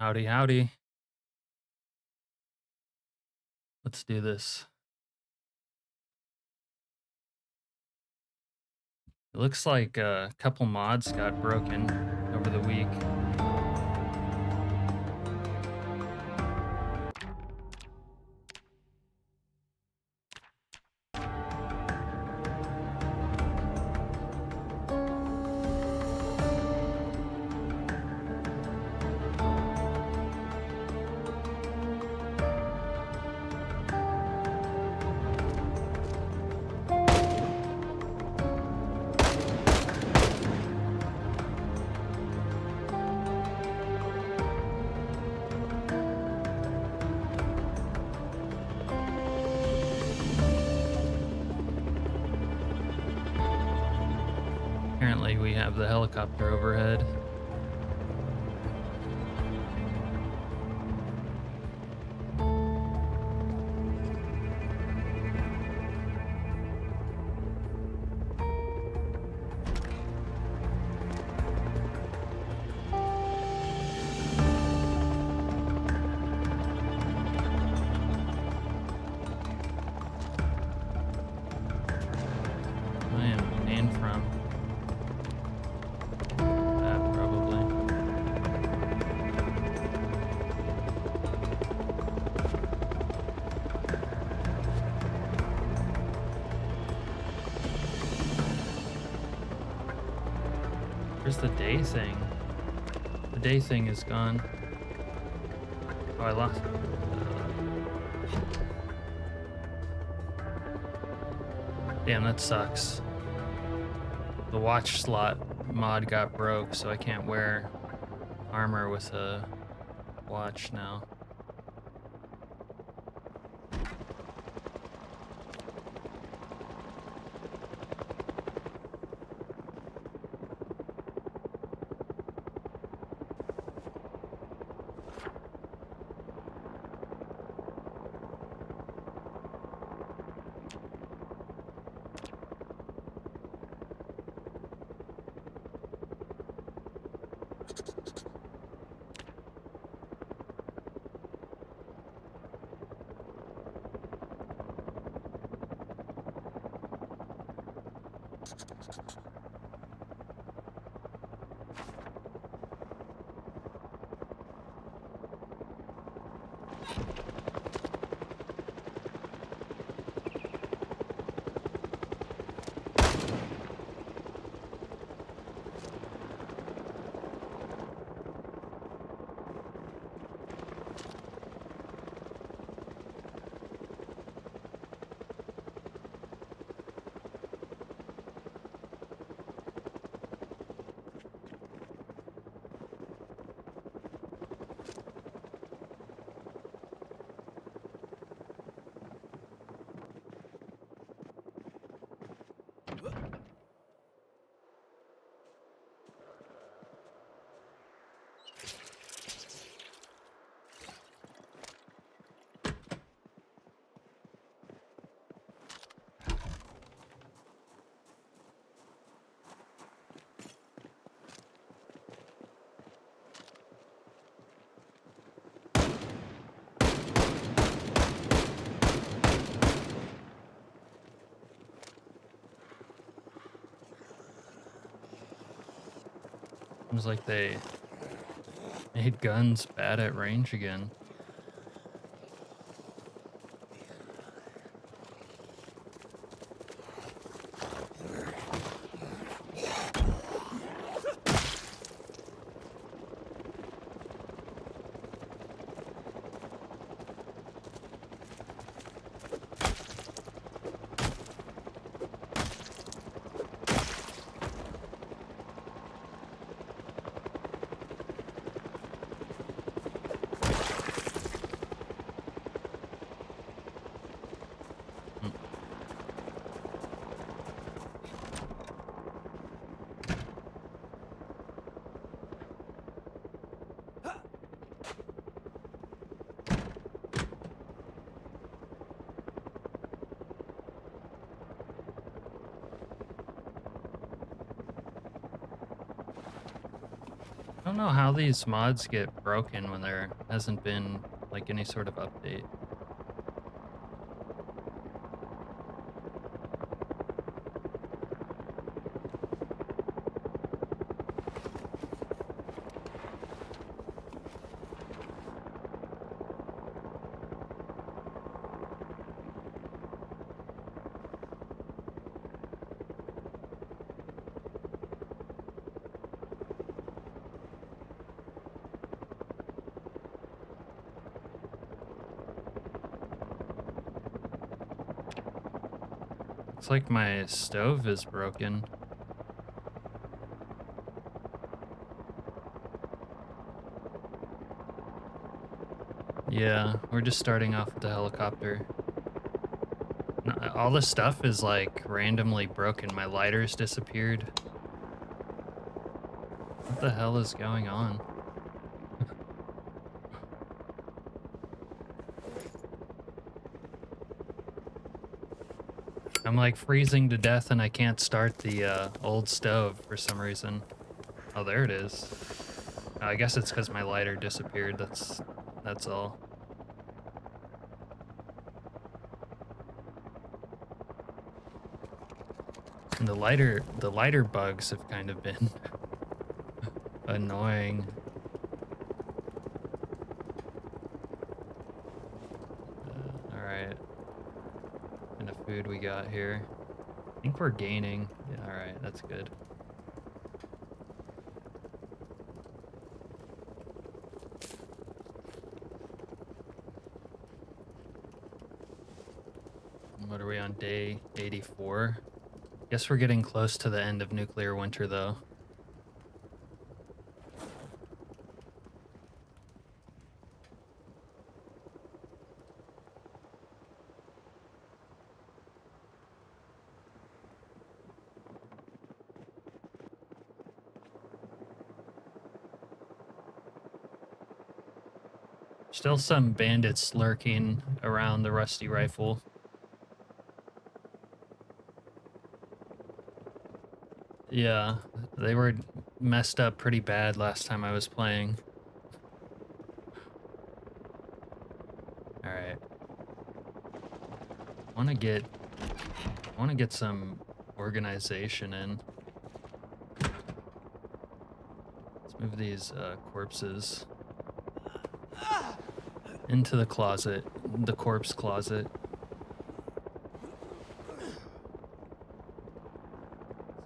Howdy, howdy. Let's do this. It looks like a couple mods got broken over the week. Apparently we have the helicopter overhead. I am in from that probably. Where's the day thing? The day thing is gone. Oh, I lost it. Damn, that sucks. The watch slot mod got broke, so I can't wear armor with a watch now. Seems like they made guns bad at range again. don't know how these mods get broken when there hasn't been like any sort of update. Looks like my stove is broken. Yeah, we're just starting off with the helicopter. All the stuff is like randomly broken. My lighter's disappeared. What the hell is going on? I'm like freezing to death and I can't start the old stove for some reason. Oh, there it is. I guess it's because my lighter disappeared. That's all. And the lighter bugs have kind of been annoying. All right. What kind of food we got here? I think we're gaining. Yeah, all right, that's good. What are we on, day 84? Guess we're getting close to the end of nuclear winter, though. Still some bandits lurking around the rusty rifle. Yeah, they were messed up pretty bad last time I was playing. All right. I want to get some organization in. Let's move these corpses into the closet, the corpse closet.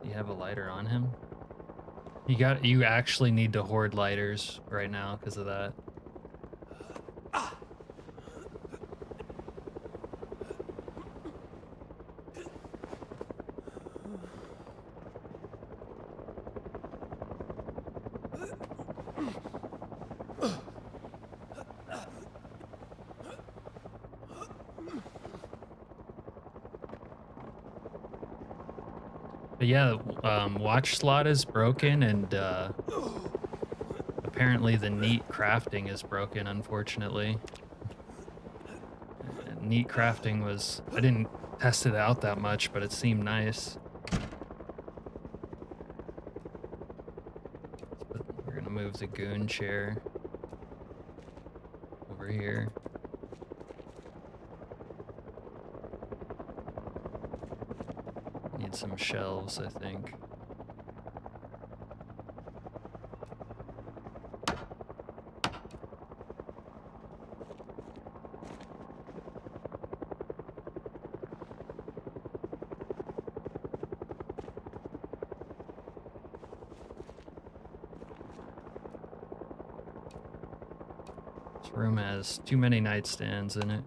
Do you have a lighter on him? You actually need to hoard lighters right now because of that. But yeah, watch slot is broken, and apparently the neat crafting is broken, unfortunately. Neat crafting was... I didn't test it out that much, but it seemed nice. But we're gonna move the goon chair over here. Need some shelves, I think. This room has too many nightstands in it.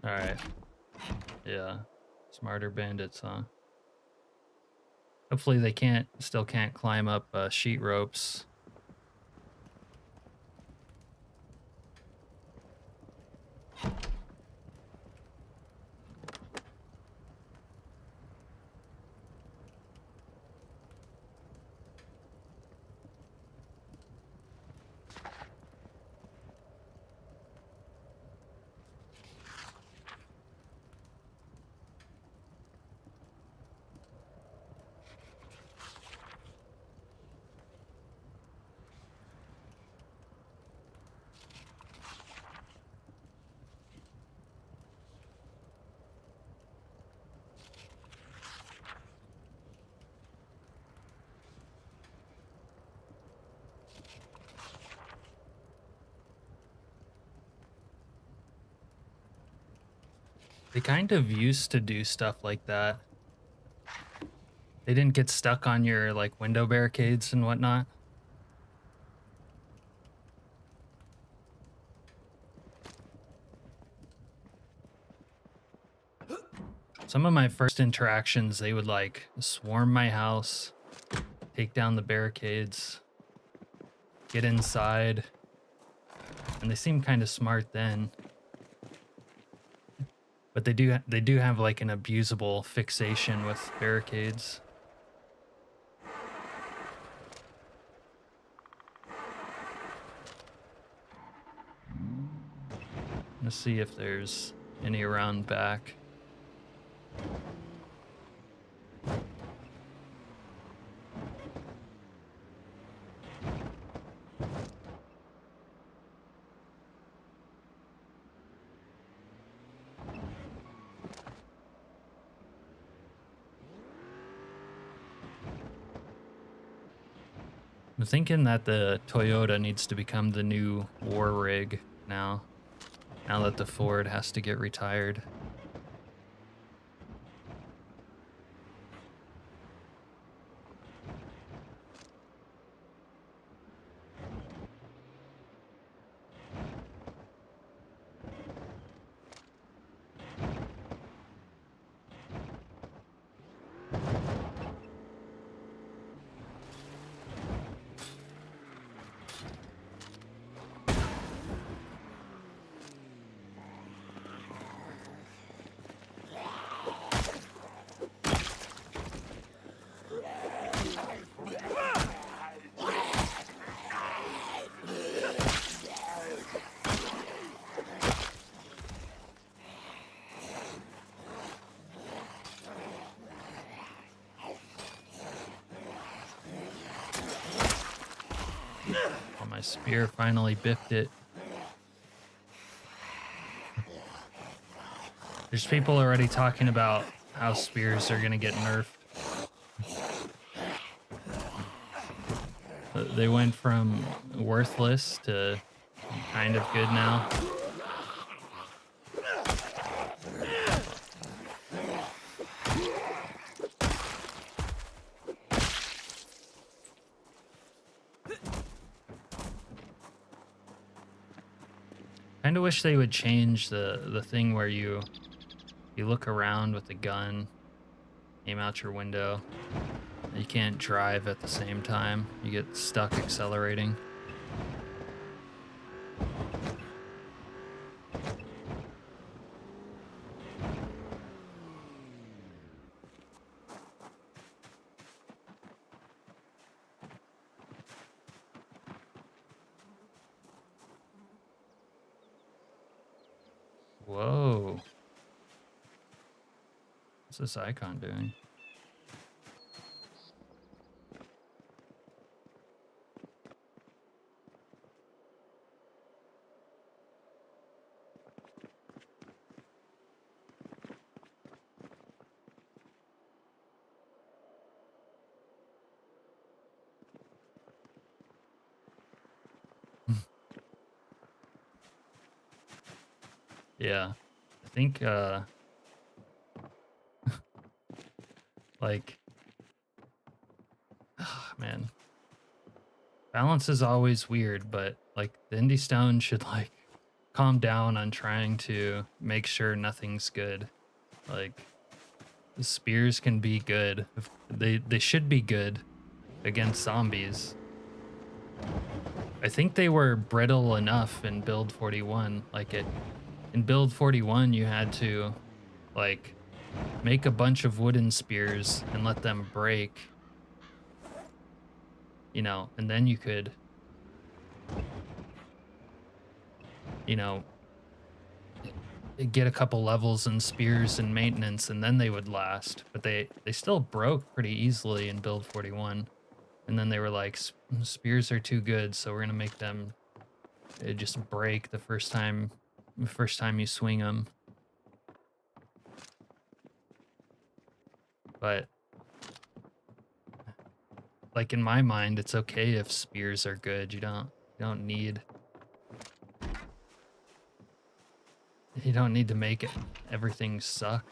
Alright. Yeah. Smarter bandits, huh? Hopefully they still can't climb up sheet ropes They kind of used to do stuff like that. They didn't get stuck on your like window barricades and whatnot. Some of my first interactions, they would like swarm my house, take down the barricades, get inside, and they seem kind of smart then. But they do have like an abusable fixation with barricades. Let's see if there's any around back. I'm thinking that the Toyota needs to become the new war rig now that the Ford has to get retired. Oh, my spear finally biffed it. There's people already talking about how spears are gonna get nerfed. They went from worthless to kind of good now. Kind of wish they would change the thing where you look around with the gun, aim out your window. You can't drive at the same time. You get stuck accelerating. Whoa. What's this icon doing? Yeah. I think like man. Balance is always weird, but like the Indie Stone should like calm down on trying to make sure nothing's good. Like the spears can be good. They should be good against zombies. I think they were brittle enough in build 41. Like in build 41 you had to like make a bunch of wooden spears and let them break. You know, and then you could, you know, get a couple levels in spears and maintenance, and then they would last. But they still broke pretty easily in build 41. And then they were like, spears are too good, so we're gonna make them just break the first time you swing them. But like in my mind, it's okay if spears are good. You don't need You don't need to make everything suck.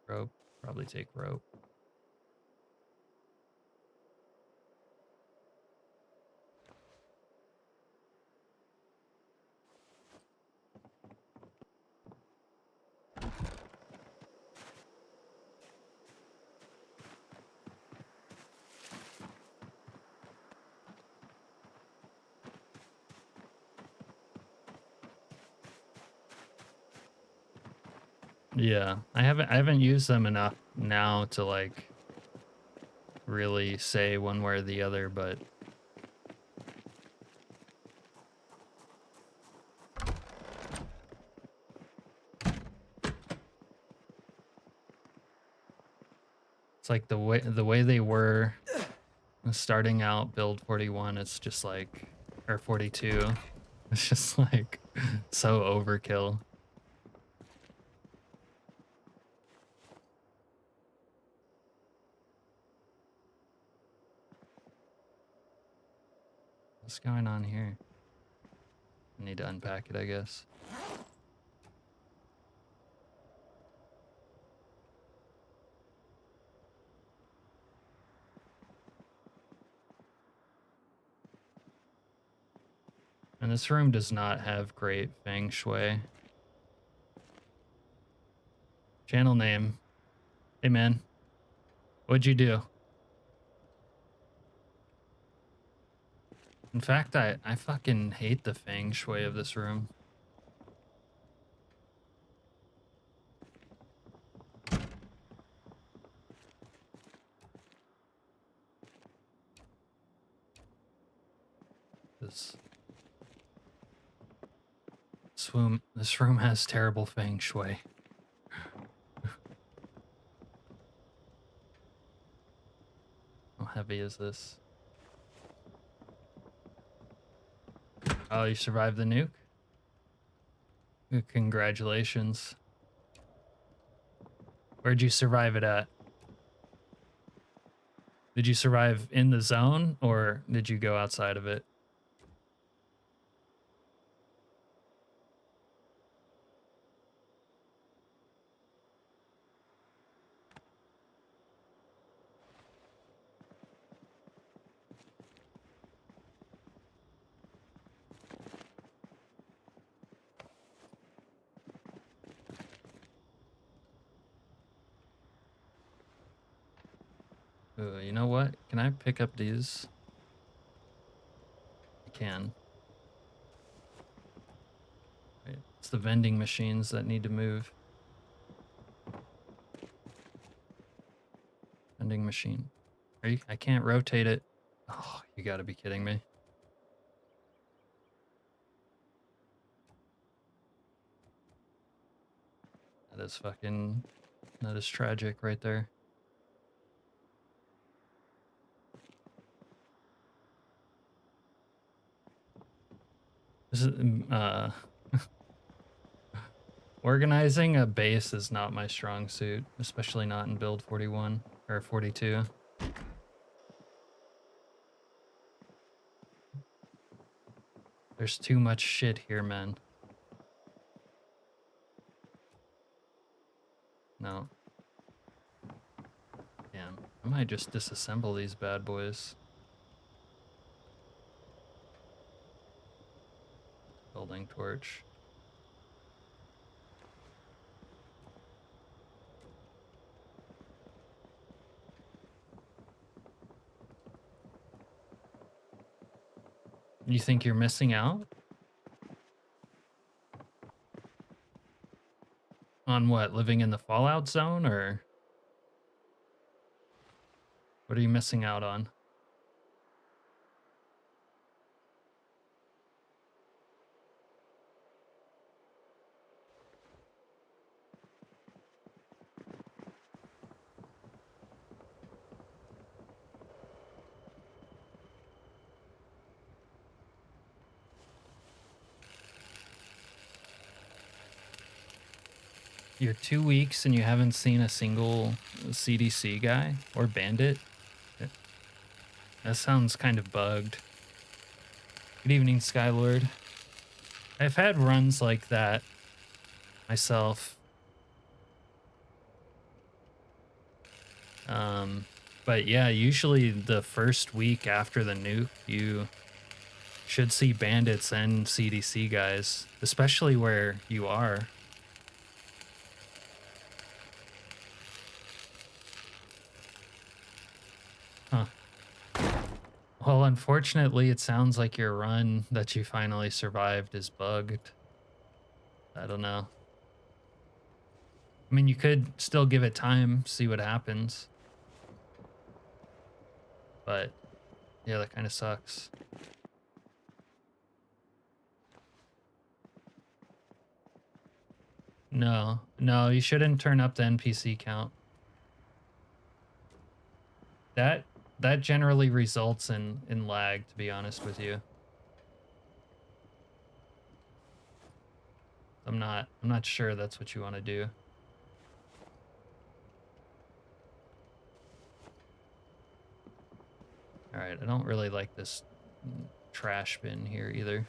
Rope. Probably take rope. Yeah, I haven't used them enough now to like really say one way or the other, but it's like the way they were starting out build 41, it's just like, or 42, it's just like so overkill. What's going on here? I need to unpack it, I guess. And this room does not have great feng shui. Channel name. Hey man, what'd you do? In fact, I fucking hate the feng shui of this room. This room has terrible feng shui. How heavy is this? Oh, you survived the nuke? Congratulations. Where'd you survive it at? Did you survive in the zone or did you go outside of it? You know what? Can I pick up these? I can. Wait, it's the vending machines that need to move. Vending machine. I can't rotate it. Oh, you gotta be kidding me. That is tragic right there. This is, organizing a base is not my strong suit, especially not in build 41 or 42. There's too much shit here, man. No. Damn, I might just disassemble these bad boys. Building torch. You think you're missing out? On what, living in the Fallout zone, or what are you missing out on? You're 2 weeks and you haven't seen a single CDC guy or bandit? That sounds kind of bugged. Good evening, Skylord. I've had runs like that myself. But yeah, usually the first week after the nuke, you should see bandits and CDC guys, especially where you are. Huh. Well, unfortunately, it sounds like your run that you finally survived is bugged. I don't know. I mean, you could still give it time, see what happens. But yeah, that kind of sucks. No, you shouldn't turn up the NPC count. That generally results in lag, to be honest with you. I'm not sure that's what you want to do. All right, I don't really like this trash bin here either.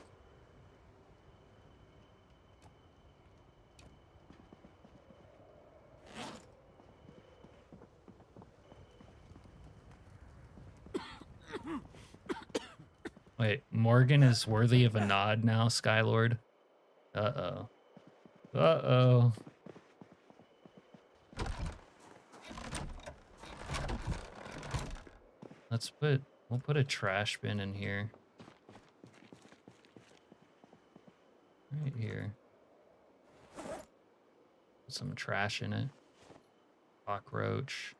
Wait, Morgan is worthy of a nod now, Skylord? Uh-oh. Uh-oh. We'll put a trash bin in here. Right here. Put some trash in it. Cockroach.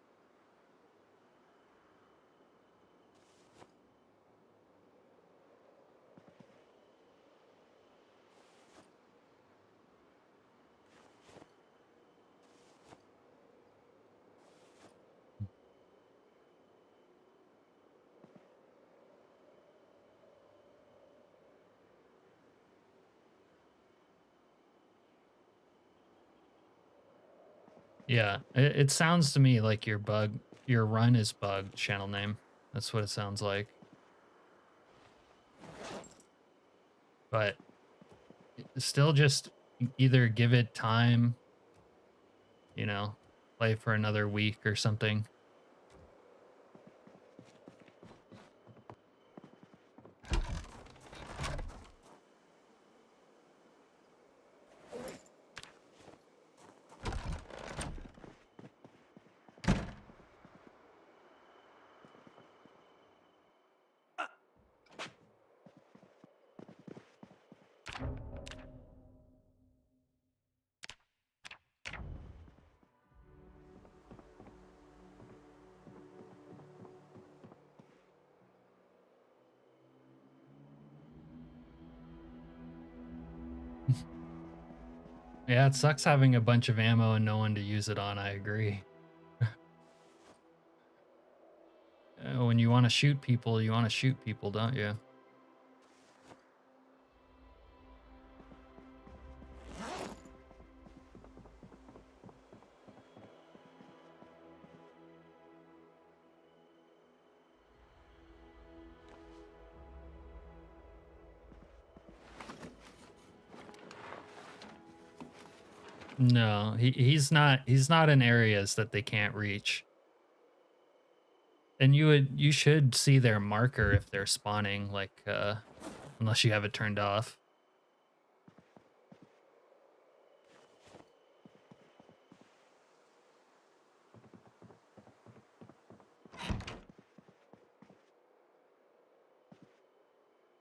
Yeah, it sounds to me like your run is bugged, channel name. That's what it sounds like. But still just either give it time, you know, play for another week or something. Yeah, it sucks having a bunch of ammo and no one to use it on, I agree. When you want to shoot people, don't you? No, he's not in areas that they can't reach. And you should see their marker if they're spawning, like unless you have it turned off.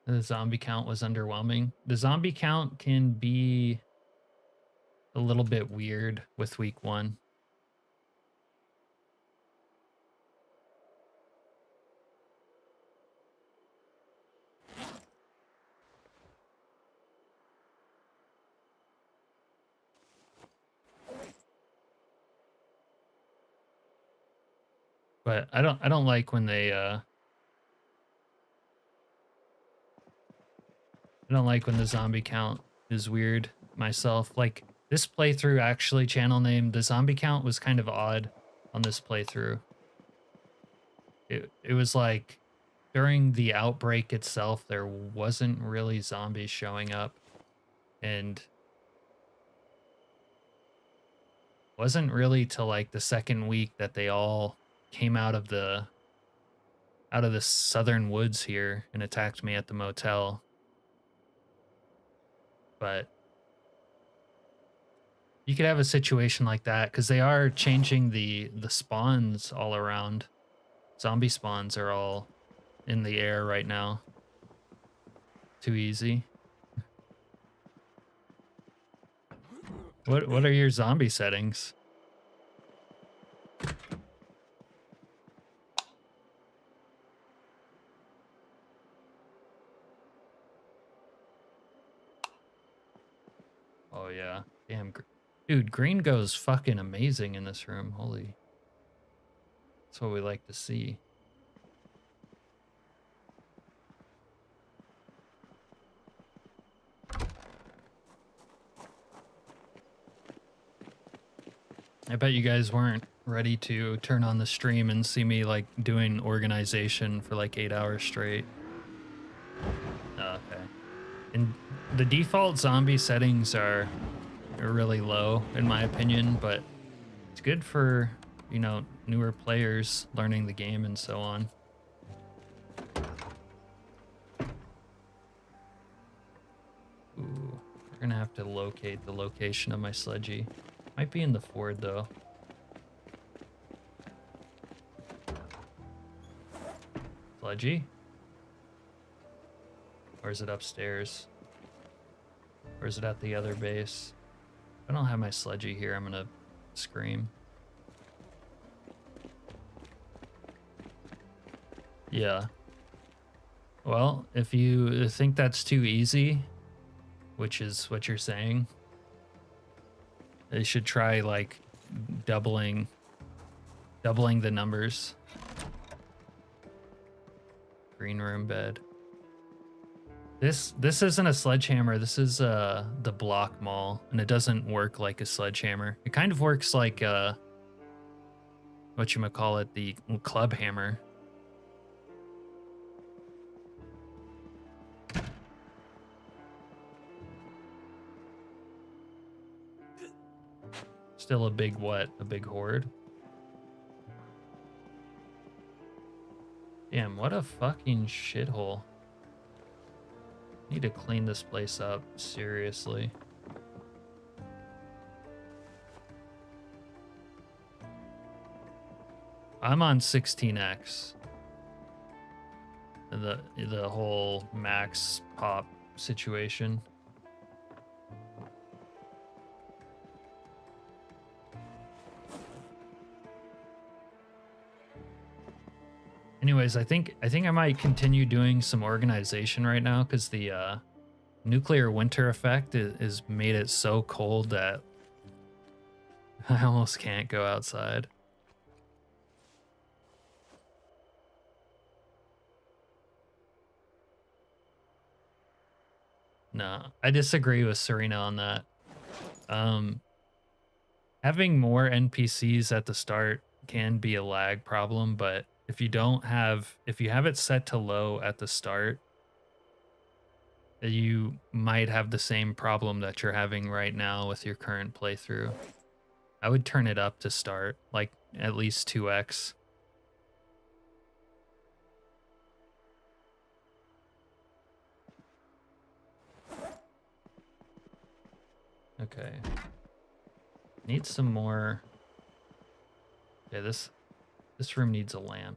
The zombie count was underwhelming. The zombie count can be a little bit weird with week 1. But I don't like when they I don't like when the zombie count is weird myself. Like This playthrough actually channel name, the zombie count was kind of odd on this playthrough. It was like during the outbreak itself, there wasn't really zombies showing up, and wasn't really till like the second week that they all came out of the southern woods here and attacked me at the motel. But you could have a situation like that because they are changing the spawns all around. Zombie spawns are all in the air right now. Too easy. What are your zombie settings? Oh yeah. Damn. Dude, green goes fucking amazing in this room. Holy. That's what we like to see. I bet you guys weren't ready to turn on the stream and see me like doing organization for like 8 hours straight. Oh, okay. And the default zombie settings are really low in my opinion, but it's good for, you know, newer players learning the game and so on. Ooh, we're gonna have to locate the location of my sledgy. Might be in the Ford though. Sledgy? Or is it upstairs? Or is it at the other base? If I don't have my sledgy here, I'm gonna scream. Yeah. Well, if you think that's too easy, which is what you're saying, they should try like doubling the numbers. Green room bed. This isn't a sledgehammer. This is the block maul, and it doesn't work like a sledgehammer. It kind of works like whatchamacallit, the club hammer. Still a big what? A big horde? Damn, what a fucking shithole. Need to clean this place up, seriously. I'm on 16x. The whole max pop situation. Anyways, I think I might continue doing some organization right now because the nuclear winter effect is made it so cold that I almost can't go outside. No, I disagree with Serena on that. Having more NPCs at the start can be a lag problem, but if you have it set to low at the start, you might have the same problem that you're having right now with your current playthrough. I would turn it up to start, like at least 2x. Okay. Need some more. Yeah, this room needs a lamp.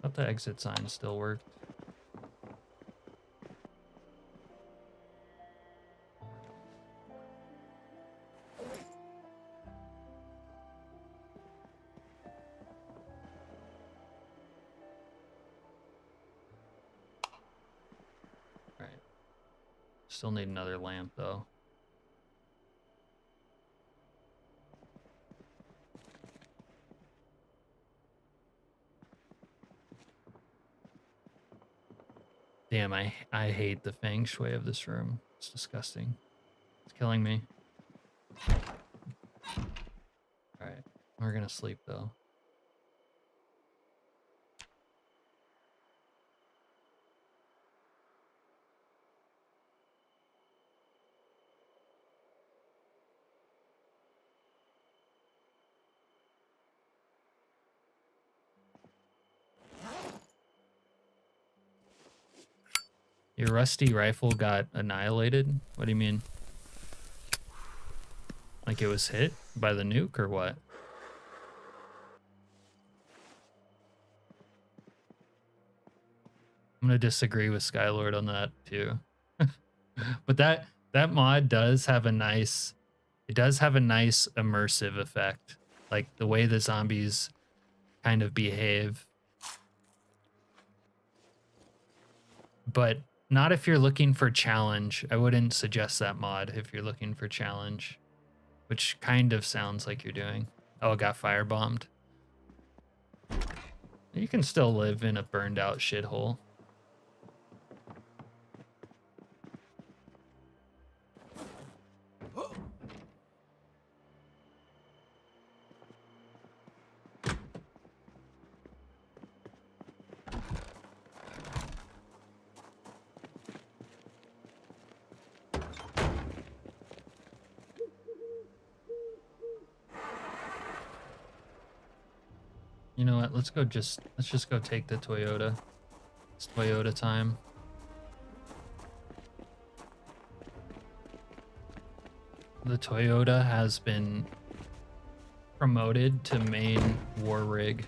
Thought the exit sign still worked. All right. Still need another lamp though. Damn, I hate the feng shui of this room. It's disgusting. It's killing me. Alright, we're gonna sleep though. Your rusty rifle got annihilated? What do you mean? Like it was hit by the nuke or what? I'm gonna disagree with Skylord on that too. But that mod does have a nice, it does have a nice immersive effect. Like the way the zombies kind of behave. But not if you're looking for challenge. I wouldn't suggest that mod if you're looking for challenge, which kind of sounds like you're doing. Oh, it got firebombed. You can still live in a burned out shithole. You know what? Let's just go take the Toyota. It's Toyota time. The Toyota has been promoted to main war rig.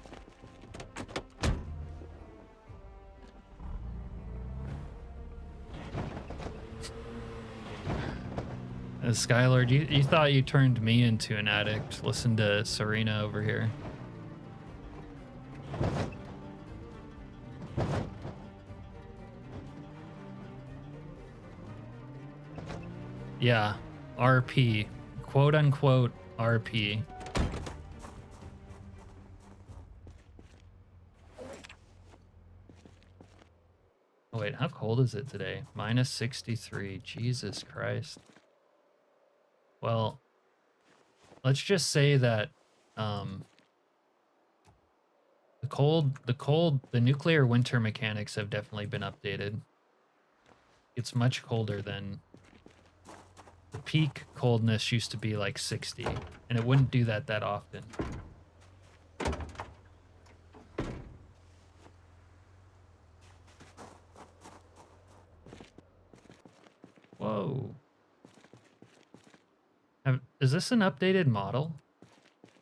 Skylord, you thought you turned me into an addict. Listen to Serena over here. Yeah, RP. Quote unquote RP. Oh wait, how cold is it today? Minus 63. Jesus Christ. Well, let's just say that the nuclear winter mechanics have definitely been updated. It's much colder than the peak coldness used to be like 60, and it wouldn't do that often. Whoa. Is this an updated model?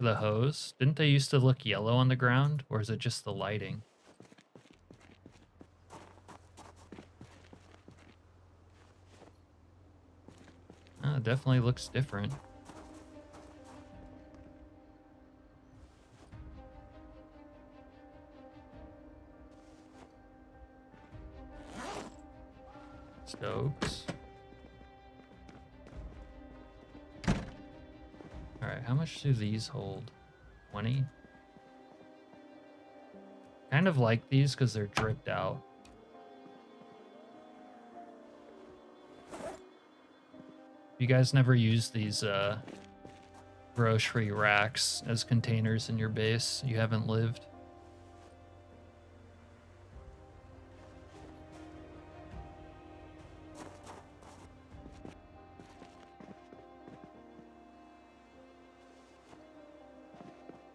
The hose? Didn't they used to look yellow on the ground, or is it just the lighting? Oh, it definitely looks different. Stokes. Alright, how much do these hold? 20? Kind of like these because they're dripped out. You guys never use these grocery racks as containers in your base? You haven't lived?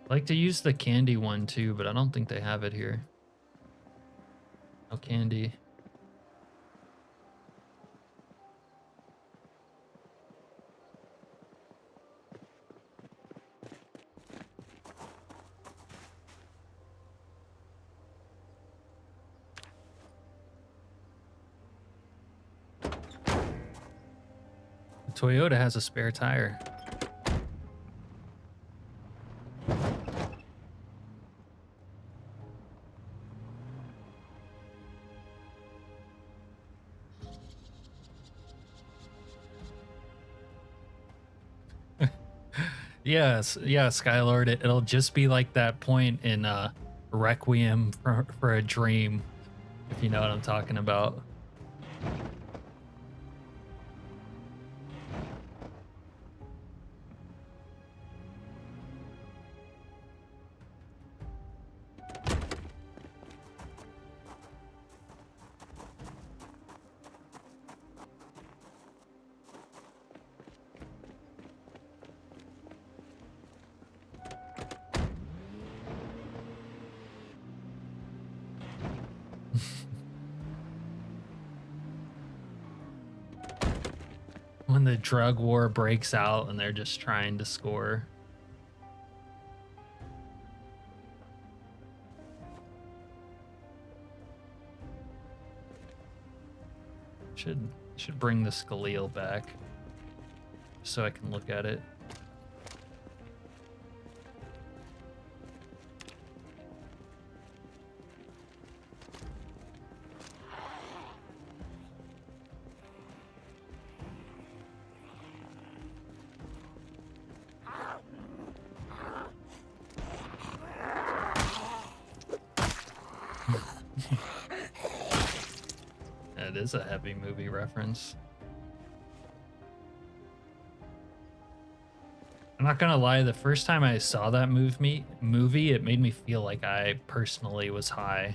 I like to use the candy one too, but I don't think they have it here. No candy. The Toyota has a spare tire. Yes, yeah, Skylord. It'll just be like that point in Requiem for a Dream, if you know what I'm talking about. when the drug war breaks out and they're just trying to score. Should bring the Scaleel back so I can look at it. That is a heavy movie reference. I'm not gonna lie, the first time I saw that movie, it made me feel like I personally was high.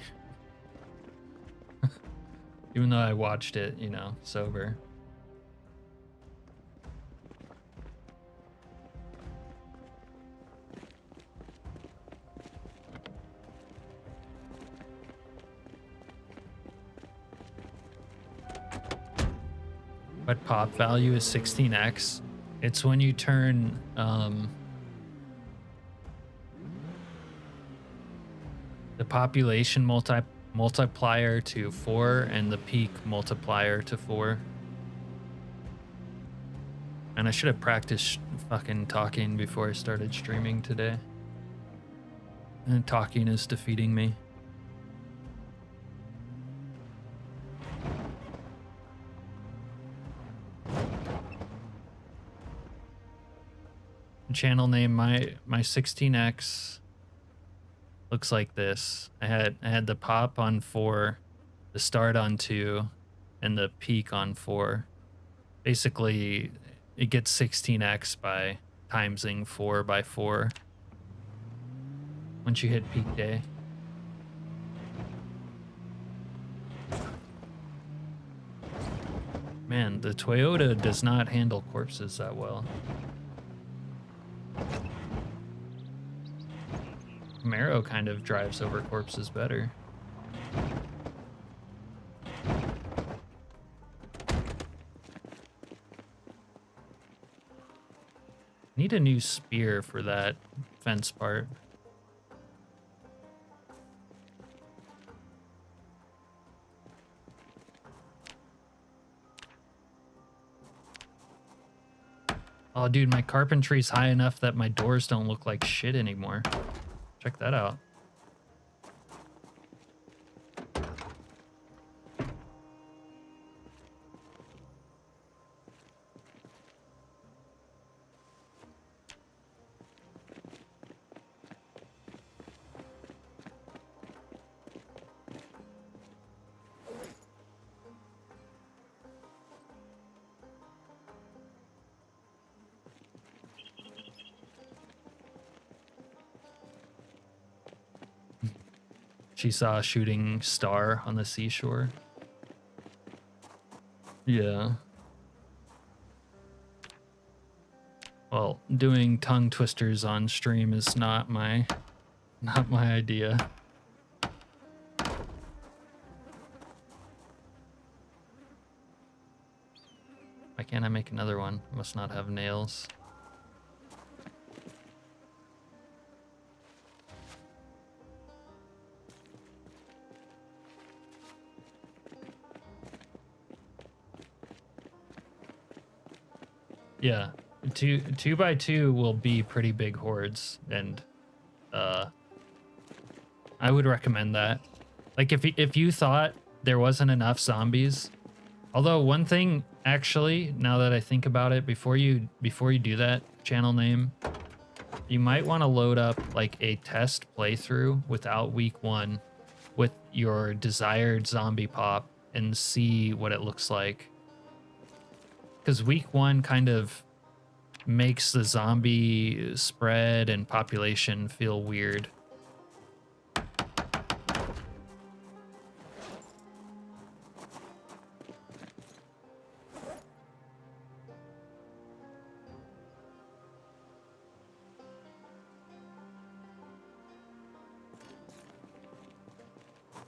Even though I watched it, you know, sober. What pop value is 16x? It's when you turn the population multiplier to 4 and the peak multiplier to 4. And I should have practiced fucking talking before I started streaming today. And talking is defeating me. Channel name, my 16x looks like this. I had the pop on 4, the start on 2, and the peak on 4. Basically, it gets 16x by timesing 4 by 4 once you hit peak day. Man, the Toyota does not handle corpses that well. Camaro kind of drives over corpses better. Need a new spear for that fence part. Oh, dude, my carpentry's high enough that my doors don't look like shit anymore. Check that out. She saw a shooting star on the seashore. Yeah. Well, doing tongue twisters on stream is not my idea. Why can't I make another one? I must not have nails. Yeah, two by two will be pretty big hordes, and I would recommend that. Like if you thought there wasn't enough zombies, although one thing actually, now that I think about it, before you do that channel name, you might want to load up like a test playthrough without week 1 with your desired zombie pop and see what it looks like. Because week 1 kind of makes the zombie spread and population feel weird.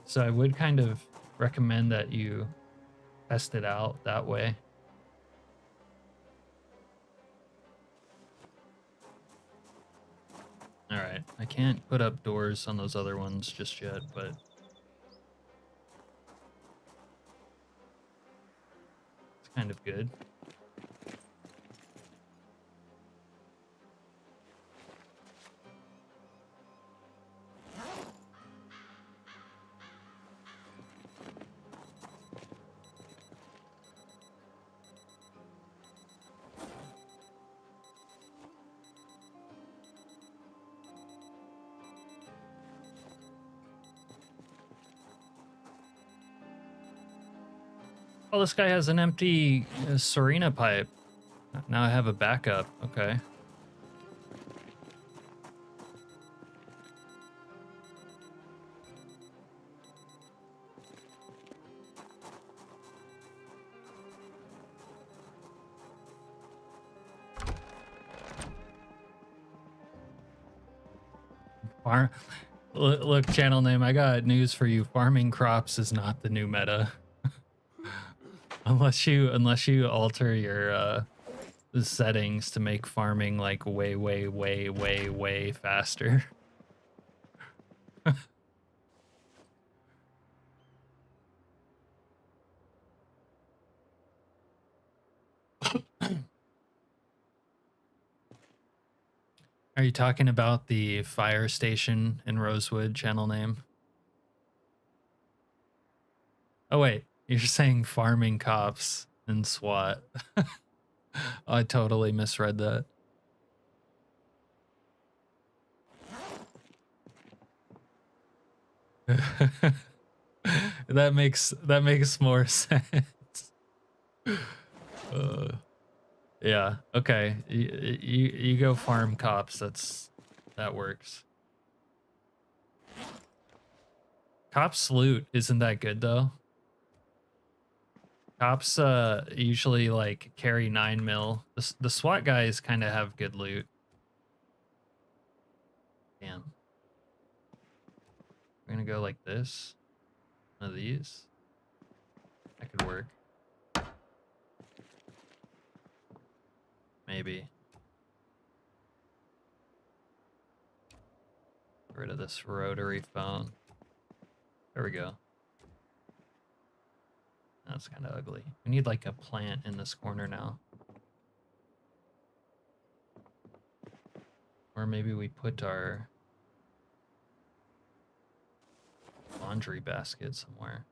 So I would kind of recommend that you test it out that way. I can't put up doors on those other ones just yet, but it's kind of good. Oh, this guy has an empty Serena pipe. Now I have a backup. Okay. Look, channel name, I got news for you. Farming crops is not the new meta. unless you alter your the settings to make farming like way faster. Are you talking about the fire station in Rosewood, channel name? Oh wait, you're saying farming cops in SWAT. I totally misread that. that makes more sense. Yeah, okay. You go farm cops. That works. Cops loot isn't that good though. Cops usually like carry 9mm. The SWAT guys kind of have good loot. Damn. We're gonna go like this. One of these. That could work. Maybe. Get rid of this rotary phone. There we go. That's kind of ugly. We need like a plant in this corner now. Or maybe we put our laundry basket somewhere.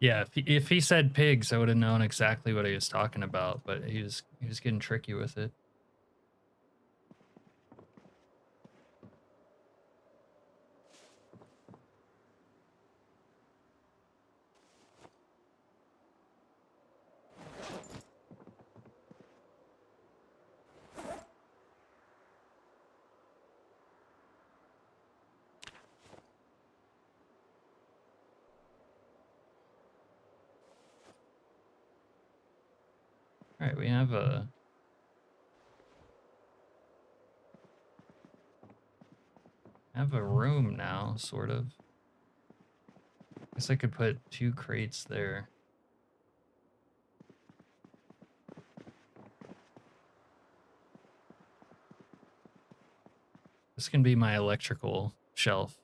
Yeah, if he said pigs, I would have known exactly what he was talking about, but he was getting tricky with it. All right, we have a room now, sort of. Guess I could put 2 crates there. This can be my electrical shelf.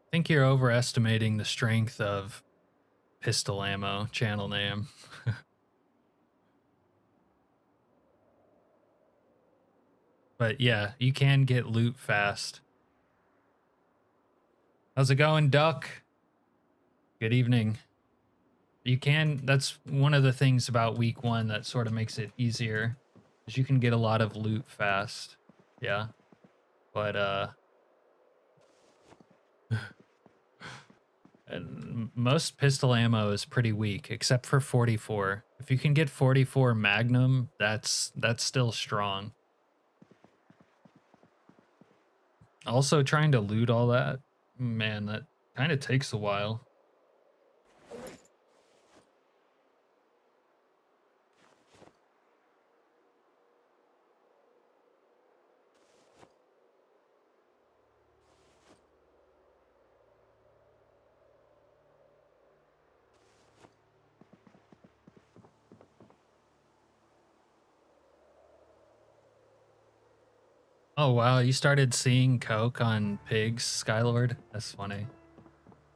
I think you're overestimating the strength of pistol ammo, channel name. But yeah, you can get loot fast. How's it going, Duck? Good evening. You can, that's one of the things about week 1 that sort of makes it easier, is you can get a lot of loot fast. Yeah. But and most pistol ammo is pretty weak, except for 44. If you can get 44 Magnum, that's still strong. Also, trying to loot all that, man, that kind of takes a while. Oh wow, you started seeing coke on pigs, Skylord? That's funny.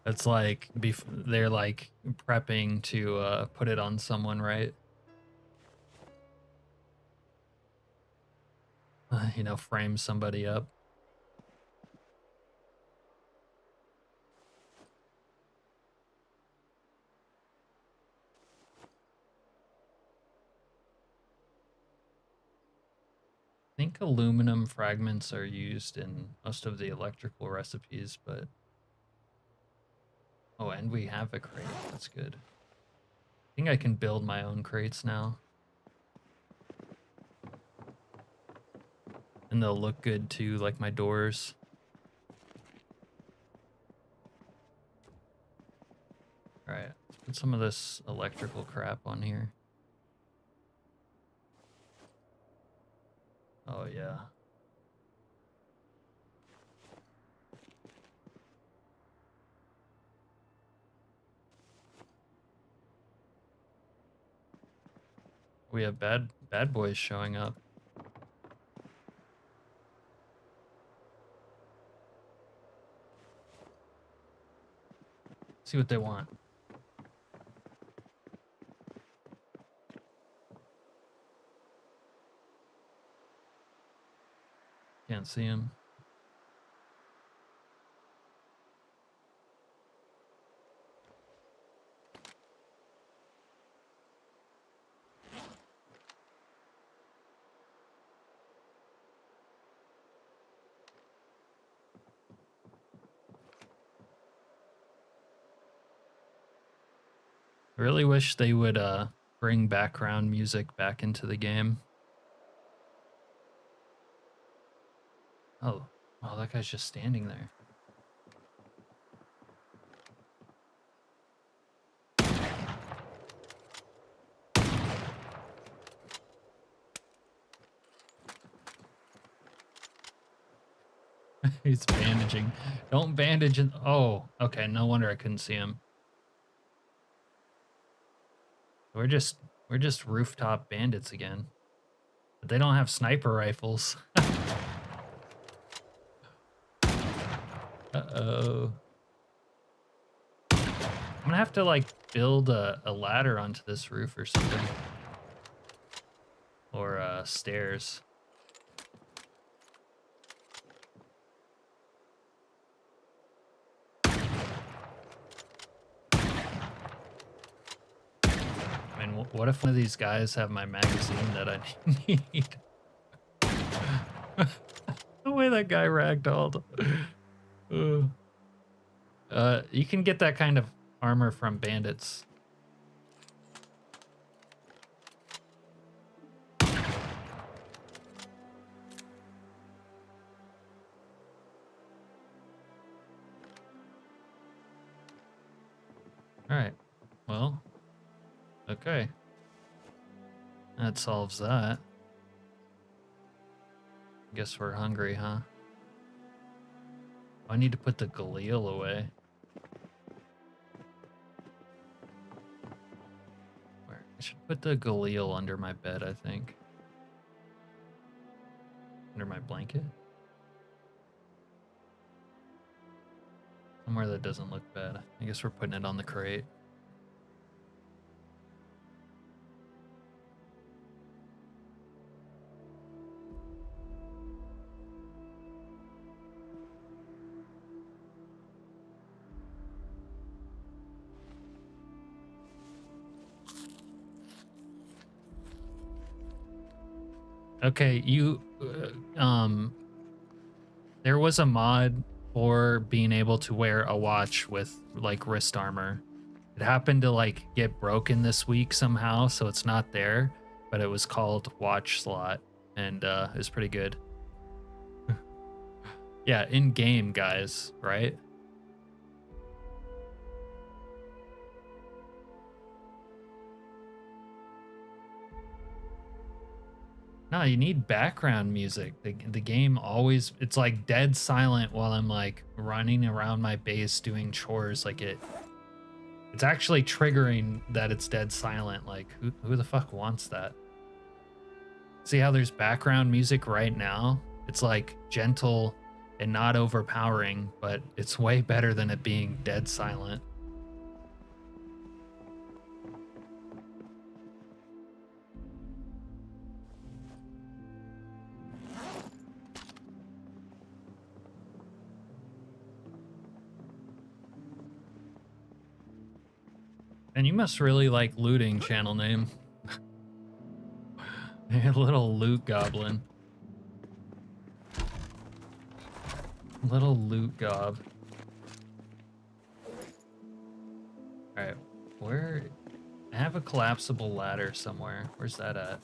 That's like they're like prepping to put it on someone, right? You know, frame somebody up. I think aluminum fragments are used in most of the electrical recipes, but oh, and we have a crate. That's good. I think I can build my own crates now. And they'll look good too, like my doors. All right, let's put some of this electrical crap on here. Oh yeah. We have bad boys showing up. See what they want. Can't see them. I really wish they would bring background music back into the game. Oh, that guy's just standing there. He's bandaging. Don't bandage. Oh, okay. No wonder I couldn't see him. We're just rooftop bandits again. But they don't have sniper rifles. Uh-oh. I'm gonna have to like build a ladder onto this roof or something. Or stairs. I mean, what if one of these guys have my magazine that I need? The way that guy ragdolled. You can get that kind of armor from bandits. All right. Well, okay. That solves that. Guess we're hungry, huh? I need to put the Galil away. Where? I should put the Galil under my bed, I think. Under my blanket? Somewhere that doesn't look bad. I guess we're putting it on the crate. Okay, there was a mod for being able to wear a watch with like wrist armor. It happened to like get broken this week somehow, so it's not there, but it was called Watch Slot, and it was pretty good. Yeah, in game, guys, right? No, you need background music. The game always, it's like dead silent while I'm like running around my base doing chores. Like it's actually triggering that it's dead silent. Like who the fuck wants that? See how there's background music right now? It's like gentle and not overpowering, but it's way better than it being dead silent. And you must really like looting, channel name. A little loot goblin. Little loot gob. Alright, where... I have a collapsible ladder somewhere. Where's that at?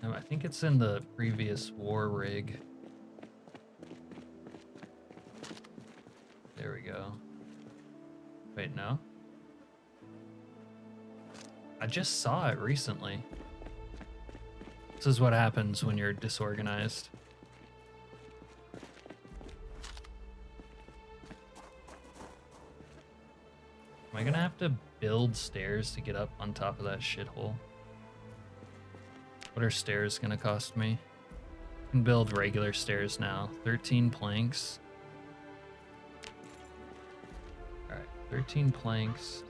No, I think it's in the previous war rig. There we go. Wait, no? I just saw it recently. This is what happens when you're disorganized. Am I gonna have to build stairs to get up on top of that shithole? What are stairs gonna cost me? I can build regular stairs now. 13 planks. Alright, 13 planks.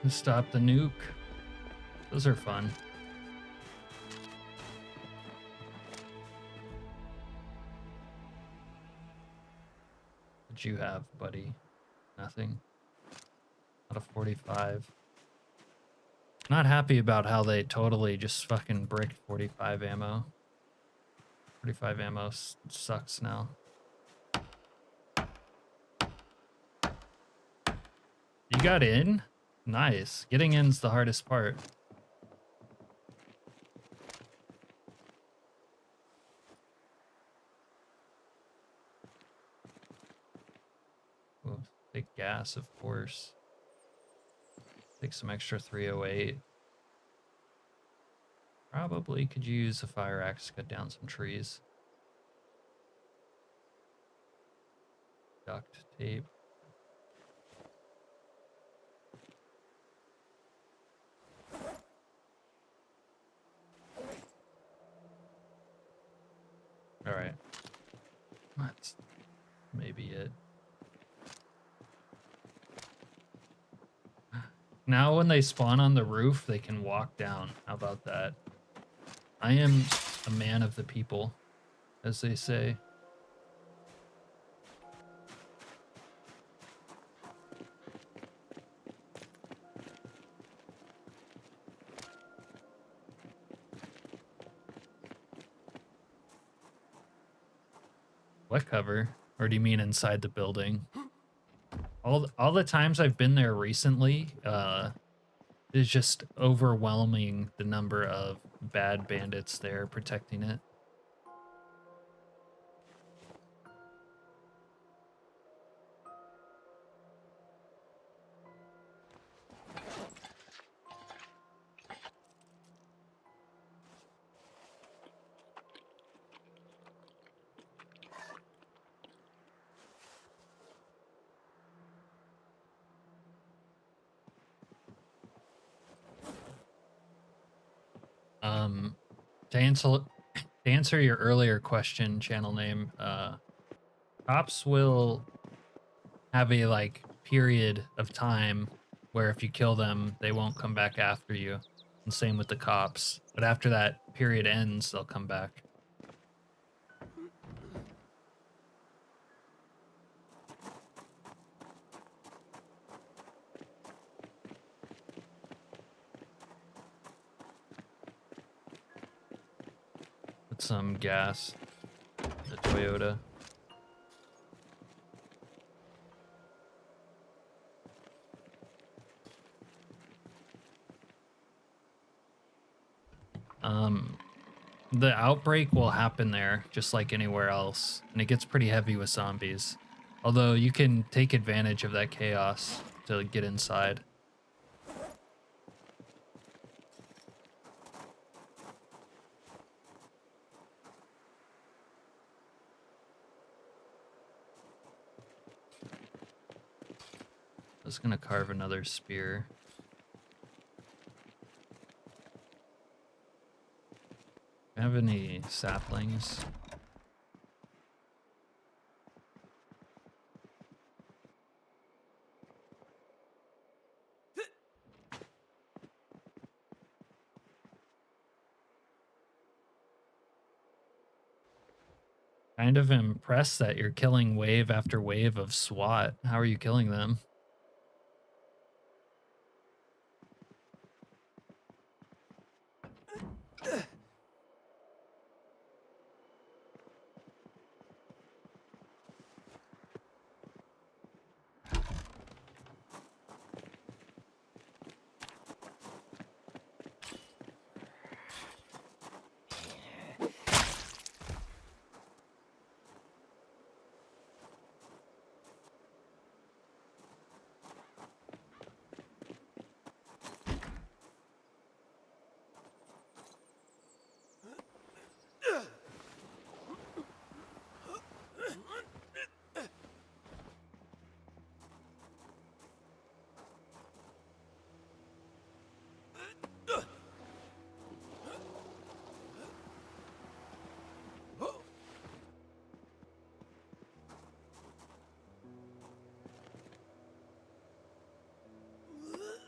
Stop the nuke. Those are fun. What'd you have, buddy? Nothing. Not a 45. Not happy about how they totally just fucking bricked 45 ammo. 45 ammo sucks now. You got in? Nice. Getting in's the hardest part. Ooh, take gas, of course. Take some extra 308. Probably could use a fire axe to cut down some trees. Duct tape. All right. That's maybe it. Now when they spawn on the roof, they can walk down. How about that? I am a man of the people, as they say. What cover? Or do you mean inside the building? All the times I've been there recently, is just overwhelming the number of bad bandits there protecting it. To answer your earlier question, channel name, cops will have a like period of time where if you kill them, they won't come back after you. And same with the cops. But after that period ends, they'll come back. Put some gas. The Toyota. The outbreak will happen there, just like anywhere else, and it gets pretty heavy with zombies. Although you can take advantage of that chaos to get inside. I was gonna carve another spear. Do you have any saplings? Kind of impressed that you're killing wave after wave of SWAT. How are you killing them?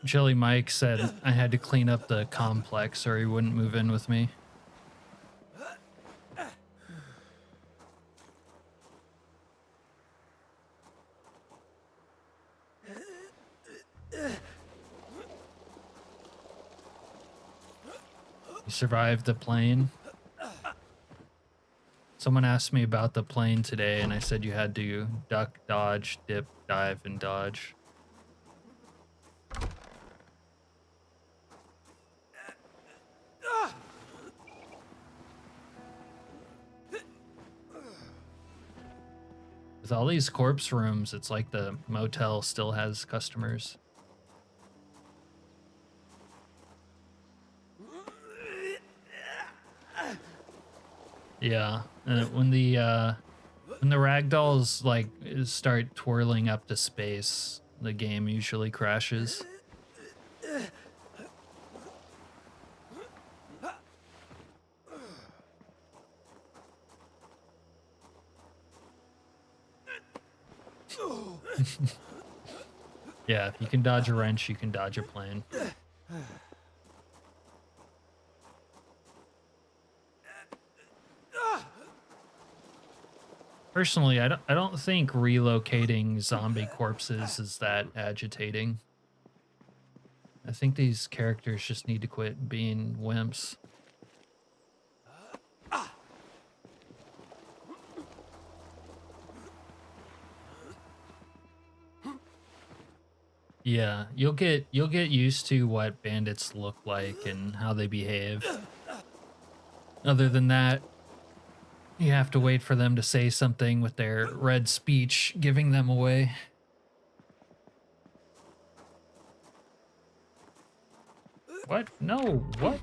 Jelly Mike said I had to clean up the complex or he wouldn't move in with me. You survived the plane? Someone asked me about the plane today and I said you had to duck, dodge, dip, dive, and dodge. With all these corpse rooms, it's like the motel still has customers. Yeah, when the ragdolls like start twirling up to space, the game usually crashes. Yeah, if you can dodge a wrench, you can dodge a plane. Personally, I don't think relocating zombie corpses is that agitating. I think these characters just need to quit being wimps. Yeah, you'll get used to what bandits look like and how they behave. Other than that, you have to wait for them to say something with their red speech giving them away. What? No, what?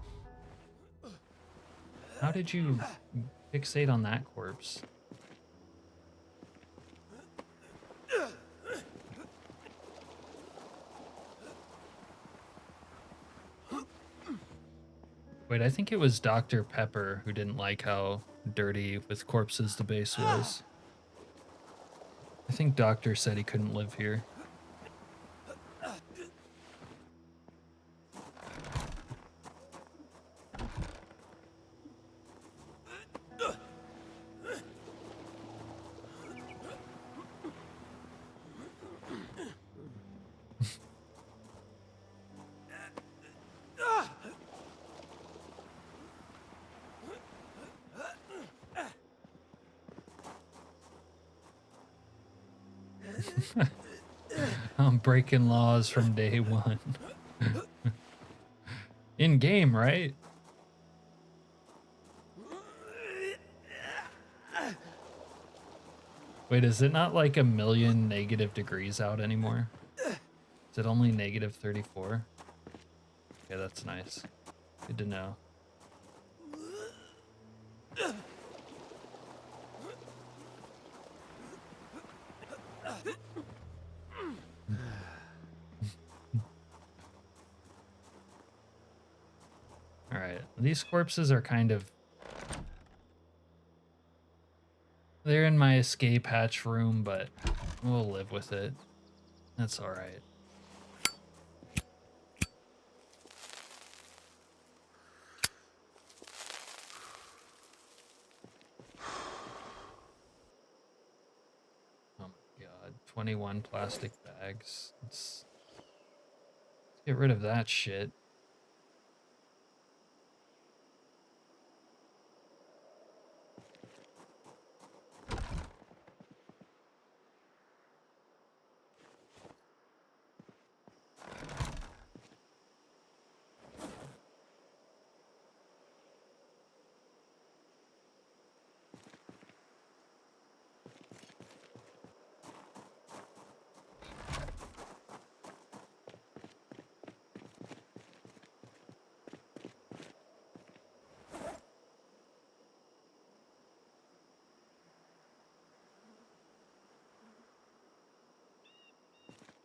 How did you fixate on that corpse? Wait, I think it was Dr. Pepper who didn't like how dirty with corpses the base was. I think Doctor said he couldn't live here. I'm breaking laws from day one. In game, right? Wait, is it not like 1,000,000 negative degrees out anymore? Is it only negative 34? Okay, that's nice. Good to know. All right, these corpses are kind of... They're in my escape hatch room, but we'll live with it. That's all right. Oh my god, 21 plastic bags. Let's get rid of that shit.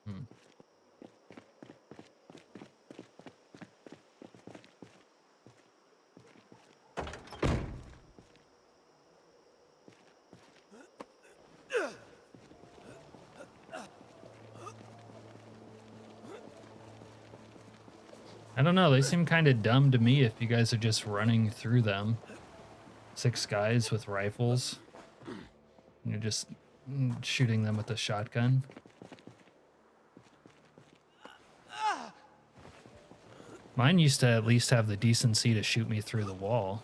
Hmm. I don't know, they seem kind of dumb to me if you guys are just running through them. 6 guys with rifles. And you're just shooting them with a shotgun. Mine used to at least have the decency to shoot me through the wall.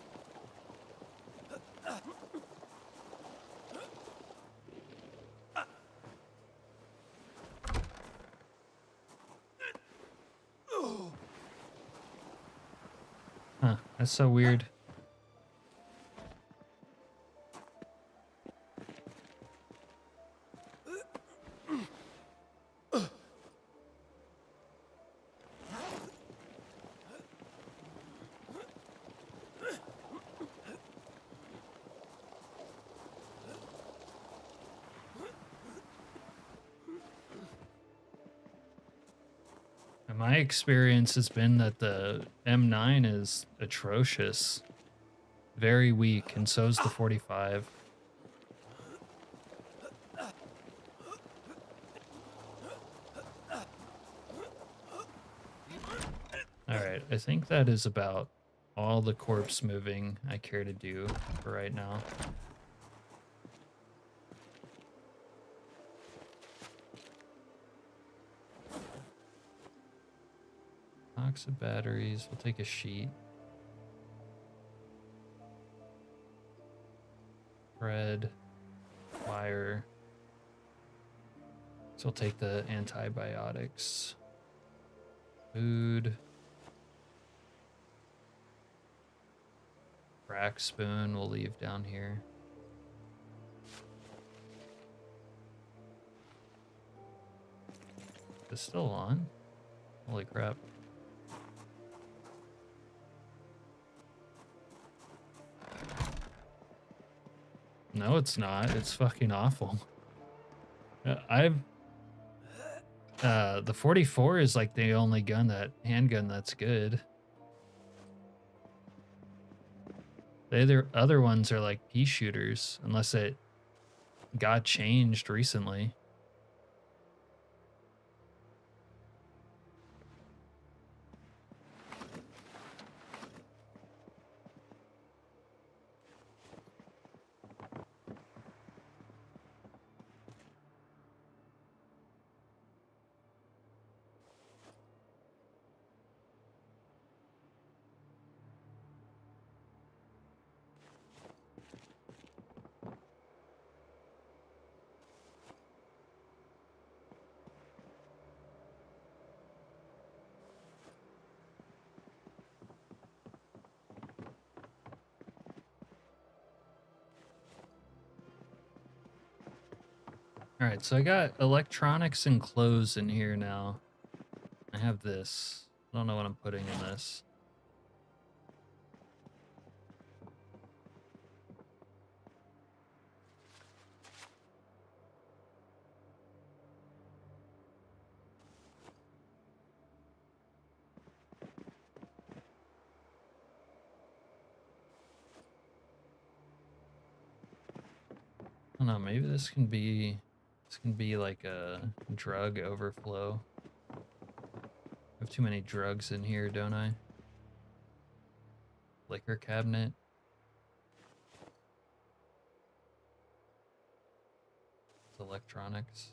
Huh, that's so weird. My experience has been that the M9 is atrocious. Very weak, and so is the 45. Alright, I think that is about all the corpse moving I care to do for right now. Box of batteries, we'll take a sheet. Bread, wire. So we'll take the antibiotics. Food. Crack spoon we'll leave down here. Is it still on? Holy crap. No, it's not. It's fucking awful. The 44 is like the only handgun that's good. The other ones are like pea shooters, unless it got changed recently. All right, so I got electronics and clothes in here now. I have this. I don't know what I'm putting in this. I don't know, maybe this can be like a drug overflow. I have too many drugs in here, don't I? Liquor cabinet. It's electronics.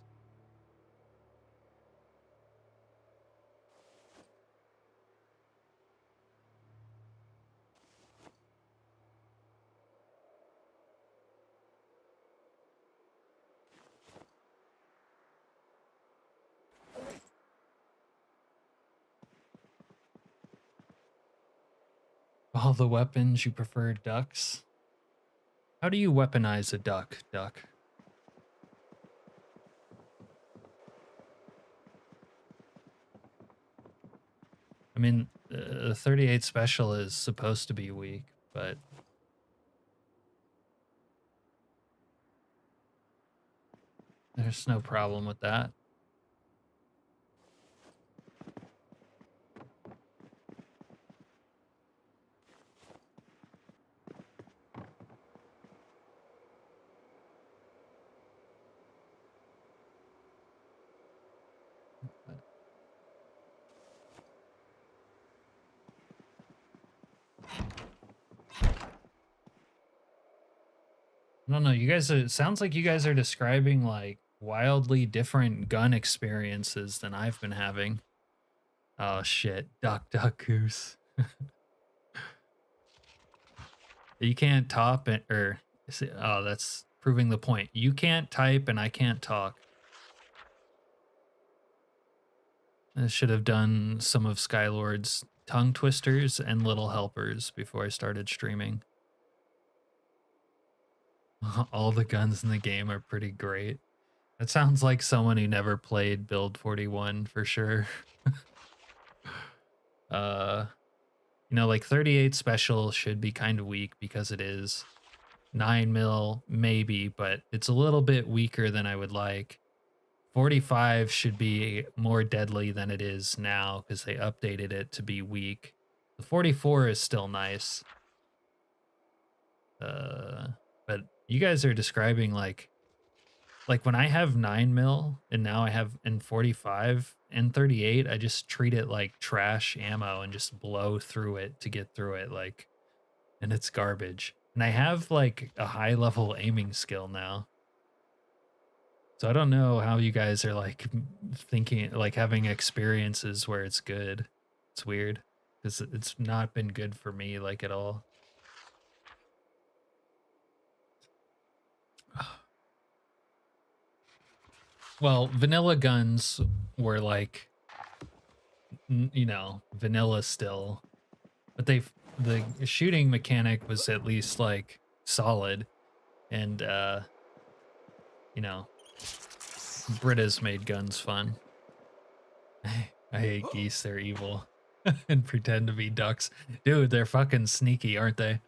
All the weapons you prefer ducks? How do you weaponize a duck? I mean, the 38 special is supposed to be weak, but there's no problem with that. I don't know. You guys, it sounds like you guys are describing like wildly different gun experiences than I've been having. Oh shit. Duck, goose. You can't top it, or, oh, that's proving the point. You can't type and I can't talk. I should have done some of Skylord's tongue twisters and little helpers before I started streaming. All the guns in the game are pretty great. That sounds like someone who never played Build 41 for sure. You know, like 38 special should be kind of weak because it is 9 mil maybe, but it's a little bit weaker than I would like. 45 should be more deadly than it is now because they updated it to be weak. The 44 is still nice. But you guys are describing like when I have 9 mil and now I have in 45 and 38, I just treat it like trash ammo and just blow through it to get through it, like, and it's garbage. And I have like a high level aiming skill now. So I don't know how you guys are like thinking, like having experiences where it's good. It's weird because it's not been good for me like at all. Well, vanilla guns were like, you know, vanilla still, but the shooting mechanic was at least like solid, and you know, Brita's made guns fun. I hate geese, they're evil. And pretend to be ducks. Dude, they're fucking sneaky, aren't they?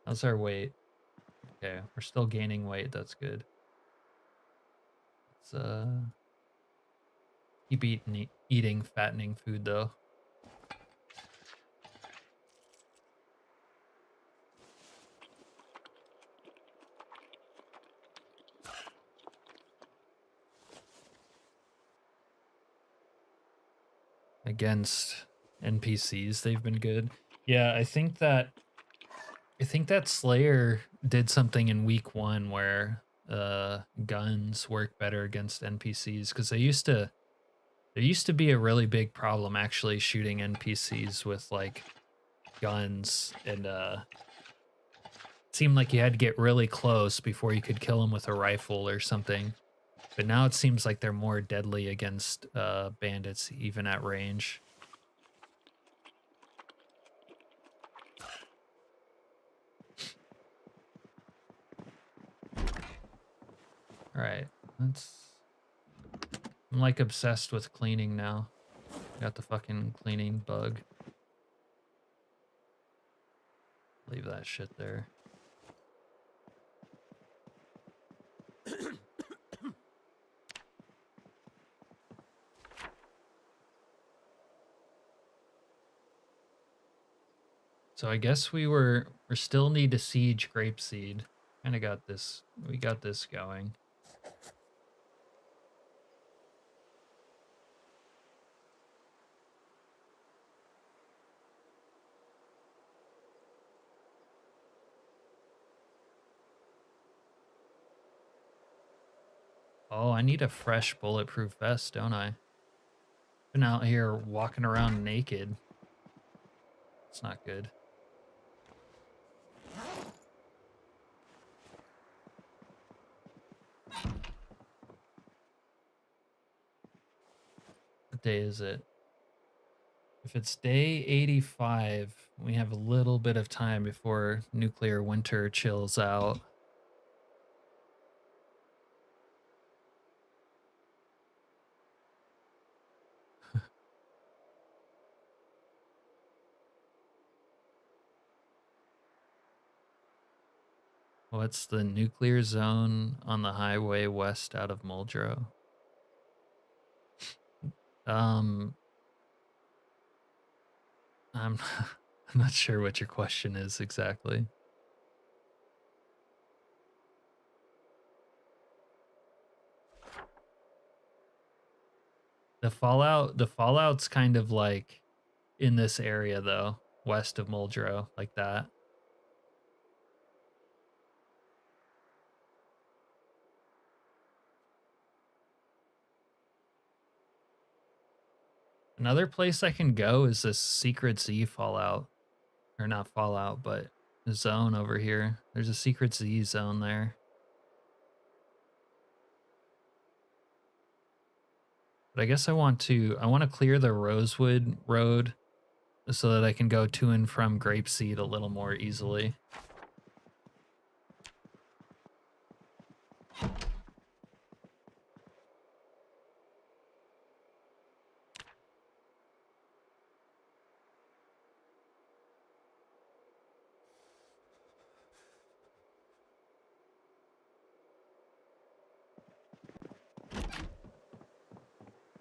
How's our weight? Okay, we're still gaining weight, that's good. Let's keep eating fattening food though. against NPCs, they've been good. Yeah, I think that Slayer did something in week 1 where guns work better against NPCs, because there used to be a really big problem actually shooting NPCs with like guns, and it seemed like you had to get really close before you could kill them with a rifle or something. But now it seems like they're more deadly against bandits even at range. All right, I'm like obsessed with cleaning now. Got the fucking cleaning bug. Leave that shit there. So I guess we're still need to siege Grapeseed. Kind of got this. We got this going. Oh, I need a fresh bulletproof vest, don't I? Been out here walking around naked. It's not good. What day is it? If it's day 85, we have a little bit of time before nuclear winter chills out. What's the nuclear zone on the highway west out of Muldrow? I'm I'm not sure what your question is exactly. The Fallout's kind of like in this area though, west of Muldrow, like that. Another place I can go is this Secret Z Fallout. Or not Fallout, but the zone over here. There's a Secret Z zone there. But I guess I want to clear the Rosewood Road so that I can go to and from Grapeseed a little more easily.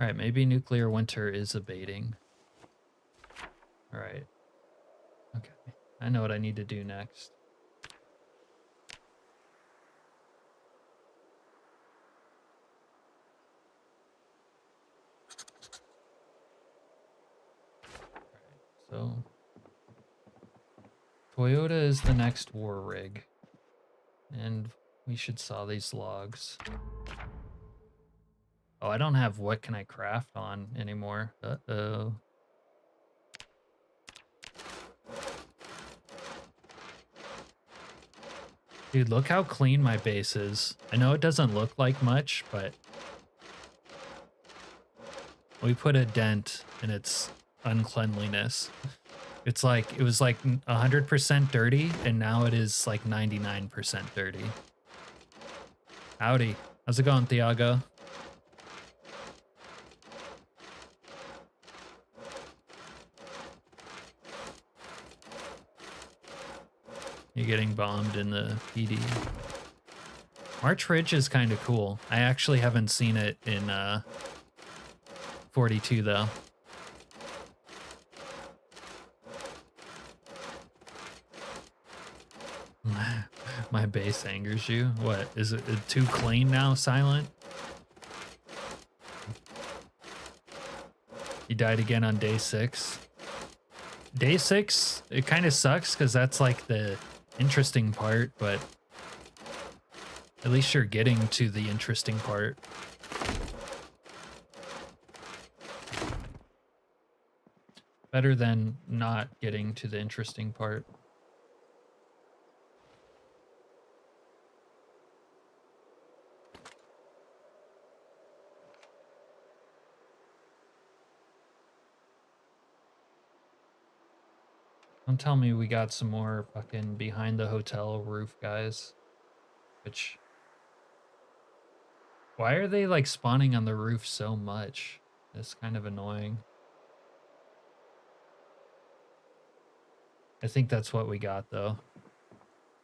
All right, maybe nuclear winter is abating. All right. Okay, I know what I need to do next. All right, so Toyota is the next war rig, and we should saw these logs. Oh, I don't have what can I craft on anymore. Uh-oh. Dude, look how clean my base is. I know it doesn't look like much, but we put a dent in its uncleanliness. It's like, it was like 100% dirty, and now it is like 99% dirty. Howdy. How's it going, Thiago? You're getting bombed in the PD. March Ridge is kind of cool. I actually haven't seen it in 42 though. My base angers you. What, is it too clean now, Silent? You died again on day 6. Day 6, it kind of sucks because that's like the interesting part, but at least you're getting to the interesting part. Better than not getting to the interesting part. Don't tell me we got some more fucking behind the hotel roof guys. Which... Why are they like spawning on the roof so much? That's kind of annoying. I think that's what we got though.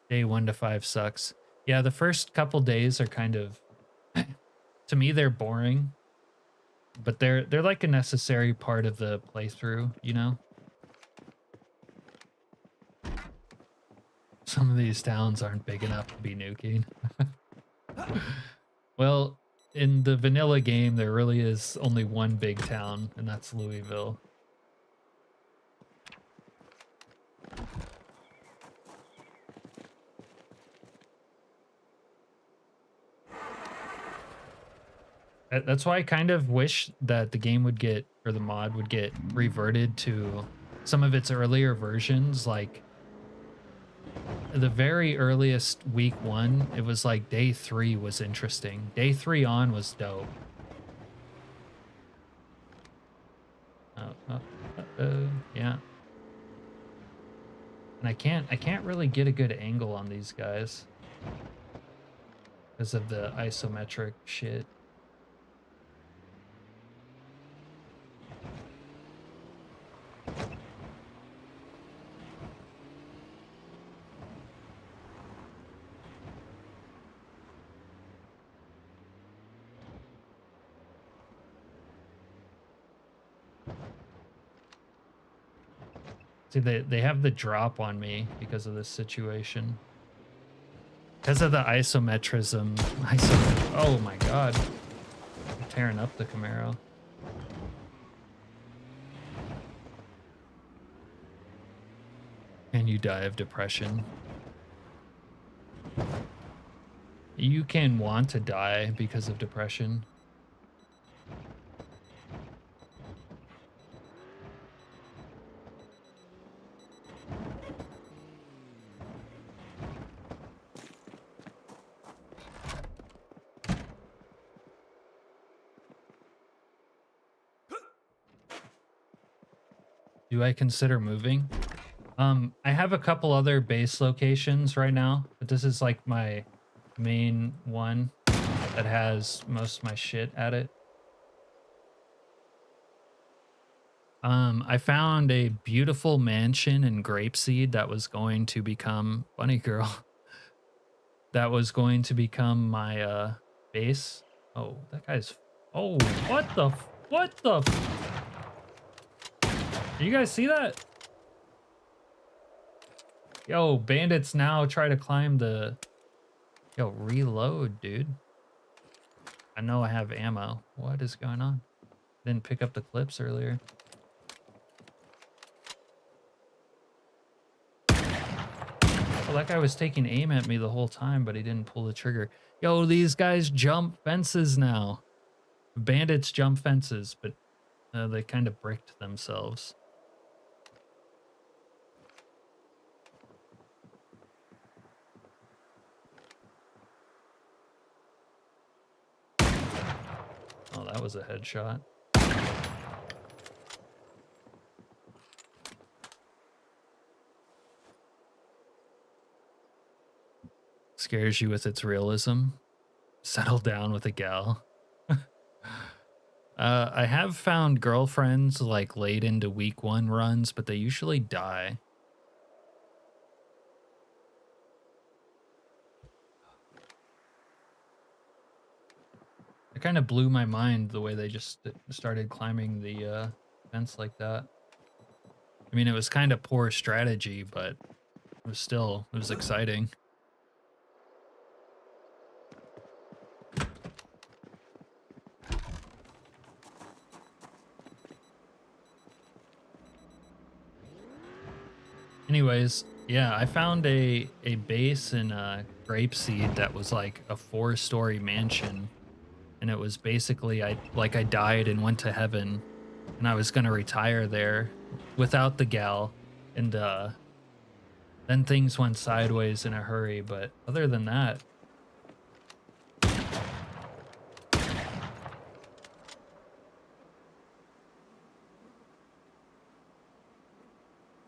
Day 1 to 5 sucks. Yeah, the first couple days are kind of... to me, they're boring. But they're like a necessary part of the playthrough, you know? Some of these towns aren't big enough to be nuking. Well, in the vanilla game, there really is only one big town, and that's Louisville. That's why I kind of wish that the game would get, or the mod would get reverted to some of its earlier versions. Like the very earliest week 1, it was like day 3 was interesting. Day 3 on was dope. Yeah. And I can't really get a good angle on these guys because of the isometric shit. See, they have the drop on me because of this situation. Because of the isometrism. Oh my god. I'm tearing up the Camaro. And you die of depression. You can want to die because of depression. Do I consider moving? I have a couple other base locations right now, but this is like my main one that has most of my shit at it. I found a beautiful mansion in Grapeseed that was going to become Bunny Girl. That was going to become my base. Oh, that guy's... Oh, what the... Do you guys see that? Yo, bandits now try to climb the... Yo, reload, dude. I know I have ammo. What is going on? Didn't pick up the clips earlier. Well, that guy was taking aim at me the whole time, but he didn't pull the trigger. Yo, these guys jump fences now. Bandits jump fences, but they kind of bricked themselves. Oh, that was a headshot. Scares you with its realism. Settle down with a gal. I have found girlfriends like late into week 1 runs, but they usually die. It kind of blew my mind the way they just started climbing the fence like that. I mean, it was kind of poor strategy, but it was exciting. Anyways, yeah, I found a base in Grapeseed that was like a 4-story mansion, and it was basically I died and went to heaven, and I was gonna retire there without the gal, and then things went sideways in a hurry. But other than that,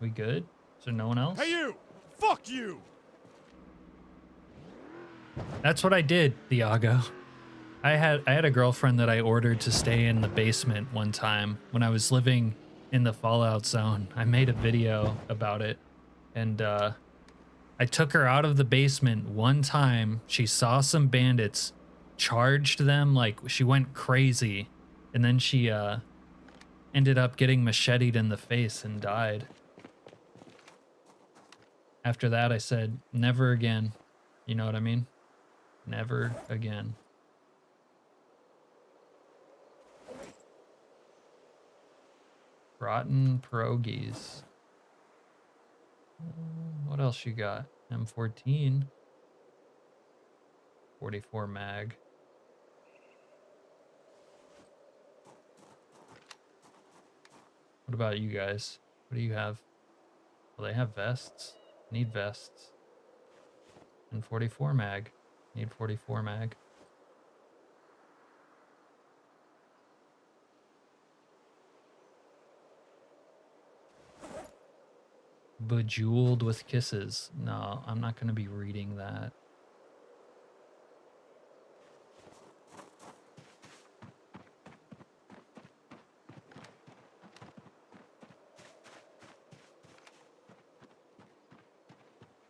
we good? Is there no one else? Hey you! Fuck you! That's what I did, Thiago. I had a girlfriend that I ordered to stay in the basement one time when I was living in the Fallout zone. I made a video about it, and I took her out of the basement one time. She saw some bandits, charged them like she went crazy, and then she ended up getting macheted in the face and died. After that, I said, never again. You know what I mean? Never again. Rotten pierogies. What else you got? M14. 44 mag. What about you guys? What do you have? Well, they have vests. Need vests. And 44 mag. Need 44 mag. Bejeweled with kisses. No, I'm not going to be reading that.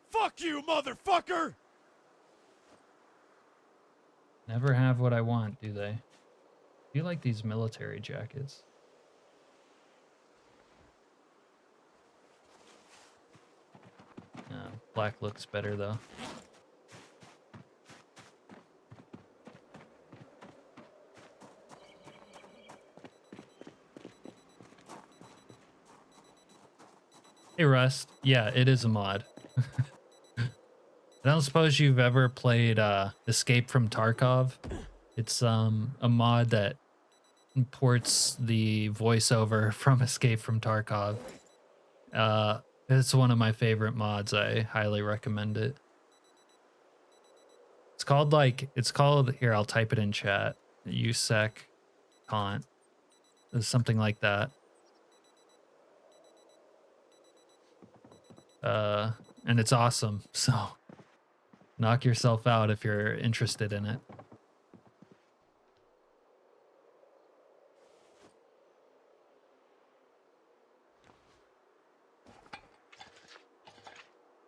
Fuck you, motherfucker! Never have what I want, do they? Do you like these military jackets? No, black looks better though. Hey Rust, yeah, it is a mod. I don't suppose you've ever played Escape from Tarkov. It's a mod that imports the voiceover from Escape from Tarkov. It's one of my favorite mods. I highly recommend it. It's called here, I'll type it in chat. USEC Cont. It's something like that. And it's awesome. So knock yourself out if you're interested in it.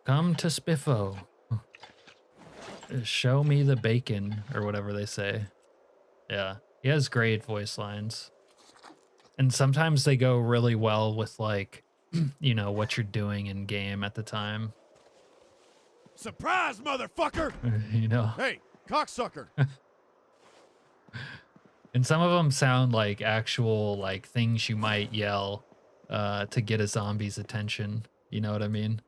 Come to Spiffo. Show me the bacon, or whatever they say. Yeah, he has great voice lines. And sometimes they go really well with, like, you know, what you're doing in game at the time. Surprise, motherfucker! You know? Hey, cocksucker! And some of them sound like actual, like, things you might yell to get a zombie's attention. You know what I mean?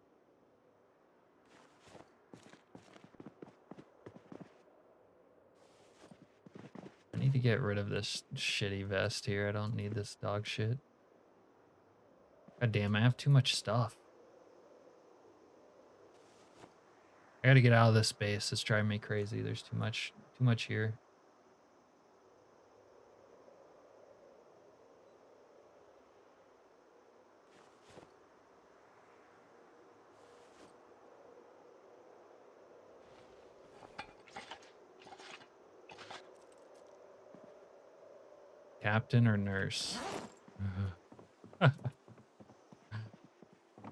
I need to get rid of this shitty vest here. I don't need this dog shit. God damn, I have too much stuff. I gotta get out of this base. It's driving me crazy. There's too much here. Captain or nurse?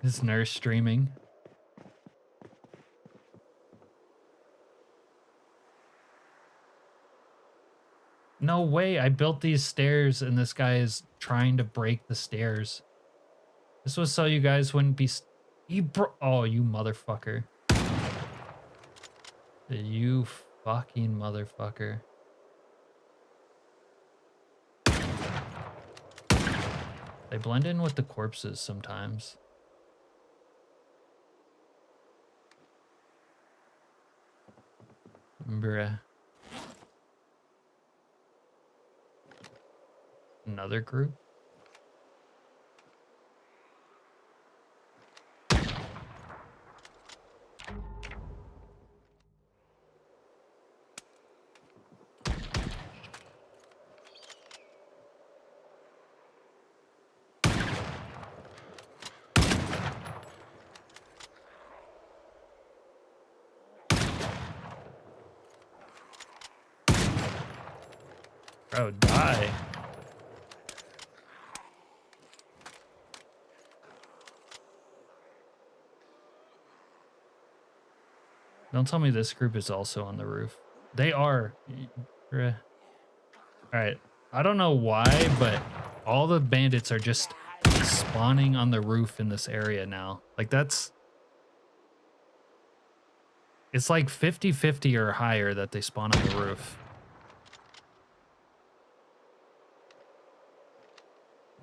Is nurse streaming? No way, I built these stairs and this guy is trying to break the stairs. This was so you guys wouldn't be... Oh, you motherfucker. You fucking motherfucker. They blend in with the corpses sometimes. Bruh. Another group? Bro, die. Don't tell me this group is also on the roof. They are. All right. I don't know why, but all the bandits are just spawning on the roof in this area now. Like that's... It's like 50-50 or higher that they spawn on the roof.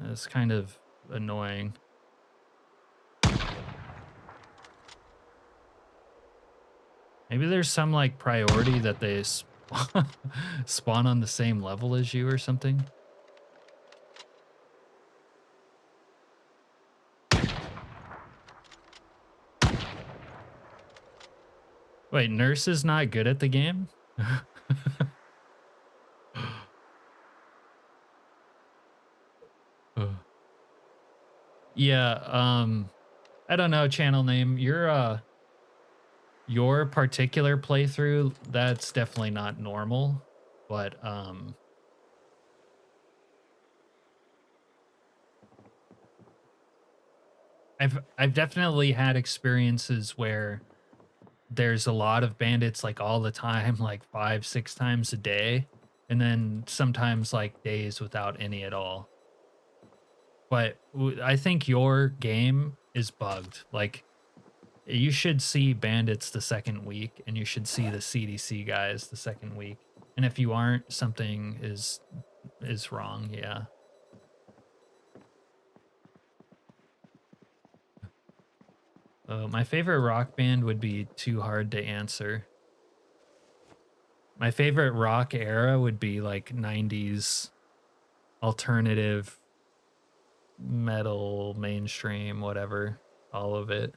It's kind of annoying. Maybe there's some like priority that they spawn on the same level as you or something. Wait, Nurse is not good at the game? Yeah, I don't know, channel name. Your particular playthrough, that's definitely not normal, but I've definitely had experiences where there's a lot of bandits like all the time, like 5-6 times a day, and then sometimes like days without any at all. But I think your game is bugged. Like you should see bandits the second week and you should see the CDC guys the second week. And if you aren't, something is wrong, yeah. My favorite rock band would be Too Hard to Answer. My favorite rock era would be like 90s alternative metal, mainstream, whatever, all of it.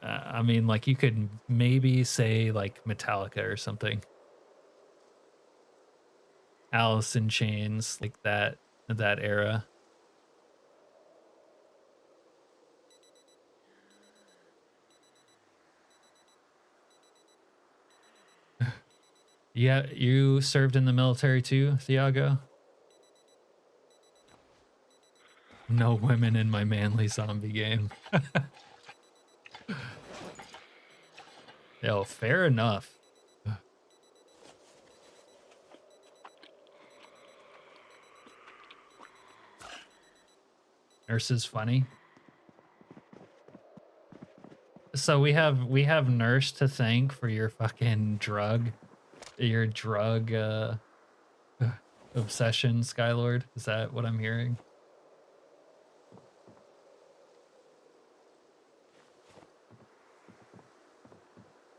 I mean, like you could maybe say like Metallica or something. Alice in Chains, like that era. Yeah, you served in the military too, Thiago? No women in my manly zombie game. Yo, fair enough. Nurse is funny. So we have Nurse to thank for your fucking drug obsession, Skylord. Is that what I'm hearing?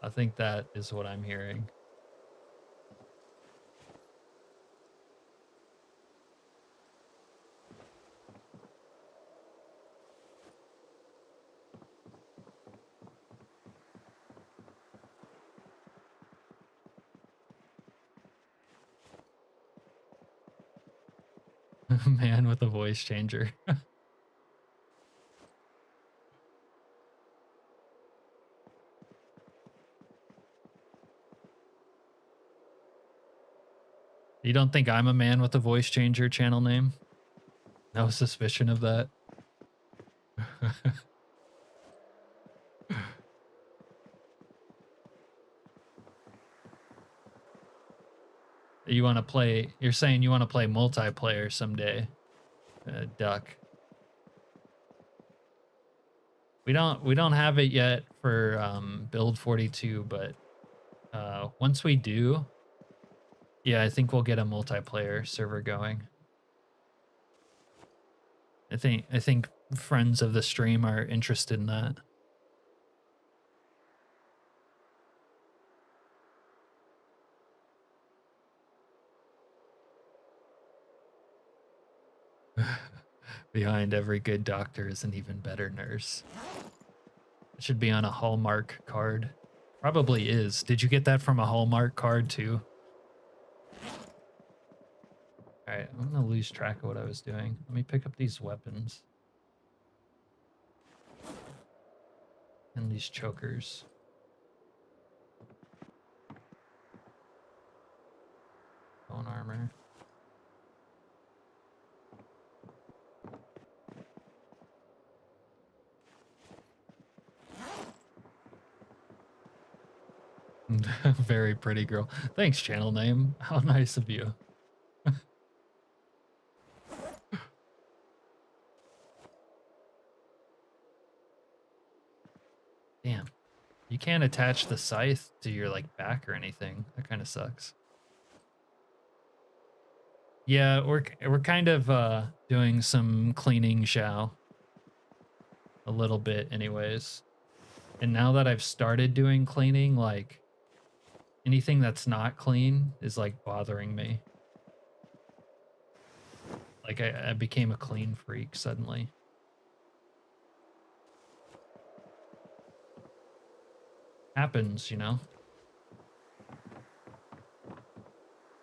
I think that is what I'm hearing. Man with a voice changer. You don't think I'm a man with a voice changer channel name? No suspicion of that. You want to play, you're saying you want to play multiplayer someday, Duck. We don't have it yet for build 42, but once we do, yeah, I think we'll get a multiplayer server going. I think friends of the stream are interested in that. Behind every good doctor is an even better nurse. It should be on a Hallmark card. Probably is. Did you get that from a Hallmark card too? All right, I'm gonna lose track of what I was doing. Let me pick up these weapons. And these chokers. Bone armor. Very pretty girl. Thanks, channel name. How nice of you. Damn. You can't attach the scythe to your like back or anything. That kind of sucks. Yeah, we're kind of doing some cleaning, Xiao. A little bit anyways. And now that I've started doing cleaning, like anything that's not clean is like bothering me. Like I became a clean freak suddenly. Happens, you know?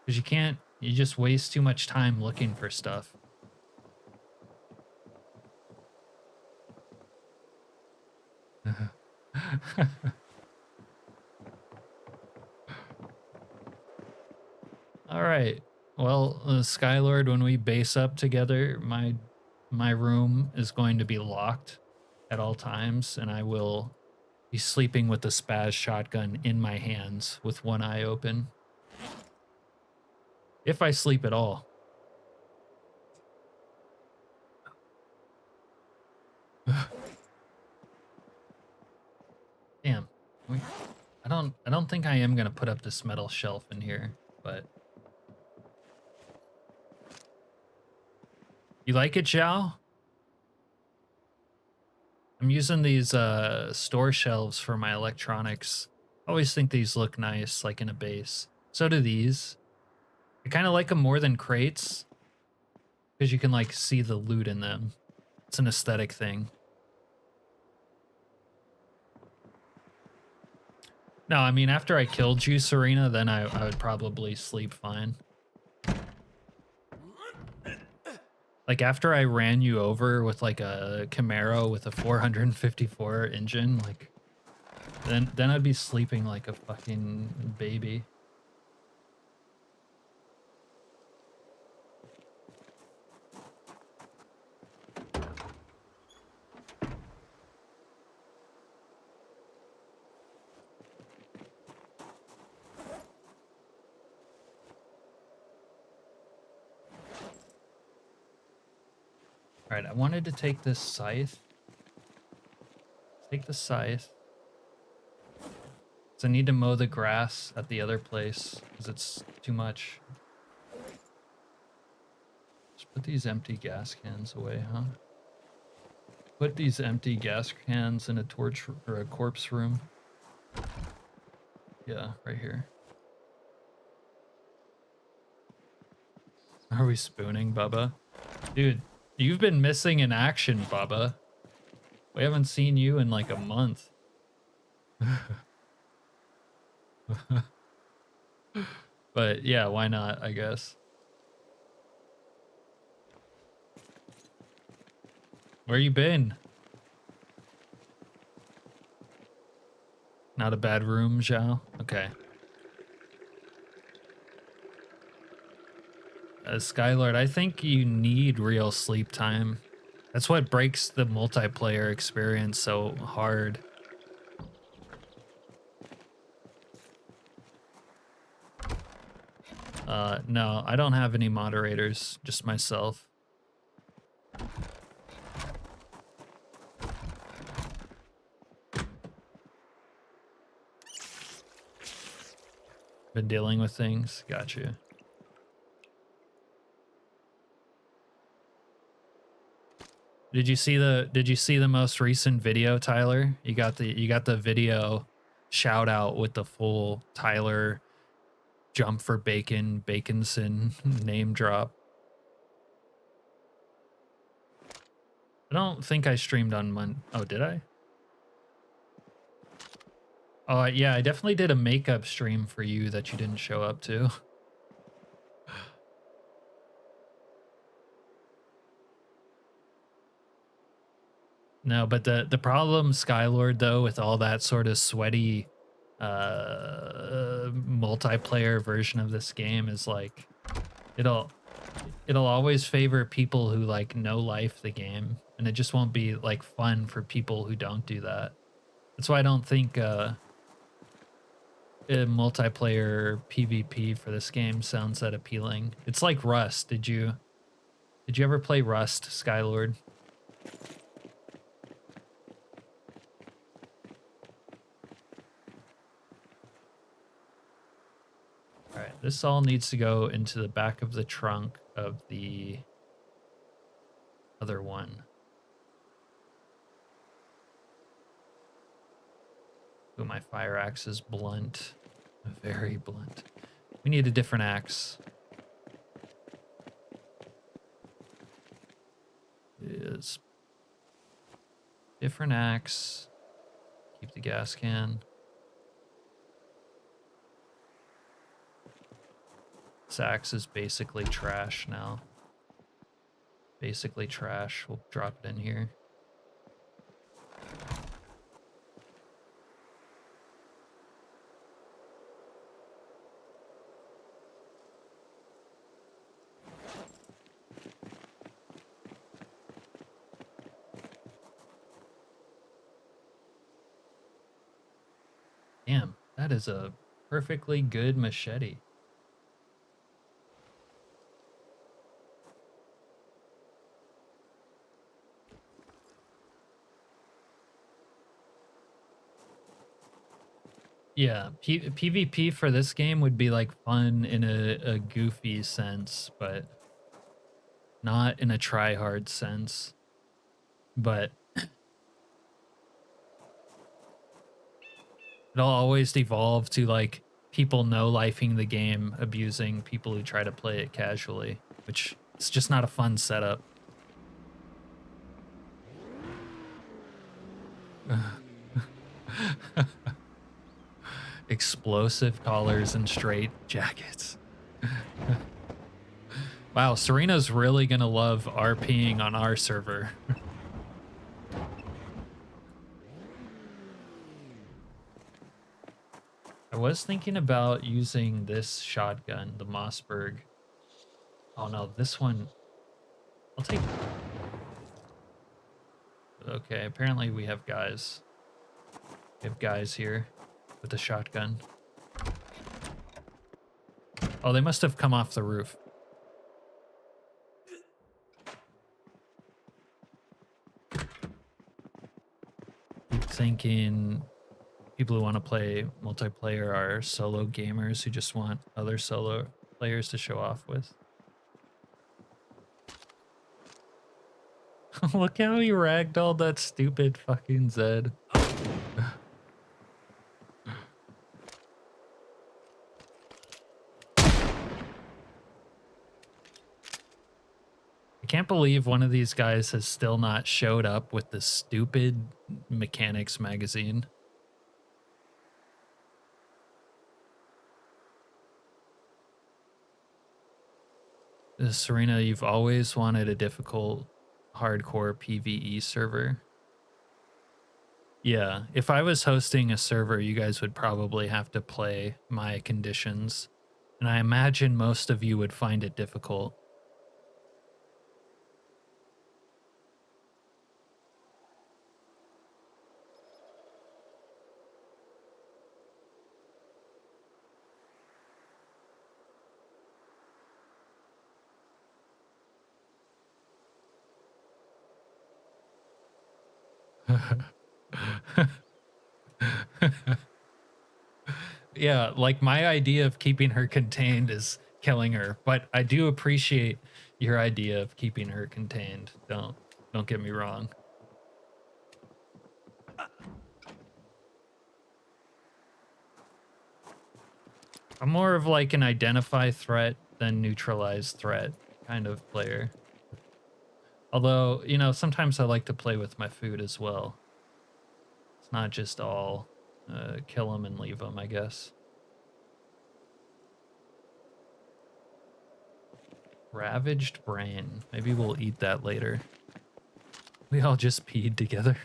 Because you just waste too much time looking for stuff. All right. Well, Skylord, when we base up together, my room is going to be locked at all times, and I will be sleeping with the spaz shotgun in my hands with one eye open. If I sleep at all. Damn. I don't think I am gonna put up this metal shelf in here, but you like it, Zhao? I'm using these store shelves for my electronics. I always think these look nice, like in a base. So do these. I kind of like them more than crates because you can like see the loot in them. It's an aesthetic thing. No, I mean, after I killed you, Serena, then I would probably sleep fine. Like after I ran you over with like a Camaro with a 454 engine, like then I'd be sleeping like a fucking baby. All right, I wanted to take this scythe. Take the scythe. So I need to mow the grass at the other place because it's too much. Just put these empty gas cans away, huh? Put these empty gas cans in a torch or a corpse room. Yeah, right here. Are we spooning, Bubba? Dude, you've been missing in action, Bubba. We haven't seen you in like a month. But yeah, why not, I guess. Where you been? Not a bad room, Zhao? Okay. Skylord, I think you need real sleep time. That's what breaks the multiplayer experience so hard. No, I don't have any moderators, just myself. Been dealing with things. Gotcha. Did you see the most recent video, Tyler? You got the video shout out with the full Tyler jump for bacon, Baconson name drop. I don't think I streamed on Monday. Oh, did I? Oh, yeah, I definitely did a makeup stream for you that you didn't show up to. No, but the problem, Skylord, though, with all that sort of sweaty multiplayer version of this game is like it'll always favor people who like no life the game, and it just won't be like fun for people who don't do that. That's why I don't think a multiplayer PvP for this game sounds that appealing. It's like Rust. Did you ever play Rust, Skylord? All right, this all needs to go into the back of the trunk of the other one. Ooh, my fire axe is blunt. Very blunt. We need a different axe. Is different axe. Keep the gas can. This axe is basically trash now. Basically trash. We'll drop it in here. Damn, that is a perfectly good machete. Yeah, PvP for this game would be like fun in a goofy sense, but not in a try-hard sense. But it'll always devolve to like people no-lifing the game, abusing people who try to play it casually, which it's just not a fun setup. Explosive collars and straight jackets. Wow, Serena's really gonna love RPing on our server. I was thinking about using this shotgun, the Mossberg. Oh no, this one. I'll take. Okay, apparently we have guys. We have guys here with a shotgun. Oh, they must have come off the roof. Thinking people who want to play multiplayer are solo gamers who just want other solo players to show off with. Look how he ragdolled that stupid fucking Zed. I can't believe one of these guys has still not showed up with the stupid mechanics magazine. Serena, you've always wanted a difficult, hardcore PvE server. Yeah, if I was hosting a server, you guys would probably have to play my conditions. And I imagine most of you would find it difficult. Yeah, like my idea of keeping her contained is killing her, but I do appreciate your idea of keeping her contained. Don't get me wrong. I'm more of like an identify threat than neutralize threat kind of player. Although, you know, sometimes I like to play with my food as well. It's not just all kill them and leave them, I guess. Ravaged brain. Maybe we'll eat that later. We all just peed together.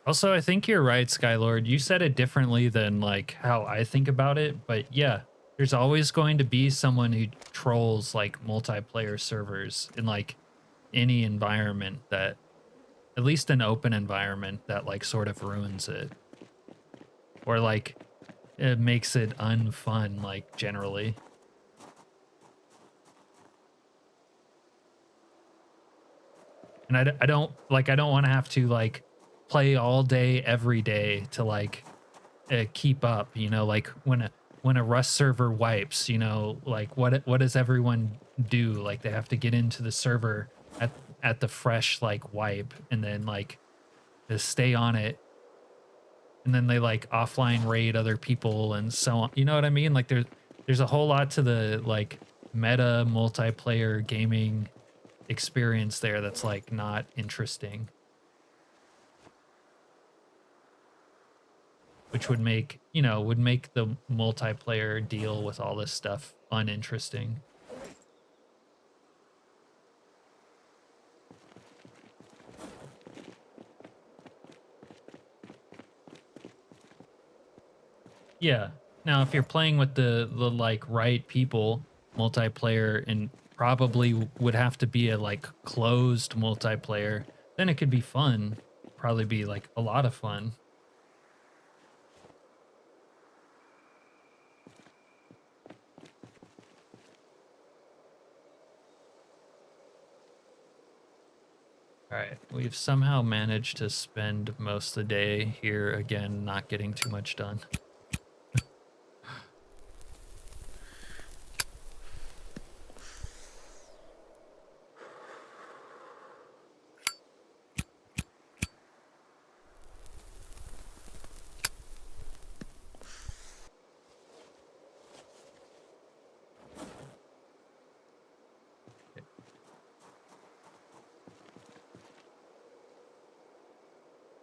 Also, I think you're right, Skylord. You said it differently than like how I think about it, but yeah, there's always going to be someone who trolls like multiplayer servers in like any environment that, at least an open environment, that like sort of ruins it. Or like it makes it unfun, like generally. And I don't want to have to like play all day every day to like keep up, you know, like when a Rust server wipes, you know, like what does everyone do? Like they have to get into the server at the fresh like wipe and then like to stay on it, and then they like offline raid other people and so on. You know what I mean? Like there's a whole lot to the like meta multiplayer gaming experience there that's like not interesting, which would make, you know, would make the multiplayer deal with all this stuff uninteresting. Yeah. Now, if you're playing with the like right people, multiplayer, and probably would have to be a like closed multiplayer, then it could be fun. Probably be like a lot of fun. All right, we've somehow managed to spend most of the day here again, not getting too much done.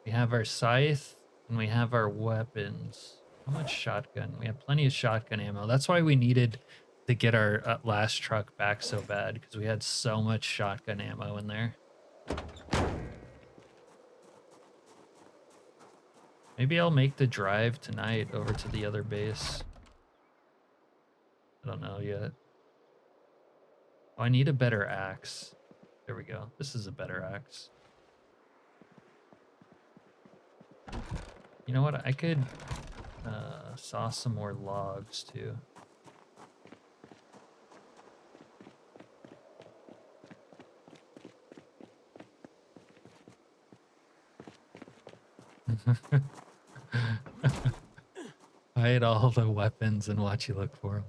We have our scythe and we have our weapons. How much shotgun? We have plenty of shotgun ammo. That's why we needed to get our last truck back so bad, because we had so much shotgun ammo in there. Maybe I'll make the drive tonight over to the other base. I don't know yet. Oh, I need a better axe. There we go. This is a better axe. You know what? I could saw some more logs too. Hide all the weapons and watch you look for them.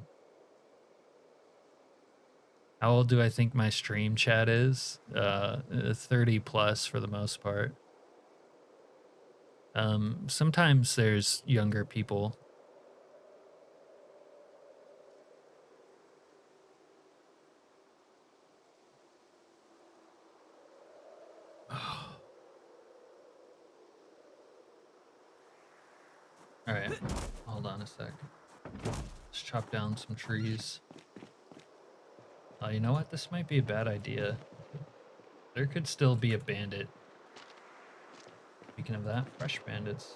How old do I think my stream chat is? 30 plus for the most part. Sometimes there's younger people. All right, hold on a sec. Let's chop down some trees. You know what? This might be a bad idea. There could still be a bandit. Speaking of that, fresh bandits.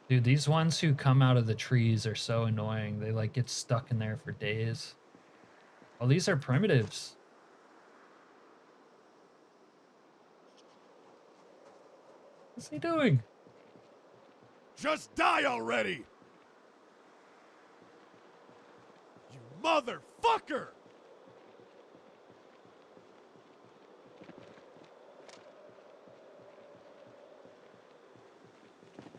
Dude, these ones who come out of the trees are so annoying. They like get stuck in there for days. Oh, these are primitives. What's he doing? Just die already! You motherfucker!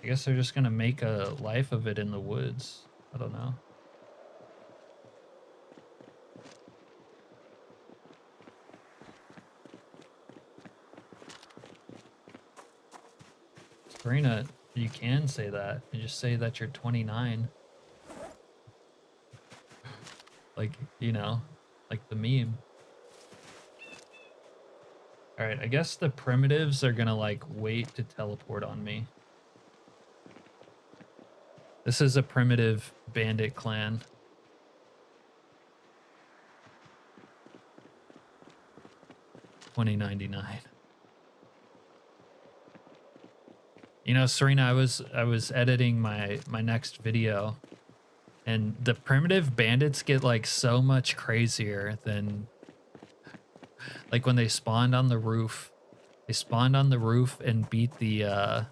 I guess they're just gonna make a life of it in the woods. I don't know. Serena, you can say that. You just say that you're 29. Like, you know, like the meme. Alright, I guess the primitives are gonna, like, wait to teleport on me. This is a primitive bandit clan. $20.99. You know, Serena, I was editing my next video, and the primitive bandits get like so much crazier than like when they spawned on the roof. They spawned on the roof and beat the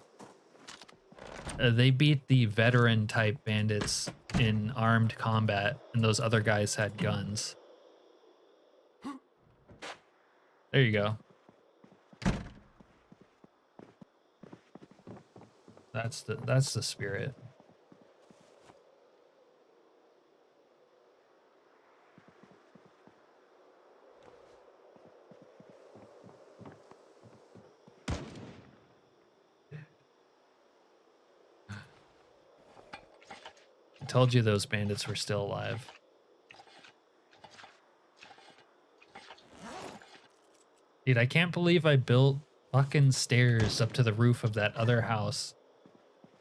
they beat the veteran type bandits in armed combat, and those other guys had guns. There you go. That's the spirit. I told you those bandits were still alive. Dude, I can't believe I built fucking stairs up to the roof of that other house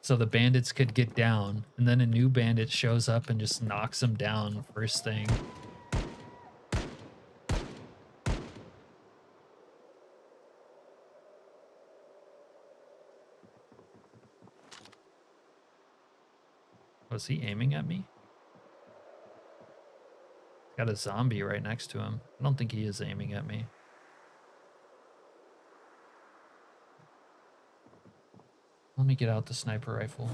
so the bandits could get down, and then a new bandit shows up and just knocks them down first thing. Was he aiming at me? Got a zombie right next to him. I don't think he is aiming at me. Let me get out the sniper rifle.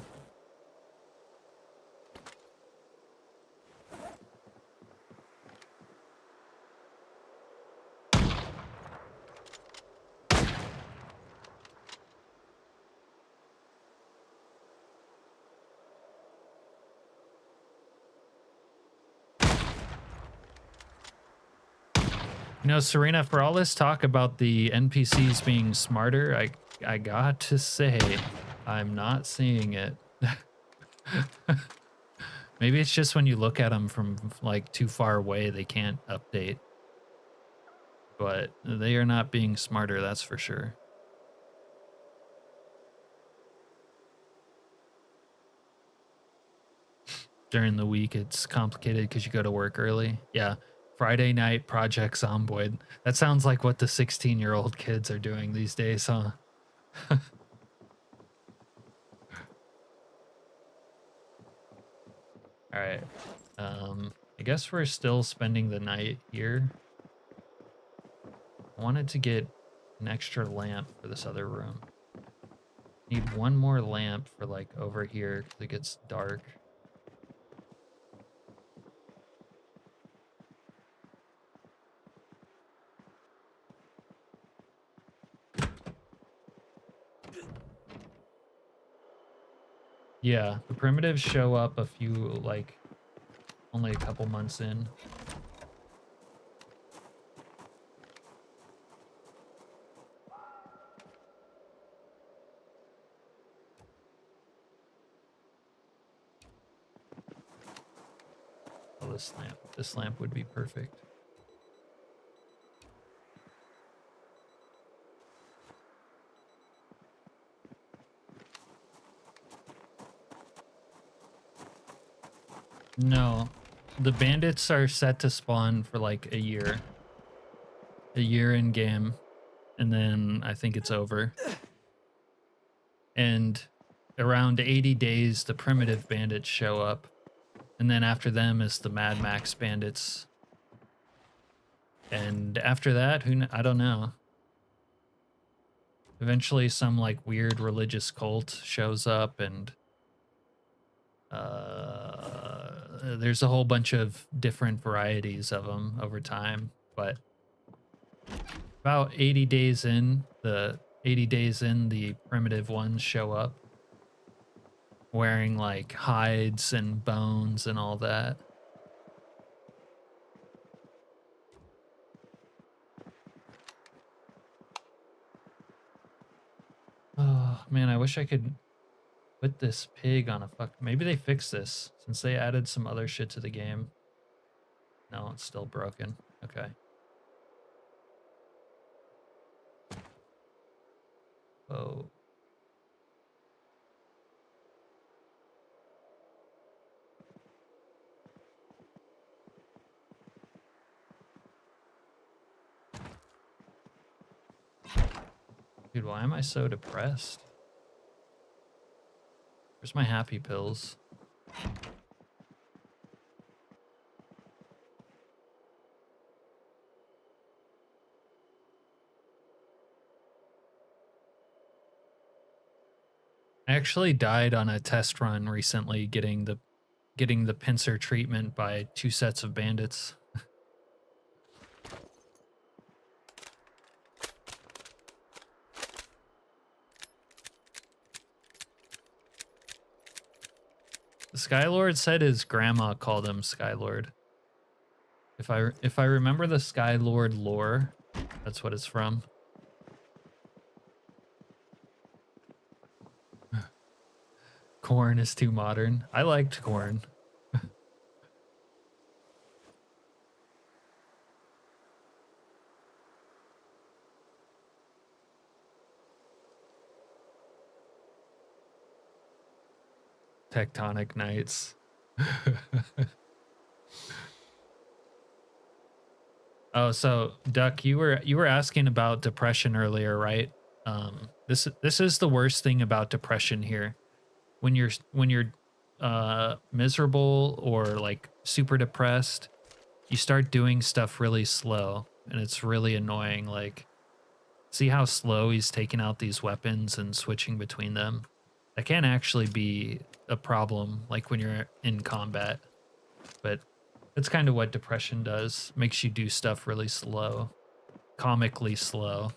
You know, Serena, for all this talk about the NPCs being smarter, I got to say, I'm not seeing it. Maybe it's just when you look at them from like too far away, they can't update. But they are not being smarter, that's for sure. During the week, it's complicated because you go to work early. Yeah. Friday night Project Zomboid. That sounds like what the 16-year-old kids are doing these days, huh? All right. I guess we're still spending the night here. I wanted to get an extra lamp for this other room. Need one more lamp for like over here because it gets dark. Yeah, the primitives show up a few, like, only a couple months in. Oh, this lamp would be perfect. No, the bandits are set to spawn for like a year in game, and then I think it's over. And around 80 days, the primitive bandits show up, and then after them is the Mad Max bandits. And after that, I don't know. Eventually some like weird religious cult shows up and There's a whole bunch of different varieties of them over time, but about 80 days in, the primitive ones show up wearing like hides and bones and all that. Oh man, I wish I could put this pig on a maybe they fixed this since they added some other shit to the game. No, it's still broken. Okay. Oh. Dude, why am I so depressed? Where's my happy pills? I actually died on a test run recently getting the pincer treatment by 2 sets of bandits. The Skylord said his grandma called him Skylord. If I remember the Skylord lore, that's what it's from. Corn is too modern. I liked corn. Tectonic Knights. Oh, so Duck, you were asking about depression earlier, right? This is the worst thing about depression here. When you're miserable or like super depressed, you start doing stuff really slow and it's really annoying. Like, see how slow he's taking out these weapons and switching between them? That can actually be a problem, like when you're in combat, but that's kind of what depression does. Makes you do stuff really slow, comically slow.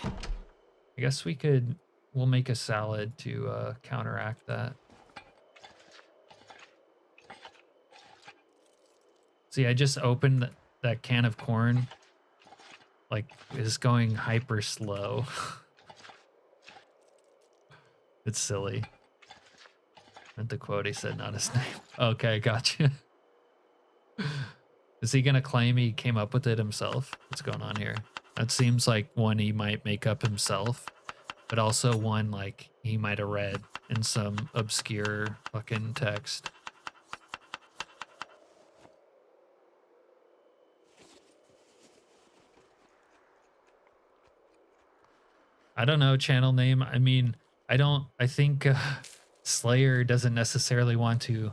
I guess we'll make a salad to counteract that. See, I just opened that can of corn. Like, it's going hyper slow. It's silly. Meant the quote, he said, not his name. Okay, gotcha. Is he gonna claim he came up with it himself? What's going on here? That seems like one he might make up himself, but also one like he might have read in some obscure fucking text. I don't know, channel name. I mean, I think Slayer doesn't necessarily want to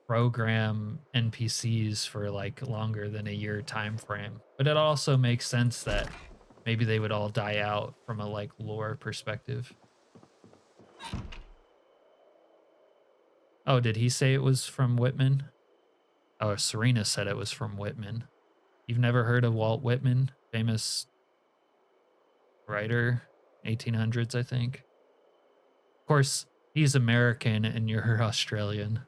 program NPCs for like longer than a year time frame. But it also makes sense that maybe they would all die out from a like lore perspective. Oh, did he say it was from Whitman? Oh, Serena said it was from Whitman. You've never heard of Walt Whitman, famous writer, 1800s, I think. Of course, he's American and you're Australian.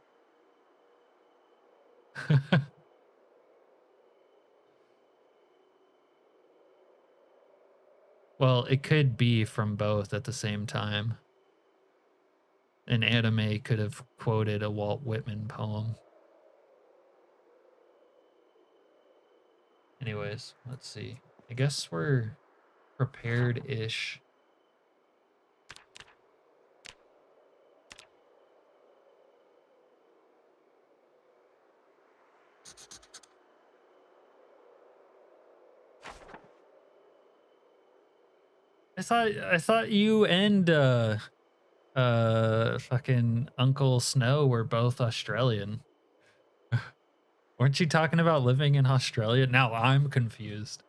Well, it could be from both at the same time. An anime could have quoted a Walt Whitman poem. Anyways, let's see. I guess we're prepared-ish. I thought you and fucking Uncle Snow were both Australian. Weren't you talking about living in Australia? Now I'm confused.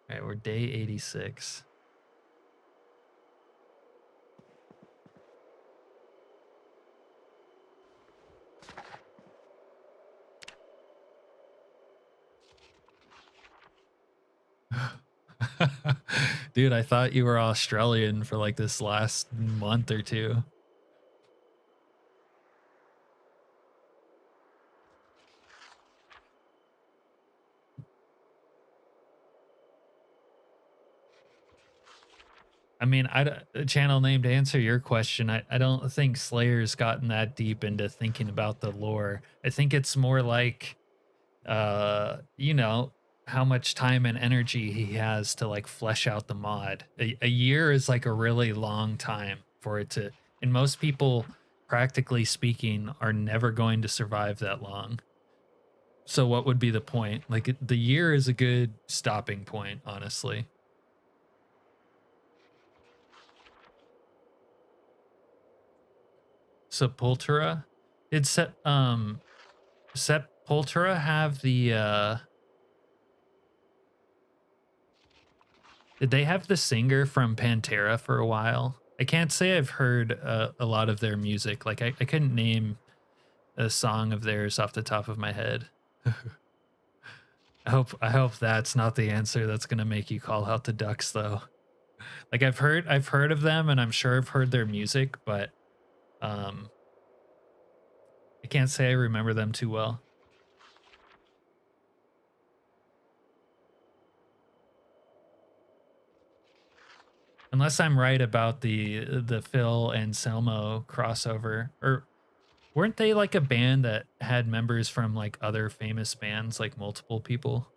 All right, we're day 86. Dude, I thought you were Australian for like this last month or two. I mean, a channel name to answer your question. I don't think Slayer's gotten that deep into thinking about the lore. I think it's more like, you know, how much time and energy he has to like flesh out the mod. A year is like a really long time for it to, and most people, practically speaking, are never going to survive that long. So what would be the point? Like the year is a good stopping point, honestly. Sepultura? Did Sepultura have the did they have the singer from Pantera for a while? I can't say I've heard a lot of their music. Like I couldn't name a song of theirs off the top of my head. I hope that's not the answer that's gonna make you call out the Ducks though. Like I've heard of them and I'm sure I've heard their music, but um I can't say I remember them too well. Unless I'm right about the Phil and Selmo crossover. Or weren't they like a band that had members from like other famous bands, like multiple people?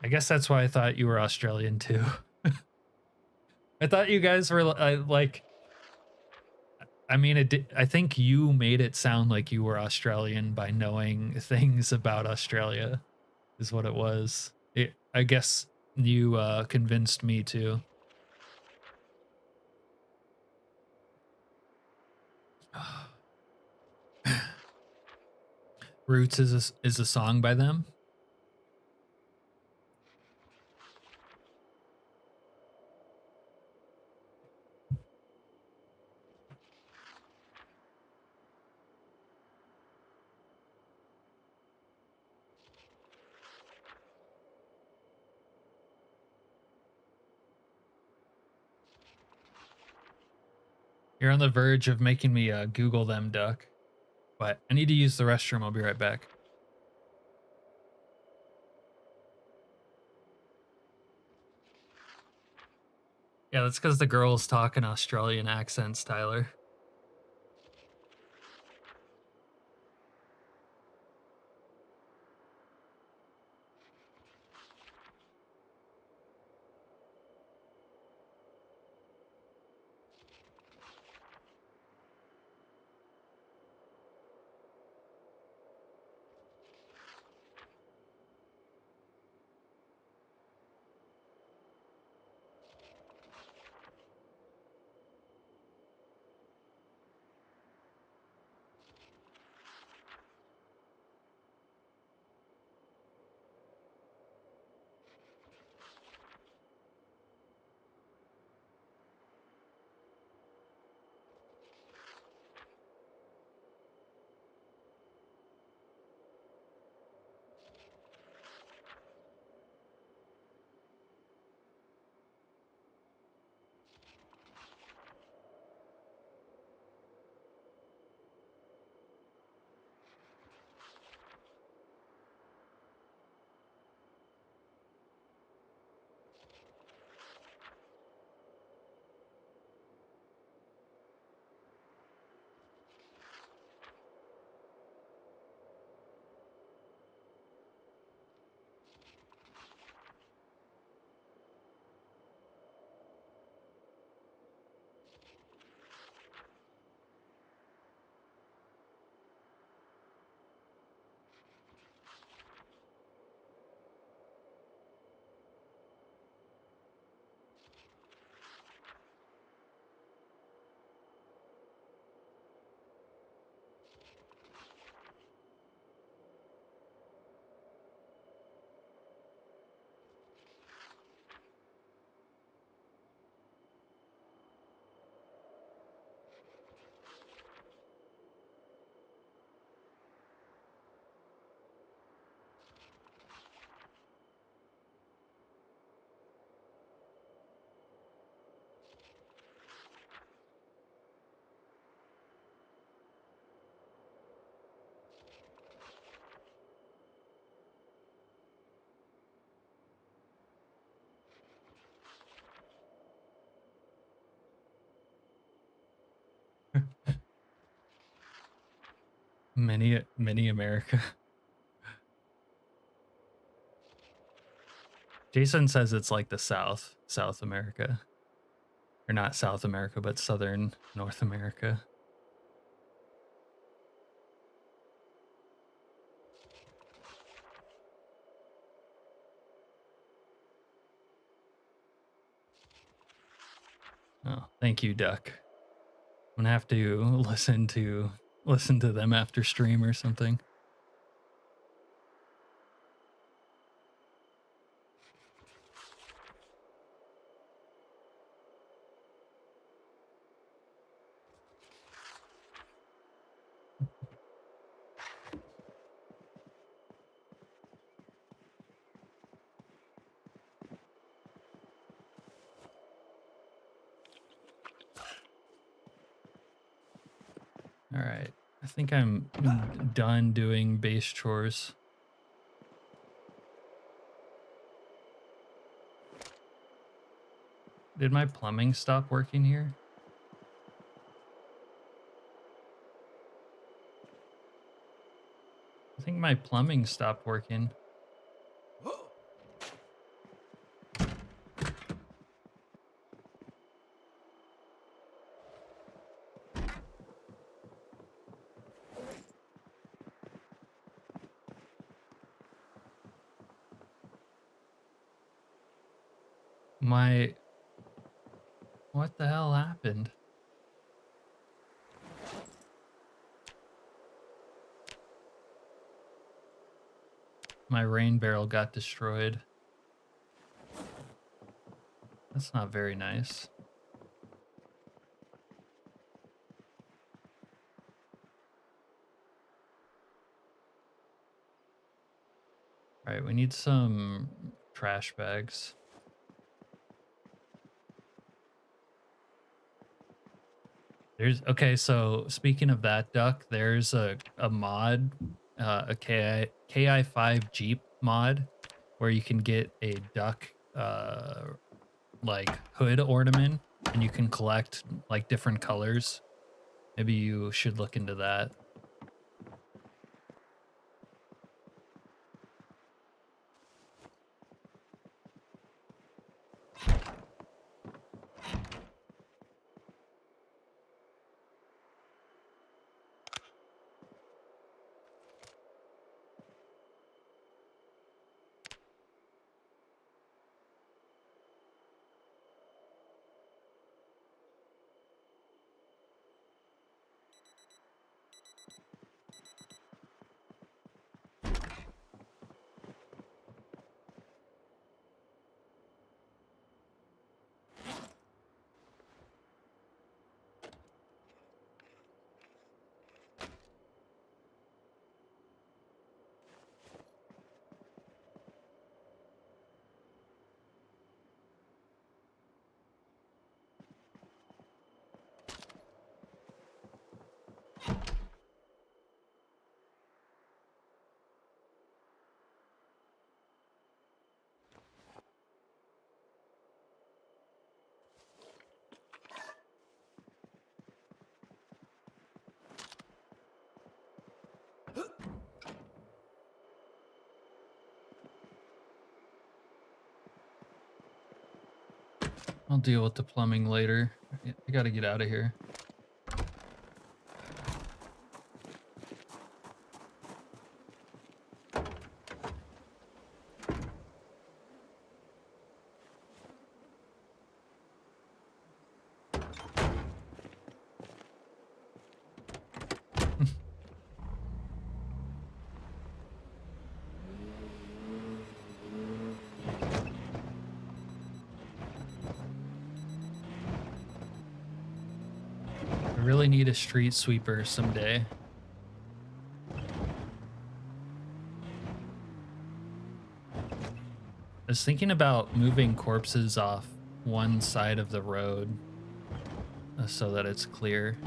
I guess that's why I thought you were Australian too. I thought you guys were like, I mean, I think you made it sound like you were Australian by knowing things about Australia, is what it was. I guess you convinced me too. Roots is a song by them. You're on the verge of making me Google them, Duck. But I need to use the restroom. I'll be right back. Yeah, that's because the girls talk in Australian accents, Tyler. Mini America. Jason says it's like the South America. Or not South America, but Southern North America. Oh, thank you, Duck. I'm gonna have to listen to them after stream or something. All right. I think I'm done doing base chores. Did my plumbing stop working here? I think my plumbing stopped working. What the hell happened? My rain barrel got destroyed. That's not very nice. All right, we need some trash bags. Okay, so speaking of that, Duck, there's a mod, a KI5 Jeep mod where you can get a duck like hood ornament and you can collect like different colors. Maybe you should look into that. I'll deal with the plumbing later. I gotta get out of here. I really need a street sweeper someday. I was thinking about moving corpses off one side of the road so that it's clear.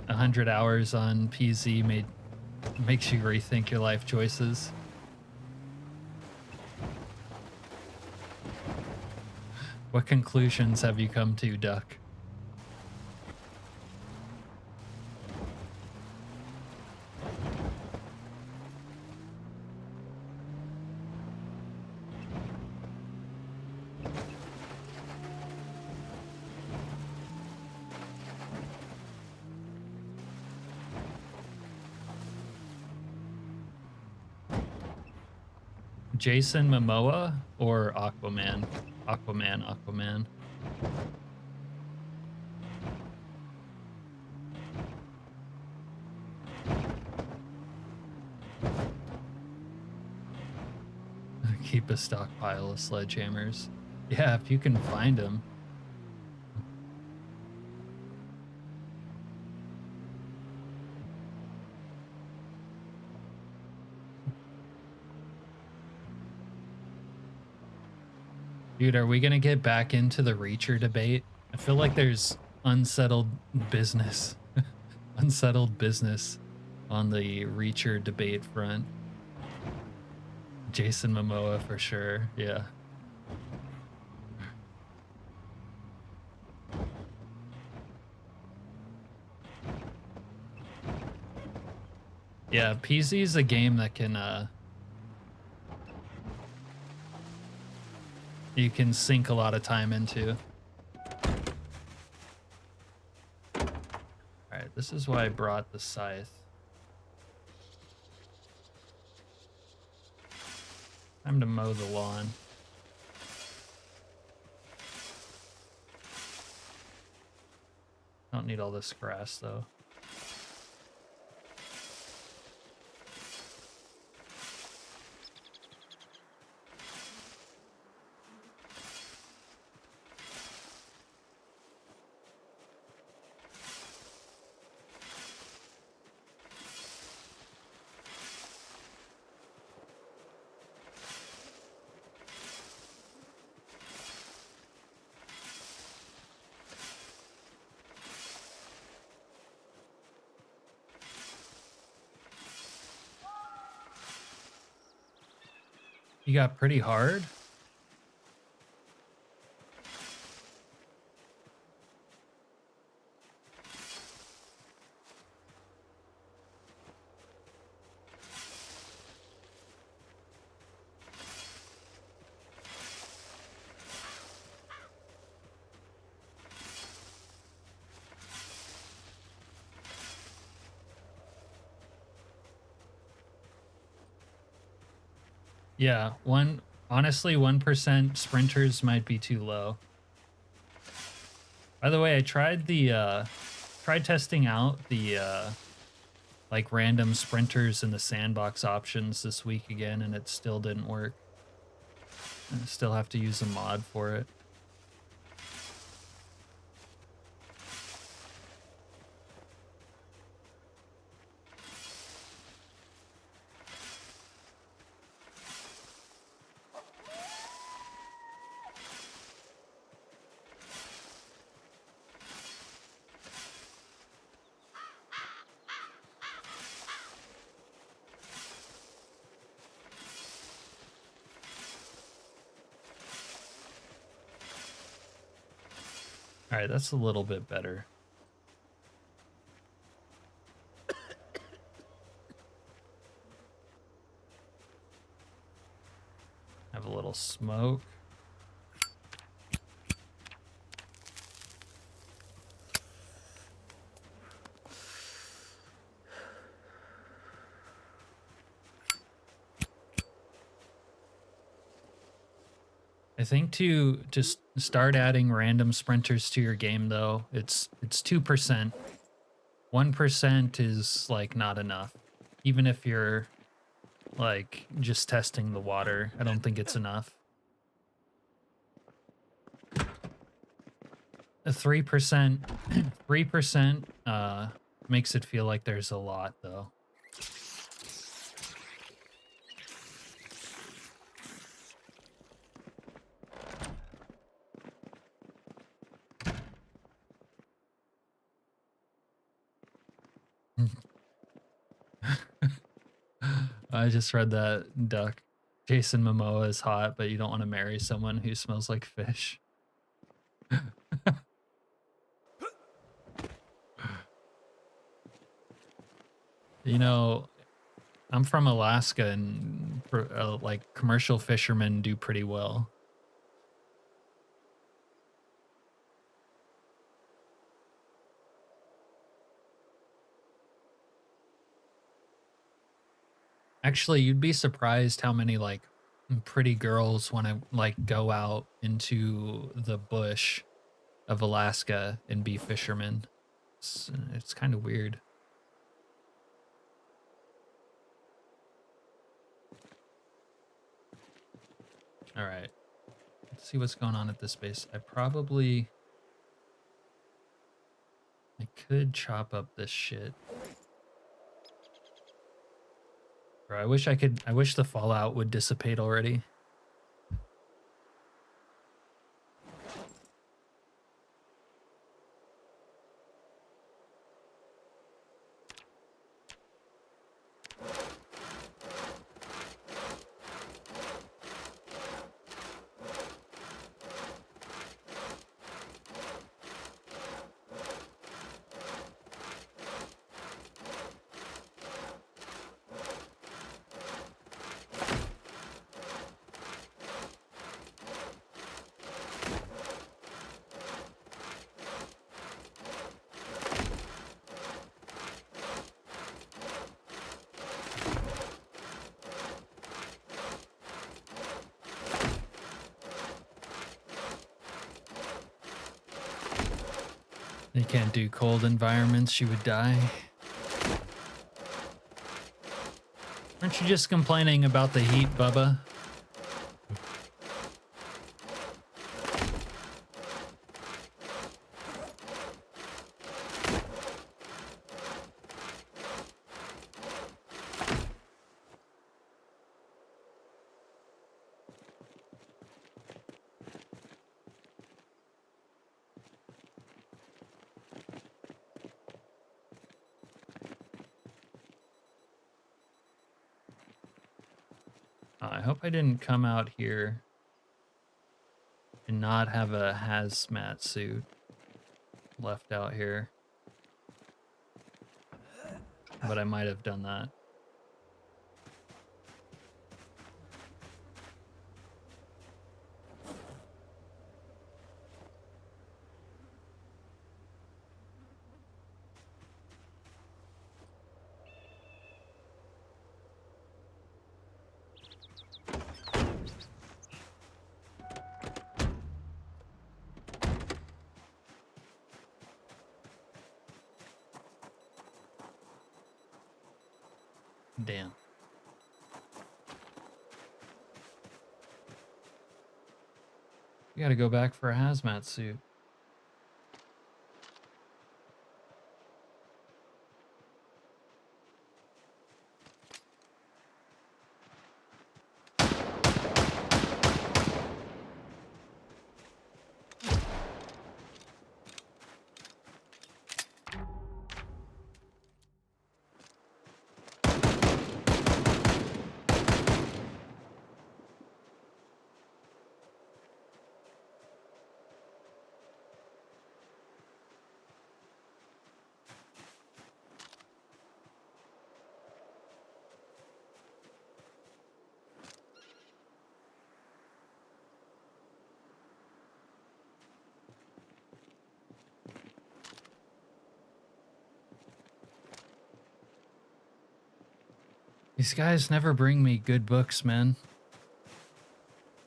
$100 on PZ makes you rethink your life choices. What conclusions have you come to, Duck? Jason Momoa or Aquaman? Aquaman. Keep a stockpile of sledgehammers. Yeah, if you can find them. Dude, are we gonna get back into the Reacher debate? I feel like there's unsettled business. Unsettled business on the Reacher debate front. Jason Momoa for sure, yeah. Yeah, PZ is a game that can you can sink a lot of time into. Alright, this is why I brought the scythe. Time to mow the lawn. Don't need all this grass though. You got pretty hard? Yeah, honestly 1% sprinters might be too low. By the way, I tried tried testing out the like random sprinters in the Sandbox options this week again, and it still didn't work. I still have to use a mod for it. All right, that's a little bit better. Have a little smoke. I think to just start adding random sprinters to your game though, it's 2%. 1% is like not enough. Even if you're like just testing the water, I don't think it's enough. A 3%, 3% makes it feel like there's a lot though. I just read that duck. Jason Momoa is hot, but you don't want to marry someone who smells like fish. You know, I'm from Alaska, and like commercial fishermen do pretty well. Actually, you'd be surprised how many like pretty girls want to like go out into the bush of Alaska and be fishermen. It's kind of weird. All right. Let's see what's going on at this base. I could chop up this shit. Bro, I wish the fallout would dissipate already. You can't do cold environments, you would die. Aren't you just complaining about the heat, Bubba? I hope I didn't come out here and not have a hazmat suit left out here. But I might have done that. Damn. We gotta go back for a hazmat suit. These guys never bring me good books, man.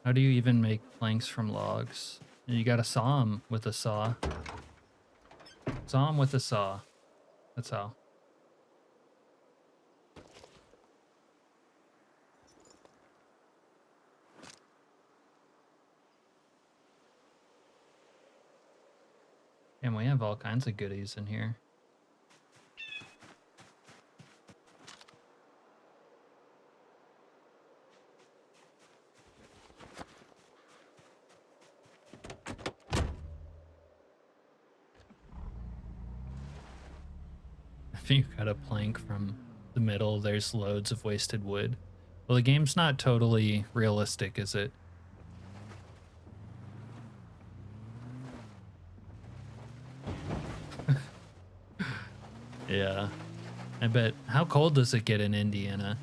How do you even make planks from logs? You gotta saw them with a saw. Saw them with a saw. That's how. And we have all kinds of goodies in here. If you got a plank from the middle, there's loads of wasted wood. Well, the game's not totally realistic, is it? Yeah. I bet. How cold does it get in Indiana?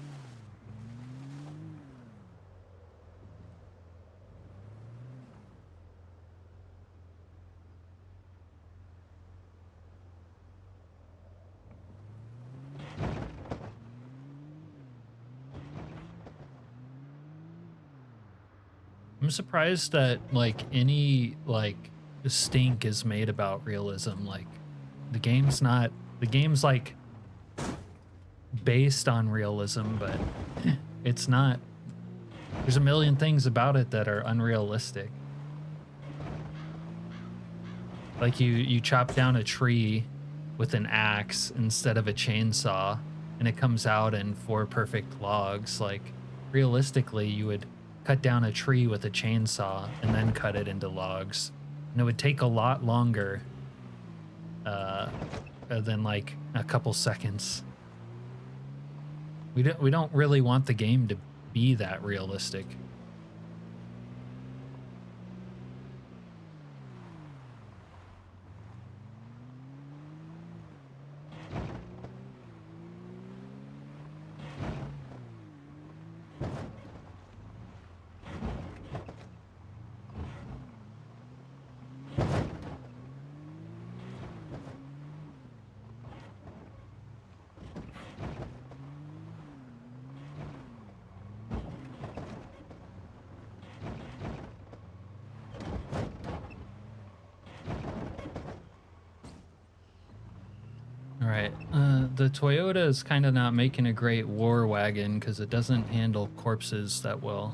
I'm surprised that like any like stink is made about realism. Like the game's not the game's like based on realism, but it's not. There's a million things about it that are unrealistic. Like you chop down a tree with an axe instead of a chainsaw and it comes out in 4 perfect logs. Like realistically, you would cut down a tree with a chainsaw and then cut it into logs. And it would take a lot longer uh, than like a couple seconds. We don't really want the game to be that realistic. All right, the Toyota is kind of not making a great war wagon because it doesn't handle corpses that well.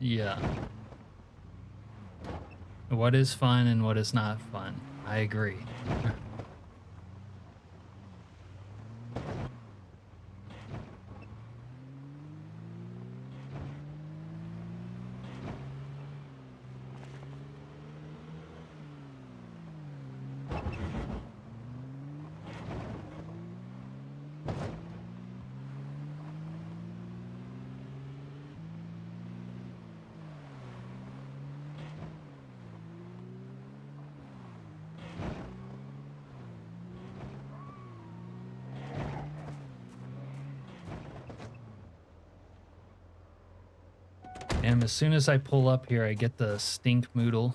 Yeah. What is fun and what is not fun? I agree. And as soon as I pull up here, I get the stink moodle.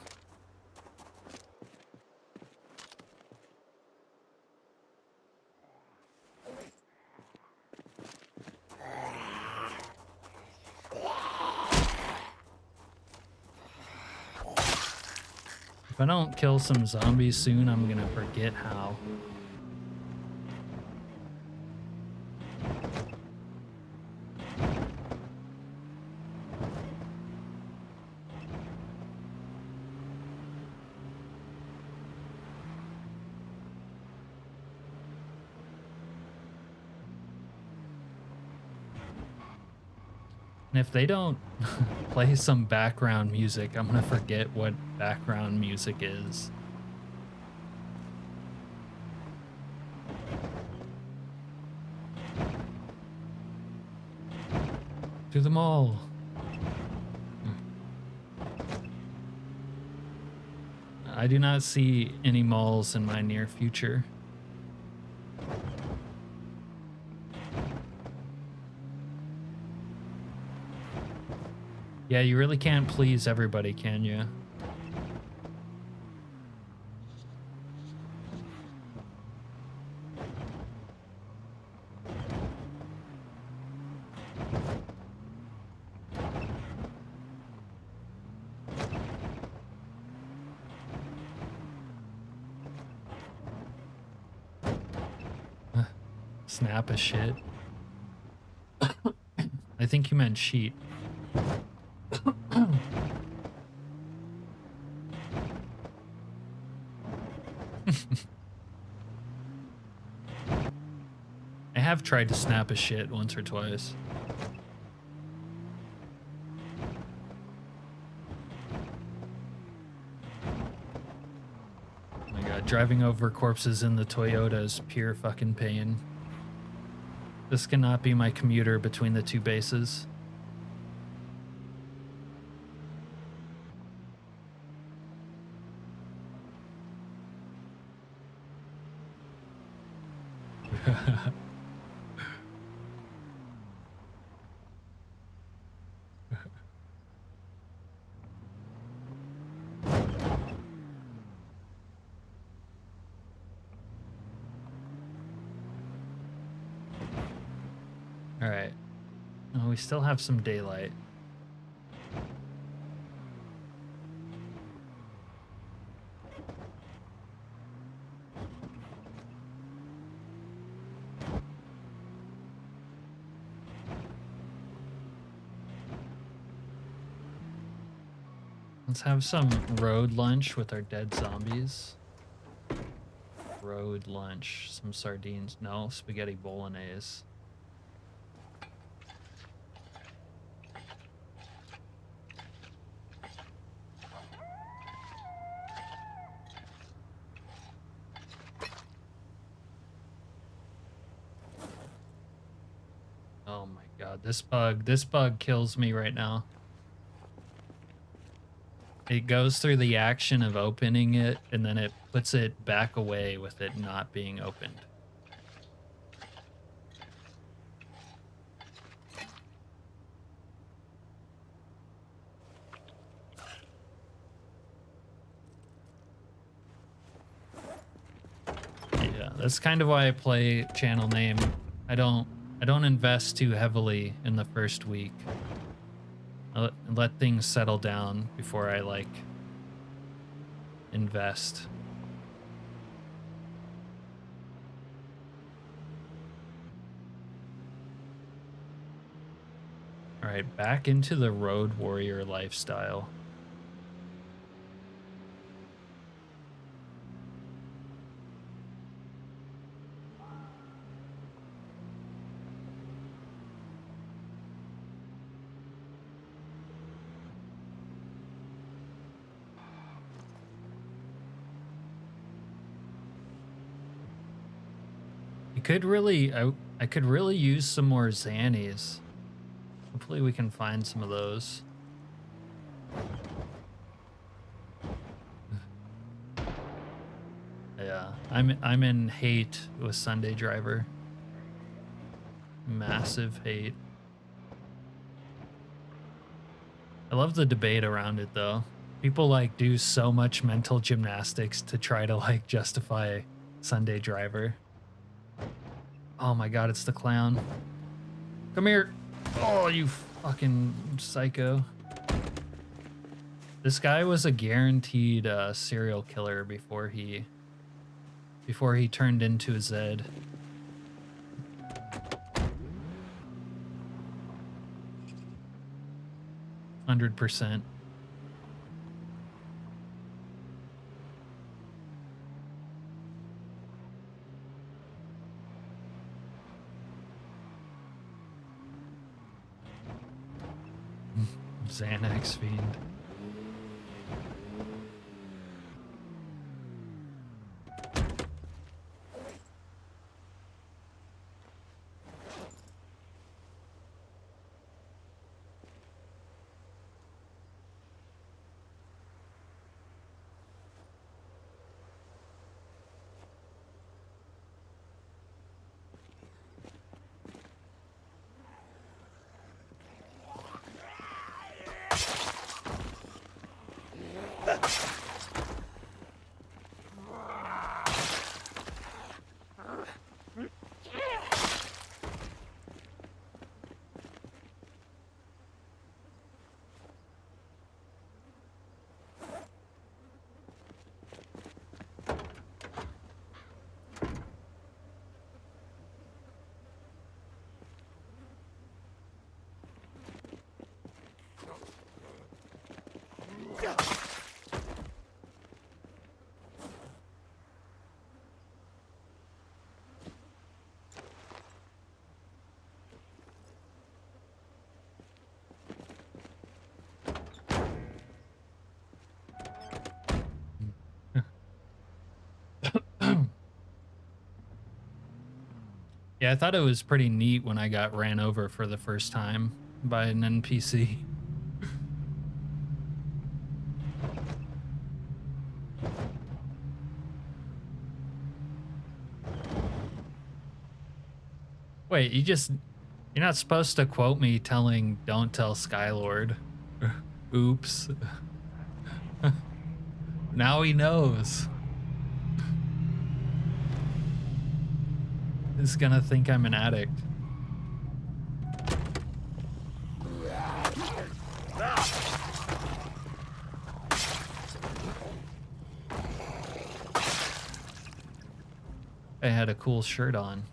If I don't kill some zombies soon, I'm gonna forget how. And if they don't play some background music, I'm gonna forget what background music is. To the mall. I do not see any malls in my near future. Yeah, you really can't please everybody, can you? Snap a shit. I think you meant sheet. I have tried to snap a shit once or twice. Oh my god, driving over corpses in the Toyota is pure fucking pain. This cannot be my commuter between the two bases. All right. Oh, we still have some daylight. Let's have some road lunch with our dead zombies. Road lunch. Some sardines. No, spaghetti bolognese. Oh my god, this bug kills me right now. It goes through the action of opening it, and then it puts it back away with it not being opened. Yeah, that's kind of why I play channel name. I don't invest too heavily in the first week. I let things settle down before I like invest. All right, back into the road warrior lifestyle. You could really, I could really use some more Xannies. Hopefully we can find some of those. Yeah, I'm in hate with Sunday Driver. Massive hate. I love the debate around it though. People like do so much mental gymnastics to try to like justify Sunday Driver. Oh my god, it's the clown. Come here. Oh, you fucking psycho. This guy was a guaranteed serial killer before he turned into a Zed. %. Xanax fiend. Yeah, I thought it was pretty neat when I got ran over for the first time by an NPC. Wait, you're not supposed to quote me telling don't tell Skylord. Oops. Now he knows. He's gonna think I'm an addict. I had a cool shirt on.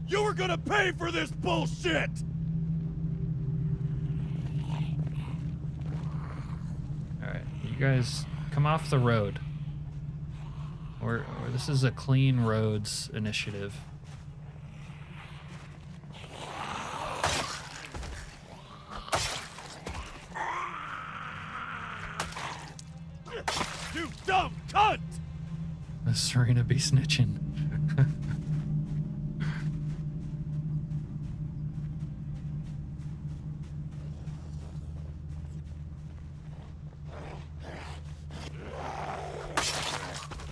You were gonna pay for this bullshit! Alright, you guys come off the road. Or this is a clean roads initiative. You dumb cunt! Serena be snitching.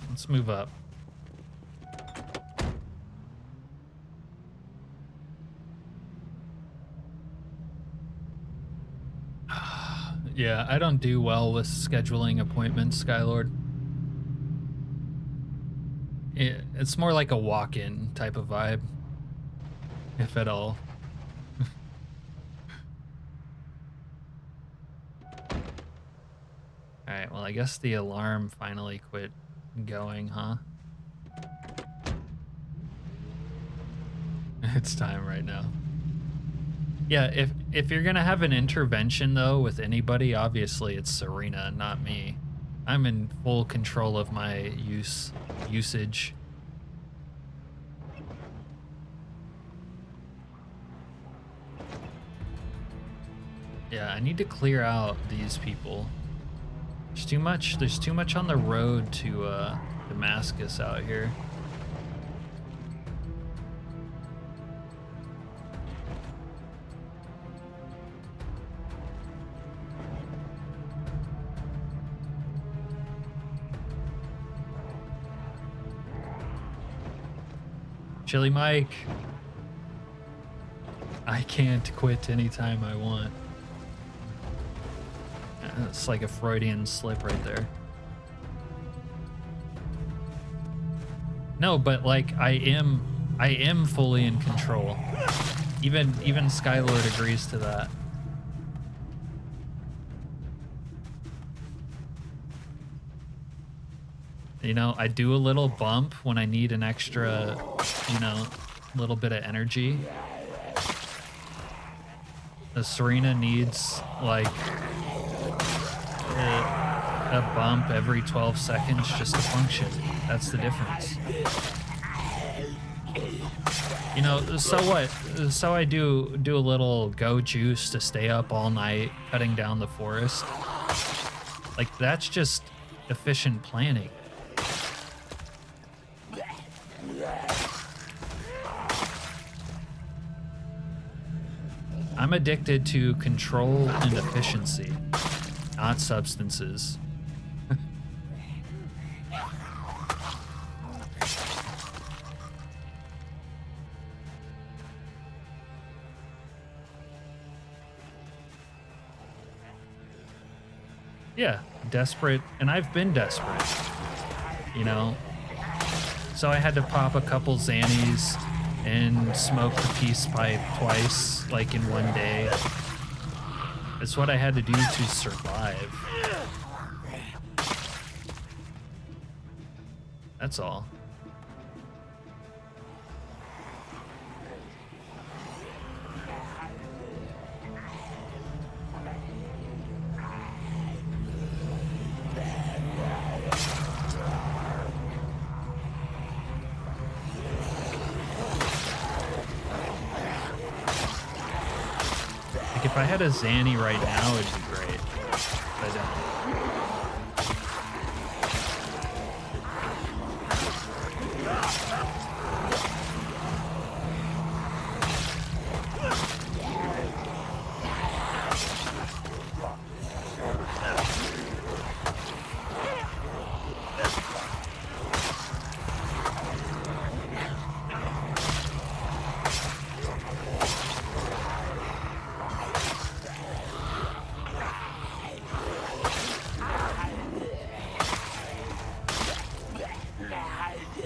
Let's move up. Yeah, I don't do well with scheduling appointments, Skylord. It's more like a walk-in type of vibe, if at all. Alright, well, I guess the alarm finally quit going, huh? It's time right now. Yeah, if you're gonna have an intervention though with anybody, obviously it's Serena, not me. I'm in full control of my usage. Yeah, I need to clear out these people. There's too much on the road to Damascus out here. Chili Mike. I can't quit anytime I want. It's like a Freudian slip right there. No, but like I am fully in control. Even Skylord agrees to that. You know, I do a little bump when I need an extra, you know, little bit of energy. The Serena needs like a bump every 12 seconds just to function. That's the difference. You know, so what? So I do a little go juice to stay up all night cutting down the forest. Like that's just efficient planning. I'm addicted to control and efficiency, not substances. Yeah, desperate, and I've been desperate, you know? So I had to pop a couple Xannies and smoke the peace pipe twice, like in one day. It's what I had to do to survive. That's all. If I had a Zanny right now, it'd be great. But I don't.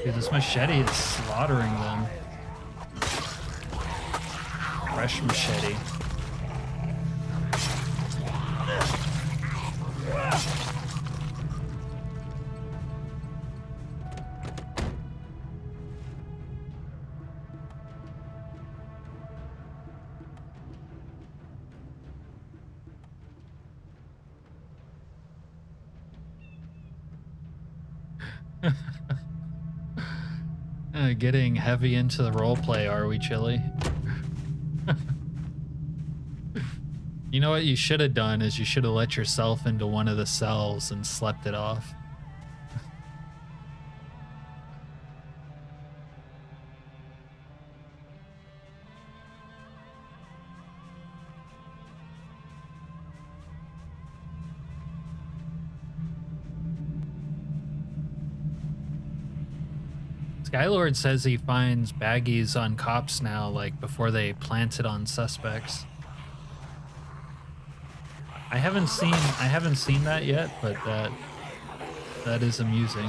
Dude, this machete is slaughtering them. Fresh machete. Getting heavy into the roleplay, are we, Chili? You know what you should have done is you should have let yourself into one of the cells and slept it off. Skylord says he finds baggies on cops now, like before they plant it on suspects. I haven't seen that yet, but that is amusing.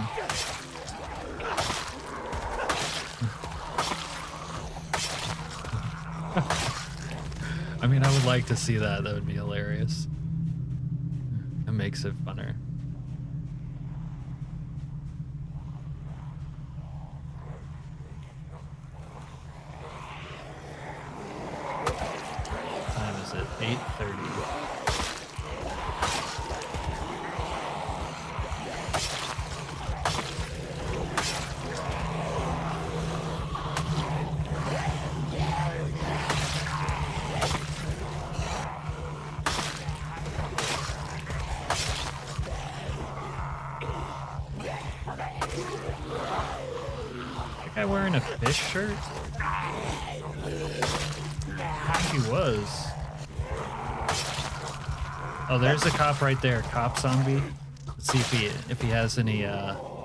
I mean, I would like to see that. That would be hilarious. It makes it funner. What time is it? 8:30. Wearing a fish shirt? I think he was. Oh, there's a cop right there. Cop zombie. Let's see if he has any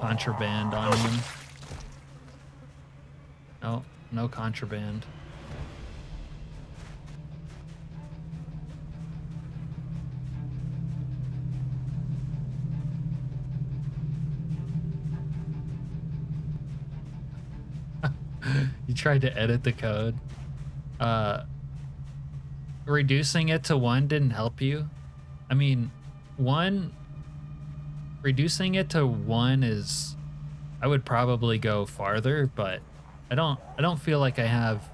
contraband on him. No, no contraband. You tried to edit the code. Reducing it to 1 didn't help you. I mean, reducing it to 1 is, I would probably go farther, but I don't feel like I have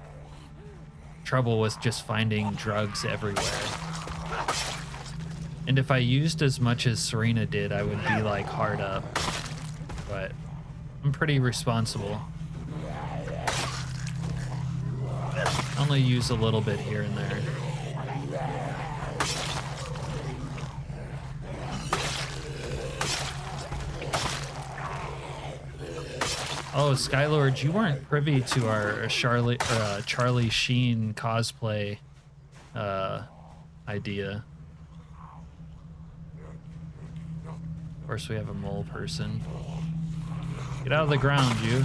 trouble with just finding drugs everywhere. And if I used as much as Serena did, I would be like hard up. But I'm pretty responsible. Only use a little bit here and there. Oh, Skylord, you weren't privy to our Charlie Sheen cosplay idea. Of course, we have a mole person. Get out of the ground, you.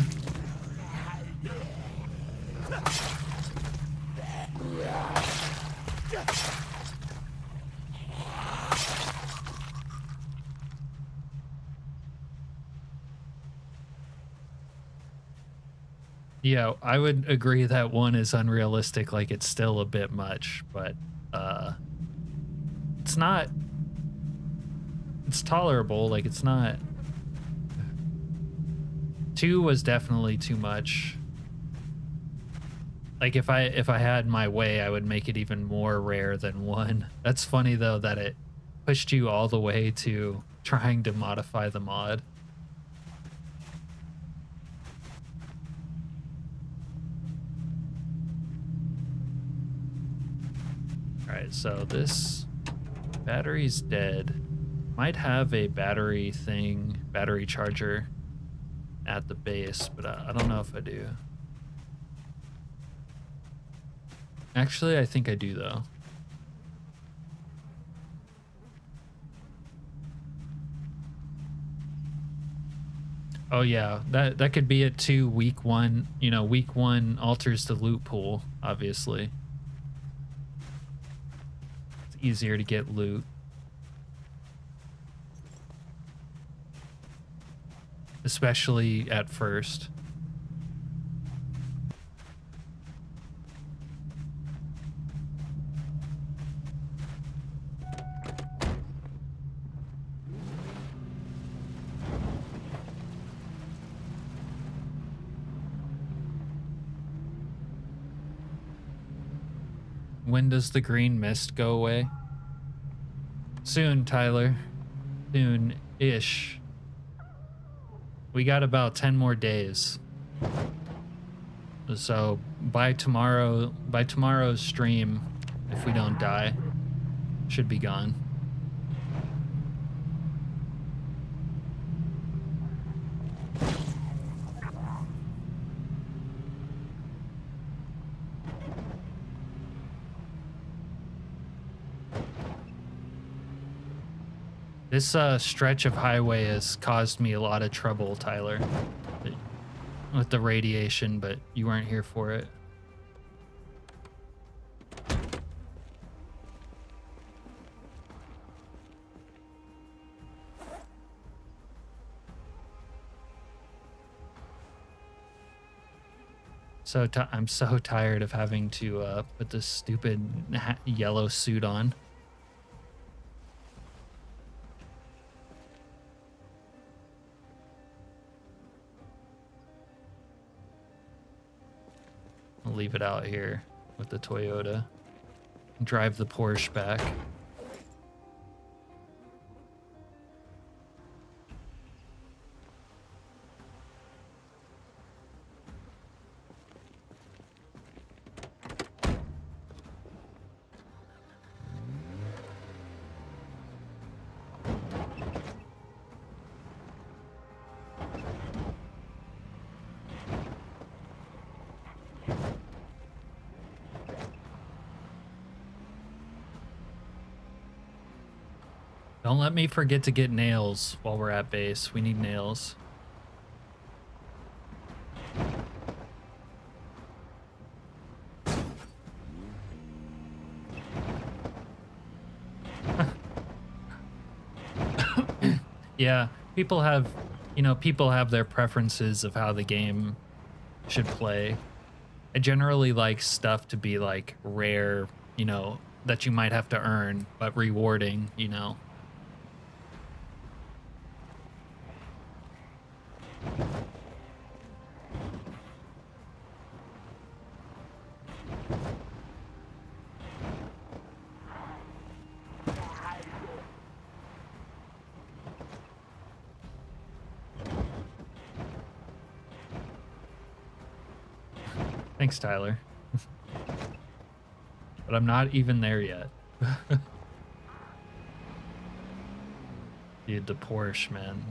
Yeah, I would agree that 1 is unrealistic, like it's still a bit much, but it's not, it's tolerable, like it's not. 2 was definitely too much. Like if I had my way, I would make it even more rare than 1. That's funny though that it pushed you all the way to trying to modify the mod. All right, right, so this battery's dead. Might have a battery charger at the base, but I don't know if I do. Actually, I think I do though. Oh yeah, that could be it too. Week one, you know, week one alters the loot pool, obviously. It's easier to get loot. Especially at first. When does the green mist go away? Soon, Tyler. Soon-ish. We got about 10 more days. So by tomorrow's stream, if we don't die, should be gone. This stretch of highway has caused me a lot of trouble, Tyler, with the radiation, but you weren't here for it. I'm so tired of having to put this stupid yellow suit on. I'll leave it out here with the Toyota. Drive the Porsche back. Don't let me forget to get nails while we're at base. We need nails. Yeah, people have their preferences of how the game should play. I generally like stuff to be like rare, you know, that you might have to earn, but rewarding, you know. Thanks, Tyler. But I'm not even there yet. Dude, the Porsche, man.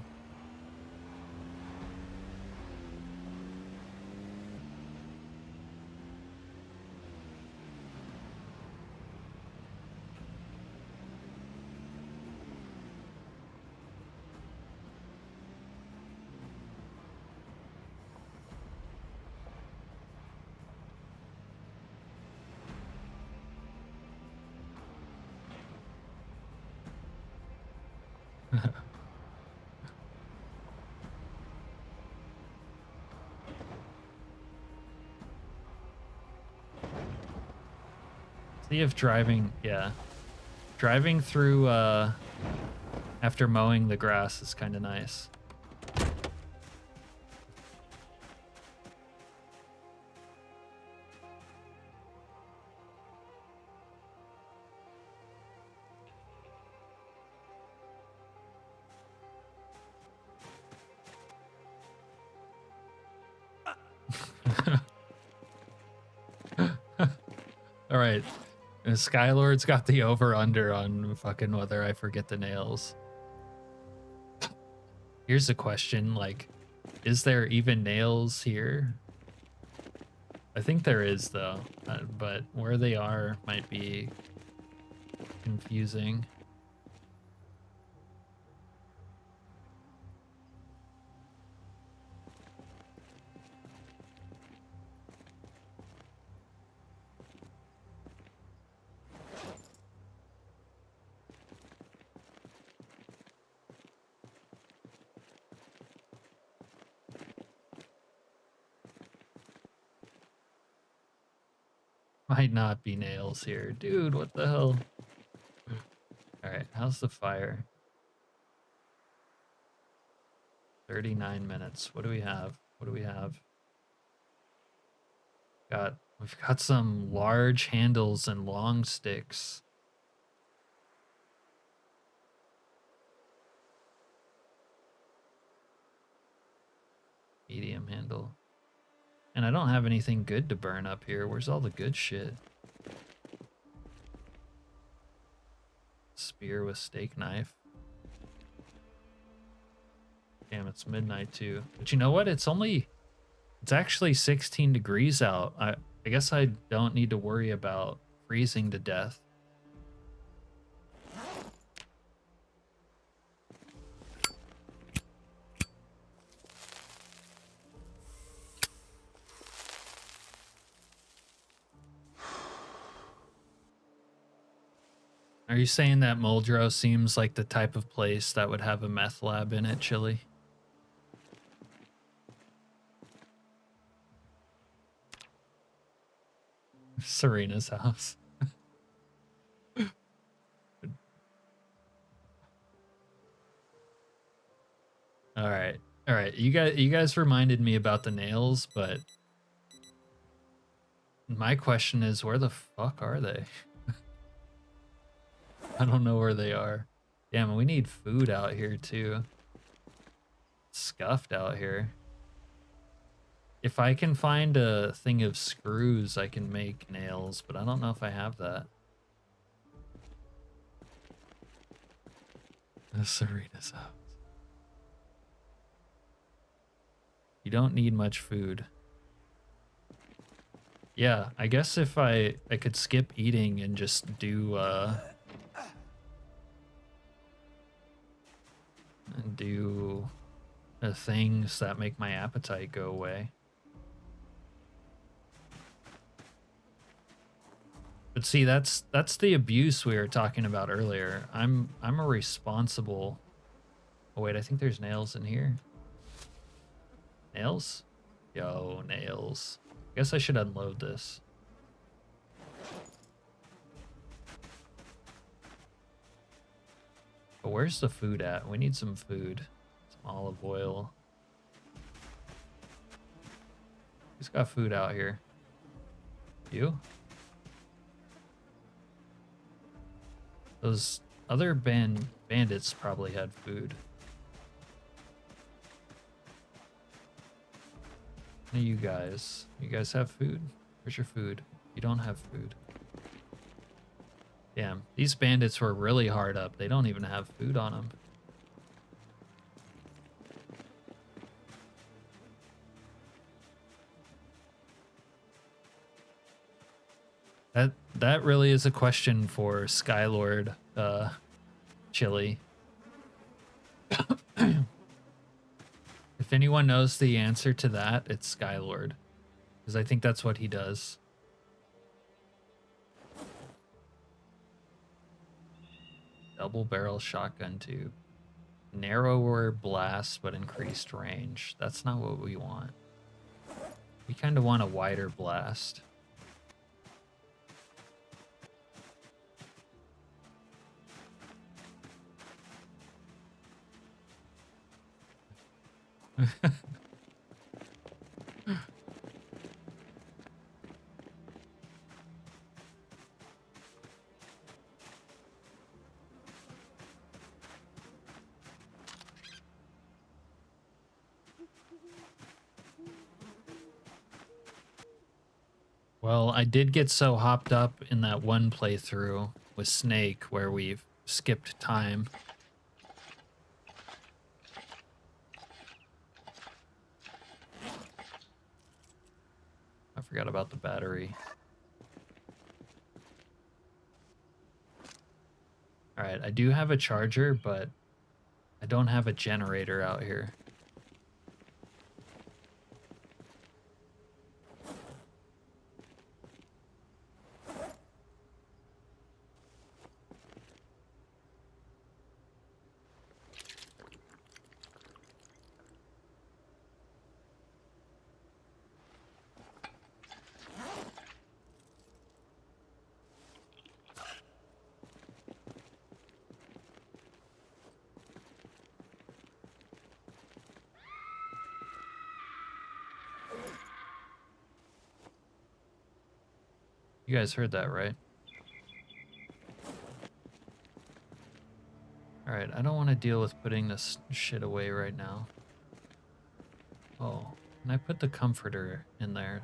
See if driving through after mowing the grass is kind of nice. All right. Skylord's got the over-under on fucking whether I forget the nails. Here's a question, like, is there even nails here? I think there is, though, but where they are might be confusing. Might not be nails here. Dude, what the hell? Alright, how's the fire? 39 minutes. What do we have? What do we have? We've got some large handles and long sticks. Medium handle. And I don't have anything good to burn up here. Where's all the good shit? Spear with steak knife. Damn, it's midnight too. But you know what? It's actually 16 degrees out. I guess I don't need to worry about freezing to death. Are you saying that Muldrow seems like the type of place that would have a meth lab in it, Chili? Serena's house. All right. All right. You guys reminded me about the nails, but my question is, where the fuck are they? I don't know where they are. Damn, we need food out here too. It's scuffed out here. If I can find a thing of screws, I can make nails, but I don't know if I have that. Serena's house. You don't need much food. Yeah, I guess if I could skip eating and just do things that make my appetite go away. But see, that's the abuse we were talking about earlier. I'm a responsible. Oh wait, I think there's nails in here. Nails? Yo, nails. Guess I should unload this. But where's the food at? We need some food. Some olive oil. Who's got food out here? You? Those other bandits probably had food. What are you guys? You guys have food? Where's your food? You don't have food. Damn, these bandits were really hard up. They don't even have food on them. That really is a question for Skylord, Chili. If anyone knows the answer to that, it's Skylord, because I think that's what he does. Double barrel shotgun tube. Narrower blast, but increased range. That's not what we want. We kind of want a wider blast. Well, I did get so hopped up in that one playthrough with Snake where we've skipped time. I forgot about the battery. All right, I do have a charger, but I don't have a generator out here. You guys heard that, right? All right, I don't want to deal with putting this shit away right now. Oh, and I put the comforter in there.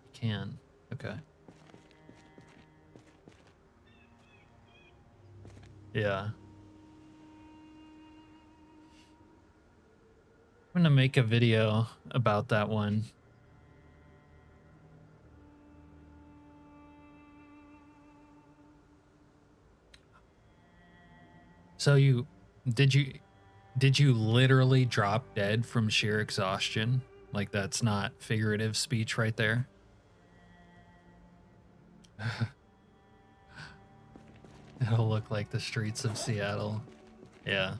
You can. Okay. Yeah. I'm gonna make a video about that one. So did you literally drop dead from sheer exhaustion? Like that's not figurative speech right there. It'll look like the streets of Seattle. Yeah.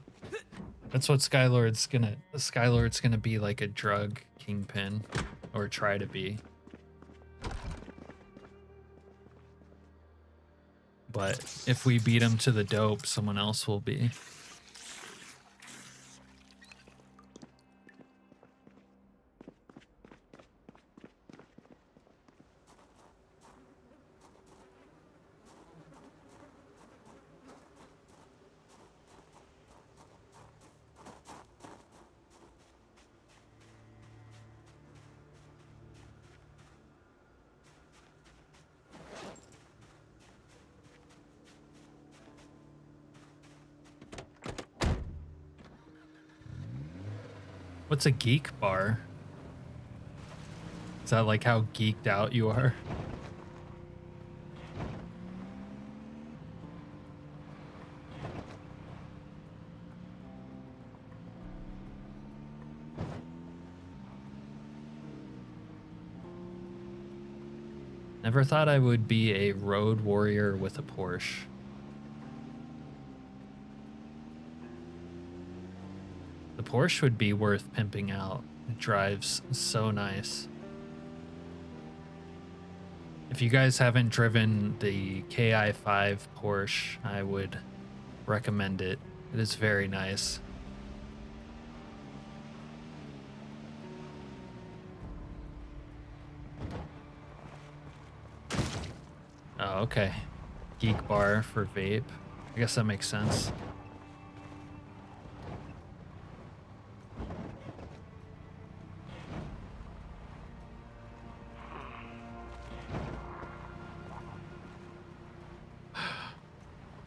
That's what Skylord's gonna be, like a drug kingpin, or try to be. But if we beat him to the dope, someone else will be. What's a geek bar? Is that like how geeked out you are? Never thought I would be a road warrior with a Porsche. The Porsche would be worth pimping out. It drives so nice. If you guys haven't driven the KI5 Porsche, I would recommend it. It is very nice. Oh, okay. Geek bar for vape. I guess that makes sense.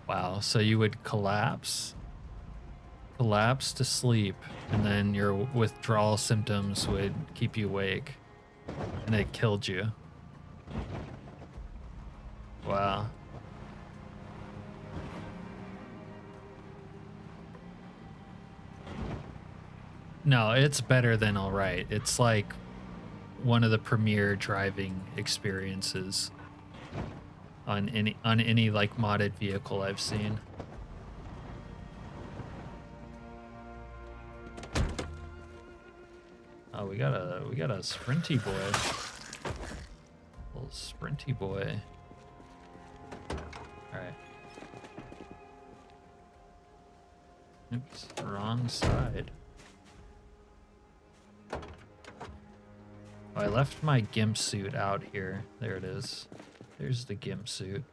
Wow, so you would collapse to sleep, and then your withdrawal symptoms would keep you awake, and it killed you. Wow. No, it's better than all right. It's like one of the premier driving experiences on any like modded vehicle I've seen. Oh, we got a sprinty boy. Little sprinty boy. All right. Oops, wrong side. Oh, I left my gimp suit out here. There it is. There's the gimp suit.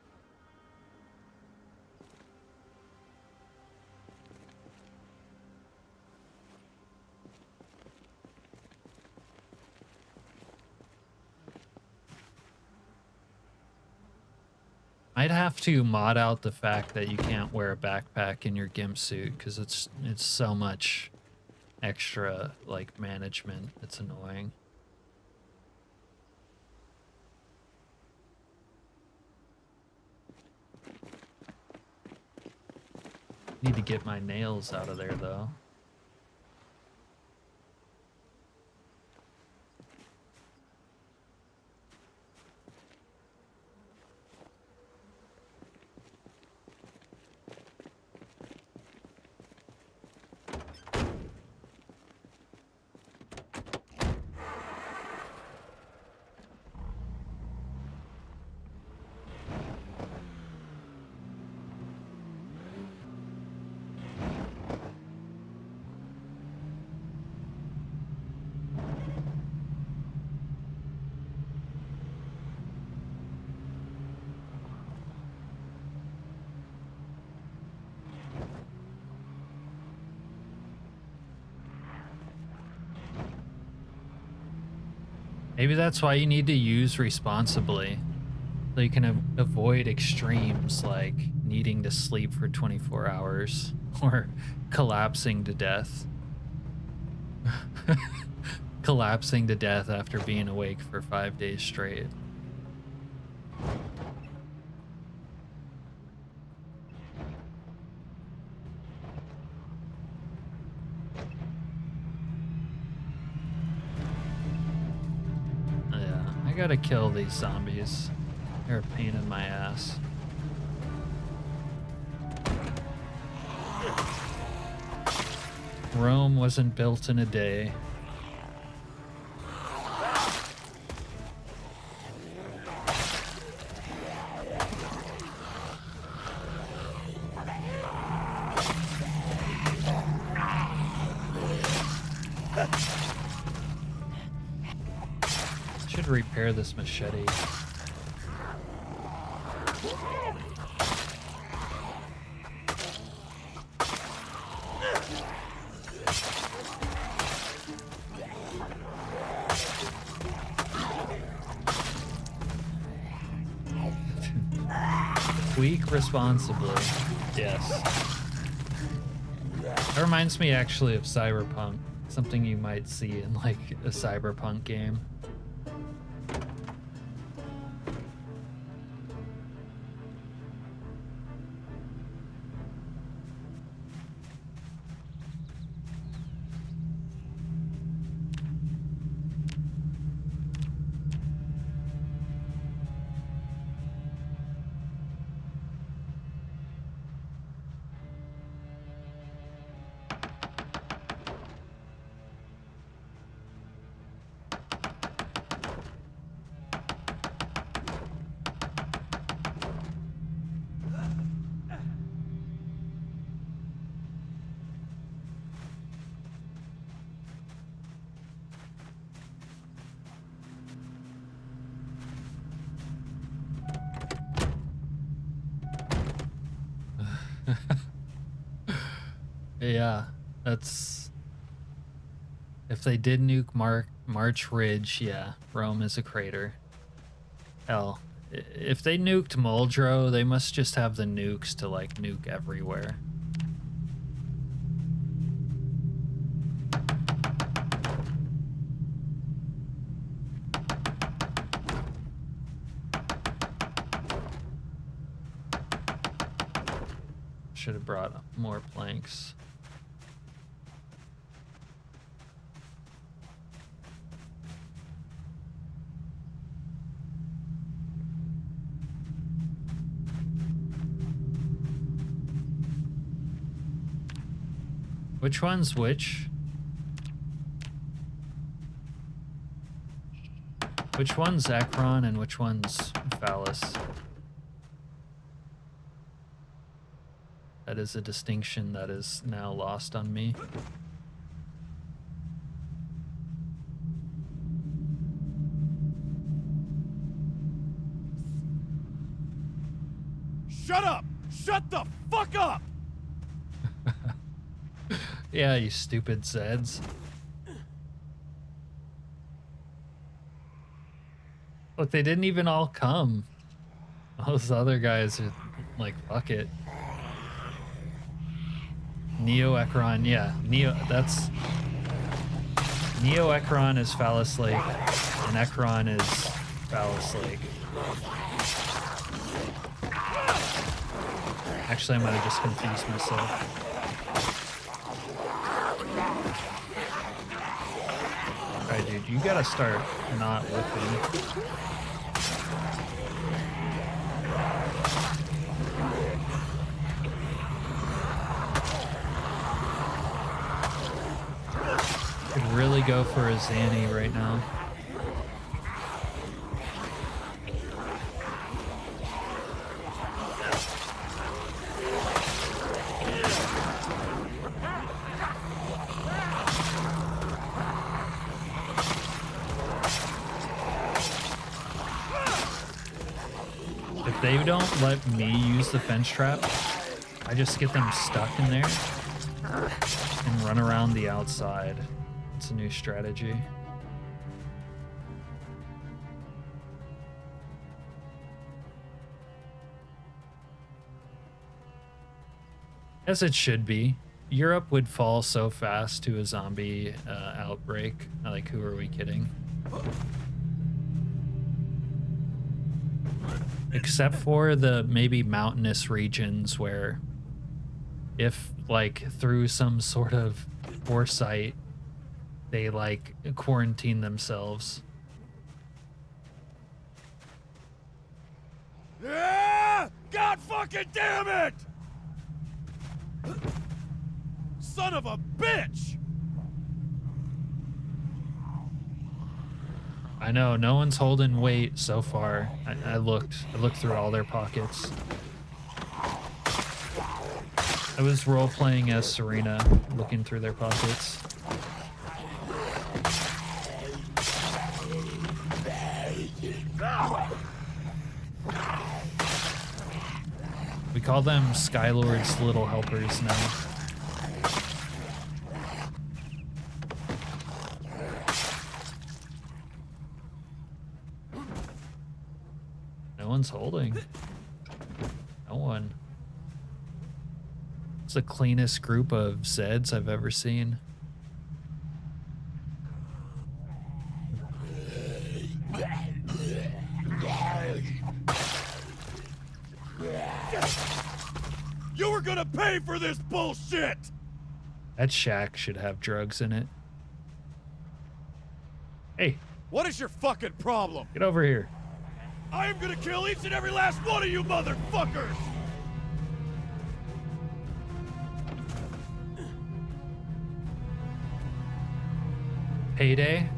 I'd have to mod out the fact that you can't wear a backpack in your GIMP suit because it's so much extra like management. It's annoying. Need to get my nails out of there though. Maybe that's why you need to use responsibly. So you can avoid extremes like needing to sleep for 24 hours or collapsing to death. Collapsing to death after being awake for 5 days straight. Yeah, I gotta kill these zombies. They're a pain in my ass. Rome wasn't built in a day. Should repair this machete. Tweak responsibly. Yes. That reminds me actually of Cyberpunk. Something you might see in like a Cyberpunk game. Yeah, that's... If they did nuke March Ridge, yeah, Rome is a crater. Hell, if they nuked Muldrow, they must just have the nukes to, like, nuke everywhere. Should have brought more planks. Which one's which? Which one's Akron and which one's Phallus? That is a distinction that is now lost on me. Shut up! Shut the fuck up! Yeah, you stupid Zeds. Look, they didn't even all come. Those other guys are like, fuck it. Neo Ekron, yeah. Neo Ekron is Phallus Lake, and Ekron is Phallus Lake. Actually, I might have just confused myself. Alright, dude, you gotta start not whipping. Could really go for a Zanny right now. If they don't let me use the fence trap, I just get them stuck in there and run around the outside. It's a new strategy. As it should be. Europe would fall so fast to a zombie outbreak. Like, who are we kidding? Except for the maybe mountainous regions where if, like, through some sort of foresight, they, like, quarantine themselves. Yeah! God fucking damn it! Son of a bitch! I know, no one's holding weight so far. I looked through all their pockets. I was role-playing as Serena, looking through their pockets. We call them Skylord's little helpers now. No one's holding. No one. It's the cleanest group of Zeds I've ever seen. You were gonna pay for this bullshit! That shack should have drugs in it. Hey, What is your fucking problem? get over here. I am gonna kill each and every last one of you motherfuckers! Payday?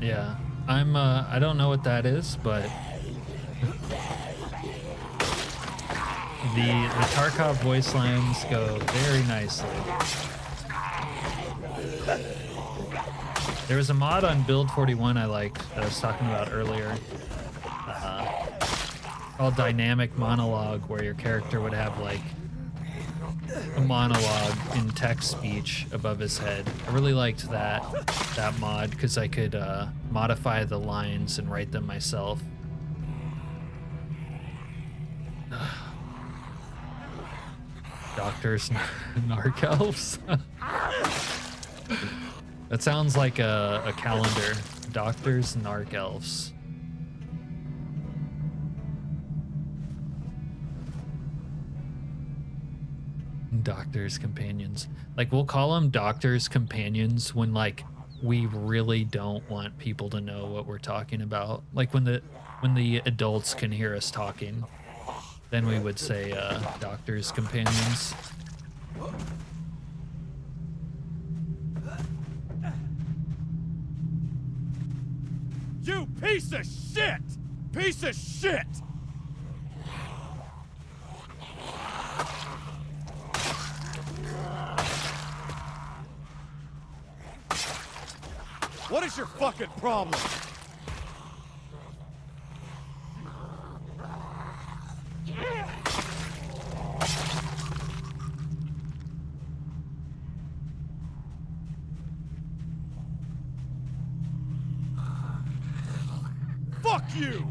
Yeah. I don't know what that is, but the Tarkov voice lines go very nicely. There was a mod on Build 41 I liked that I was talking about earlier, called Dynamic Monologue, where your character would have like a monologue in text speech above his head. I really liked that mod because I could modify the lines and write them myself. Doctors, narc elves. That sounds like a calendar. Doctors, narc elves. Doctors companions. Like, we'll call them doctors companions when, like, we really don't want people to know what we're talking about. Like when the adults can hear us talking, then we would say doctors companions. You piece of shit! Piece of shit! What is your fucking problem? Fuck you!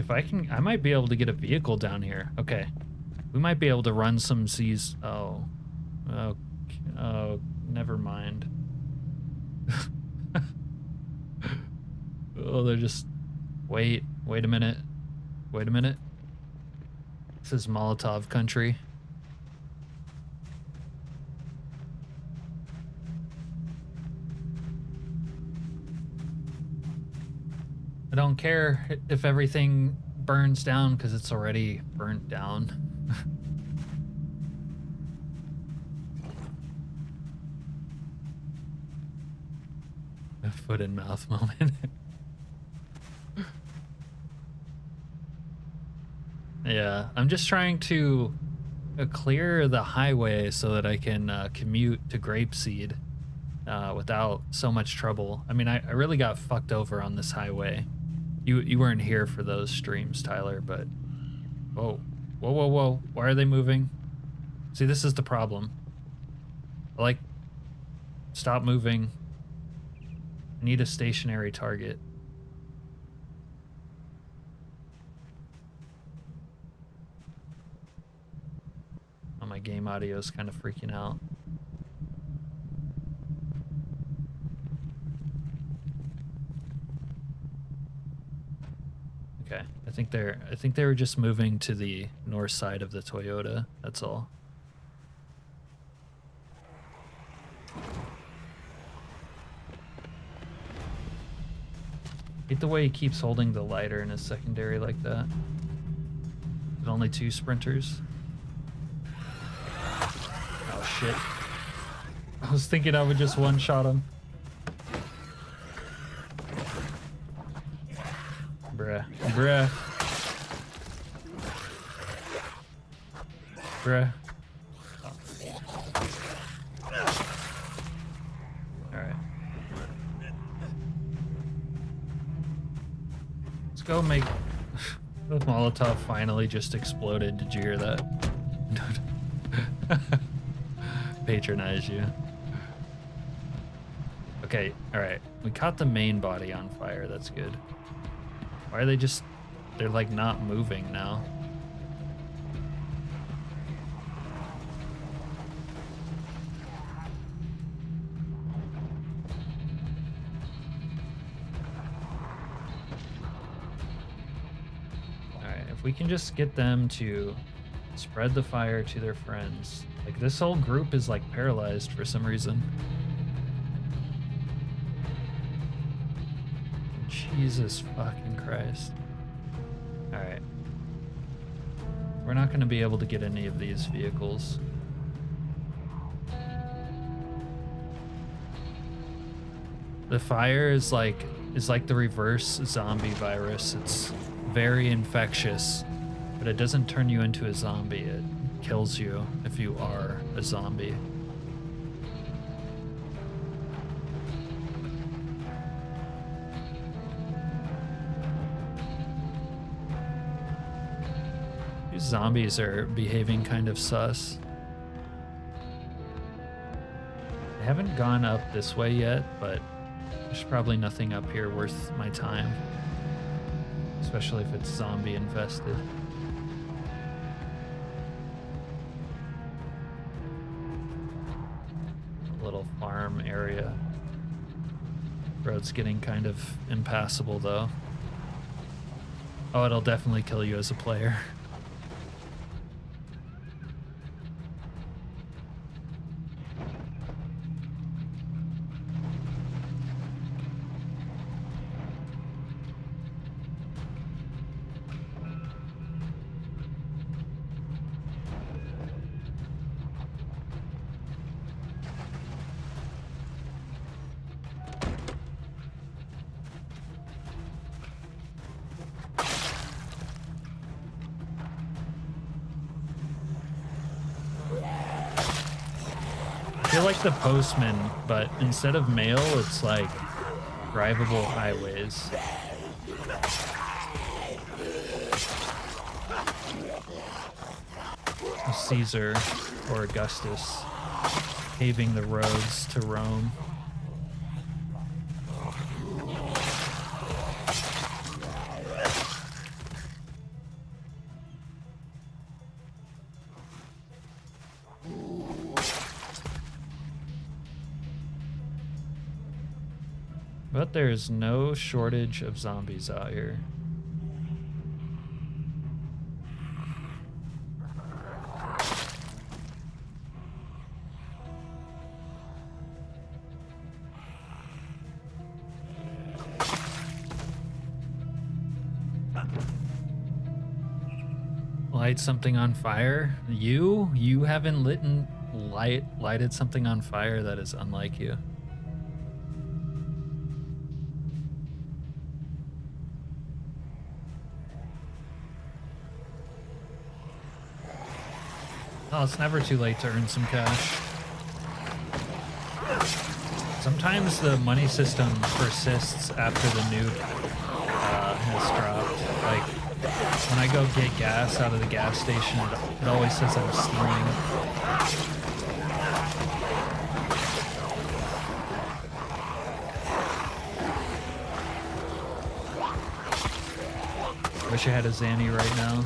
If I can, I might be able to get a vehicle down here. Okay. We might be able to run some Z's. Oh. Oh. Oh, never mind. Oh, they're just... Wait a minute. Wait a minute. This is Molotov country. I don't care if everything burns down because it's already burnt down. A foot in mouth moment. Yeah, I'm just trying to clear the highway so that I can commute to Grapeseed without so much trouble. I mean, I really got fucked over on this highway. You weren't here for those streams, Tyler, but... Whoa. Whoa, whoa, whoa. Why are they moving? See, this is the problem. Like, stop moving. I need a stationary target. Oh, my game audio is kind of freaking out. Okay, I think they were just moving to the north side of the Toyota. That's all. Hate the way he keeps holding the lighter in his secondary like that. There's only 2 sprinters. Oh shit. I was thinking I would just one-shot him. Bruh. Bruh. Bruh. Alright. Let's go make... The Molotov finally just exploded. Did you hear that? Patronize you. Okay, alright. We caught the main body on fire. That's good. Why are they just... They're like not moving now. Alright, if we can just get them to spread the fire to their friends. Like, this whole group is like paralyzed for some reason. Jesus fucking Christ. Alright. We're not going to be able to get any of these vehicles. The fire is like the reverse zombie virus. It's very infectious, but it doesn't turn you into a zombie. It kills you if you are a zombie. These zombies are behaving kind of sus. I haven't gone up this way yet, but there's probably nothing up here worth my time. Especially if it's zombie infested. A little farm area. Road's getting kind of impassable though. Oh, it'll definitely kill you as a player. I feel like the Postman, but instead of mail, it's like drivable highways. Caesar or Augustus paving the roads to Rome. But there's no shortage of zombies out here. Light something on fire? You haven't lighted something on fire? That is unlike you. Oh, it's never too late to earn some cash. Sometimes the money system persists after the nuke has dropped. Like, when I go get gas out of the gas station, it always says I'm stealing. Wish I had a Zanny right now.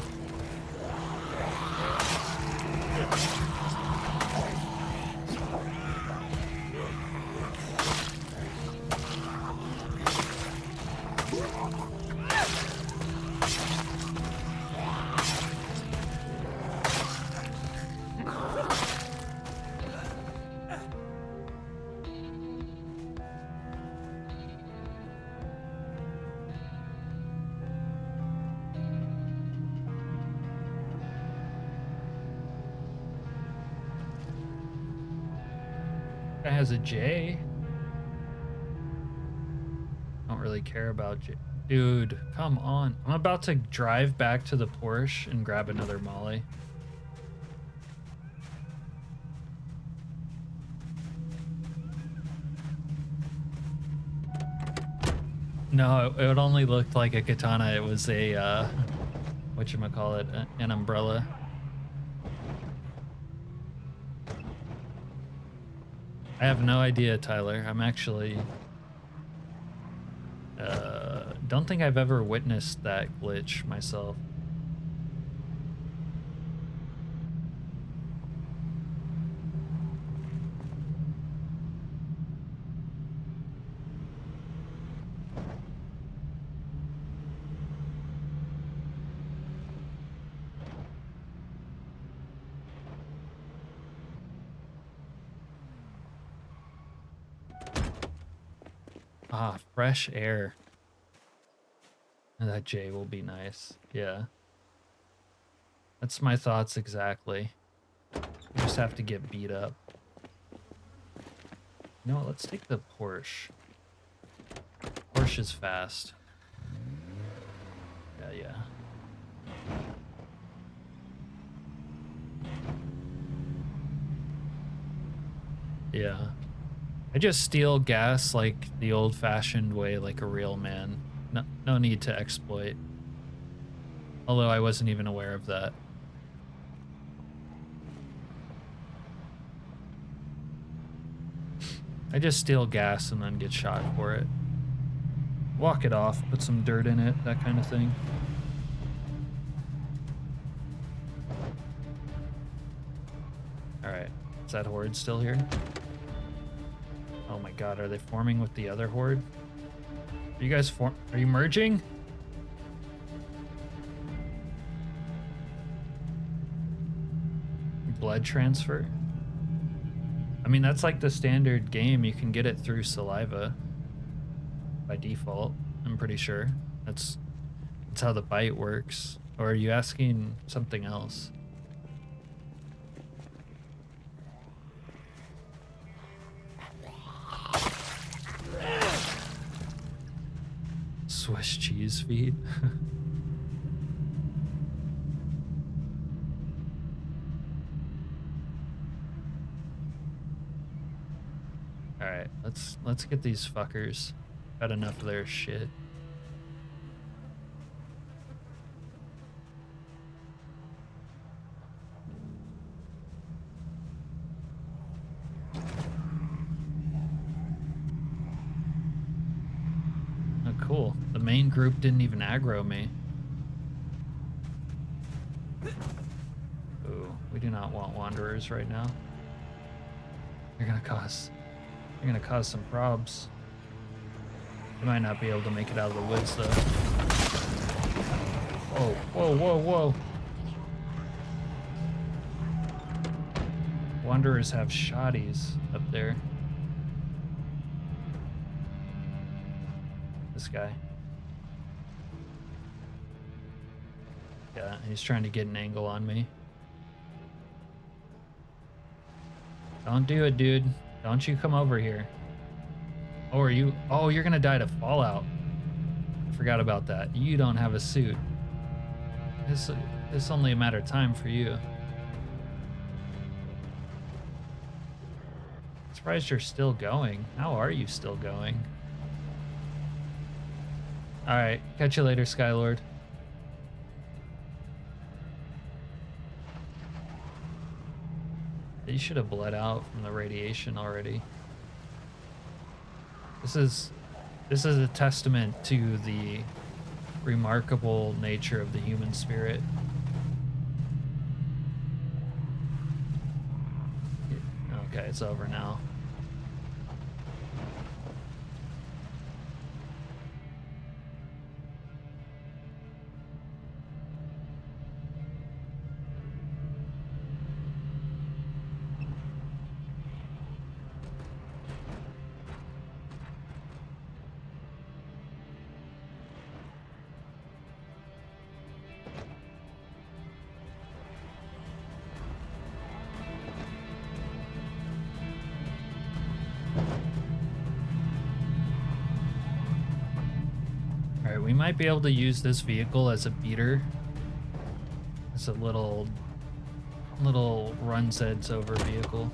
Guy has a J. Don't really care about J. Dude, come on. I'm about to drive back to the Porsche and grab another Molly. No, it only looked like a katana. It was a, whatchamacallit, an umbrella. I have no idea, Tyler. I'm actually... don't think I've ever witnessed that glitch myself. Ah, fresh air. And that J will be nice. Yeah. That's my thoughts exactly. You just have to get beat up. You know what? Let's take the Porsche. Porsche is fast. Yeah. Yeah. I just steal gas like the old-fashioned way, like a real man. No need to exploit. Although I wasn't even aware of that. I just steal gas and then get shot for it. Walk it off, put some dirt in it, that kind of thing. Alright, is that horde still here? Oh my god, are they forming with the other horde? Are you guys are you merging? Blood transfer? I mean, that's like the standard game. You can get it through saliva by default, I'm pretty sure. That's how the bite works. Or are you asking something else? Swiss cheese feet. All right, let's get these fuckers. Had enough of their shit. Cool. The main group didn't even aggro me. Ooh, we do not want wanderers right now. You're gonna cause some probs. You might not be able to make it out of the woods though. Whoa, whoa, whoa, whoa. Wanderers have shotties up there. This guy. Yeah, he's trying to get an angle on me. Don't do it, dude. Don't you come over here. Oh, are you? Oh, you're gonna die to fallout. I forgot about that. You don't have a suit. It's only a matter of time for you. Surprised you're still going. How are you still going? All right, catch you later, Skylord. You should have bled out from the radiation already. This is a testament to the remarkable nature of the human spirit. Okay, it's over now. We might be able to use this vehicle as a beater. It's a little run Zeds over vehicle.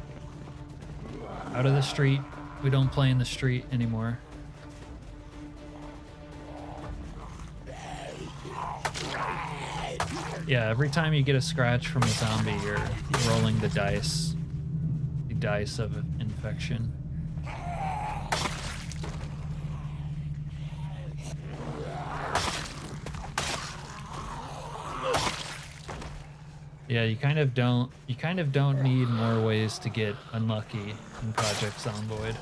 Out of the street. We don't play in the street anymore. Yeah, every time you get a scratch from a zombie, you're rolling the dice of infection. Yeah, you kind of don't need more ways to get unlucky in Project Zomboid.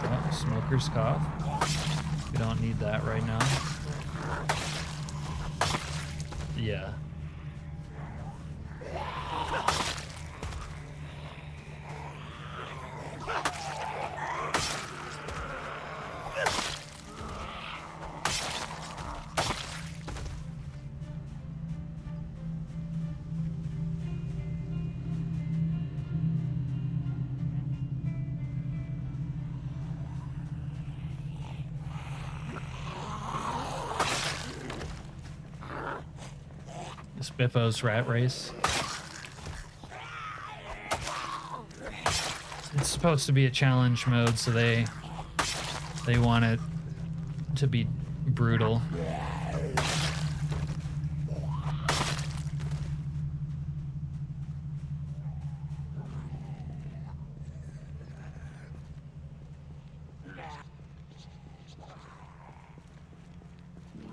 Oh, smoker's cough. We don't need that right now. Yeah. Biffo's rat race. It's supposed to be a challenge mode, so they want it to be brutal.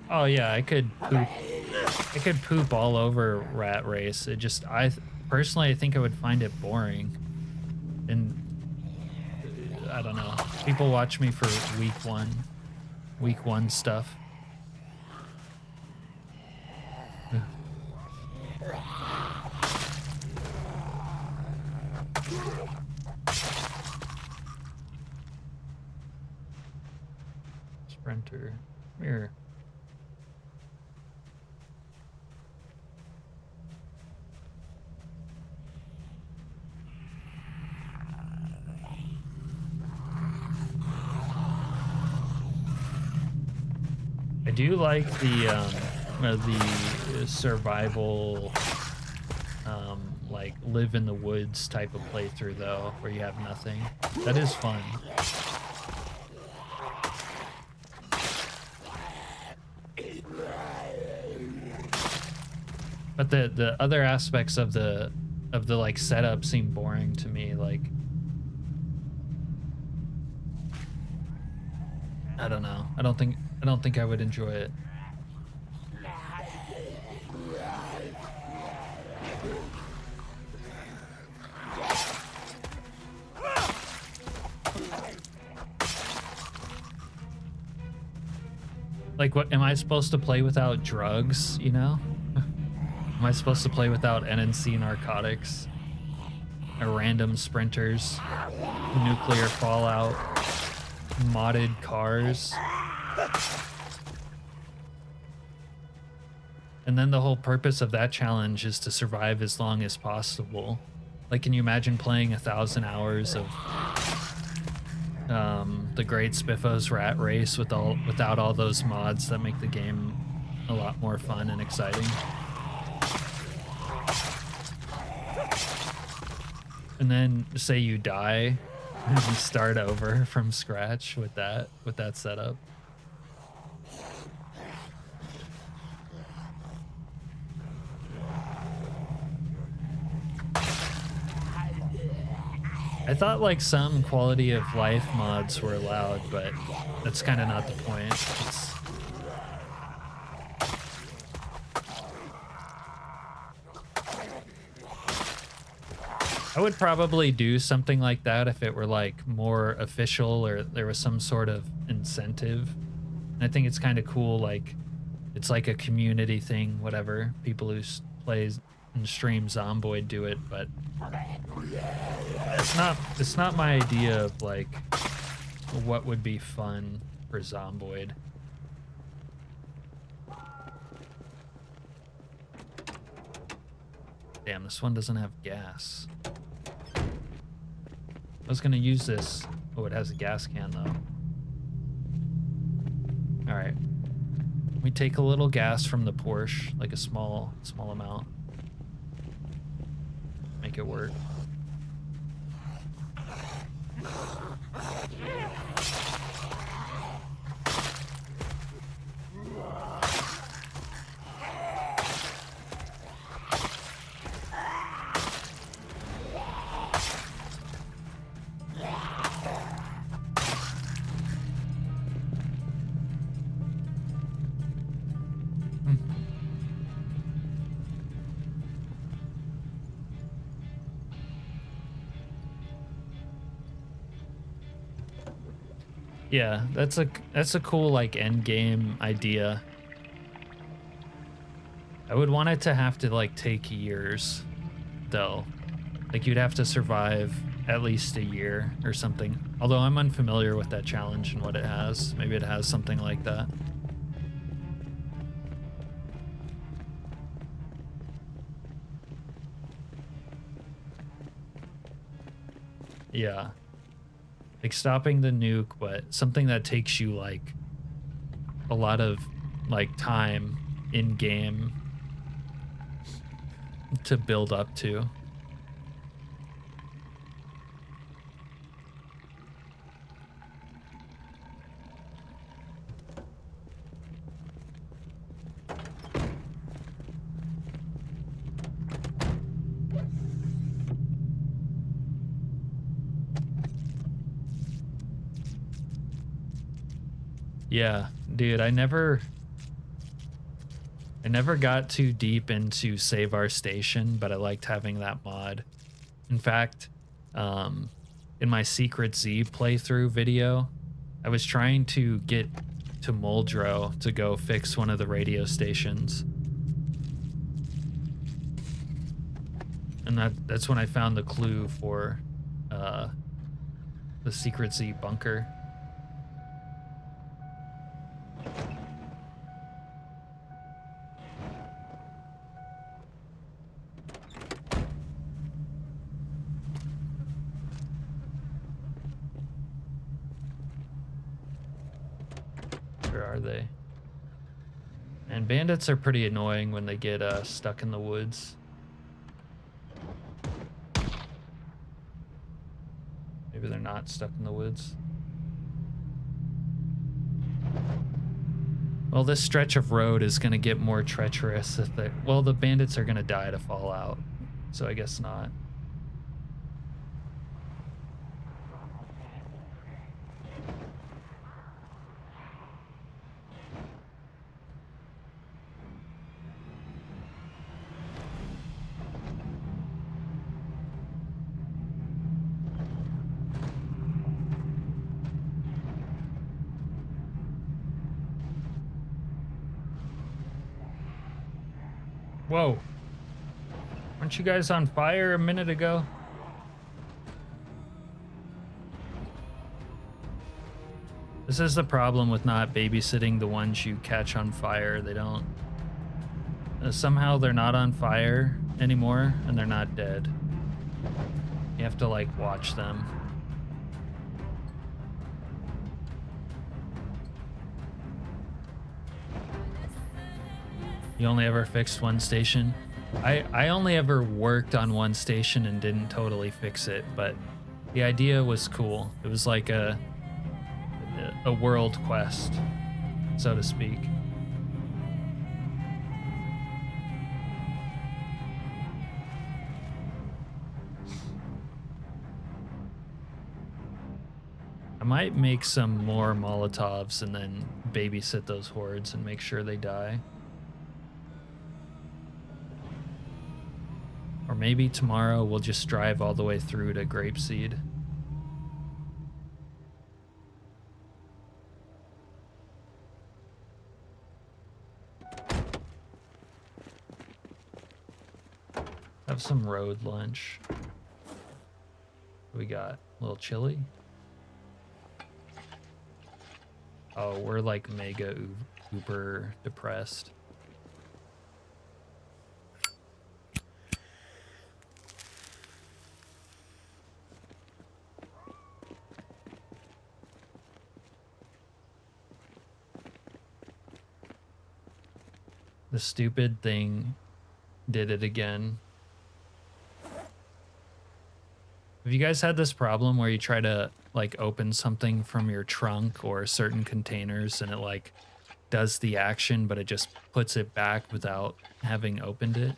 Oh yeah, I could poop all over Rat Race. It just, personally, I think I would find it boring. And I don't know. People watch me for week one stuff. Sprinter. Mirror. I do like the survival, like live in the woods type of playthrough though, where you have nothing. That is fun. But the other aspects of the like setup seem boring to me. Like, I don't know. I don't think I would enjoy it. Like, what am I supposed to play without drugs, you know? Am I supposed to play without NNC narcotics? Or random sprinters? Nuclear fallout? Modded cars? And then the whole purpose of that challenge is to survive as long as possible. Like, can you imagine playing 1,000 hours of the Great Spiffos Rat Race without all those mods that make the game a lot more fun and exciting? And then say you die and you start over from scratch with that setup. I thought like some quality of life mods were allowed, but that's kind of not the point. I would probably do something like that if it were like more official or there was some sort of incentive. And I think it's kind of cool, like it's like a community thing, whatever. People who play and stream Zomboid do it, but it's not my idea of like what would be fun for Zomboid. Damn, this one doesn't have gas. I was gonna use this. Oh, it has a gas can though. All right. We take a little gas from the Porsche, like a small amount. Make it work. Yeah, that's a cool like end game idea. I would want it to have to like take years though. Like you'd have to survive at least a year or something. Although I'm unfamiliar with that challenge and what it has. Maybe it has something like that. Yeah. Like stopping the nuke, but something that takes you like a lot of like time in game to build up to. Yeah, dude, I never got too deep into Save Our Station, but I liked having that mod. In fact, in my Secret Z playthrough video, I was trying to get to Muldrow to go fix one of the radio stations. And that's when I found the clue for the Secret Z bunker. Where are they? And bandits are pretty annoying when they get stuck in the woods. Maybe they're not stuck in the woods. Well, this stretch of road is going to get more treacherous if they... Well, the bandits are going to die to Fallout, so I guess not. Whoa. Weren't you guys on fire a minute ago? This is the problem with not babysitting the ones you catch on fire. They don't... somehow they're not on fire anymore, and they're not dead. You have to, like, watch them. You only ever fixed one station? I only ever worked on one station and didn't totally fix it, but the idea was cool. It was like a world quest, so to speak. I might make some more Molotovs and then babysit those hordes and make sure they die. Or maybe tomorrow we'll just drive all the way through to Grapeseed. Have some road lunch. What we got? A little chili? Oh, we're like mega uber depressed. The stupid thing did it again. Have you guys had this problem where you try to like open something from your trunk or certain containers and it like does the action, but it just puts it back without having opened it?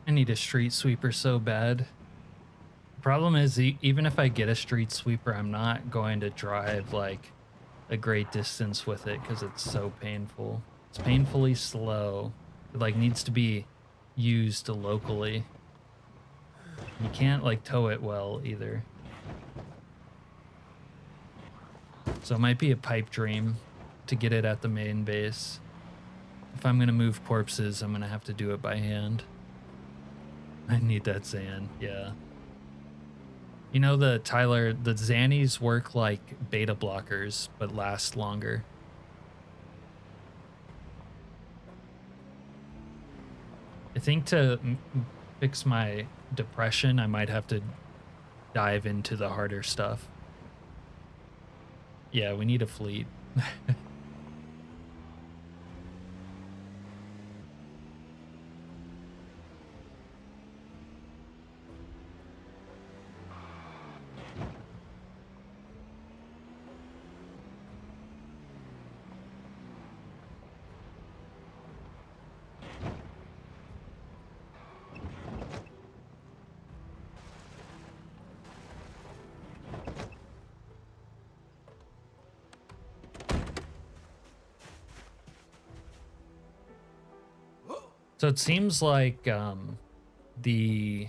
I need a street sweeper so bad. The problem is, even if I get a street sweeper, I'm not going to drive like a great distance with it because it's so painful. It's painfully slow. It like needs to be used locally. You can't like tow it well either. So it might be a pipe dream to get it at the main base. If I'm gonna move corpses, I'm gonna have to do it by hand. I need that Zan, yeah. You know, the Zannies work like beta blockers, but last longer. I think to fix my depression, I might have to dive into the harder stuff. Yeah, we need a fleet. So it seems like the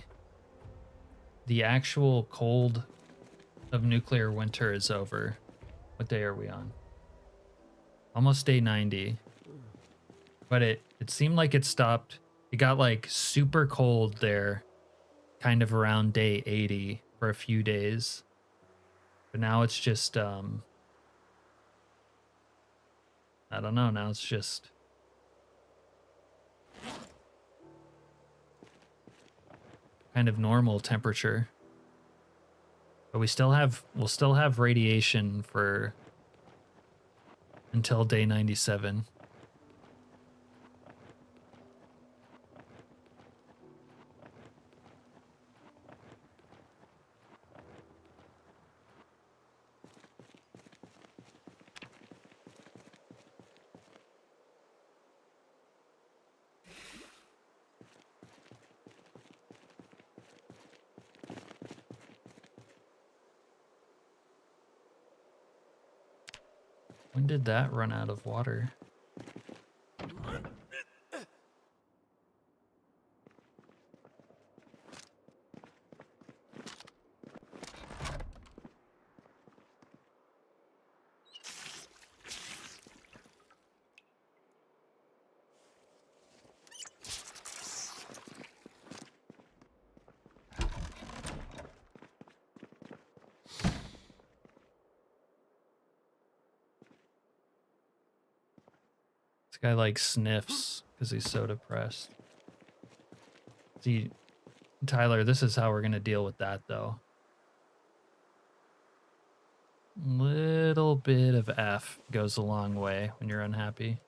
actual cold of nuclear winter is over. What day are we on? Almost day 90. But it seemed like it stopped. It got like super cold there kind of around day 80 for a few days. But now it's just I don't know, now it's just kind of normal temperature. But we'll still have radiation for until day 97. When did that run out of water? This guy like sniffs because he's so depressed. See, Tyler, this is how we're gonna deal with that though. Little bit of F goes a long way when you're unhappy.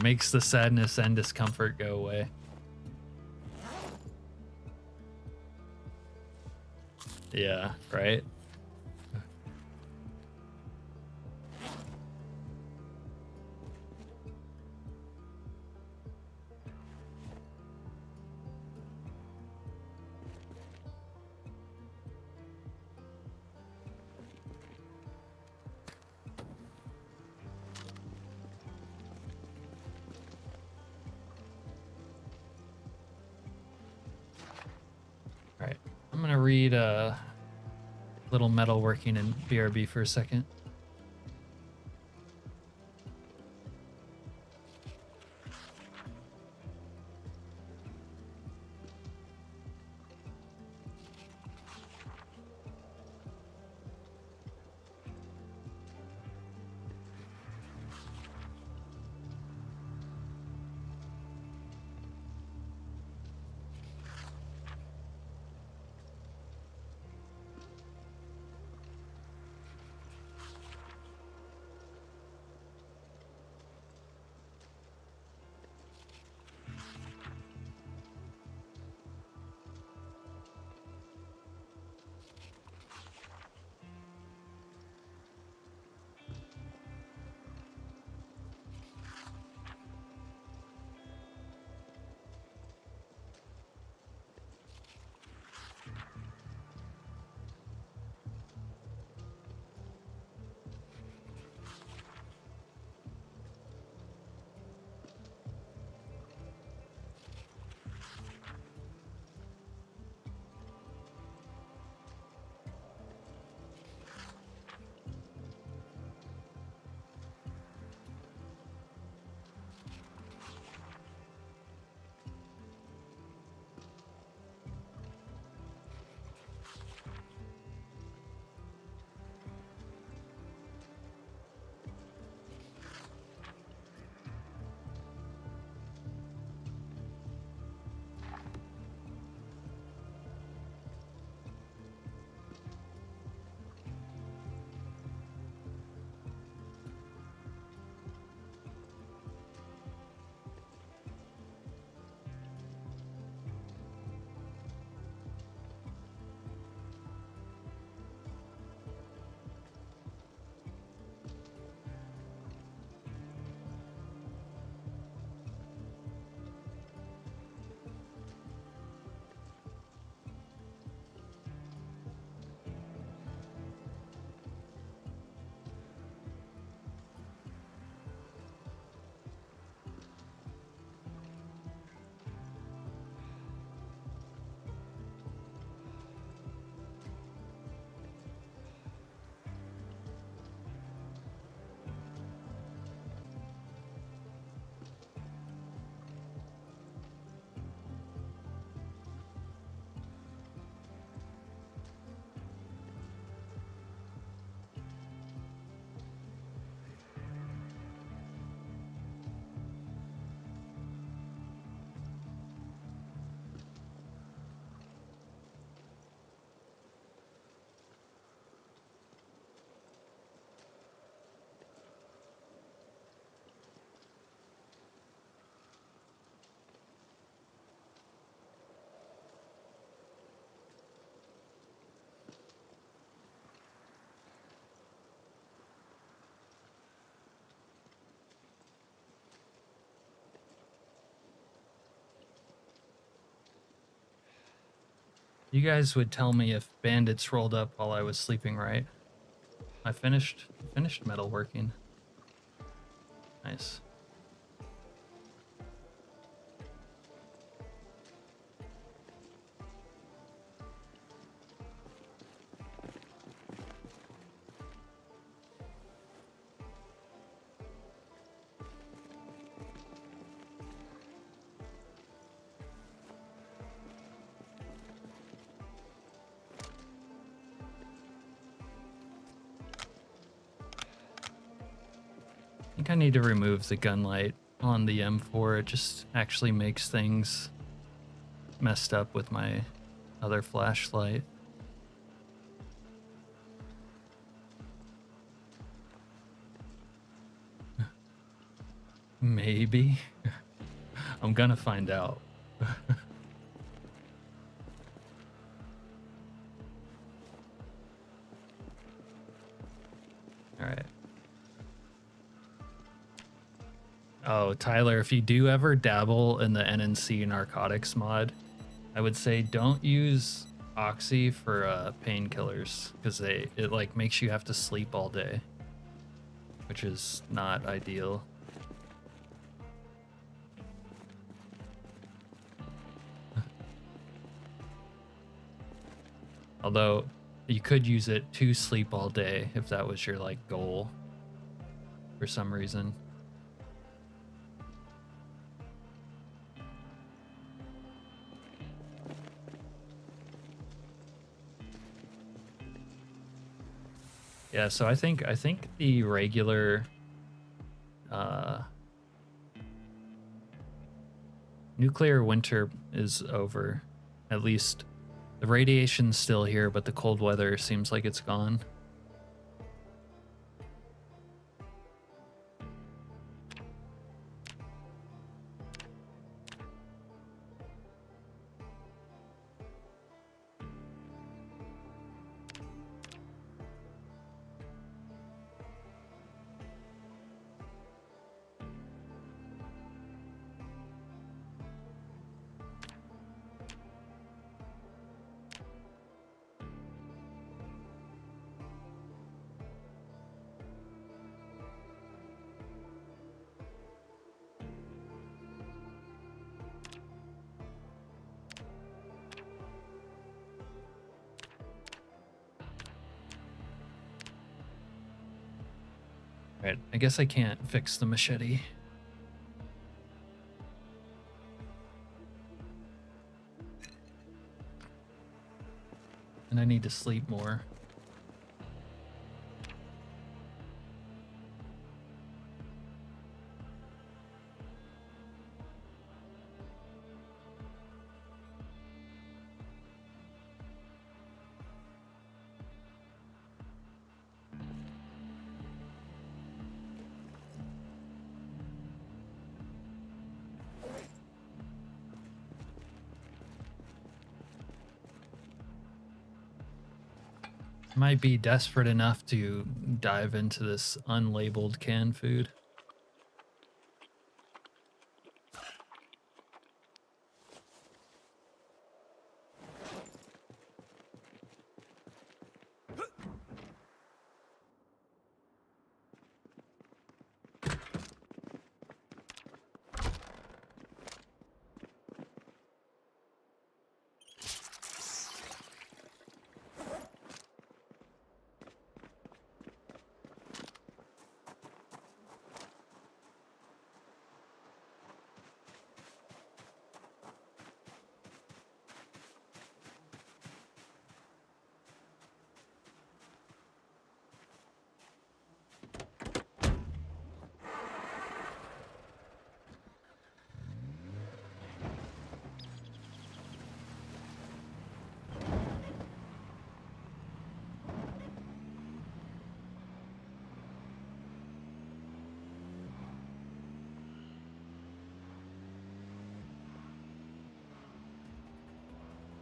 Makes the sadness and discomfort go away. Yeah, right? Alright, I'm gonna read Little Metalworking in BRB for a second. You guys would tell me if bandits rolled up while I was sleeping, right? I finished metalworking. Nice. I think I need to remove the gun light on the M4. It just actually makes things messed up with my other flashlight. Maybe. I'm gonna find out. All right. Oh, Tyler, if you do ever dabble in the NNC narcotics mod, I would say don't use Oxy for painkillers because it like makes you have to sleep all day, which is not ideal. Although you could use it to sleep all day if that was your like goal for some reason. Yeah, so I think the regular nuclear winter is over. At least the radiation's still here, but the cold weather seems like it's gone. Right, I guess I can't fix the machete. And I need to sleep more. Might be desperate enough to dive into this unlabeled canned food.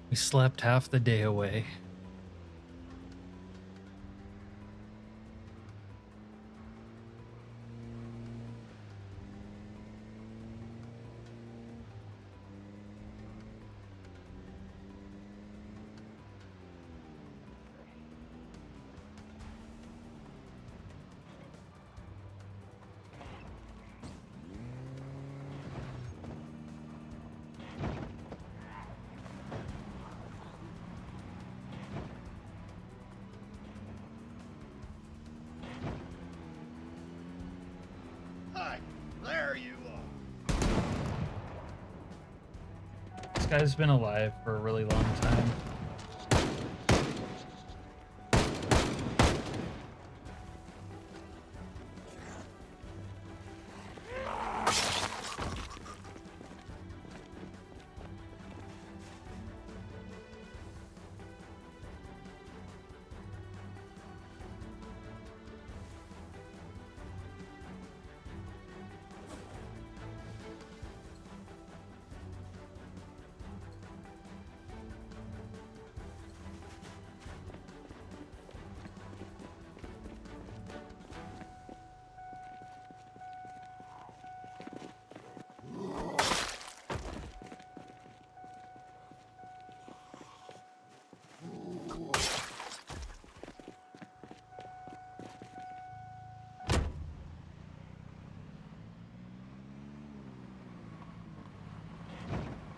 We slept half the day away. This guy's been alive for a really long time.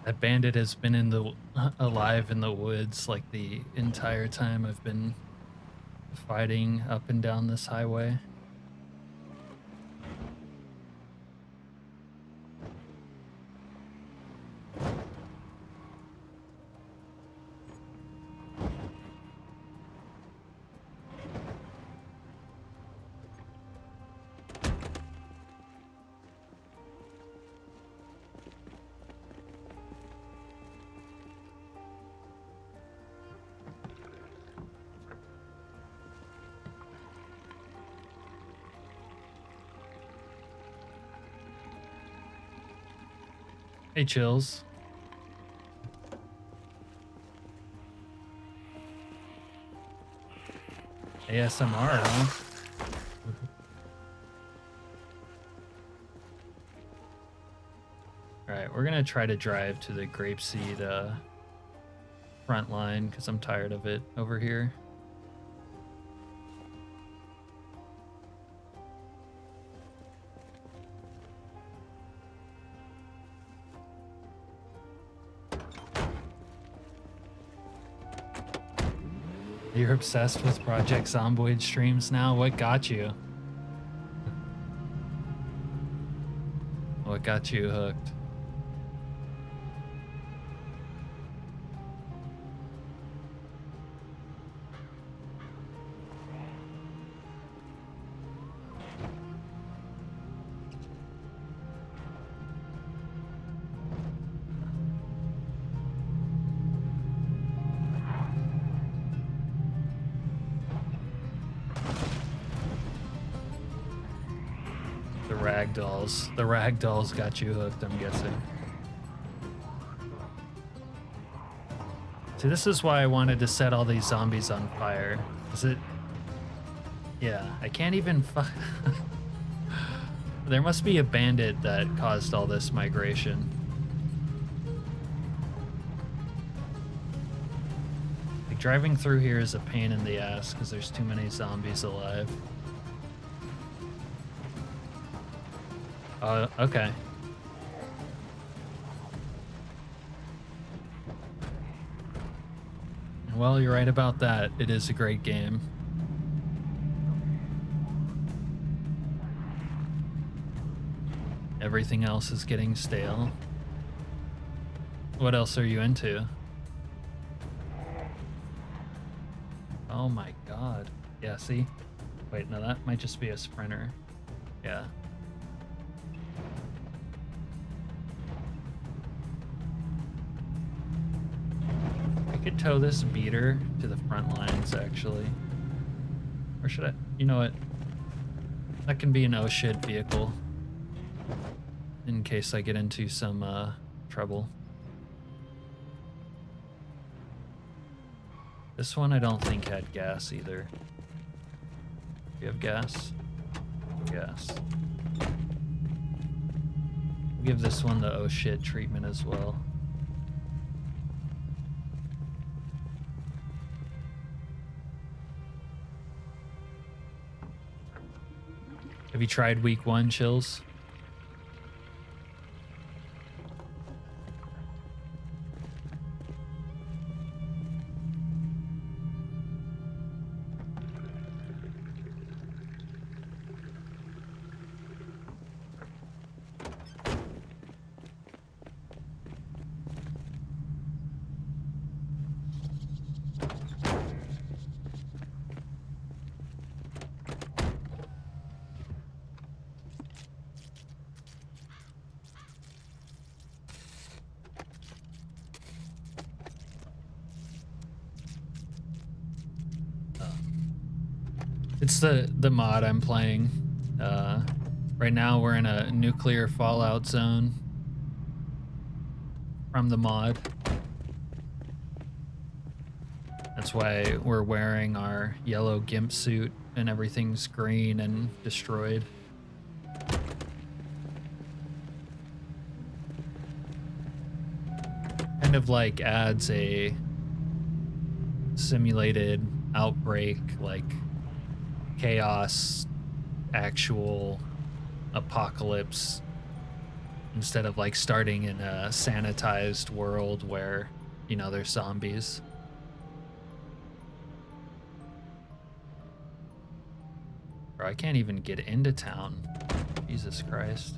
That bandit has been alive in the woods like the entire time I've been fighting up and down this highway. Hey, Chills. ASMR, huh? Alright, we're gonna try to drive to the Grapeseed front line because I'm tired of it over here. You're obsessed with Project Zomboid streams now? What got you? What got you hooked? The ragdolls got you hooked, I'm guessing. See, this is why I wanted to set all these zombies on fire. Is it? Yeah, I can't even There must be a bandit that caused all this migration. Like, driving through here is a pain in the ass because there's too many zombies alive. Okay. Well, you're right about that. It is a great game. Everything else is getting stale. What else are you into? Oh my god. Yeah, see? Wait, no, that might just be a sprinter. Yeah. I could tow this beater to the front lines, actually. Or should I? You know what? That can be an oh shit vehicle. In case I get into some trouble. This one I don't think had gas either. Do you have gas? Gas. We'll give this one the oh shit treatment as well. Have you tried week 1, Chills? It's the mod I'm playing. Right now we're in a nuclear fallout zone from the mod. That's why we're wearing our yellow gimp suit and everything's green and destroyed. Kind of like adds a simulated outbreak, like chaos, actual apocalypse, instead of like starting in a sanitized world where, you know, there's zombies. Bro, I can't even get into town. Jesus Christ.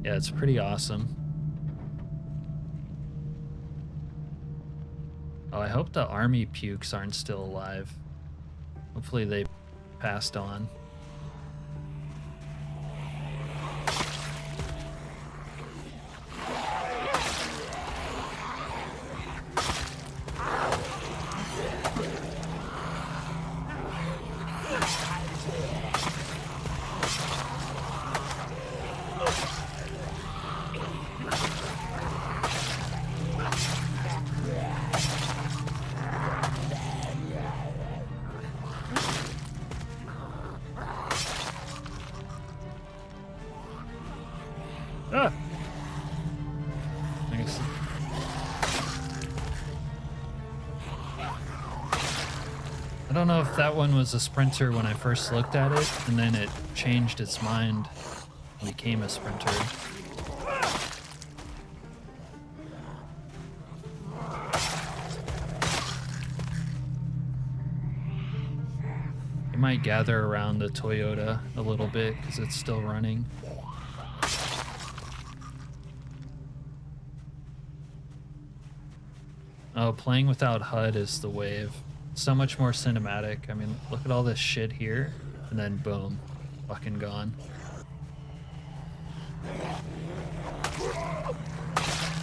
Yeah, it's pretty awesome. Oh, I hope the army pukes aren't still alive. Hopefully they passed on. Ah! Nice. I don't know if that one was a sprinter when I first looked at it, and then it changed its mind and became a sprinter. You might gather around the Toyota a little bit because it's still running. Oh, playing without HUD is the wave. So much more cinematic. I mean, look at all this shit here, and then boom, fucking gone.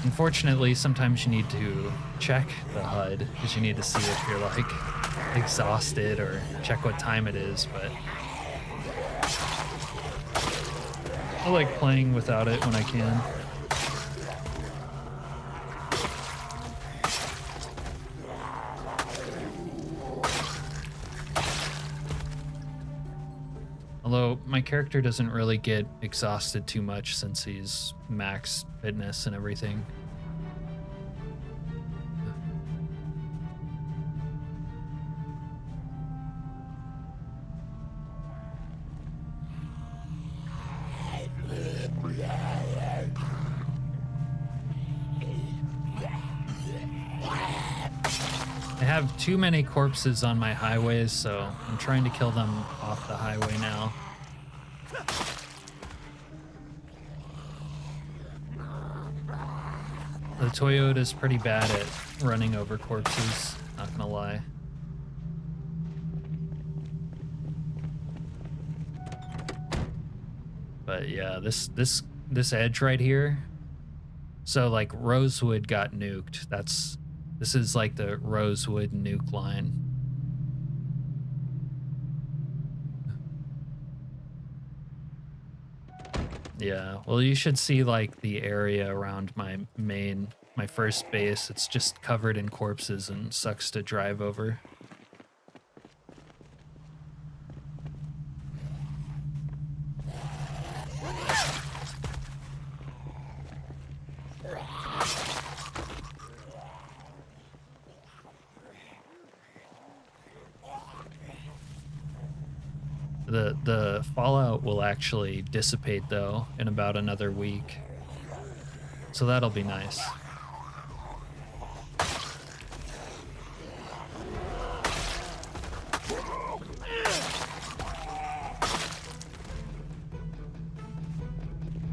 Unfortunately, sometimes you need to check the HUD because you need to see if you're like exhausted or check what time it is, but I like playing without it when I can. Although my character doesn't really get exhausted too much since he's max fitness and everything. I have too many corpses on my highways, so I'm trying to kill them off the highway now. The Toyota's pretty bad at running over corpses, not gonna lie. But yeah, this edge right here. So like Rosewood got nuked. This is like the Rosewood nuke line. Yeah, well, you should see like the area around my first base. It's just covered in corpses and sucks to drive over. The fallout will actually dissipate though in about another week. So that'll be nice.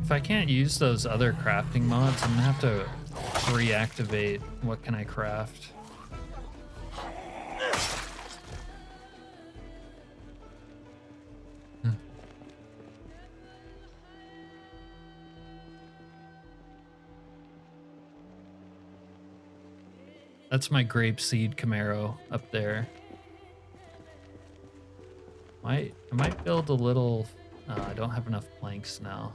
If I can't use those other crafting mods, I'm gonna have to reactivate what can I craft. That's my grapeseed Camaro up there. I might build a little. I don't have enough planks now.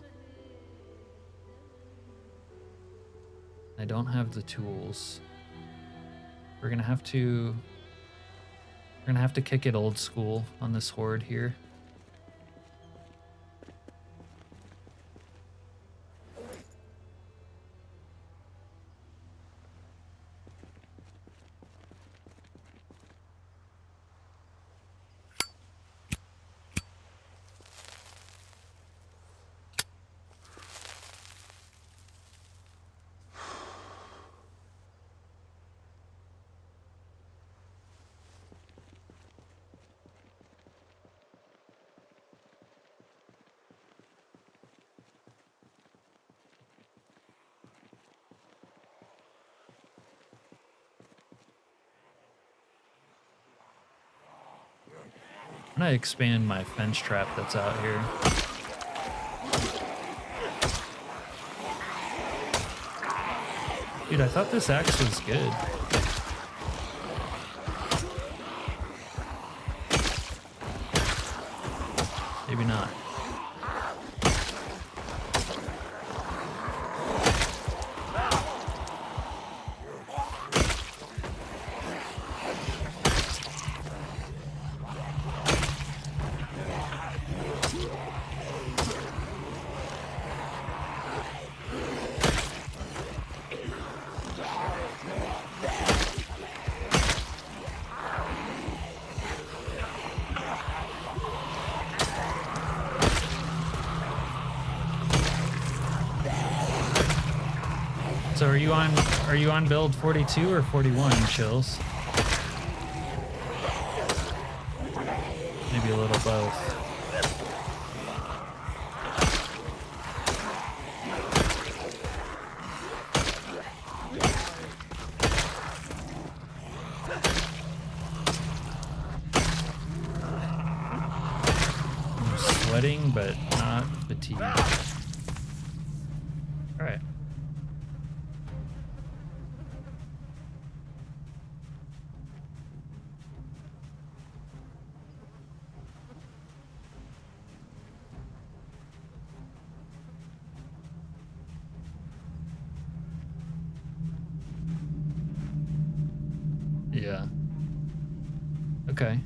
I don't have the tools. We're gonna have to kick it old school on this horde here. I'm gonna expand my fence trap that's out here. Dude, I thought this axe was good. Maybe not. So are you on build 42 or 41, Chills? Maybe a little both. I'm sweating, but not fatigued. All right. Yeah. Okay.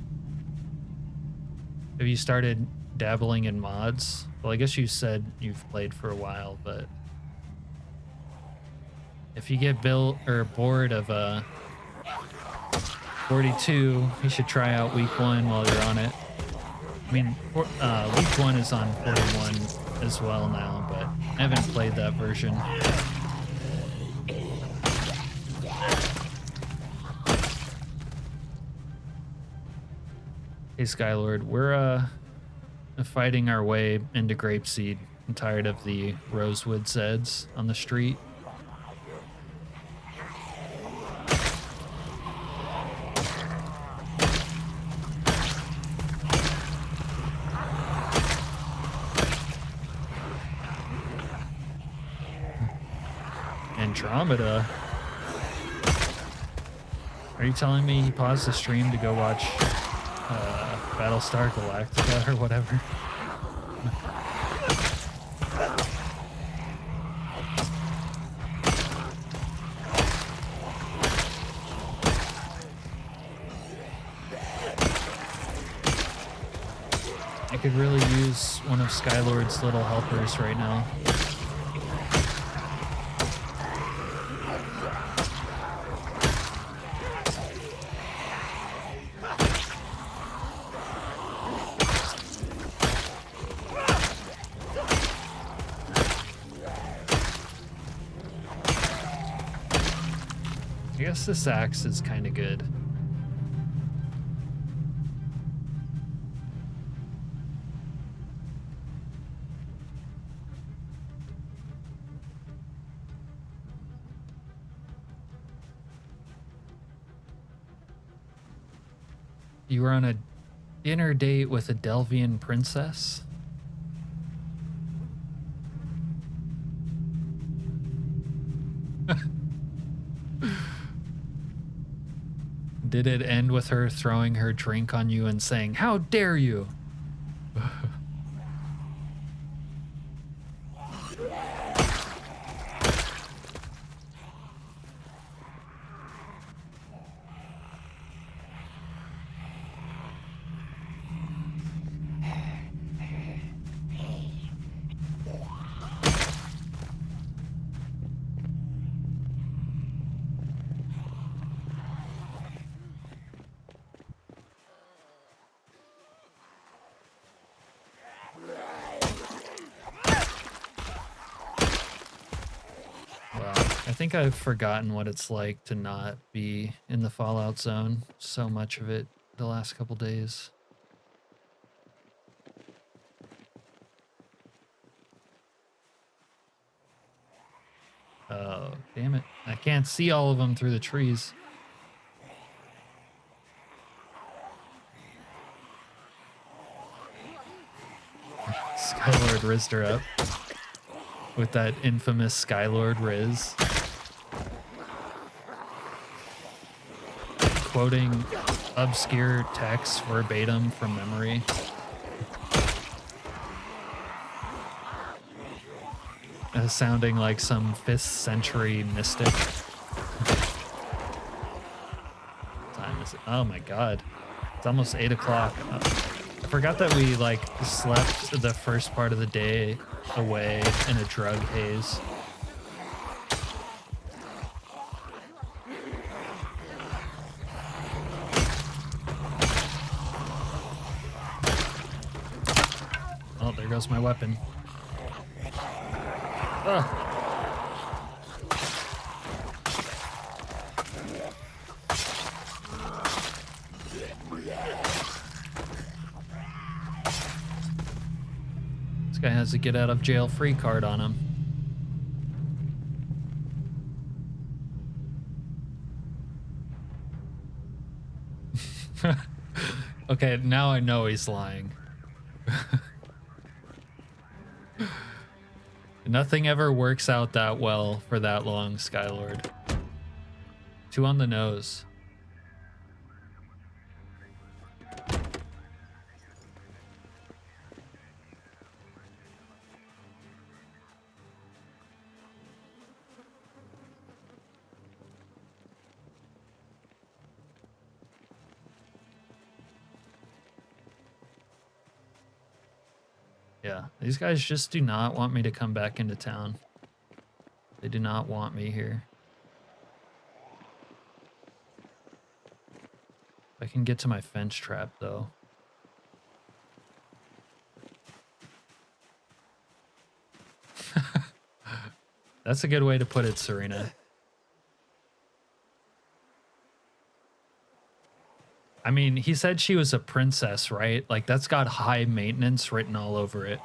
Have you started dabbling in mods? Well, I guess you said you've played for a while, but if you get bored of 42, you should try out week 1 while you're on it. I mean, week 1 is on 41 as well now, but I haven't played that version. Hey Skylord, we're fighting our way into Grapeseed. I'm tired of the rosewood Zeds on the street. Andromeda? Are you telling me he paused the stream to go watch Battlestar Galactica or whatever? I could really use one of Skylord's little helpers right now. I guess this axe is kind of good. You were on a dinner date with a Delvian princess? Did it end with her throwing her drink on you and saying, "How dare you?" think I've forgotten what it's like to not be in the Fallout zone. So much of it the last couple days. Oh, damn it. I can't see all of them through the trees. Skylord rizzed her up with that infamous Skylord Riz. Quoting obscure text verbatim from memory. Sounding like some 5th century mystic. What time is it? Oh my god. It's almost 8 o'clock. I forgot that we like slept the first part of the day away in a drug haze. Oh, there goes my weapon. Ugh. This guy has a get out of jail free card on him. Okay, now I know he's lying. Nothing ever works out that well for that long, Skylord. 2 on the nose. Yeah, these guys just do not want me to come back into town. They do not want me here. I can get to my fence trap, though. That's a good way to put it, Serena. I mean, he said she was a princess, right? Like, that's got high maintenance written all over it.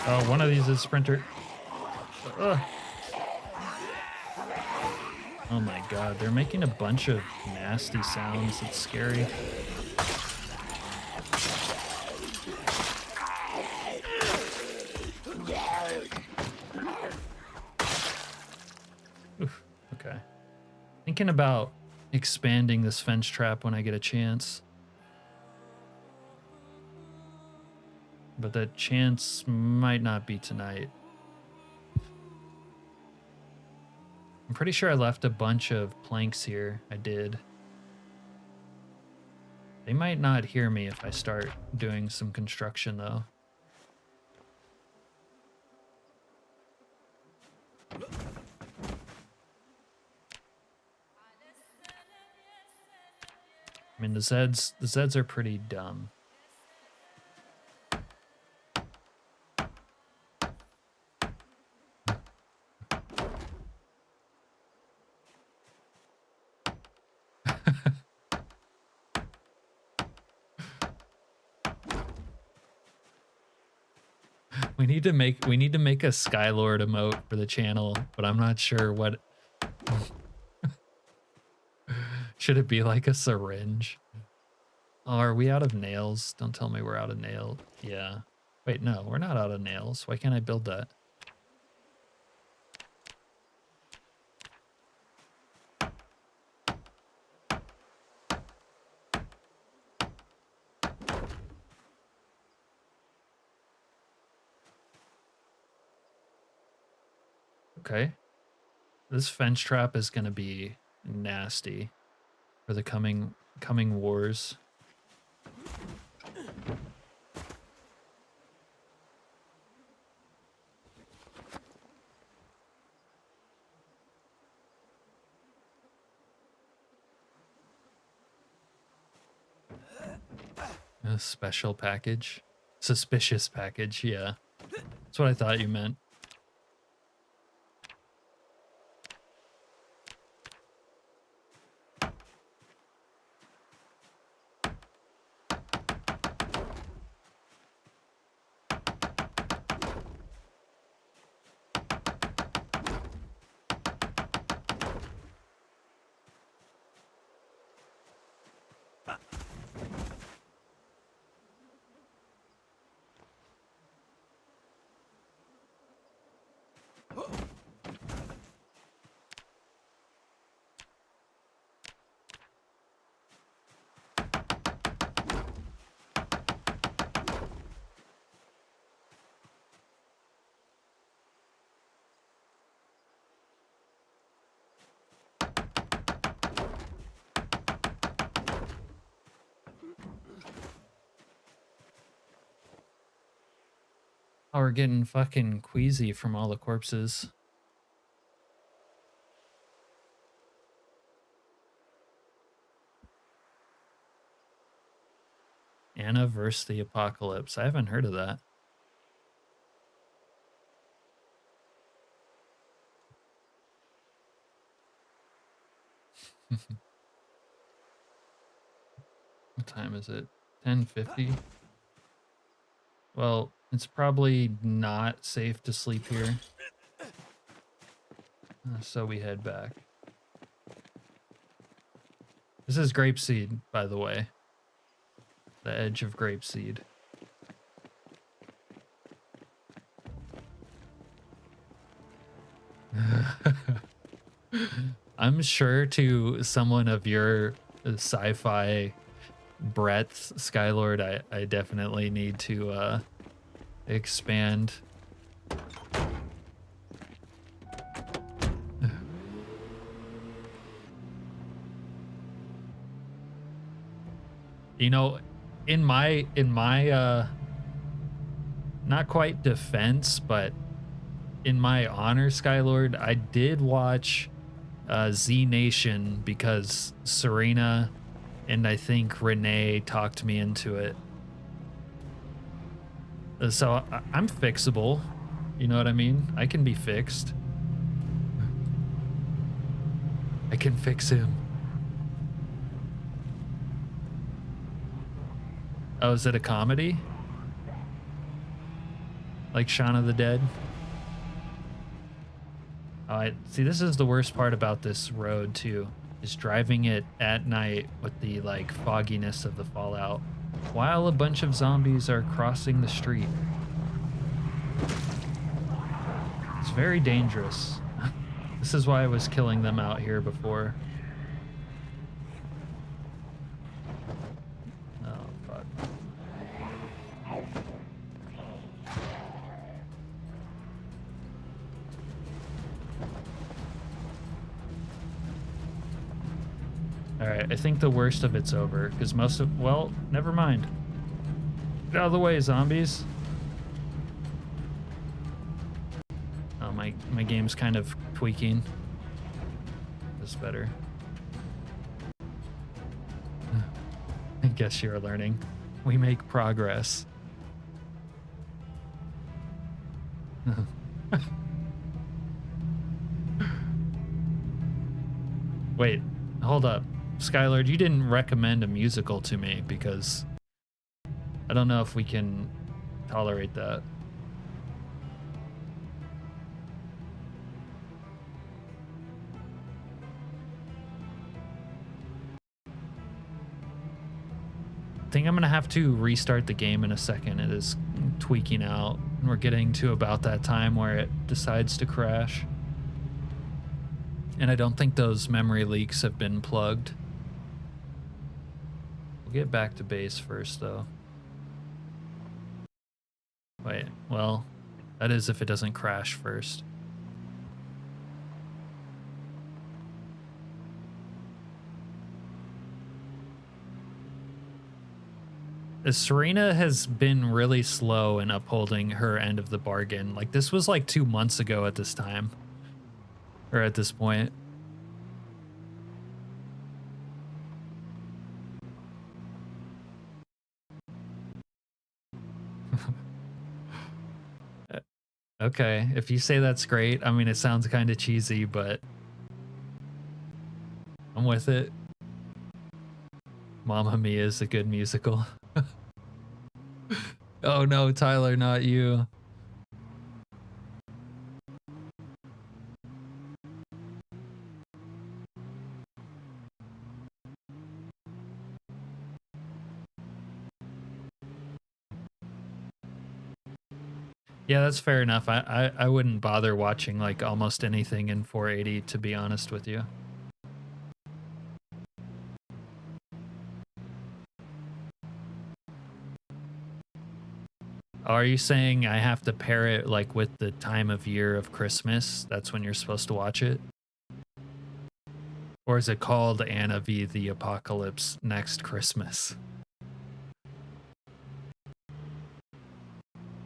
Oh, one of these is Sprinter. Ugh. Oh my god, they're making a bunch of nasty sounds. It's scary. Oof, okay. Thinking about expanding this fence trap when I get a chance. But that chance might not be tonight. I'm pretty sure I left a bunch of planks here. I did. They might not hear me if I start doing some construction, though. I mean, the Zeds are pretty dumb. We need to make a Skylord emote for the channel, but I'm not sure what. Should it be like a syringe? Oh, are we out of nails? Don't tell me we're out of nails. Yeah. Wait, no, we're not out of nails. Why can't I build that? Okay. This fence trap is going to be nasty for the coming wars. A special package? Suspicious package, yeah. That's what I thought you meant. Oh, we're getting fucking queasy from all the corpses. Anna versus the Apocalypse. I haven't heard of that. What time is it? 10:50? Well, it's probably not safe to sleep here. So we head back. This is grapeseed, by the way. The edge of grapeseed. I'm sure to someone of your sci-fi breadth, Skylord, I definitely need to expand. You know, in my not quite defense, but in my honor, Skylord, I did watch Z Nation because Serena and I think Renee talked me into it. So I'm fixable. You know what I mean? I can be fixed. I can fix him. Oh, is it a comedy? Like Shaun of the Dead? See, this is the worst part about this road too, is driving it at night with the like fogginess of the Fallout while a bunch of zombies are crossing the street. It's very dangerous. This is why I was killing them out here before. Oh, fuck. Alright, I think the worst of it's over, because most of... Well, never mind. Get out of the way, zombies. Oh, my game's kind of tweaking. This is better. I guess you're learning. We make progress. Wait, hold up. Skylord, you didn't recommend a musical to me because I don't know if we can tolerate that. I think I'm gonna have to restart the game in a second. It is tweaking out and we're getting to about that time where it decides to crash. And I don't think those memory leaks have been plugged. We'll get back to base first though. Wait, well, that is if it doesn't crash first. Serena has been really slow in upholding her end of the bargain. Like, this was like 2 months ago at this time. Or at this point. Okay, if you say that's great, I mean, it sounds kind of cheesy, but I'm with it. Mamma Mia is a good musical. Oh no, Tyler, not you. Yeah, that's fair enough. I wouldn't bother watching like almost anything in 480, to be honest with you. Are you saying I have to pair it like with the time of year of Christmas? That's when you're supposed to watch it? Or is it called Anna v. the Apocalypse Next Christmas?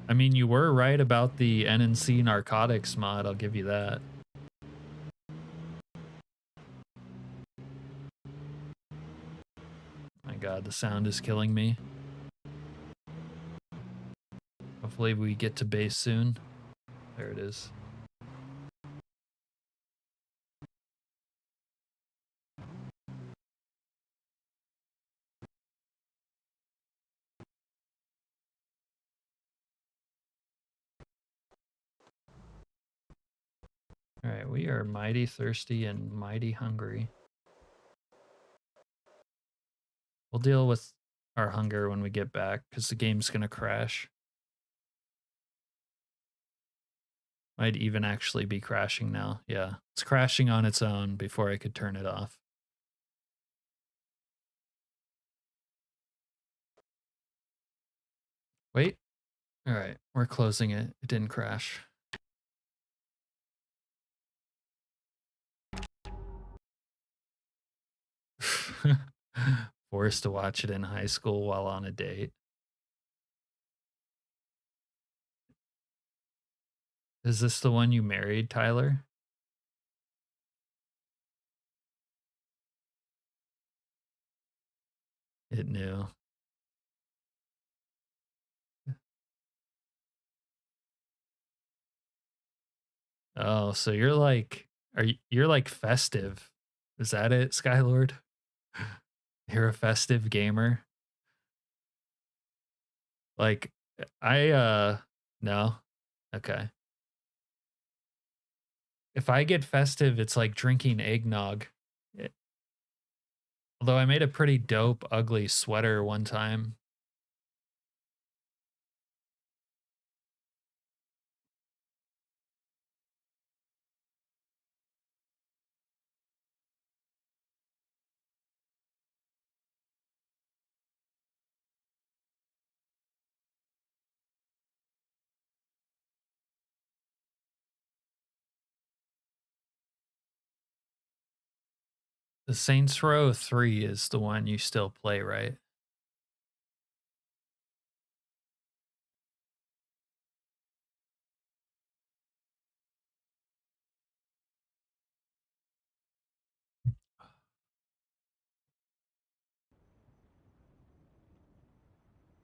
I mean, you were right about the NNC narcotics mod, I'll give you that. My god, the sound is killing me. Hopefully we get to base soon. There it is. All right, we are mighty thirsty and mighty hungry. We'll deal with our hunger when we get back because the game's gonna crash. Might even actually be crashing now. Yeah, it's crashing on its own before I could turn it off. Wait. All right, we're closing it. It didn't crash. Forced to watch it in high school while on a date. Is this the one you married, Tyler? It knew. Oh, so you're like, you're like festive. Is that it, Skylord? You're a festive gamer? Like, no. Okay. If I get festive, it's like drinking eggnog. Although I made a pretty dope, ugly sweater one time. The Saints Row 3 is the one you still play, right?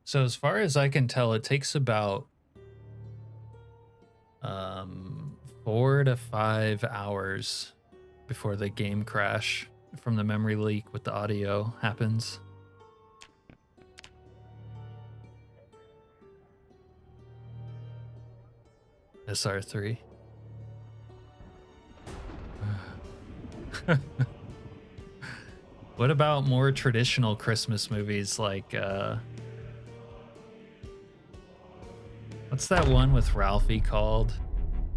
So as far as I can tell, it takes about 4 to 5 hours before the game crash from the memory leak with the audio happens. SR3. What about more traditional Christmas movies like what's that one with Ralphie called?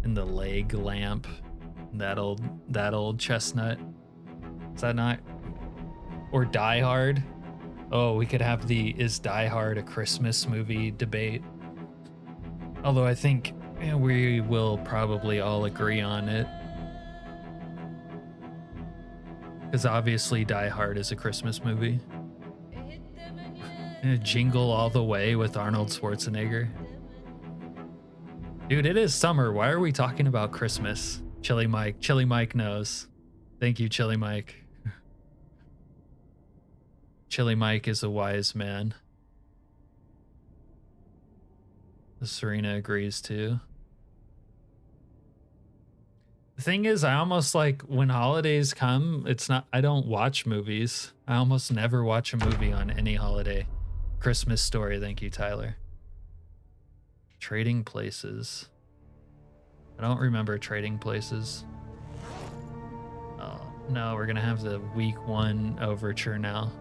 In the leg lamp. That old chestnut. Is that not? Or Die Hard? Oh, we could have the is Die Hard a Christmas movie debate. Although I think we will probably all agree on it. Because obviously Die Hard is a Christmas movie. Jingle All the Way with Arnold Schwarzenegger. Dude, it is summer. Why are we talking about Christmas? Chili Mike knows. Thank you, Chili Mike. Chili Mike is a wise man. Serena agrees too. The thing is, I almost like when holidays come, I don't watch movies. I almost never watch a movie on any holiday. Christmas Story, thank you, Tyler. Trading Places. I don't remember Trading Places. Oh, no, we're gonna have the week 1 overture now.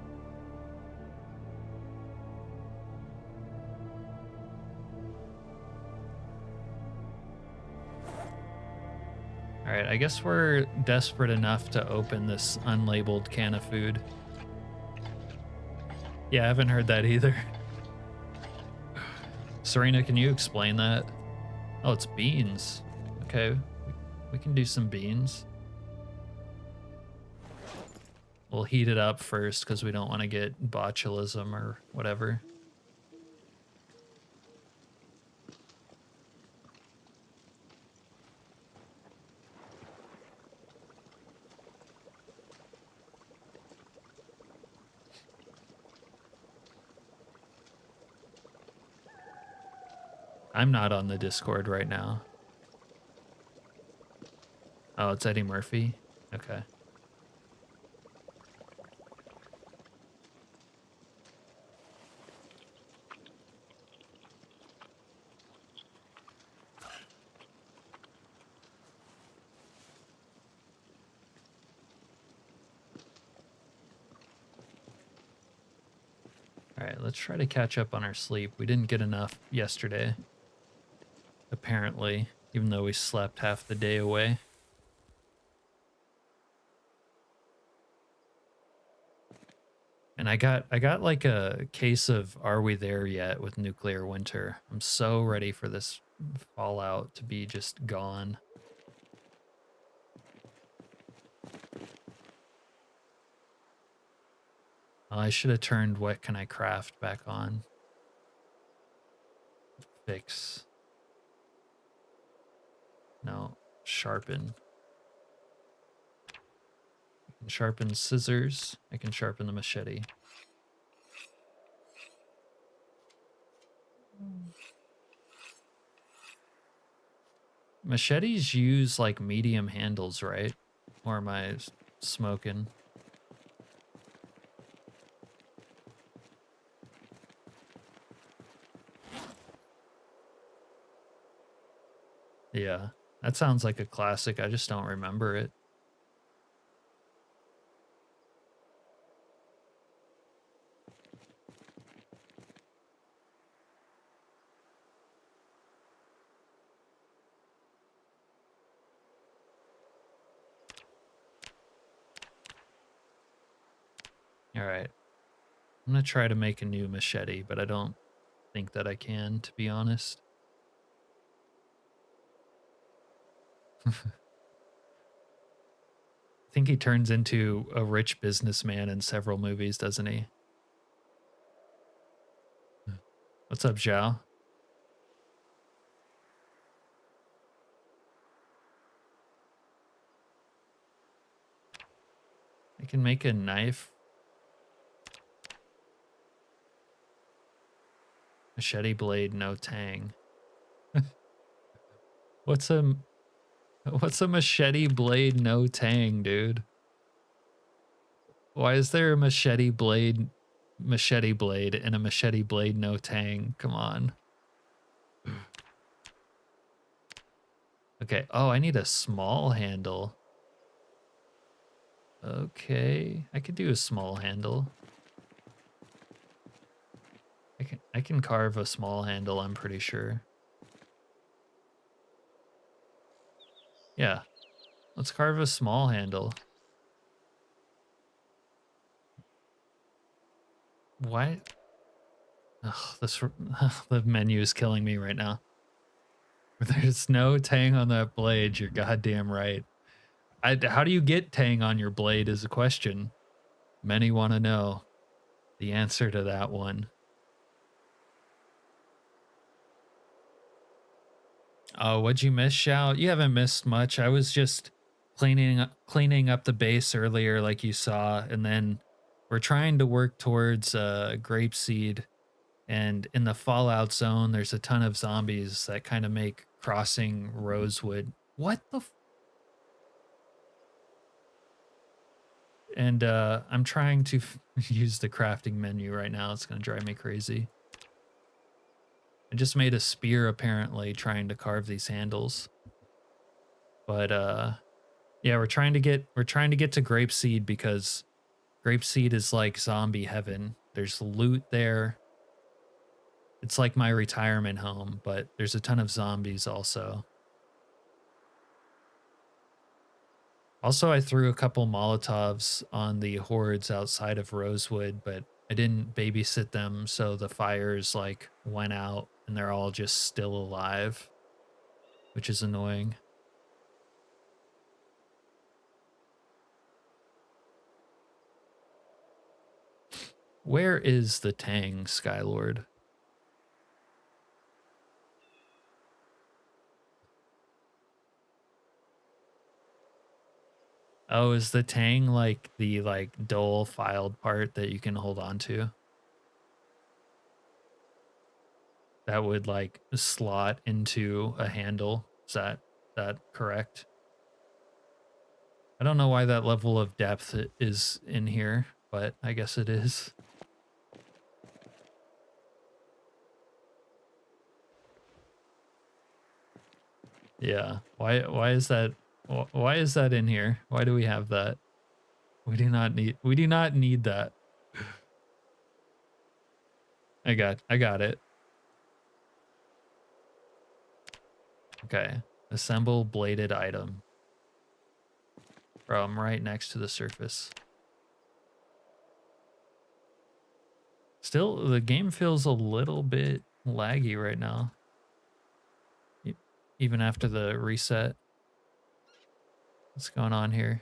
All right, I guess we're desperate enough to open this unlabeled can of food. Yeah, I haven't heard that either. Serena, can you explain that? Oh, it's beans. Okay, we can do some beans. We'll heat it up first because we don't want to get botulism or whatever. I'm not on the Discord right now. Oh, it's Eddie Murphy? Okay. All right, let's try to catch up on our sleep. We didn't get enough yesterday, apparently, even though we slept half the day away. And I got like a case of Are We There Yet with Nuclear Winter. I'm so ready for this Fallout to be just gone. I should have turned What Can I Craft back on. Fix. No, sharpen. I can sharpen scissors. I can sharpen the machete. Machetes use like medium handles, right? Or am I smoking? Yeah, that sounds like a classic. I just don't remember it. All right. I'm going to try to make a new machete, but I don't think that I can, to be honest. I think he turns into a rich businessman in several movies, doesn't he? What's up, Zhao? I can make a knife. Machete blade, no tang. What's a machete blade, no tang, dude? Why is there a machete blade, and a machete blade, no tang? Come on. Okay. Oh, I need a small handle. Okay, I could do a small handle. I can carve a small handle, I'm pretty sure. Yeah. Let's carve a small handle. Why? Ugh, the menu is killing me right now. There's no tang on that blade, you're goddamn right. How do you get tang on your blade is a question. Many want to know the answer to that one. Oh, what'd you miss, Shout? You haven't missed much. I was just cleaning up the base earlier, like you saw, and then we're trying to work towards grapeseed And in the Fallout zone, there's a ton of zombies that kind of make crossing Rosewood. What the? And I'm trying to use the crafting menu right now. It's going to drive me crazy. I just made a spear apparently trying to carve these handles. But yeah, we're trying to get to Grapeseed because Grapeseed is like zombie heaven. There's loot there. It's like my retirement home, but there's a ton of zombies also. Also, I threw a couple Molotovs on the hordes outside of Rosewood, but I didn't babysit them, so the fires like went out and they're all just still alive, which is annoying. Where is the Tang, Skylord? Oh, is the Tang like the dull filed part that you can hold on to? That would like slot into a handle. Is that correct? I don't know why that level of depth is in here, but I guess it is. Yeah. Why is that in here? Why do we have that? We do not need that. I got it. Okay. Assemble bladed item. Bro, I'm right next to the surface. Still, the game feels a little bit laggy right now. Even after the reset. What's going on here?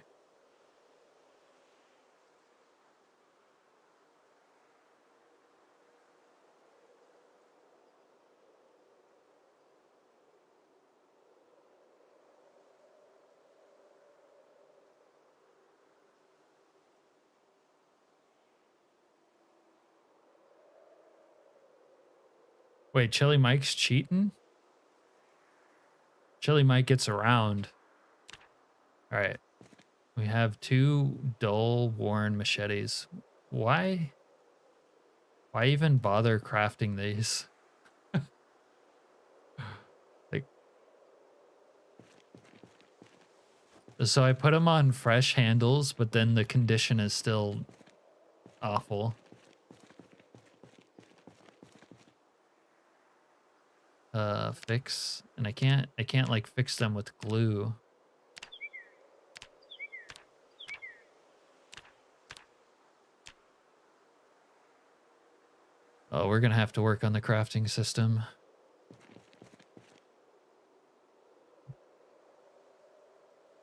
Wait, Chili Mike's cheating? Chili Mike gets around. All right. We have 2 dull, worn machetes. Why even bother crafting these? Like, so I put them on fresh handles, but then the condition is still awful. Fix, and I can't like fix them with glue. Oh, we're gonna have to work on the crafting system.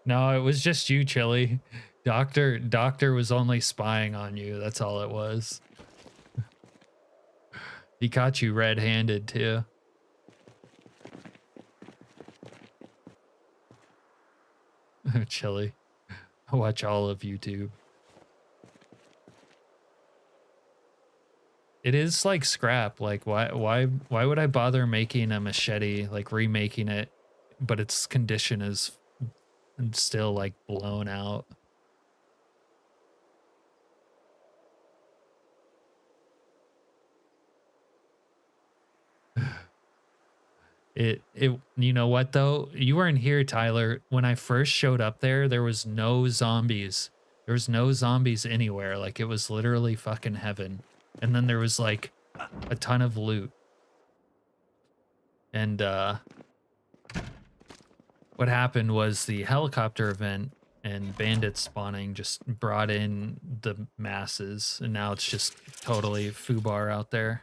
No, it was just you, Chili. Doctor was only spying on you. That's all it was. He caught you red-handed too. Chili. I watch all of YouTube. It is like scrap. Like why would I bother making a machete, like remaking it, but its condition is still like blown out? It you know what though? You weren't here, Tyler. When I first showed up there was no zombies. There was no zombies anywhere. Like it was literally fucking heaven. And then there was like a ton of loot. And what happened was the helicopter event and bandit spawning just brought in the masses, and now it's just totally foobar out there.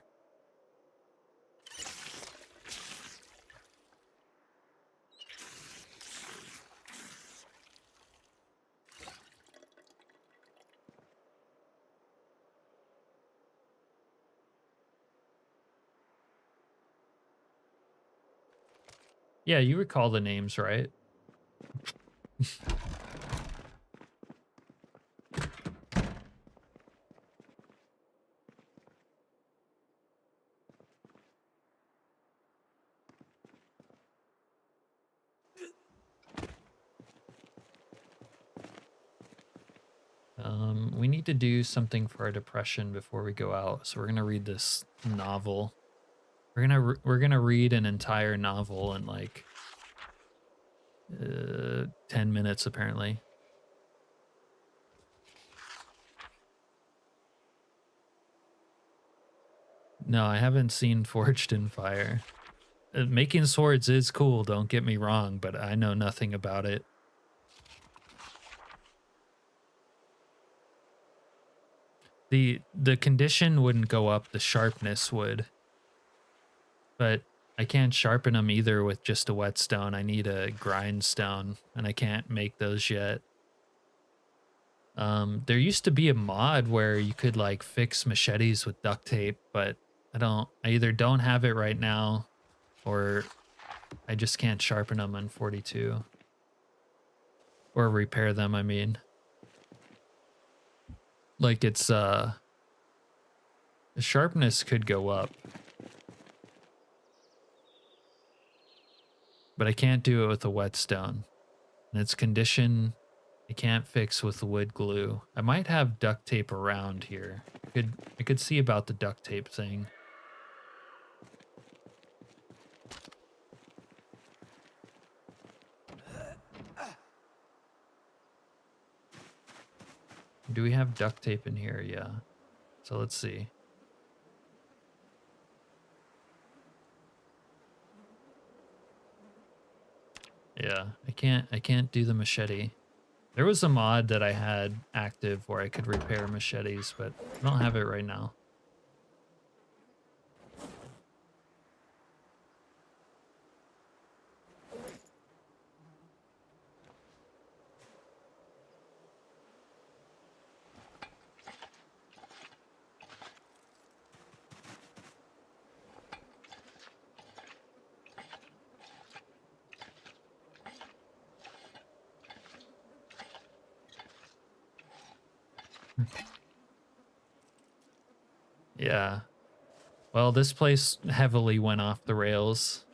Yeah, you recall the names, right? we need to do something for our depression before we go out. So we're gonna read this novel. We're gonna read an entire novel in like 10 minutes apparently. No, I haven't seen Forged in Fire. Making swords is cool, don't get me wrong, but I know nothing about it. The condition wouldn't go up, the sharpness would. But I can't sharpen them either with just a whetstone. I need a grindstone, and I can't make those yet. There used to be a mod where you could like fix machetes with duct tape, but I either don't have it right now or I just can't sharpen them on 42. Or repair them, I mean. Like it's the sharpness could go up. But I can't do it with a whetstone. And its condition I can't fix with wood glue. I might have duct tape around here. I could see about the duct tape thing. Do we have duct tape in here? Yeah. So let's see. Yeah, I can't do the machete. There was a mod that I had active where I could repair machetes, but I don't have it right now. Yeah. Well, this place heavily went off the rails.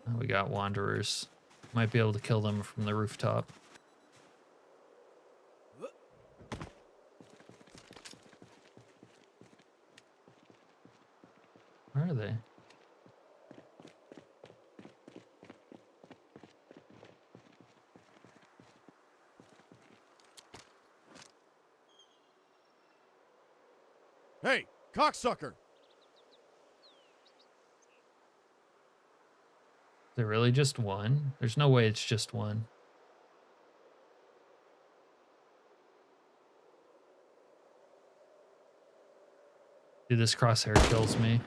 Oh, we got wanderers. Might be able to kill them from the rooftop. Where are they? Hey, cocksucker! Is it really just one? There's no way it's just one. Dude, this crosshair kills me.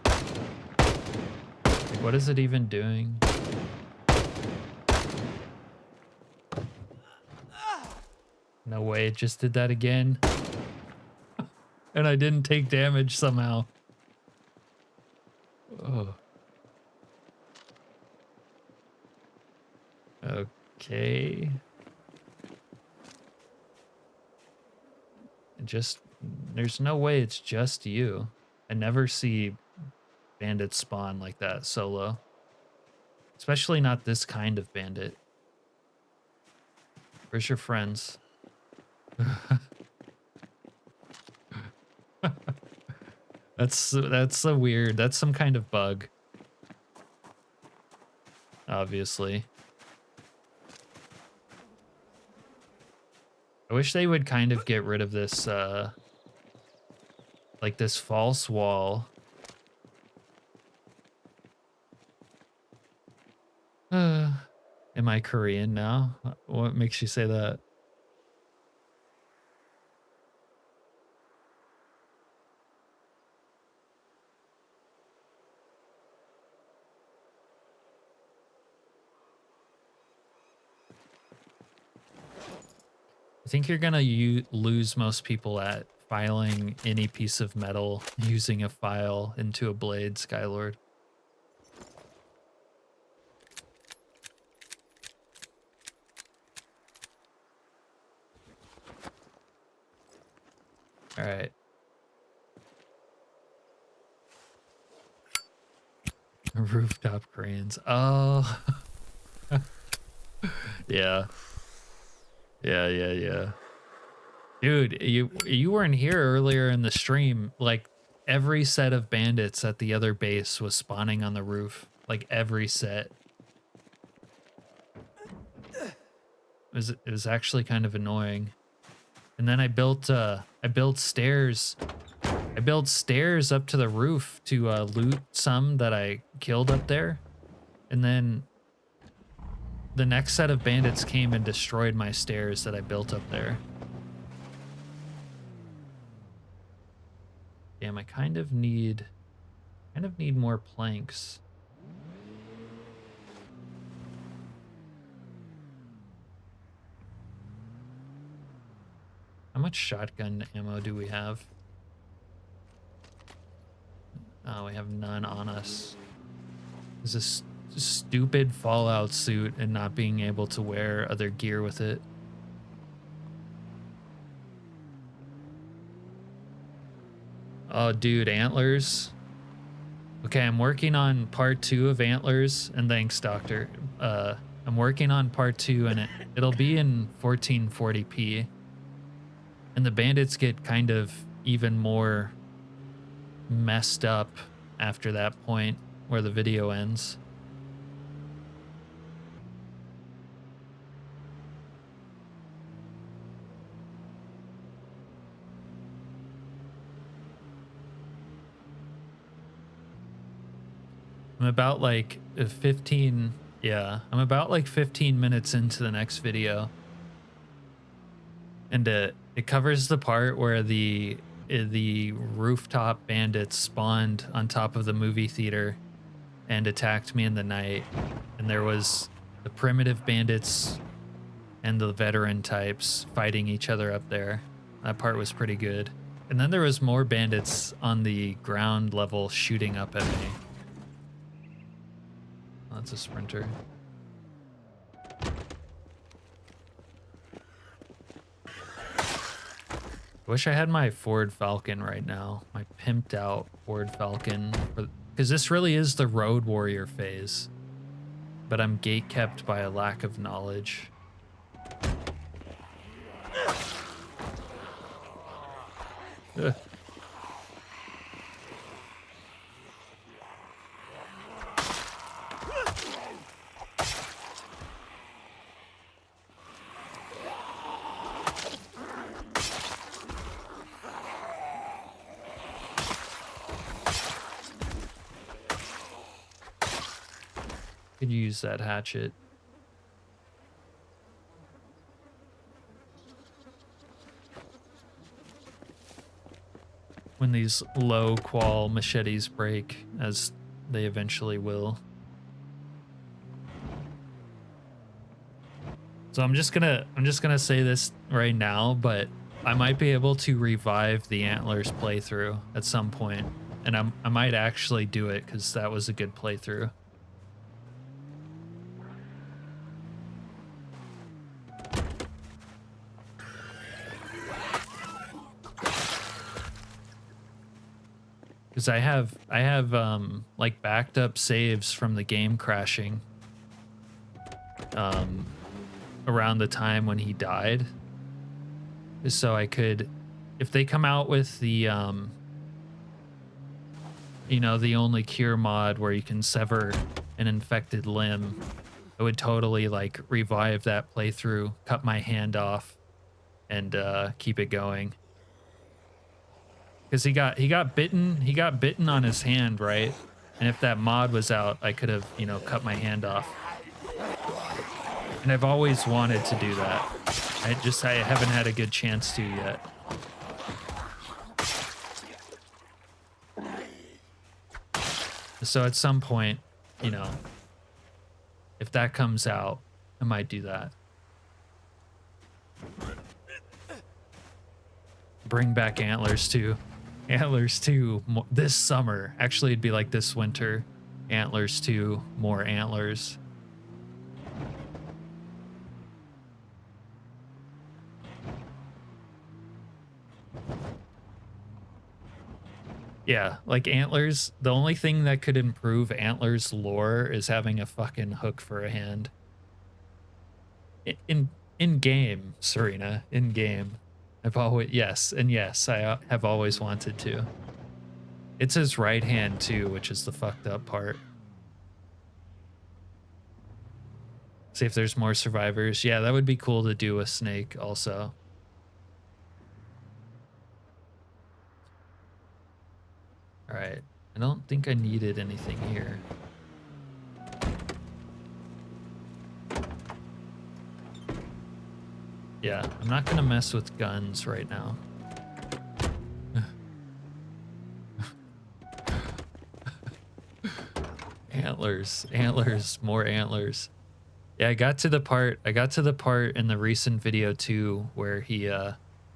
Like, what is it even doing? No way, it just did that again. And I didn't take damage somehow. Oh. Okay. There's no way it's just you. I never see bandits spawn like that solo. Especially not this kind of bandit. Where's your friends? That's so weird. That's some kind of bug. Obviously. I wish they would kind of get rid of this like this false wall. Am I Korean now? What makes you say that? I think you're gonna lose most people at filing any piece of metal using a file into a blade, Skylord. All right. Rooftop cranes. Oh. Yeah. Yeah. Dude, you weren't here earlier in the stream. Like every set of bandits at the other base was spawning on the roof. Like every set. It was actually kind of annoying. And then I built stairs. I built stairs up to the roof to loot some that I killed up there. And then the next set of bandits came and destroyed my stairs that I built up there. Damn, I kind of need more planks. How much shotgun ammo do we have? Oh, we have none on us. Is this stupid Fallout suit and not being able to wear other gear with it? Oh, dude, antlers. Okay, I'm working on part 2 of antlers, and thanks, Doctor. I'm working on part 2, and it'll be in 1440p. And the bandits get kind of even more messed up after that point where the video ends. I'm about like 15, yeah, I'm about like 15 minutes into the next video. And it covers the part where the rooftop bandits spawned on top of the movie theater and attacked me in the night. And there was the primitive bandits and the veteran types fighting each other up there. That part was pretty good. And then there was more bandits on the ground level shooting up at me. Oh, that's a sprinter. I wish I had my Ford Falcon right now, my pimped out Ford Falcon, because this really is the Road Warrior phase, but I'm gatekept by a lack of knowledge. Ugh. Could use that hatchet. When these low qual machetes break, as they eventually will. So I'm just gonna say this right now, but I might be able to revive the Antlers playthrough at some point, and I might actually do it because that was a good playthrough. Because I have like backed up saves from the game crashing around the time when he died, so I could, if they come out with the you know, the only cure mod where you can sever an infected limb, I would totally like revive that playthrough, cut my hand off, and keep it going. Because he got bitten on his hand, right? And if that mod was out, I could have, you know, cut my hand off. And I've always wanted to do that. I haven't had a good chance to yet. So at some point, you know, if that comes out, I might do that. Bring back Antlers too. Antlers 2 this summer. Actually, it'd be like this winter. Antlers 2, more antlers. Yeah, like antlers, the only thing that could improve antlers lore is having a fucking hook for a hand. In game, Serena, in game. I've always yes, and yes, I have always wanted to. It's his right hand too, which is the fucked up part. See if there's more survivors. Yeah, that would be cool to do a snake also. All right. I don't think I needed anything here. Yeah, I'm not gonna mess with guns right now. Antlers, more antlers. Yeah, I got to the part in the recent video too where he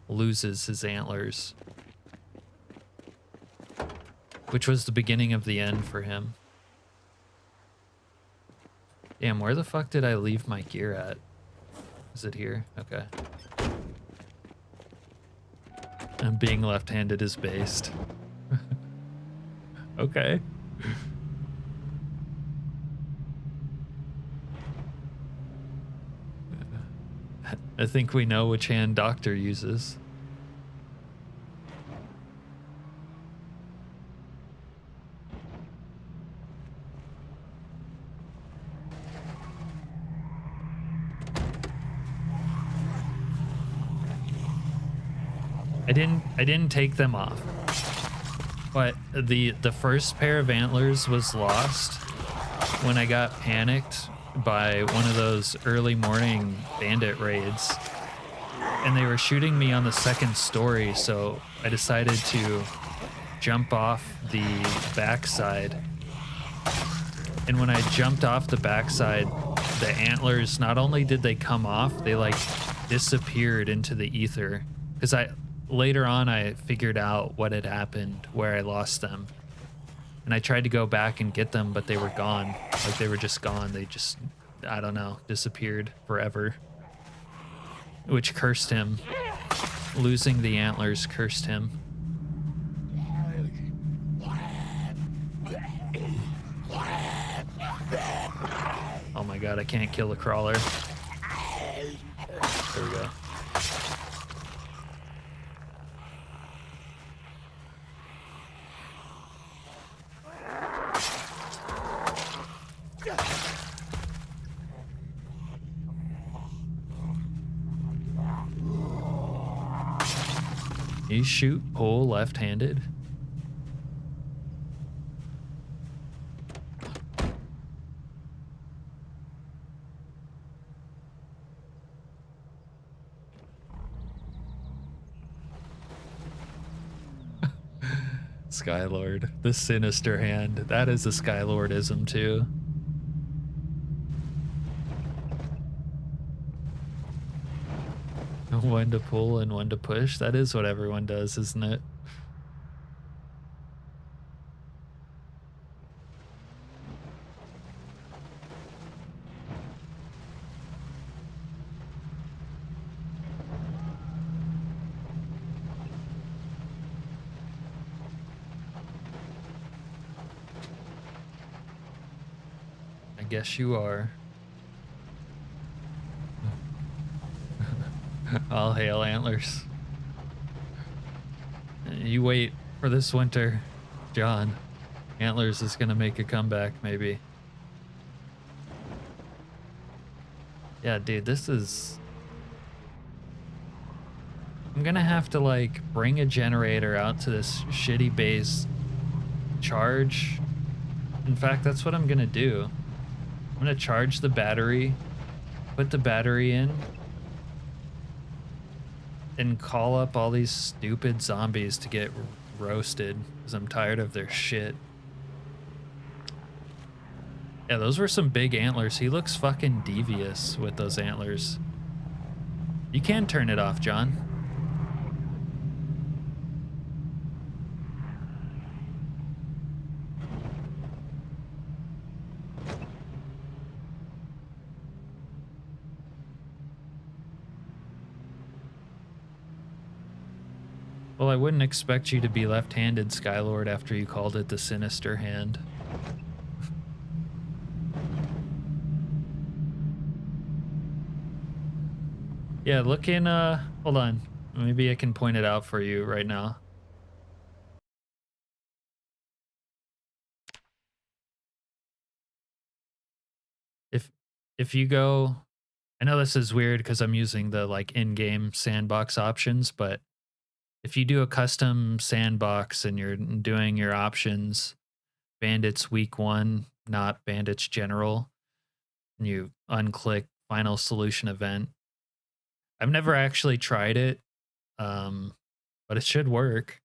loses his antlers, which was the beginning of the end for him. Damn, where the fuck did I leave my gear at? Is it here? Okay. And being left-handed is based. Okay. I think we know which hand Doctor uses. I didn't take them off. But the first pair of antlers was lost when I got panicked by one of those early morning bandit raids. And they were shooting me on the second story, so I decided to jump off the backside. And when I jumped off the backside, the antlers, not only did they come off, they like disappeared into the ether. Because later on I figured out what had happened, where I lost them. And I tried to go back and get them, but they were gone. Like they were just gone. They just, I don't know, disappeared forever. Which cursed him. Losing the antlers cursed him. Oh my god, I can't kill a crawler. There we go. You shoot, pull left-handed. Skylord, the sinister hand. That is a Skylordism too. One to pull and one to push. That is what everyone does, isn't it? I guess you are. All hail antlers. You wait for this winter, John. Antlers is gonna make a comeback, maybe. Yeah, dude, this is... I'm gonna have to, like, bring a generator out to this shitty base, charge. In fact, that's what I'm gonna do. I'm gonna charge the battery, put the battery in, and call up all these stupid zombies to get roasted because I'm tired of their shit. Yeah, those were some big antlers. He looks fucking devious with those antlers. You can turn it off, John. Well, I wouldn't expect you to be left-handed, Skylord, after you called it the sinister hand. Yeah, look in, hold on. Maybe I can point it out for you right now. If if you go, I know this is weird because I'm using the like in-game sandbox options, but if you do a custom sandbox and you're doing your options, Bandits Week 1, not Bandits General, and you unclick Final Solution Event. I've never actually tried it, but it should work.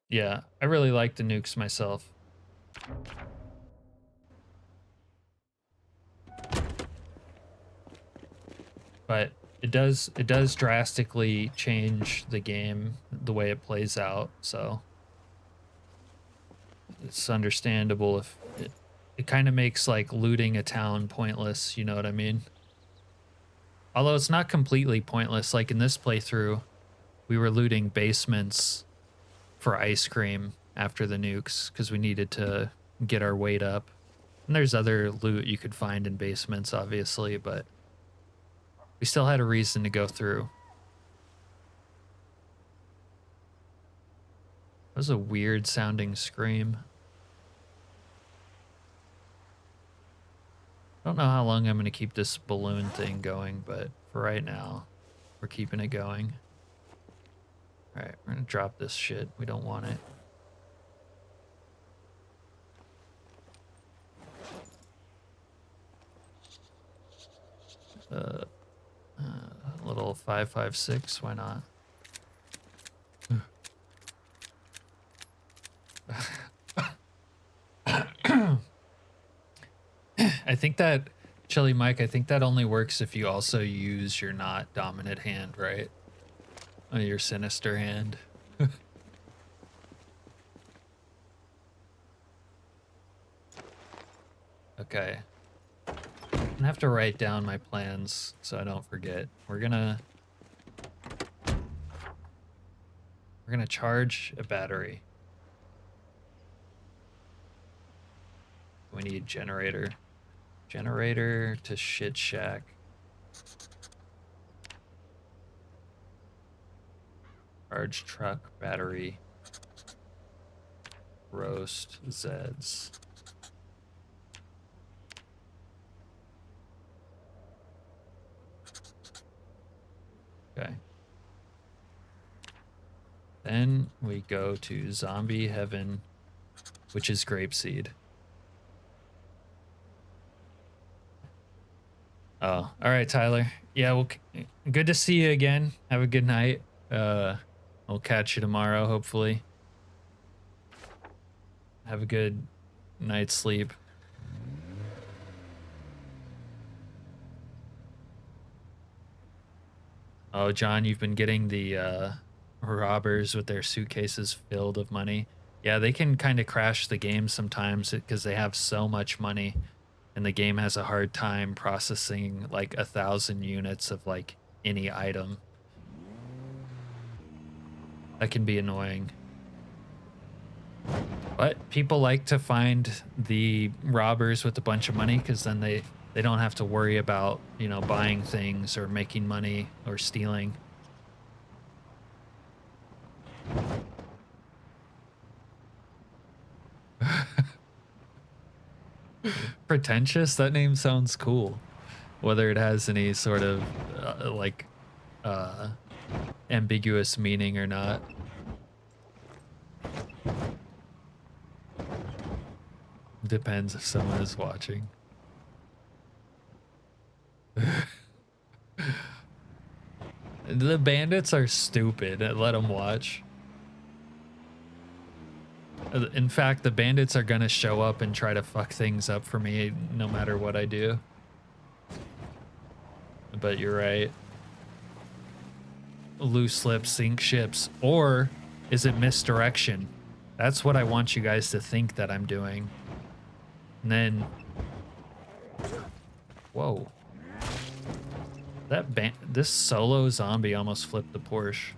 Yeah, I really like the nukes myself. But it does drastically change the game, the way it plays out, so it's understandable if it kind of makes like looting a town pointless, you know what I mean? Although it's not completely pointless, like in this playthrough, we were looting basements for ice cream after the nukes because we needed to get our weight up. And there's other loot you could find in basements, obviously, but we still had a reason to go through. That was a weird sounding scream. I don't know how long I'm going to keep this balloon thing going, but for right now, we're keeping it going. All right, we're going to drop this shit. We don't want it. A little 5.56, why not? I think that, Chili Mike, I think that only works if you also use your not dominant hand, right? Your sinister hand. Okay. I'm gonna have to write down my plans so I don't forget. We're gonna charge a battery. We need generator. Generator to shit shack. Charge truck battery. Roast Zeds. Okay. Then we go to Zombie Heaven, which is Grapeseed. Oh, all right, Tyler. Yeah, well, good to see you again. Have a good night. We'll catch you tomorrow, hopefully. Have a good night's sleep. Oh, John, you've been getting the robbers with their suitcases filled of money. Yeah, they can kind of crash the game sometimes because they have so much money and the game has a hard time processing like 1,000 units of like any item. That can be annoying. But people like to find the robbers with a bunch of money because then they don't have to worry about, you know, buying things or making money or stealing. Pretentious? That name sounds cool. Whether it has any sort of ambiguous meaning or not. Depends if someone is watching. The bandits are stupid. Let them watch. In fact, the bandits are gonna show up and try to fuck things up for me no matter what I do. But you're right. Loose lips sink ships. Or is it misdirection? That's what I want you guys to think that I'm doing. And then Whoa. This solo zombie almost flipped the Porsche.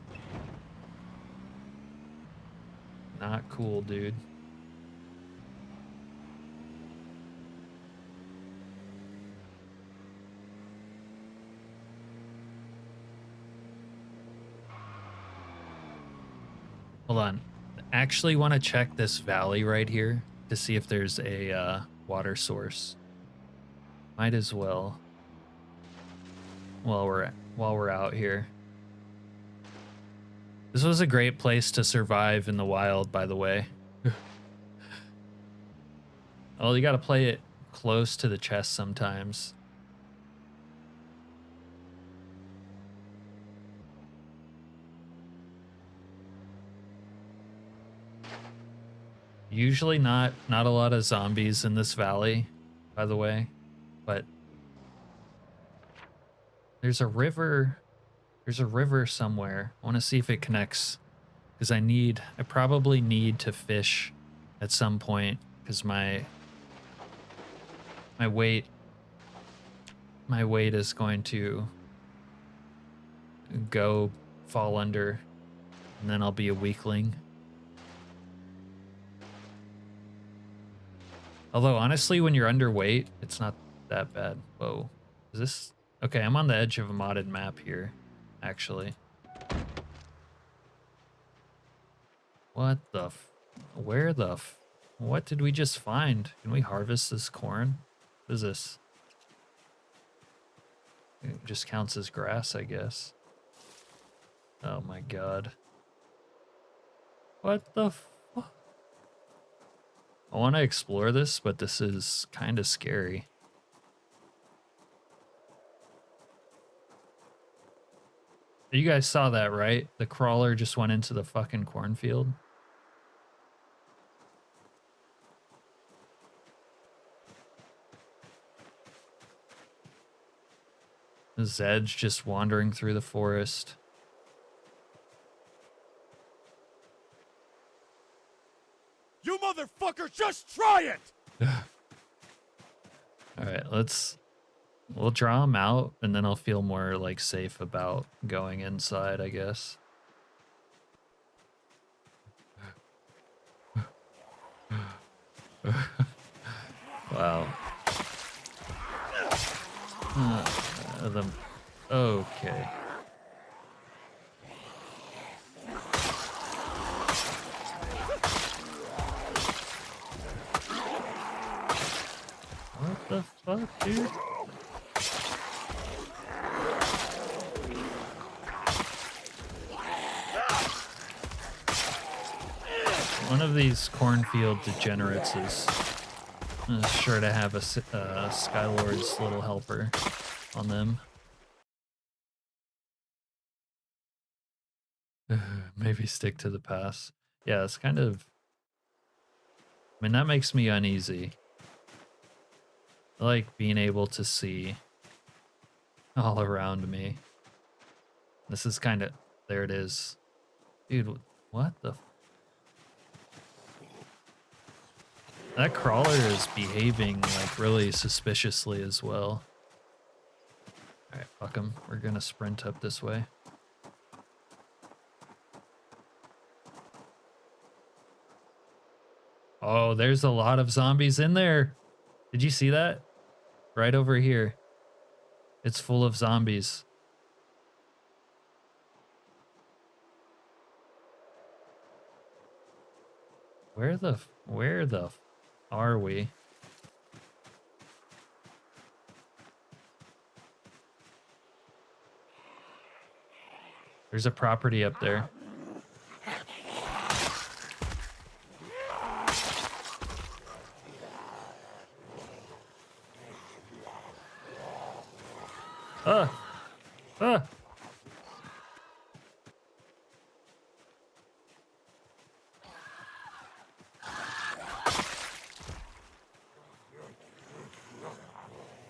Not cool, dude. Hold on. Actually want to check this valley right here to see if there's a water source. Might as well. While we're out here. This was a great place to survive in the wild, by the way. Well, you gotta play it close to the chest sometimes. Usually not a lot of zombies in this valley, by the way, but there's a river somewhere. I want to see if it connects, because I probably need to fish at some point, because my weight is going to fall under, and then I'll be a weakling. Although honestly, when you're underweight, it's not that bad. Whoa, is this okay? I'm on the edge of a modded map here, actually. What the what did we just find? Can we harvest this corn? What is this? It just counts as grass, I guess. Oh my god. What the fuck? I want to explore this, but this is kind of scary. You guys saw that, right? The crawler just went into the fucking cornfield. Zed's just wandering through the forest. You motherfucker, just try it! All right, we'll draw him out, and then I'll feel more like safe about going inside, I guess. Wow. Okay. What the fuck, dude? One of these cornfield degenerates is sure to have a Skylord's little helper on them. Maybe stick to the pass. Yeah, it's kind of... I mean, that makes me uneasy. I like being able to see all around me. This is kind of... There it is. Dude, what the... That crawler is behaving like really suspiciously as well. Alright, fuck him. We're gonna sprint up this way. Oh, there's a lot of zombies in there. Did you see that? Right over here. It's full of zombies. Where the are we? There's a property up there.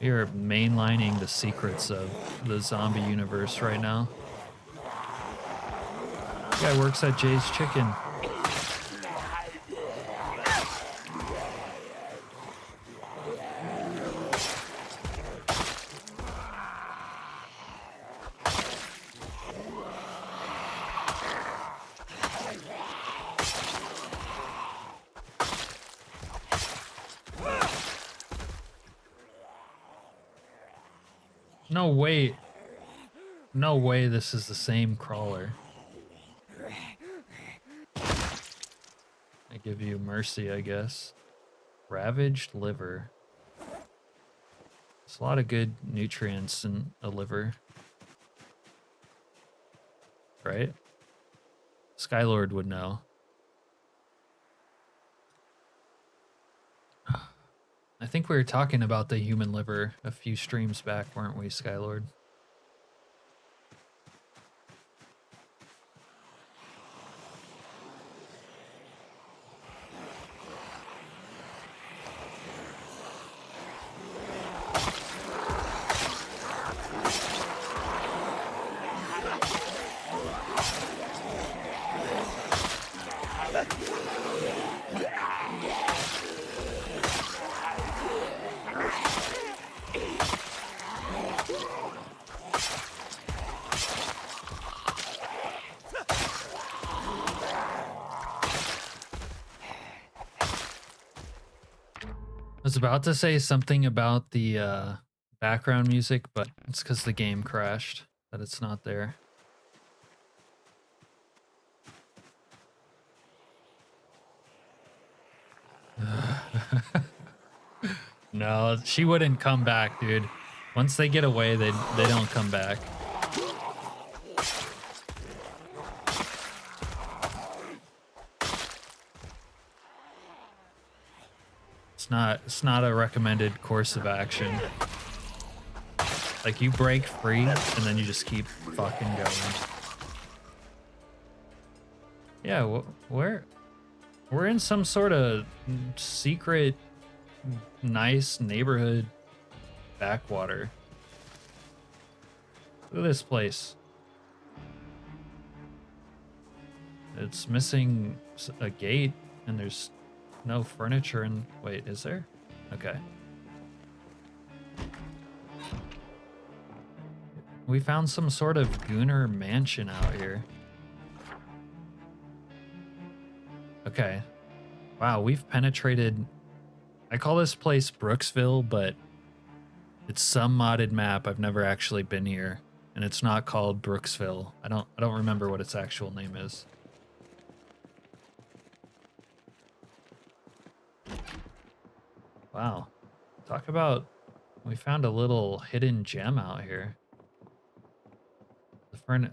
You're mainlining the secrets of the zombie universe right now. Guy works at Jay's Chicken. No way. No way this is the same crawler. I give you mercy, I guess. Ravaged liver. There's a lot of good nutrients in a liver. Right? Skylord would know. I think we were talking about the human liver a few streams back, weren't we, Skylord? I was about to say something about the background music, but it's because the game crashed that it's not there. No, she wouldn't come back, dude. Once they get away, they don't come back. It's not a recommended course of action. Like, you break free and then you just keep fucking going. Yeah, we're in some sort of secret nice neighborhood backwater. Look at this place. It's missing a gate and there's no furniture and wait, is there? Okay. We found some sort of gooner mansion out here. Okay. Wow, we've penetrated. I call this place Brooksville, but it's some modded map. I've never actually been here, and it's not called Brooksville. I don't remember what its actual name is. Wow. Talk about, we found a little hidden gem out here.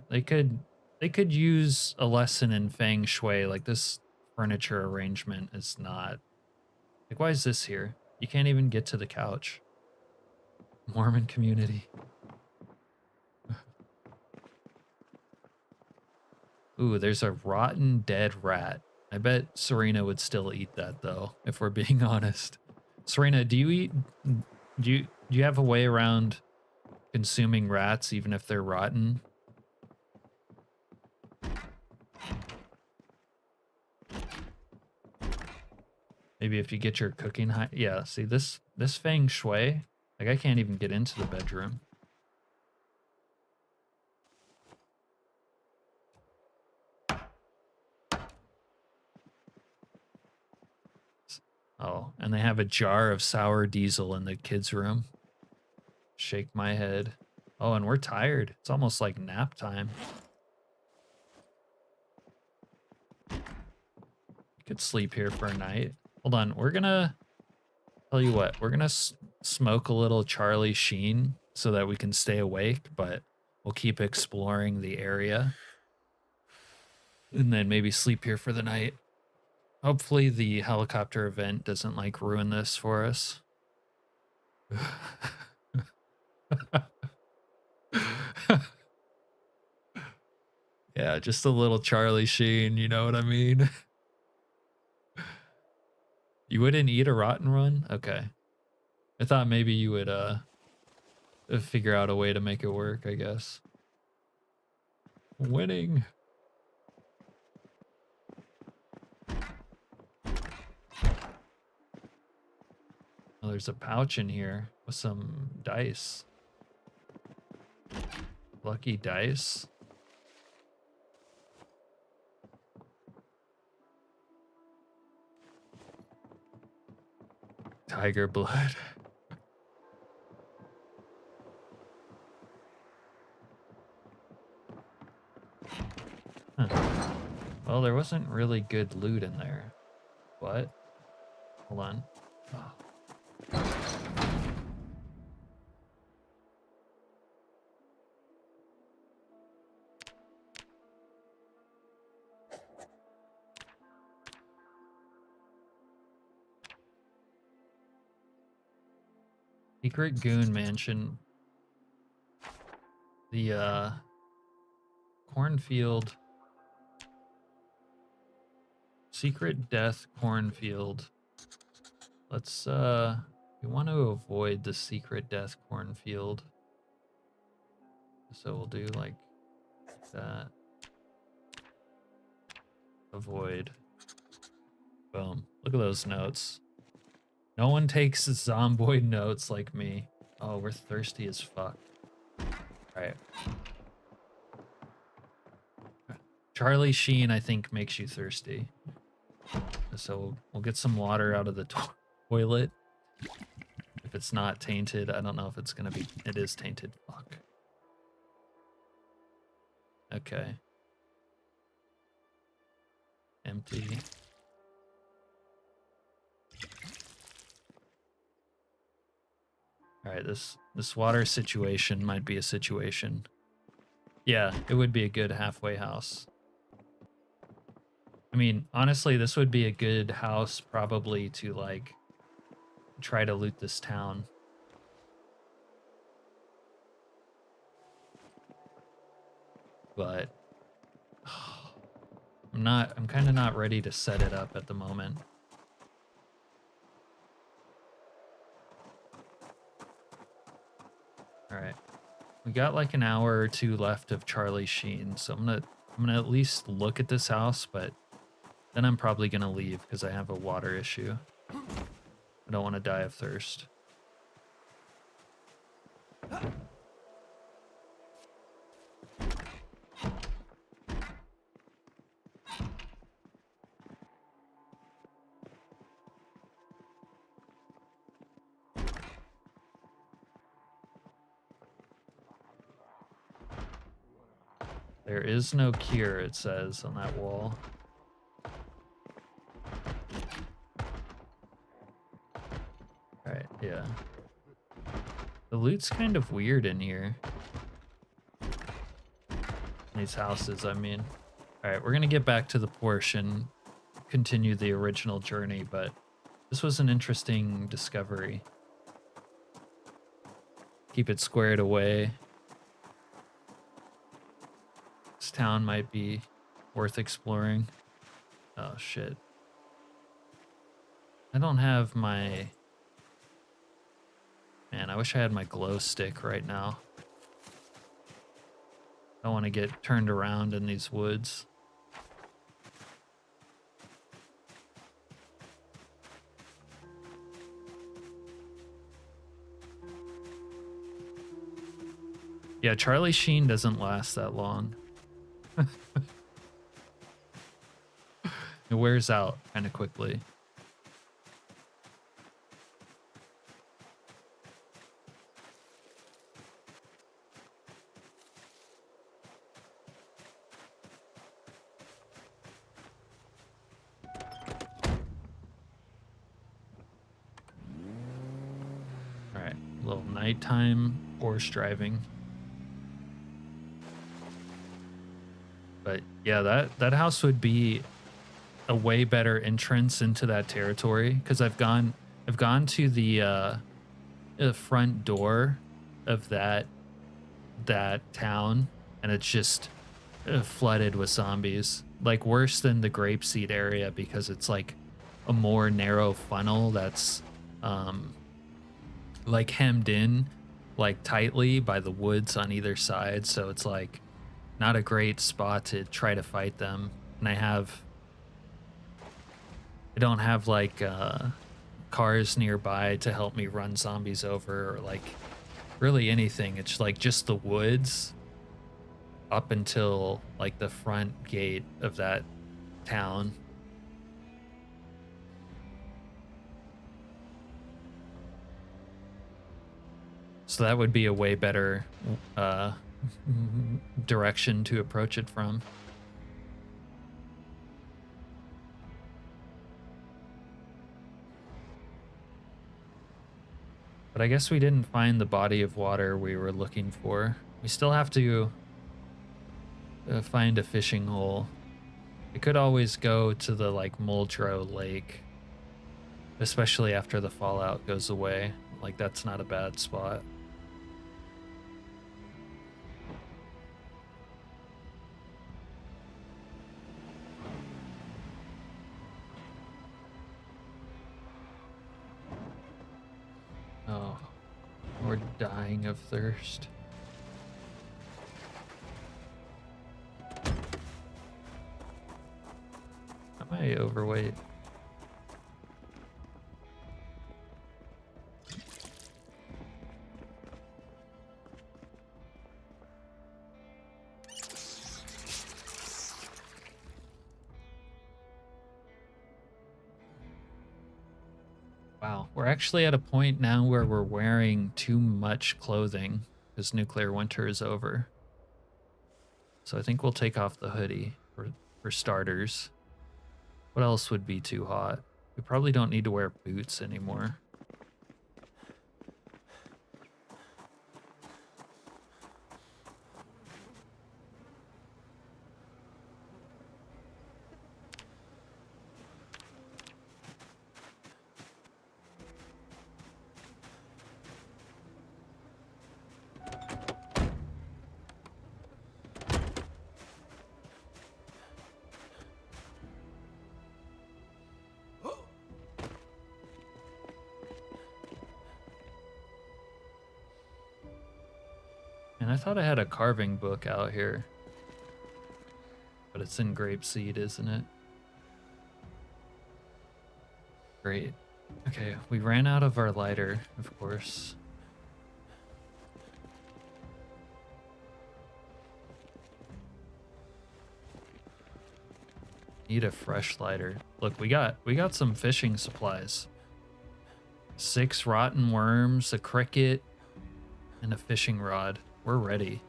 They could use a lesson in feng shui. Like, this furniture arrangement is not, like, why is this here? You can't even get to the couch. Mormon community. Ooh, there's a rotten dead rat. I bet Serena would still eat that though, if we're being honest. Serena, do you have a way around consuming rats even if they're rotten? Maybe if you get your cooking high. Yeah, see this feng shui, like, I can't even get into the bedroom. Oh, and they have a jar of sour diesel in the kids' room. Shake my head. Oh, and we're tired. It's almost like nap time. You could sleep here for a night. Hold on, we're gonna tell you what, we're gonna smoke a little Charlie Sheen so that we can stay awake, but we'll keep exploring the area and then maybe sleep here for the night. Hopefully the helicopter event doesn't like ruin this for us. Yeah, just a little Charlie Sheen, you know what I mean? You wouldn't eat a rotten one? Okay. I thought maybe you would figure out a way to make it work, I guess. Winning. Oh, there's a pouch in here with some dice. Lucky dice. Tiger blood. Well, there wasn't really good loot in there. What? Hold on. Oh. Secret Goon Mansion. The cornfield. Secret Death Cornfield. Let's we want to avoid the Secret Death Cornfield. So we'll do like that. Avoid. Boom. Look at those notes. No one takes Zomboid notes like me. Oh, we're thirsty as fuck. Alright. Charlie Sheen, I think, makes you thirsty. So we'll get some water out of the toilet. If it's not tainted, I don't know if it's gonna be. It is tainted. Fuck. Okay. Empty. All right, this water situation might be a situation. Yeah, it would be a good halfway house. I mean, honestly, this would be a good house probably to like try to loot this town. But I'm kind of not ready to set it up at the moment. All right. We got like an hour or two left of Charlie Sheen, so I'm gonna at least look at this house, but then I'm probably gonna leave because I have a water issue. I don't want to die of thirst. There is no cure, it says on that wall. Alright, yeah. The loot's kind of weird in here. These houses, I mean. Alright, we're gonna get back to the portion, continue the original journey, but this was an interesting discovery. Keep it squared away. This town might be worth exploring. Oh shit. I don't have my... Man, I wish I had my glow stick right now. I don't want to get turned around in these woods. Yeah, Charlie Sheen doesn't last that long. It wears out kind of quickly. All right, a little nighttime horse driving. But yeah, that house would be a way better entrance into that territory because I've gone to the front door of that town and it's just flooded with zombies, like worse than the grapeseed area because it's like a more narrow funnel that's like hemmed in like tightly by the woods on either side, so it's like not a great spot to try to fight them. And I don't have like cars nearby to help me run zombies over or like really anything. It's like just the woods up until like the front gate of that town. So that would be a way better direction to approach it from. But I guess we didn't find the body of water we were looking for. We still have to find a fishing hole. I could always go to the like Muldrow Lake, especially after the fallout goes away. Like that's not a bad spot. Oh, we're dying of thirst. Am I overweight? Wow, we're actually at a point now where we're wearing too much clothing because nuclear winter is over. So I think we'll take off the hoodie for starters. What else would be too hot? We probably don't need to wear boots anymore. And I thought I had a carving book out here. But it's in grapeseed, isn't it? Great. Okay, we ran out of our lighter, of course. Need a fresh lighter. Look, we got some fishing supplies. 6 rotten worms, a cricket, and a fishing rod. We're ready.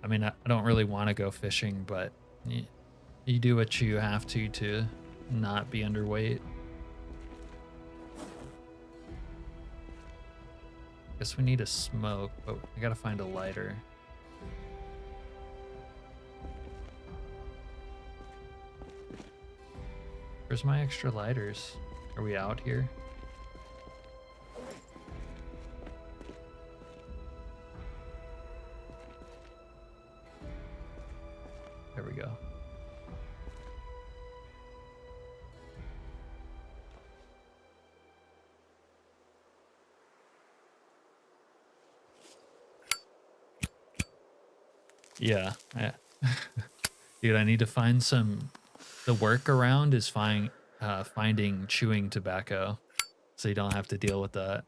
I mean, I don't really want to go fishing, but you do what you have to not be underweight. Guess we need a smoke, but I gotta find a lighter. Where's my extra lighters? Are we out here? There we go. Yeah. Dude, I need to find some... The workaround is finding chewing tobacco, so you don't have to deal with that.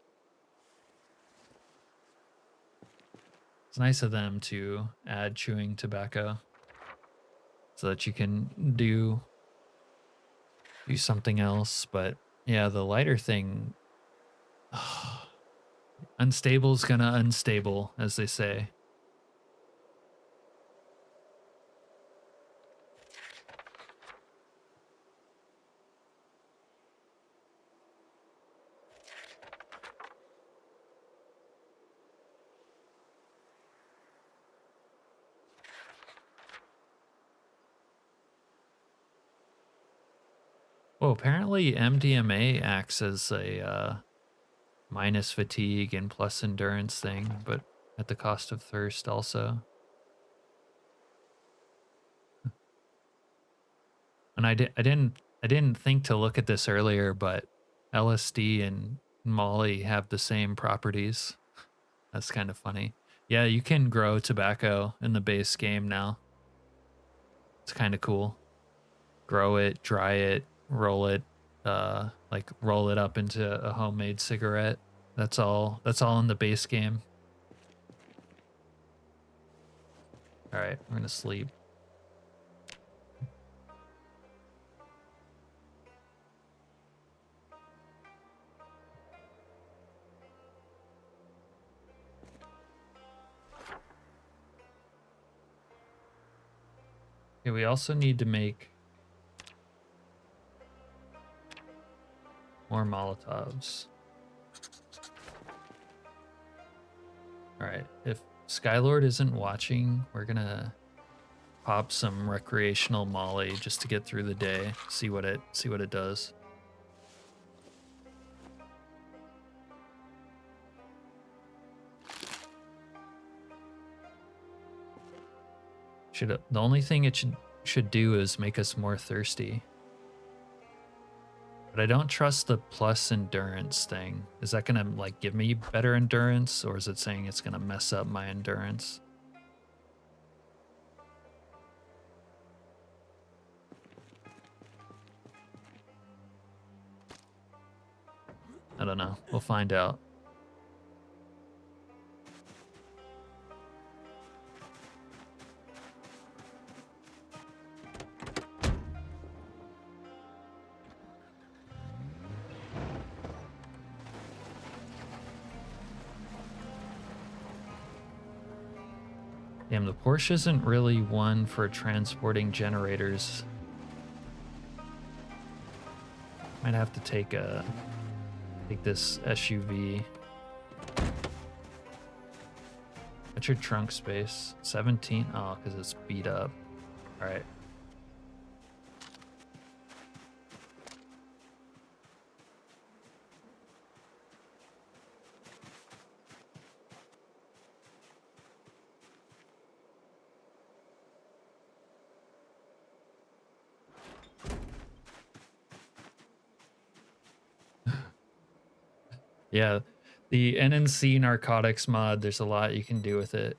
It's nice of them to add chewing tobacco so that you can do something else. But yeah, the lighter thing, unstable's gonna unstable, as they say. Well, apparently MDMA acts as a minus fatigue and plus endurance thing, but at the cost of thirst also. And I didn't think to look at this earlier, but LSD and Molly have the same properties. That's kind of funny. Yeah, you can grow tobacco in the base game now. It's kind of cool. Grow it, dry it, roll it, like roll it up into a homemade cigarette. That's all in the base game. All right, we're gonna sleep. Okay, we also need to make more Molotovs. All right, if Skylord isn't watching, we're gonna pop some recreational Molly just to get through the day, see what it does. The only thing it should do is make us more thirsty. But I don't trust the plus endurance thing. Is that gonna like give me better endurance, or is it saying it's gonna mess up my endurance? I don't know. We'll find out. Damn, the Porsche isn't really one for transporting generators. Might have to take this SUV. What's your trunk space? 17? Oh, because it's beat up. All right. Yeah, the NNC narcotics mod, there's a lot you can do with it.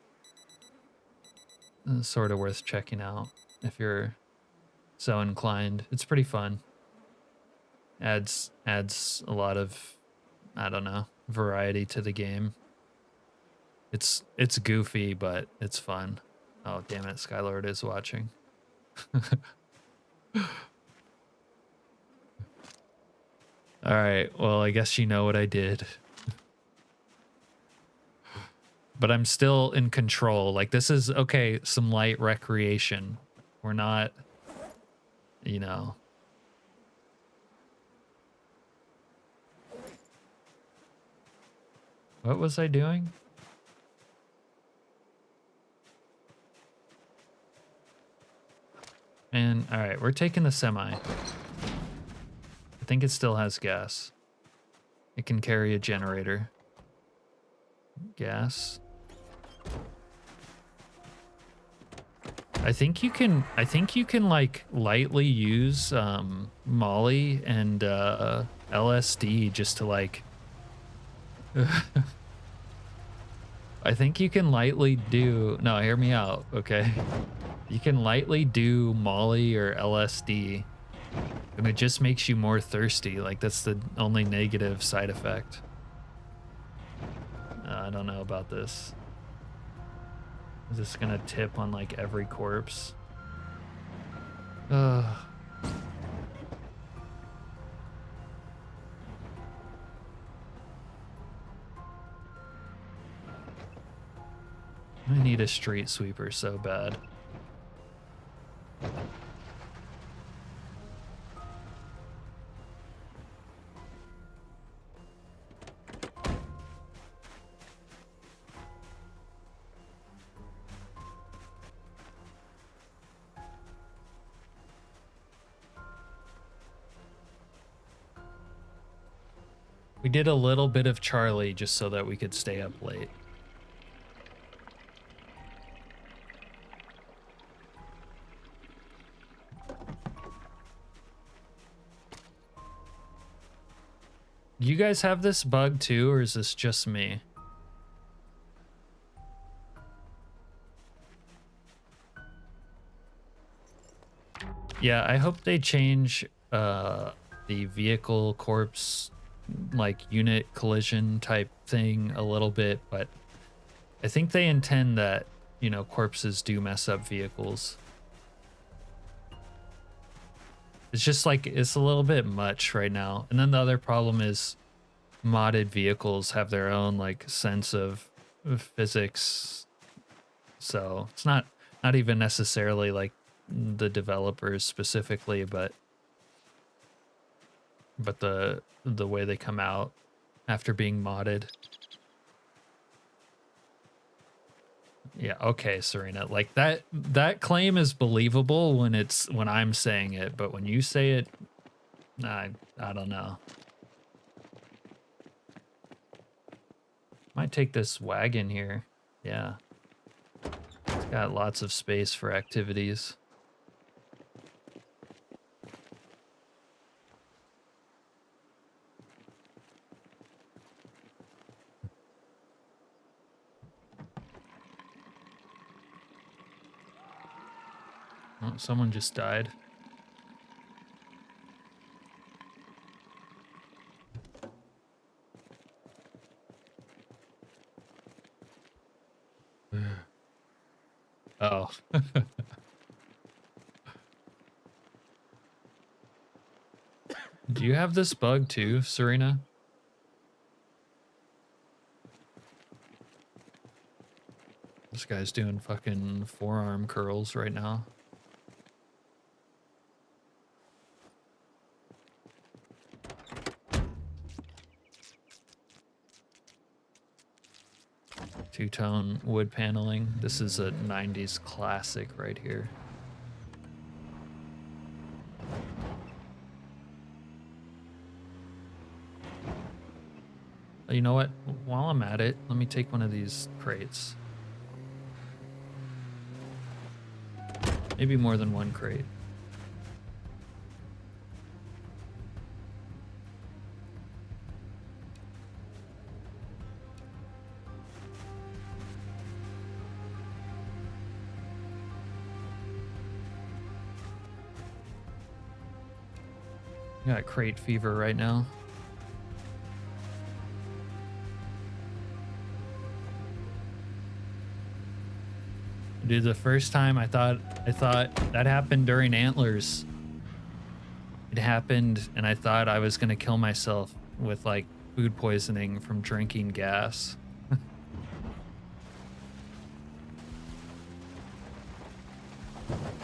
It's sort of worth checking out if you're so inclined. It's pretty fun. Adds a lot of, I don't know, variety to the game. It's goofy, but it's fun. Oh, damn it, Skylord is watching. All right, well, I guess you know what I did. But I'm still in control. Like, this is, okay, some light recreation. We're not, you know. What was I doing? And, all right, we're taking the semi. I think it still has gas. It can carry a generator. Gas. I think you can like lightly use Molly and LSD just to like I think you can lightly do, no, hear me out, okay? You can lightly do Molly or LSD and it just makes you more thirsty. Like, that's the only negative side effect. I don't know about this. Is this gonna tip on like every corpse? Ugh. I need a street sweeper so bad. We did a little bit of Charlie just so that we could stay up late. You guys have this bug too, or is this just me? Yeah, I hope they change the vehicle corpse like unit collision type thing a little bit, but I think they intend that, you know, corpses do mess up vehicles. It's just like, it's a little bit much right now. And then the other problem is modded vehicles have their own like sense of physics. So it's not even necessarily like the developers specifically, but the way they come out after being modded. Yeah, okay, Serena. Like that claim is believable when I'm saying it, but when you say it, I don't know. Might take this wagon here. Yeah. It's got lots of space for activities. Oh, someone just died. Oh. Do you have this bug too, Serena? This guy's doing fucking forearm curls right now. Two-tone wood paneling. This is a 90s classic right here. You know what? While I'm at it, let me take one of these crates. Maybe more than one crate. I got crate fever right now. Dude, the first time I thought that happened during Antlers. It happened and I thought I was gonna kill myself with like food poisoning from drinking gas.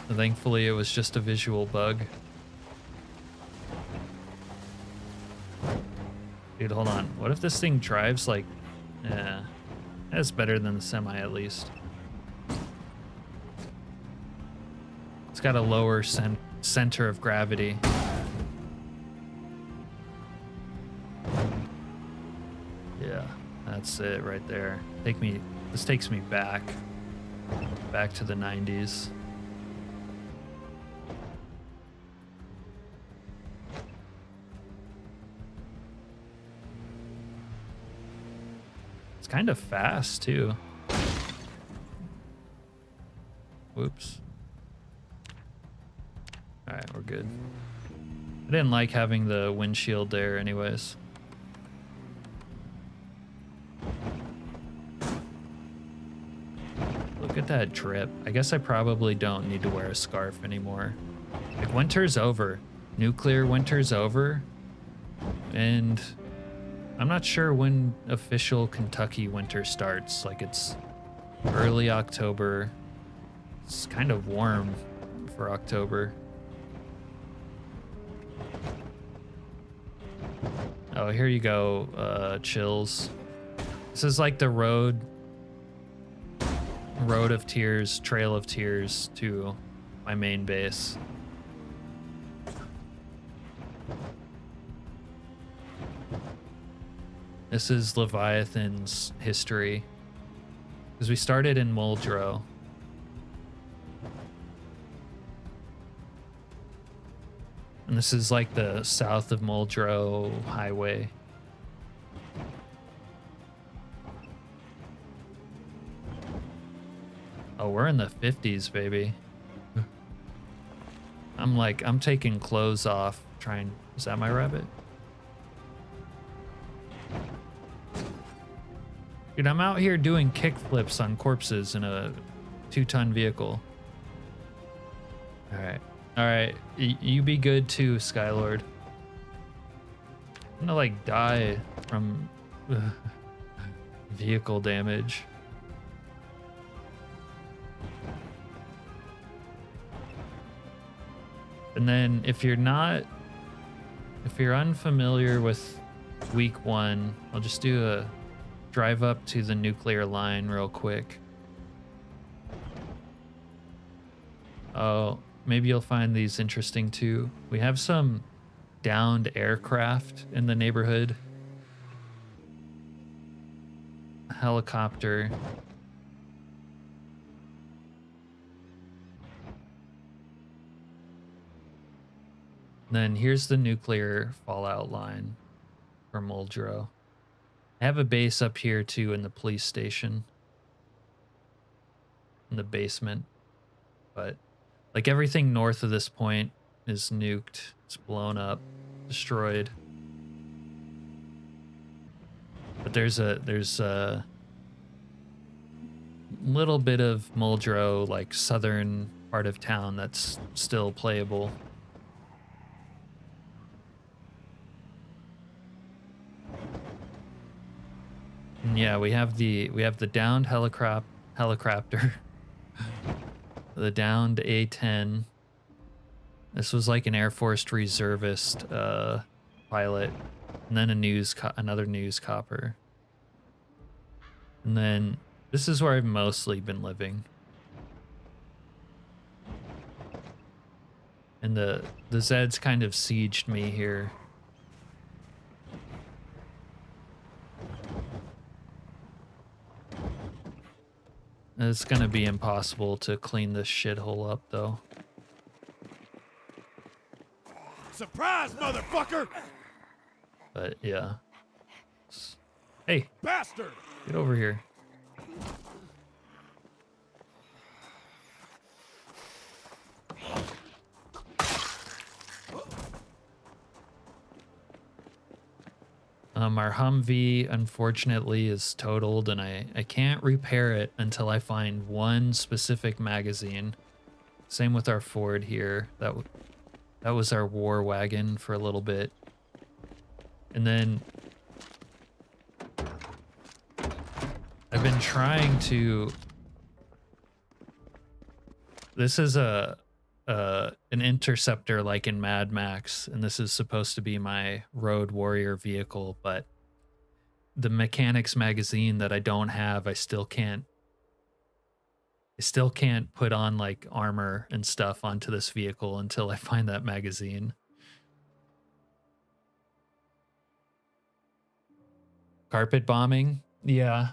Thankfully it was just a visual bug. Dude, hold on. What if this thing drives like... that's better than the semi at least. It's got a lower center of gravity. Yeah, that's it right there. This takes me back to the 90s. It's kind of fast too. Whoops. All right, we're good. I didn't like having the windshield there anyways. Look at that drip. I guess I probably don't need to wear a scarf anymore. Like, winter's over. Nuclear winter's over. And I'm not sure when official Kentucky winter starts. Like, it's early October. It's kind of warm for October. Oh, here you go, Chills. This is like the road of Tears, Trail of Tears to my main base. This is Leviathan's history. Because we started in Muldrow. And this is like the south of Muldrow highway. Oh, we're in the 50s, baby. I'm taking clothes off, is that my rabbit? Dude, I'm out here doing kickflips on corpses in a 2-ton vehicle. All right, you be good too, Skylord. I'm gonna like die from vehicle damage. And then if you're unfamiliar with week 1, I'll just do a drive up to the nuclear line real quick. Oh, maybe you'll find these interesting too. We have some downed aircraft in the neighborhood. A helicopter. Then here's the nuclear fallout line for Muldrow. I have a base up here too in the police station. In the basement. But like everything north of this point is nuked. It's blown up, destroyed. But there's a little bit of Muldrow, like southern part of town that's still playable. And yeah, we have the downed helicopter. The downed A-10. This was like an Air Force reservist pilot, and then another news copper. And then this is where I've mostly been living. And the Zeds kind of sieged me here. It's gonna be impossible to clean this shithole up, though. Surprise, motherfucker! But yeah. Hey, Bastard! get over here. Our Humvee, unfortunately, is totaled, and I can't repair it until I find one specific magazine. Same with our Ford here. That was our war wagon for a little bit. And then I've been trying to... This is an interceptor like in Mad Max, and this is supposed to be my road warrior vehicle, but the mechanics magazine that I don't have, I still can't put on like armor and stuff onto this vehicle until I find that magazine. Carpet bombing? Yeah.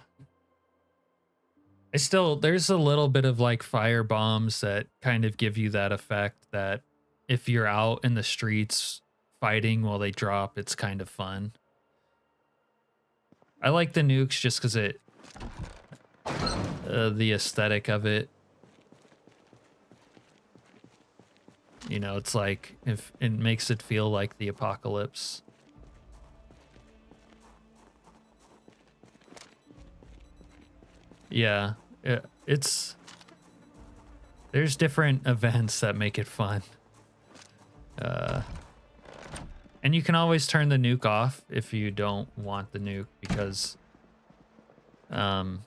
There's a little bit of like fire bombs that kind of give you that effect that if you're out in the streets fighting while they drop, it's kind of fun. I like the nukes just because the aesthetic of it. You know, it's like, if it makes it feel like the apocalypse. Yeah, there's different events that make it fun. And you can always turn the nuke off if you don't want the nuke, because the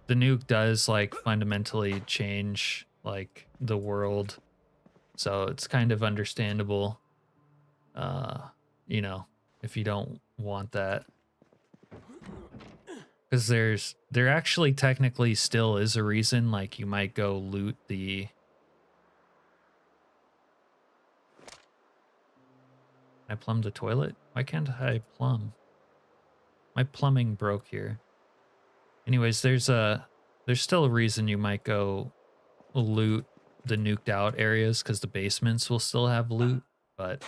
nuke does like fundamentally change like the world. So it's kind of understandable, you know, if you don't want that. Because there actually technically still is a reason, like you might go loot the... I plumbed the toilet? Why can't I plumb? My plumbing broke here. Anyways, there's still a reason you might go loot the nuked out areas, because the basements will still have loot, but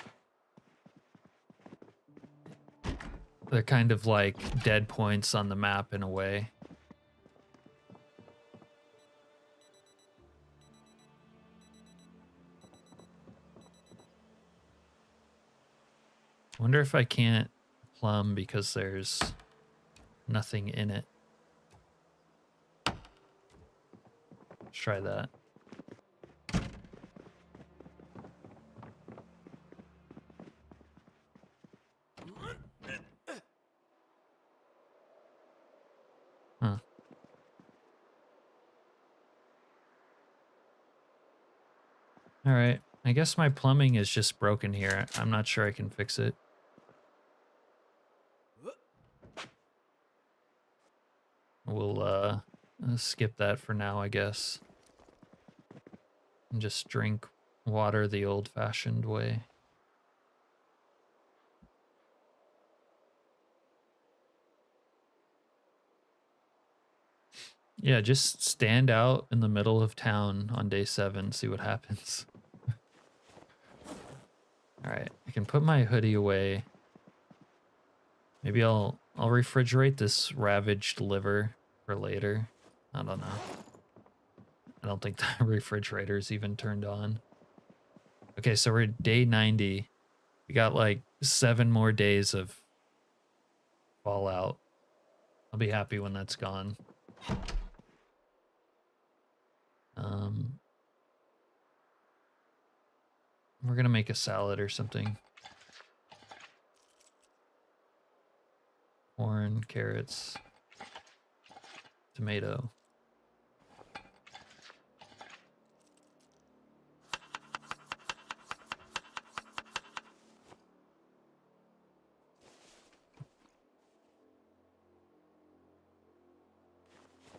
they're kind of like dead points on the map in a way. I wonder if I can't plumb because there's nothing in it. Let's try that. Huh. All right. I guess my plumbing is just broken here. I'm not sure I can fix it. We'll skip that for now, I guess. and just drink water the old-fashioned way. Yeah, just stand out in the middle of town on day 7, see what happens. All right, I can put my hoodie away. Maybe I'll refrigerate this ravaged liver for later. I don't know. I don't think the refrigerator's even turned on. Okay, so we're at day 90. We got like 7 more days of Fallout. I'll be happy when that's gone. We're gonna make a salad or something. Corn, carrots, tomato.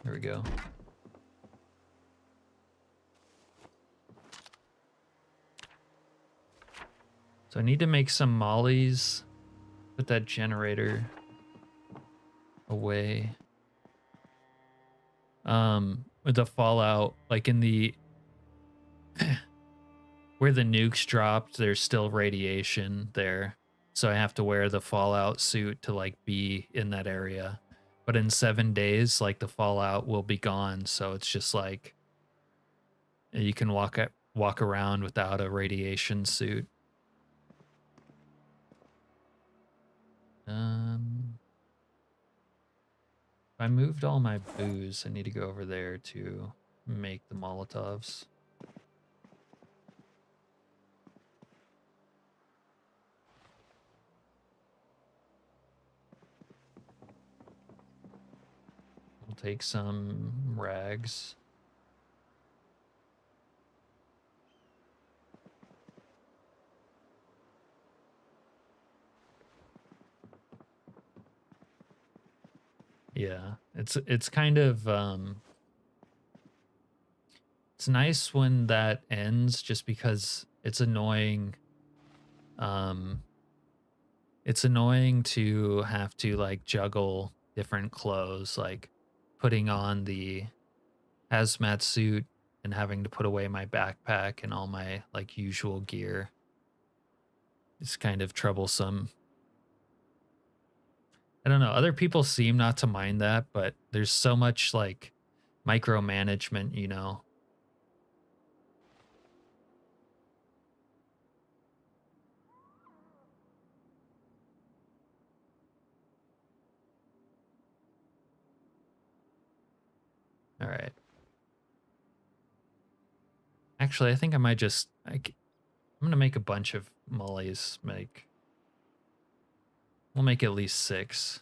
There we go. So I need to make some mollies. Put that generator away. With the Fallout, like in the where the nukes dropped, there's still radiation there. So I have to wear the Fallout suit to like be in that area. But in 7 days, like the Fallout will be gone. So it's just like you can walk around without a radiation suit. I moved all my booze. I need to go over there to make the Molotovs. We'll take some rags. Yeah, it's kind of it's nice when that ends just because it's annoying. It's annoying to have to like juggle different clothes, like putting on the hazmat suit and having to put away my backpack and all my like usual gear. It's kind of troublesome. I don't know. Other people seem not to mind that, but there's so much like micromanagement, you know. All right. Actually, I think I might just I'm gonna make a bunch of mollies. We'll make at least 6.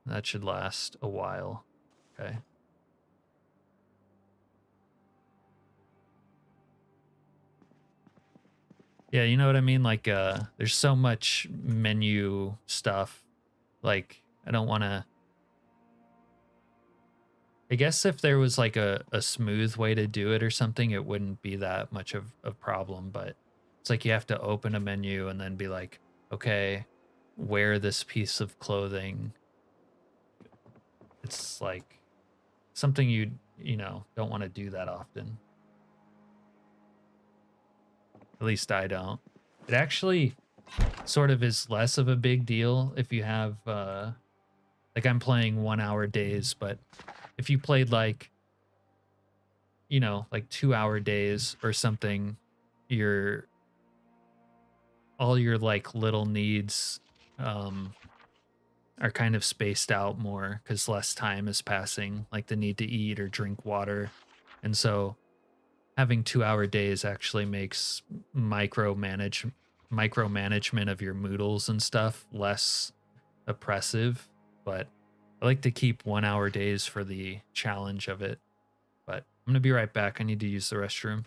That should last a while. Okay. Yeah, you know what I mean? Like, there's so much menu stuff. Like, I don't want to... I guess if there was like a smooth way to do it or something, it wouldn't be that much of a problem. But it's like you have to open a menu and then be like, okay, wear this piece of clothing. It's like something you know, don't want to do that often. At least I don't. It actually sort of is less of a big deal if you have like I'm playing 1 hour days, but if you played like, you know, like 2 hour days or something, all your like little needs are kind of spaced out more because less time is passing, like the need to eat or drink water. And so having 2 hour days actually makes micromanagement of your moodles and stuff less oppressive. But I like to keep 1 hour days for the challenge of it. But I'm gonna be right back. I need to use the restroom.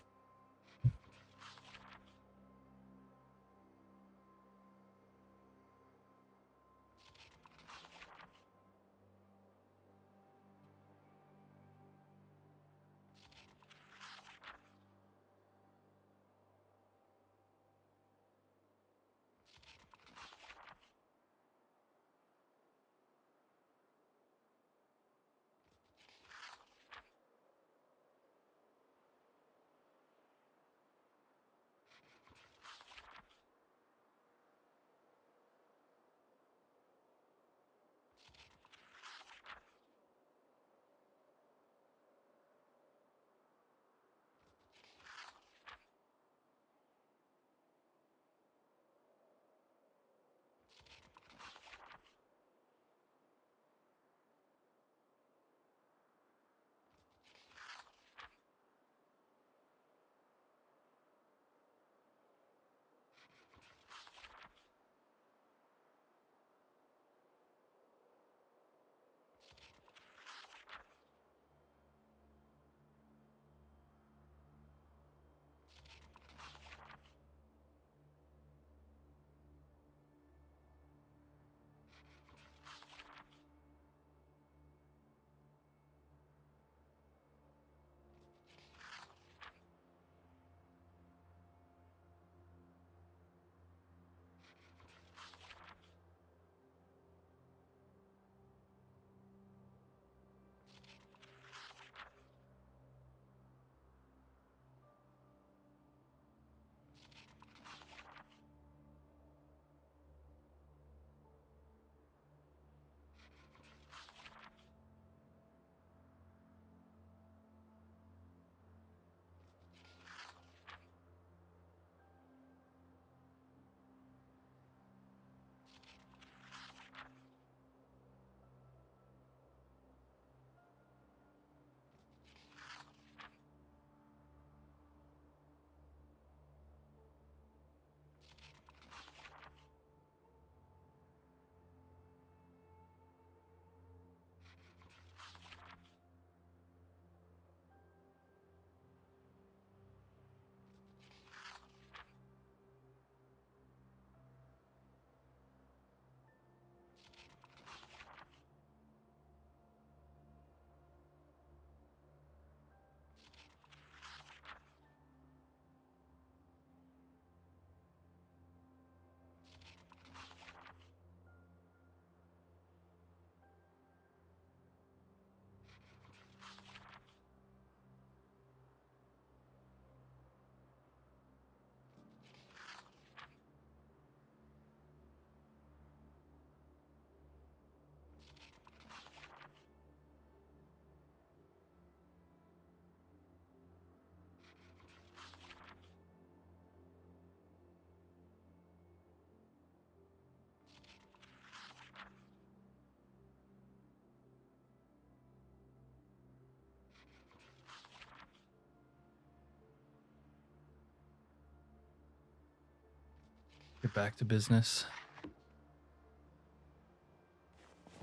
Get back to business.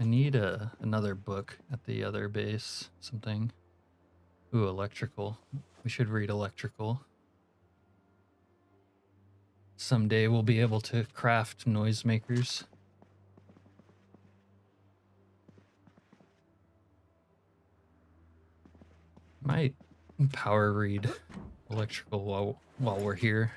I need another book at the other base. Something. Ooh, electrical. We should read electrical. Someday we'll be able to craft noisemakers. Might power read electrical while we're here.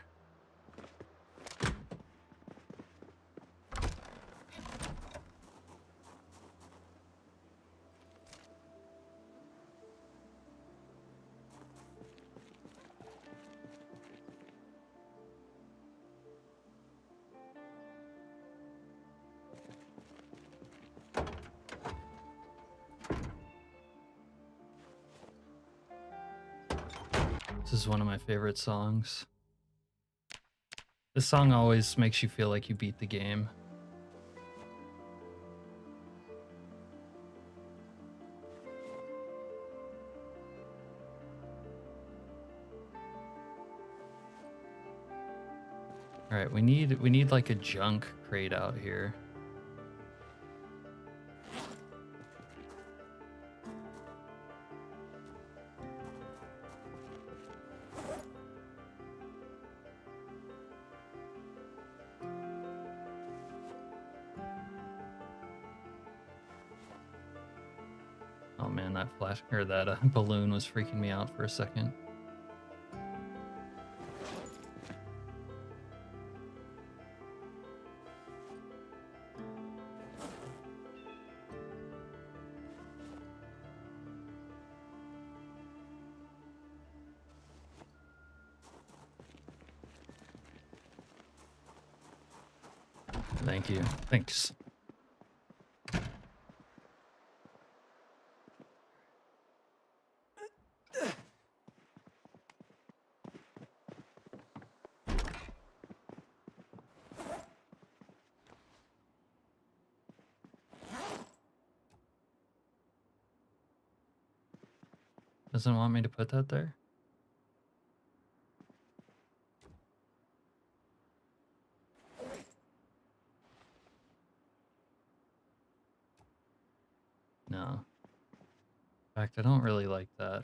This is one of my favorite songs. This song always makes you feel like you beat the game. All right, we need like a junk crate out here. Oh man, that flash or that balloon was freaking me out for a second. Thank you. Thanks. Doesn't want me to put that there? No. In fact, I don't really like that.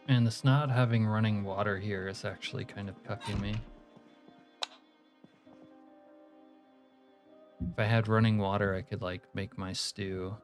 And this not having running water here is actually kind of cucking me. If I had running water, I could like make my stew.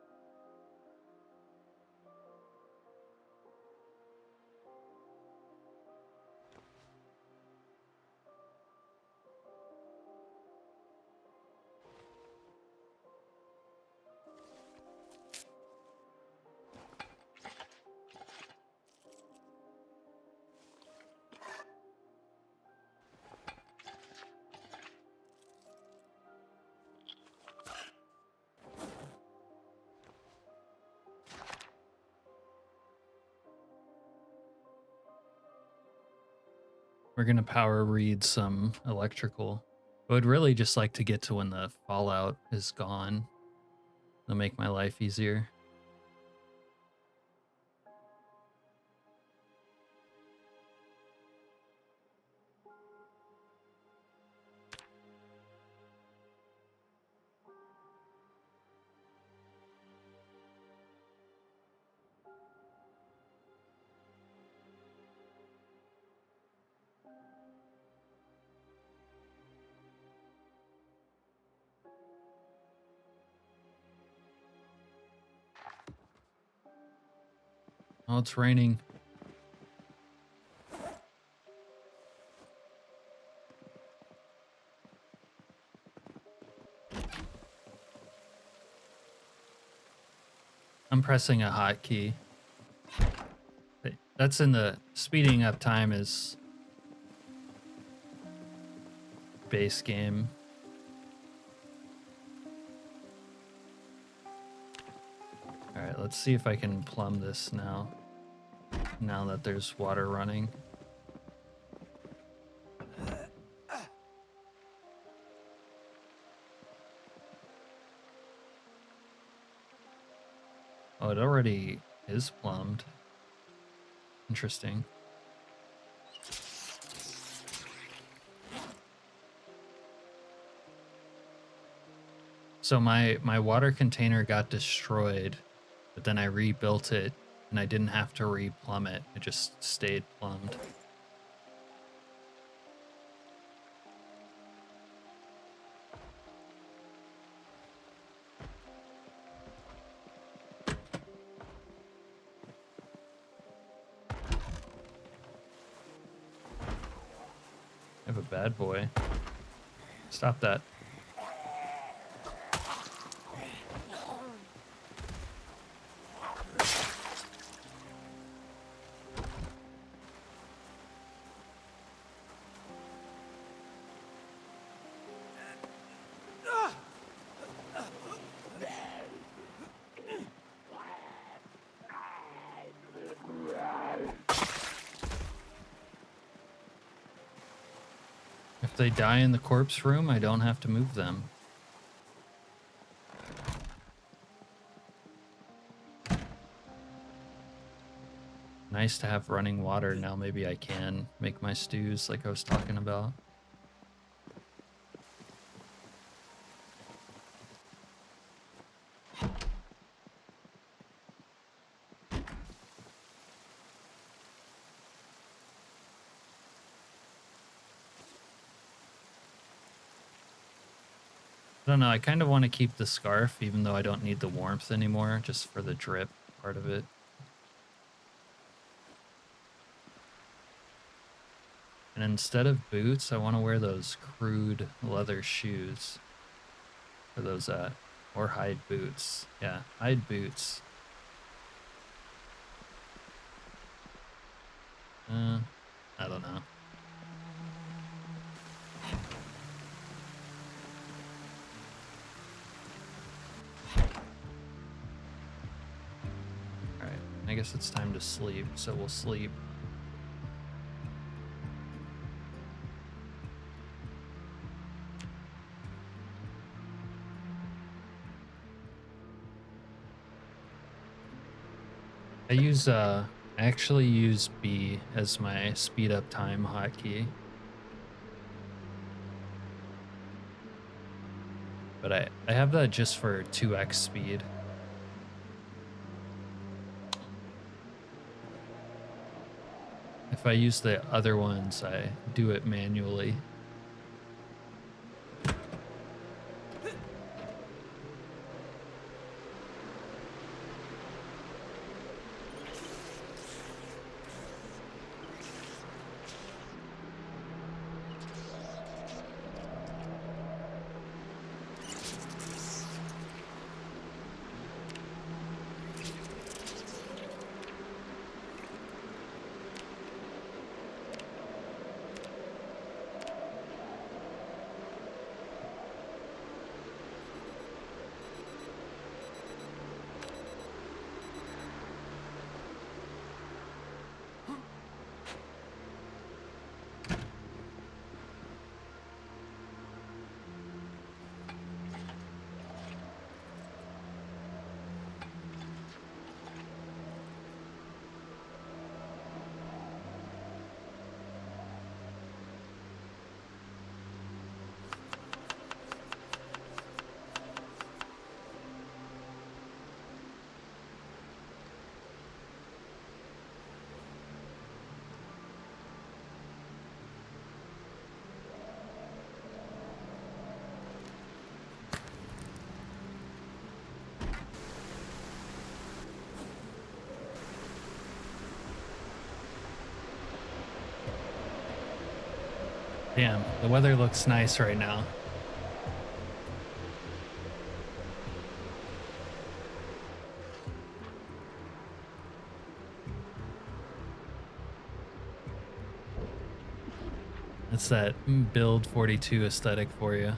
We're gonna power read some electrical. I would really just like to get to when the fallout is gone. It'll make my life easier. Oh, it's raining. I'm pressing a hotkey. That's in the speeding up time is base game. All right, let's see if I can plumb this now. Now that there's water running. Oh, it already is plumbed. Interesting. So my water container got destroyed, but then I rebuilt it and I didn't have to re-plumb it. It just stayed plumbed. I have a bad boy. Stop that. If they die in the corpse room, I don't have to move them. Nice to have running water. Now maybe I can make my stews like I was talking about. I don't know, I kind of want to keep the scarf even though I don't need the warmth anymore, just for the drip part of it. And instead of boots, I want to wear those crude leather shoes. Where are those at? Or hide boots. Yeah, hide boots. I don't know. Alright, I guess it's time to sleep, so we'll sleep. I actually use B as my speed up time hotkey. But I have that just for 2x speed. If I use the other ones, I do it manually. Damn, the weather looks nice right now. It's that build 42 aesthetic for you.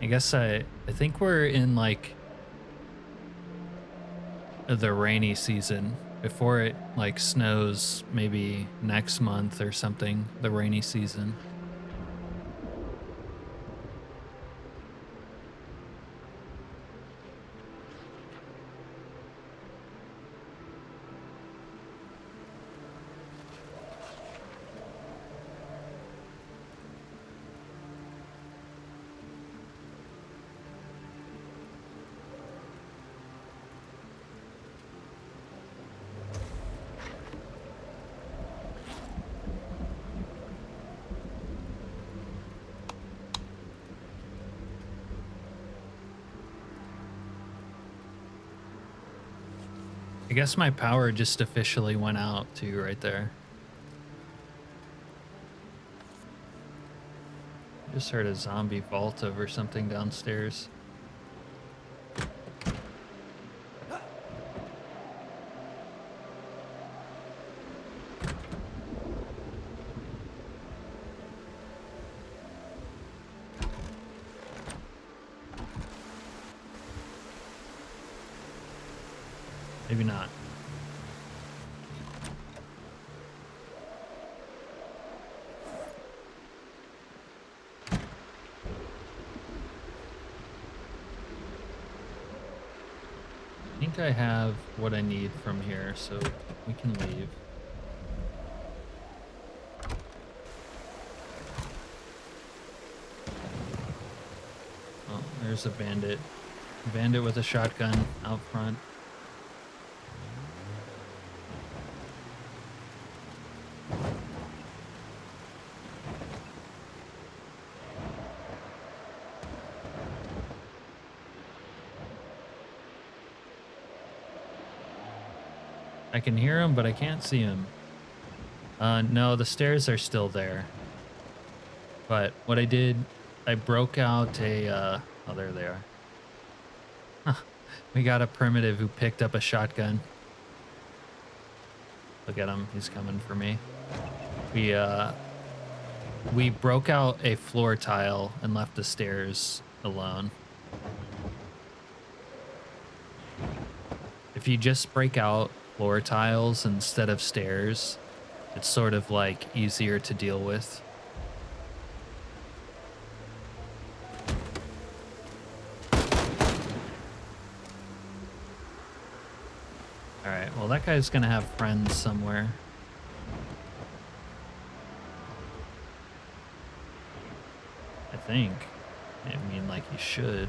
I guess I think we're in like the rainy season before it like snows maybe next month or something, the rainy season. I guess my power just officially went out too right there. Just heard a zombie vault over something downstairs. Maybe not. I think I have what I need from here, so we can leave. Oh, there's a bandit. Bandit with a shotgun out front. I can hear him, but I can't see him. No, the stairs are still there. But what I did, I broke out a, oh, there they are. Huh. We got a primitive who picked up a shotgun. Look at him, he's coming for me. We broke out a floor tile and left the stairs alone. If you just break out floor tiles instead of stairs, it's sort of like easier to deal with. All right, well, that guy's gonna have friends somewhere. I think. I mean, like, he should.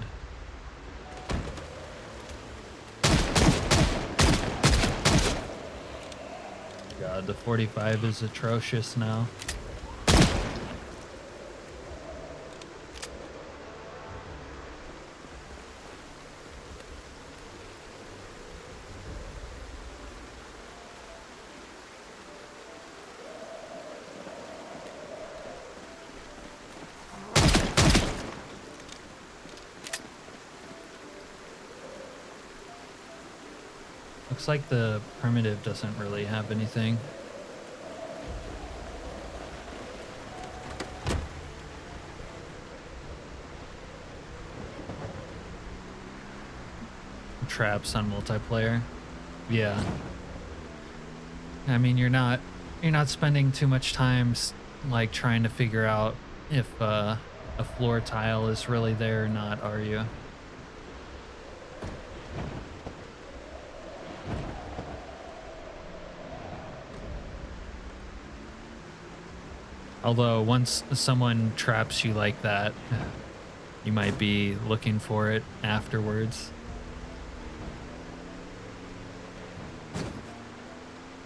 God, the 45 is atrocious now. Looks like the primitive doesn't really have anything. Traps on multiplayer. Yeah. I mean, you're not spending too much time like trying to figure out if a floor tile is really there or not, are you? Although once someone traps you like that, you might be looking for it afterwards.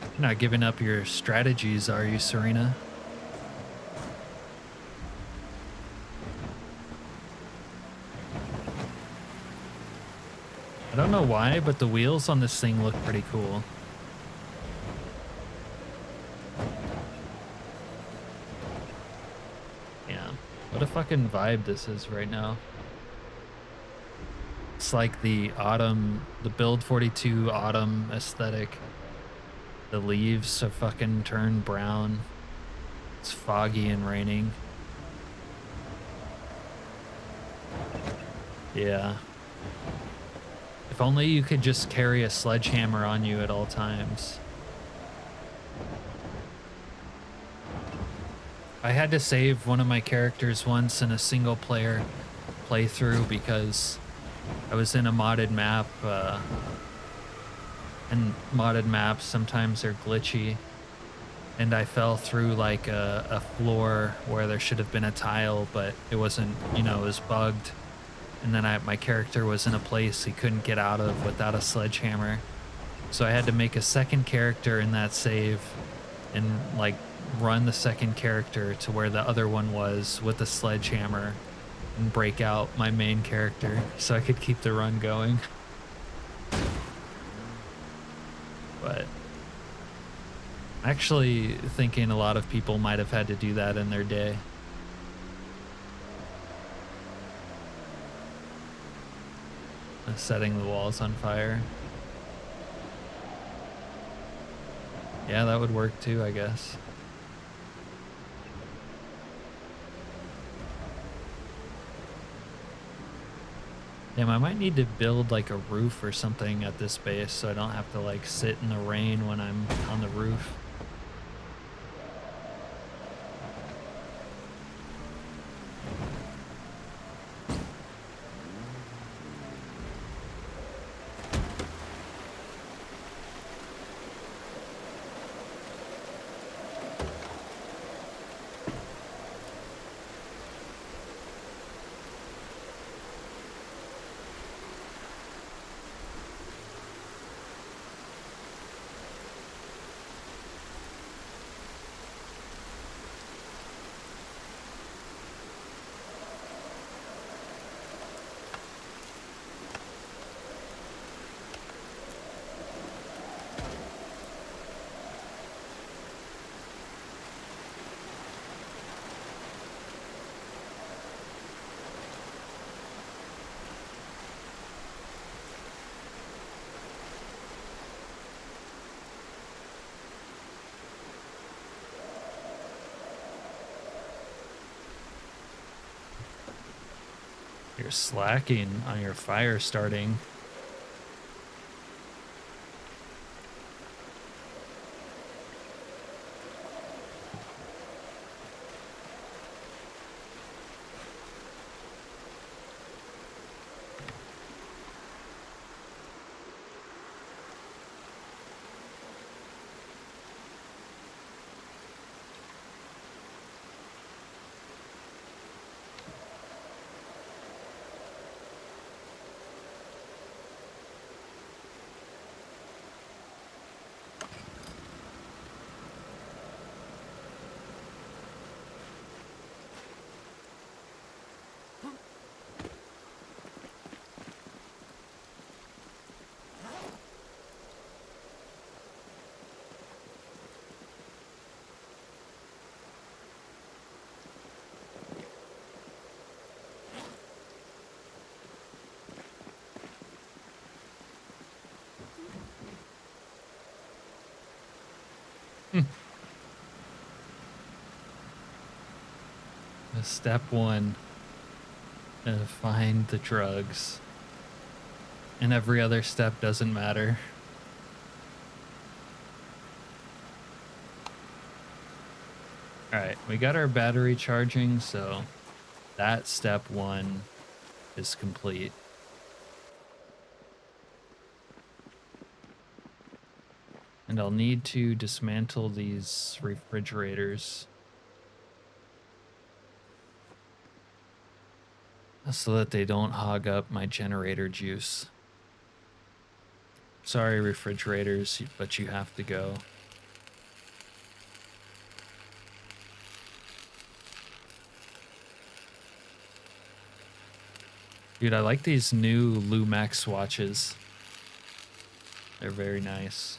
You're not giving up your strategies, are you, Serena? I don't know why, but the wheels on this thing look pretty cool. What a fucking vibe this is right now. It's like the autumn, the build 42 autumn aesthetic. The leaves are fucking turned brown. It's foggy and raining. Yeah. If only you could just carry a sledgehammer on you at all times. I had to save one of my characters once in a single player playthrough because I was in a modded map, and modded maps sometimes are glitchy, and I fell through like a floor where there should have been a tile, but it wasn't, you know, it was bugged. And then my character was in a place he couldn't get out of without a sledgehammer. So I had to make a second character in that save and like run the second character to where the other one was with a sledgehammer and break out my main character so I could keep the run going. But actually thinking a lot of people might have had to do that in their day. Setting the walls on fire. Yeah, that would work too, I guess. Damn, I might need to build like a roof or something at this base so I don't have to like sit in the rain when I'm on the roof. You're slacking on your fire starting. Step one, find the drugs. And every other step doesn't matter. Alright, we got our battery charging, so that step one is complete. And I'll need to dismantle these refrigerators so that they don't hog up my generator juice. Sorry, refrigerators, but you have to go. Dude, I like these new Lumax watches. They're very nice.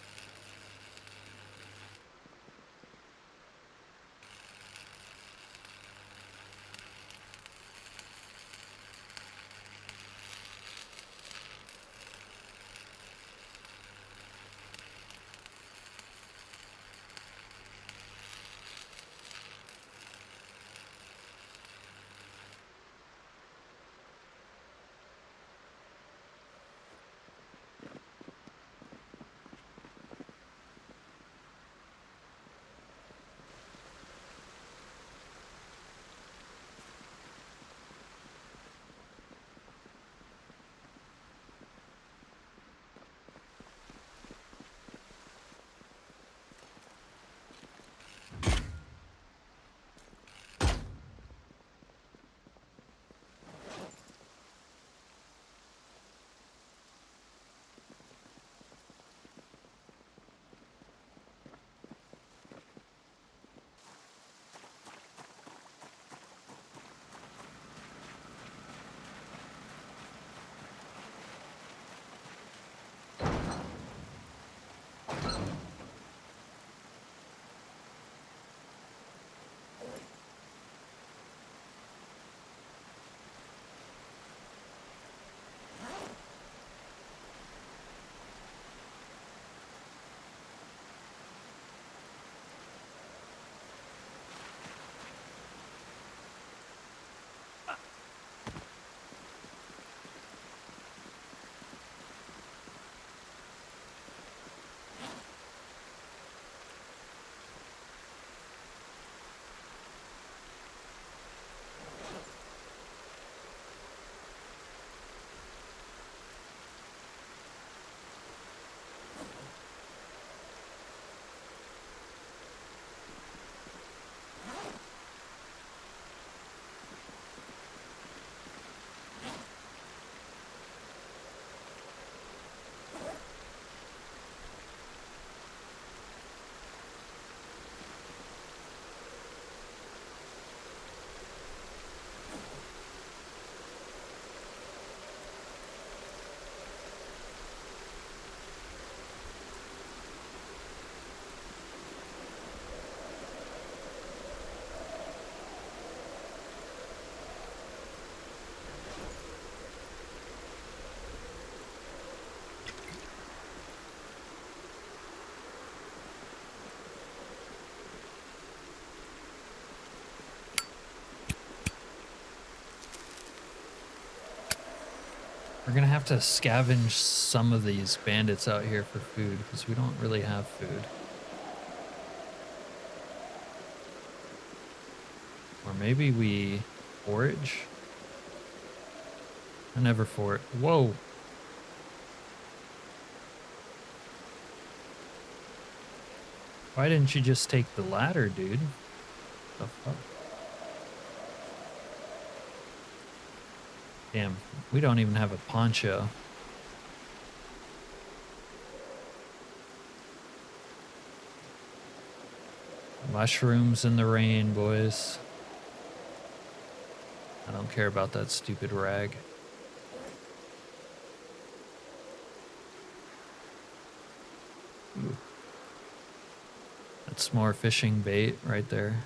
We're gonna have to scavenge some of these bandits out here for food because we don't really have food. Or maybe we forage? I never Whoa! Why didn't you just take the ladder, dude? The fuck? Damn, we don't even have a poncho. Mushrooms in the rain, boys. I don't care about that stupid rag. Ooh. That's more fishing bait right there.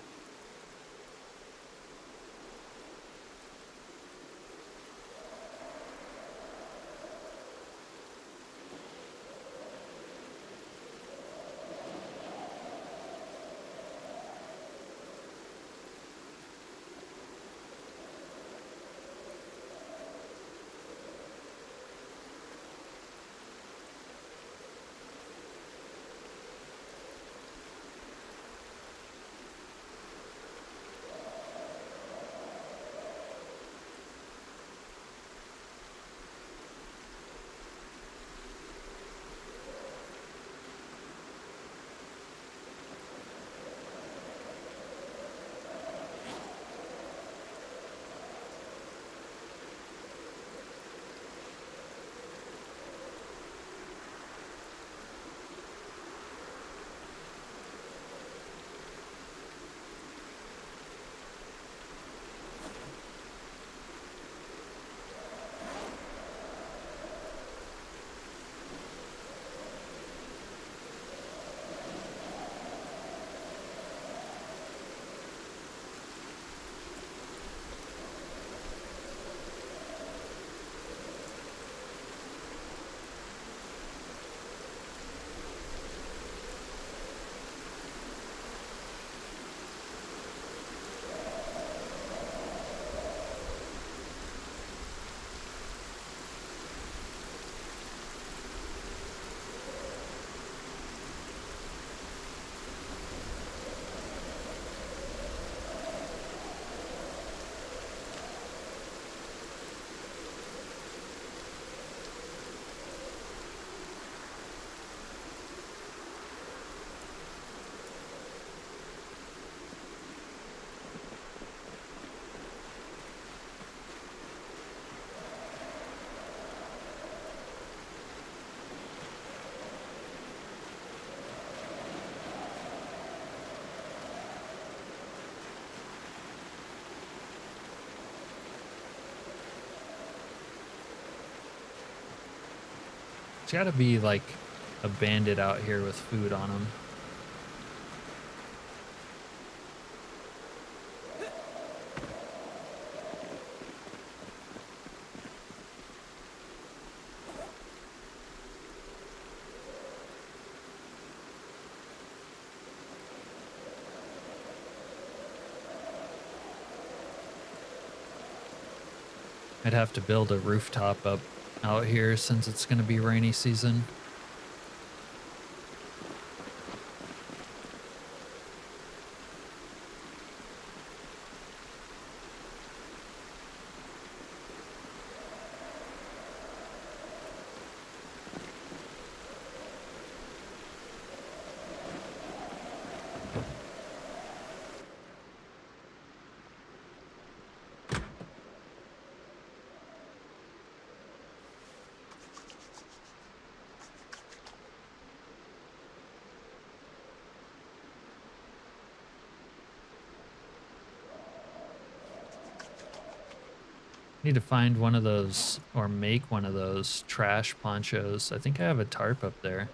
There's gotta be like a bandit out here with food on him. I'd have to build a rooftop up out here since it's gonna be rainy season. Need to find one of those or make one of those trash ponchos. I think I have a tarp up there.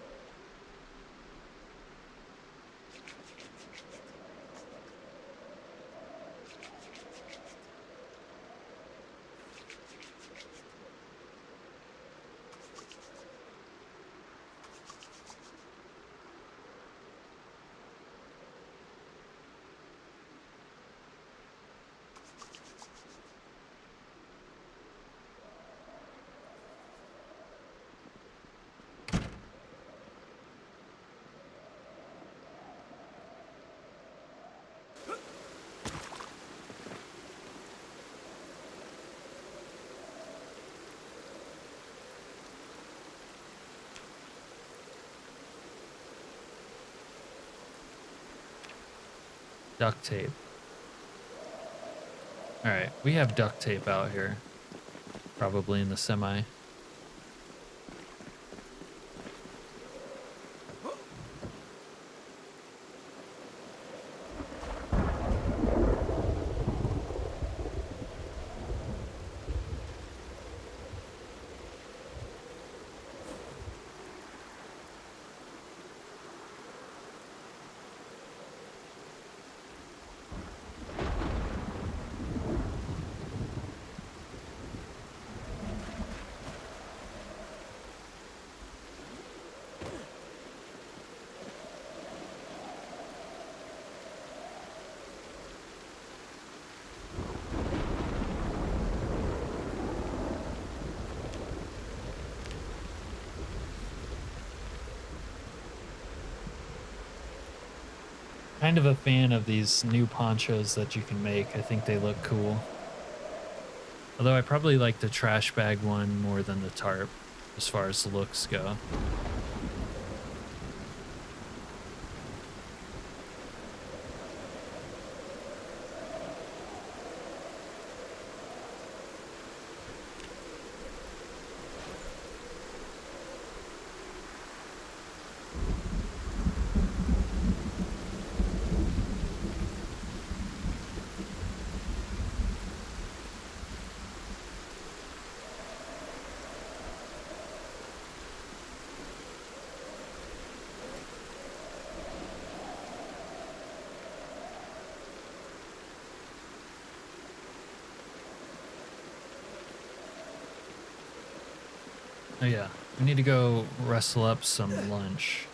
Duct tape. All right, we have duct tape out here. Probably in the semi. Kind of a fan of these new ponchos that you can make. I think they look cool. Although I probably like the trash bag one more than the tarp as far as the looks go. Oh yeah, we need to go wrestle up some lunch.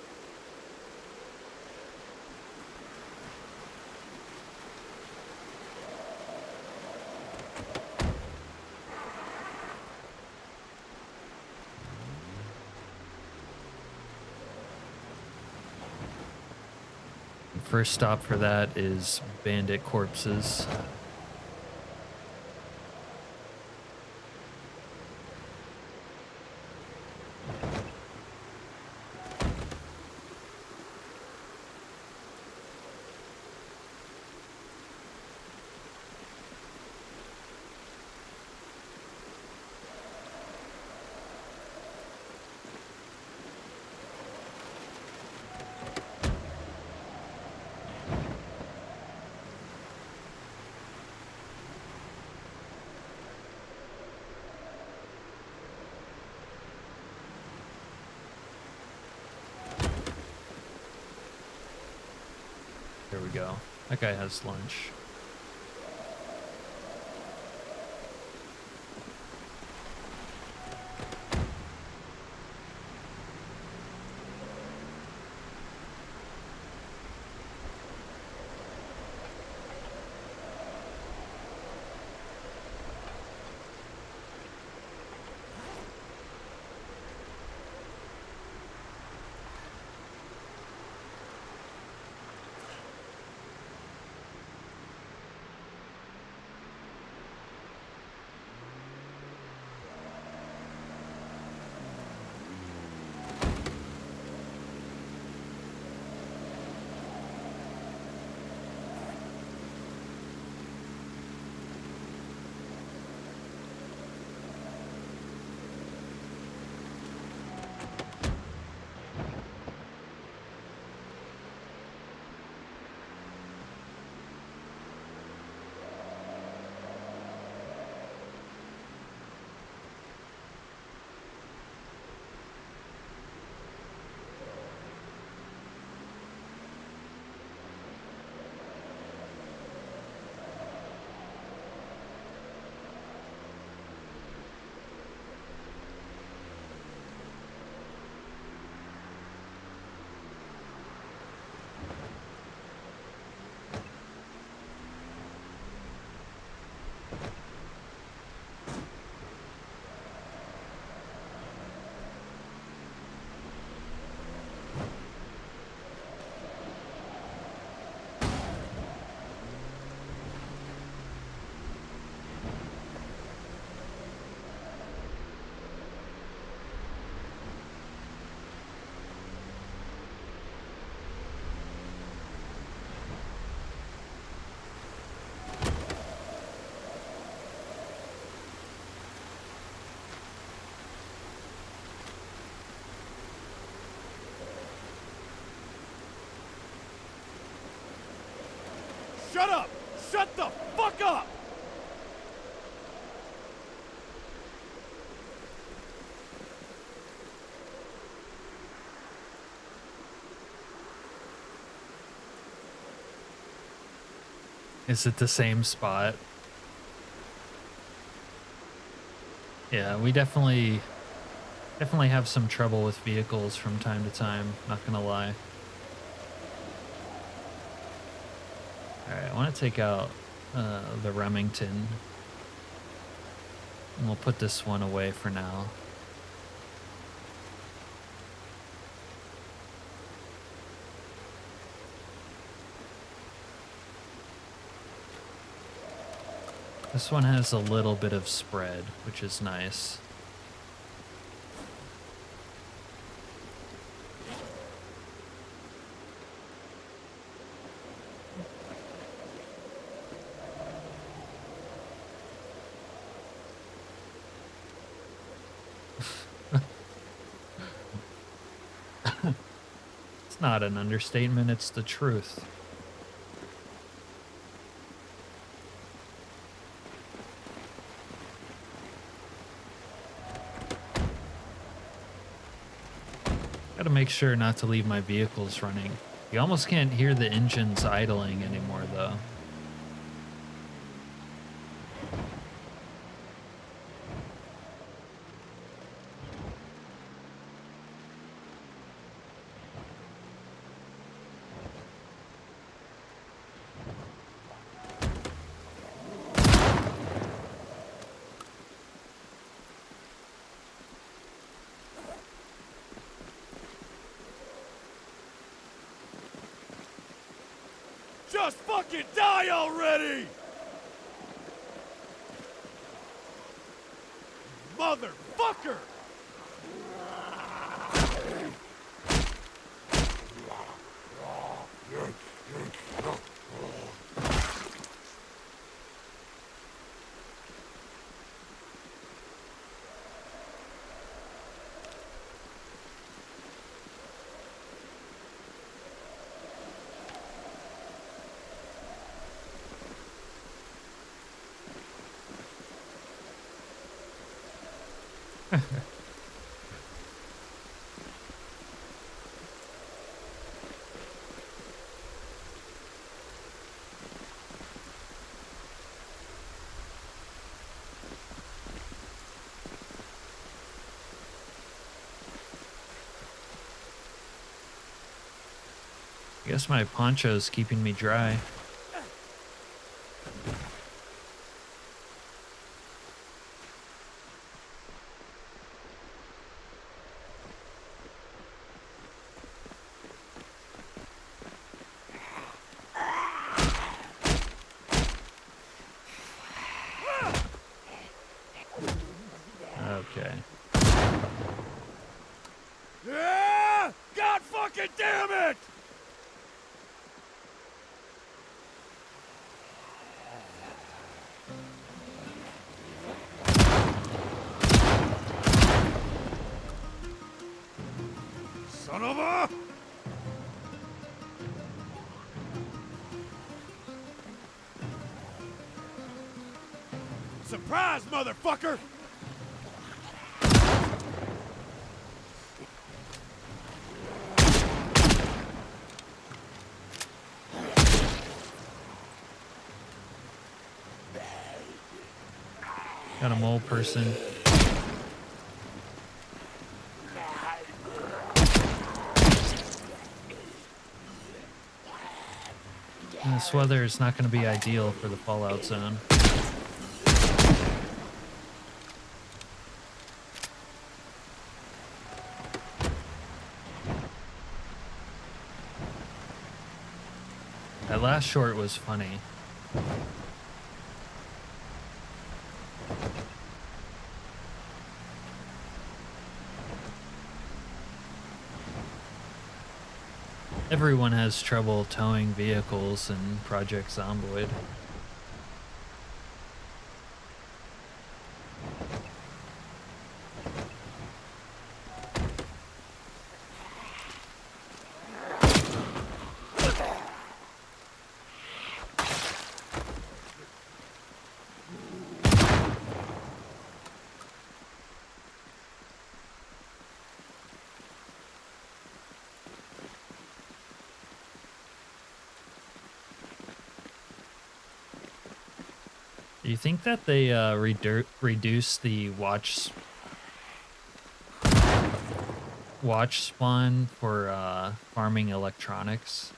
First stop for that is bandit corpses. There we go. That guy has lunch. Shut up! Shut the fuck up! Is it the same spot? Yeah, we definitely have some trouble with vehicles from time to time, not gonna lie. Alright, I want to take out the Remington. And we'll put this one away for now. This one has a little bit of spread, which is nice. It's not an understatement, it's the truth. Gotta make sure not to leave my vehicles running. You almost can't hear the engines idling anymore, though. Just fucking die already! Motherfucker! I guess my poncho's keeping me dry. Okay. Yeah! God fucking damn it! Son of a... Surprise, motherfucker! Got a mole person. And this weather is not going to be ideal for the Fallout zone. That last short was funny. Everyone has trouble towing vehicles in Project Zomboid. Do you think that they reduce the watch spawn for farming electronics?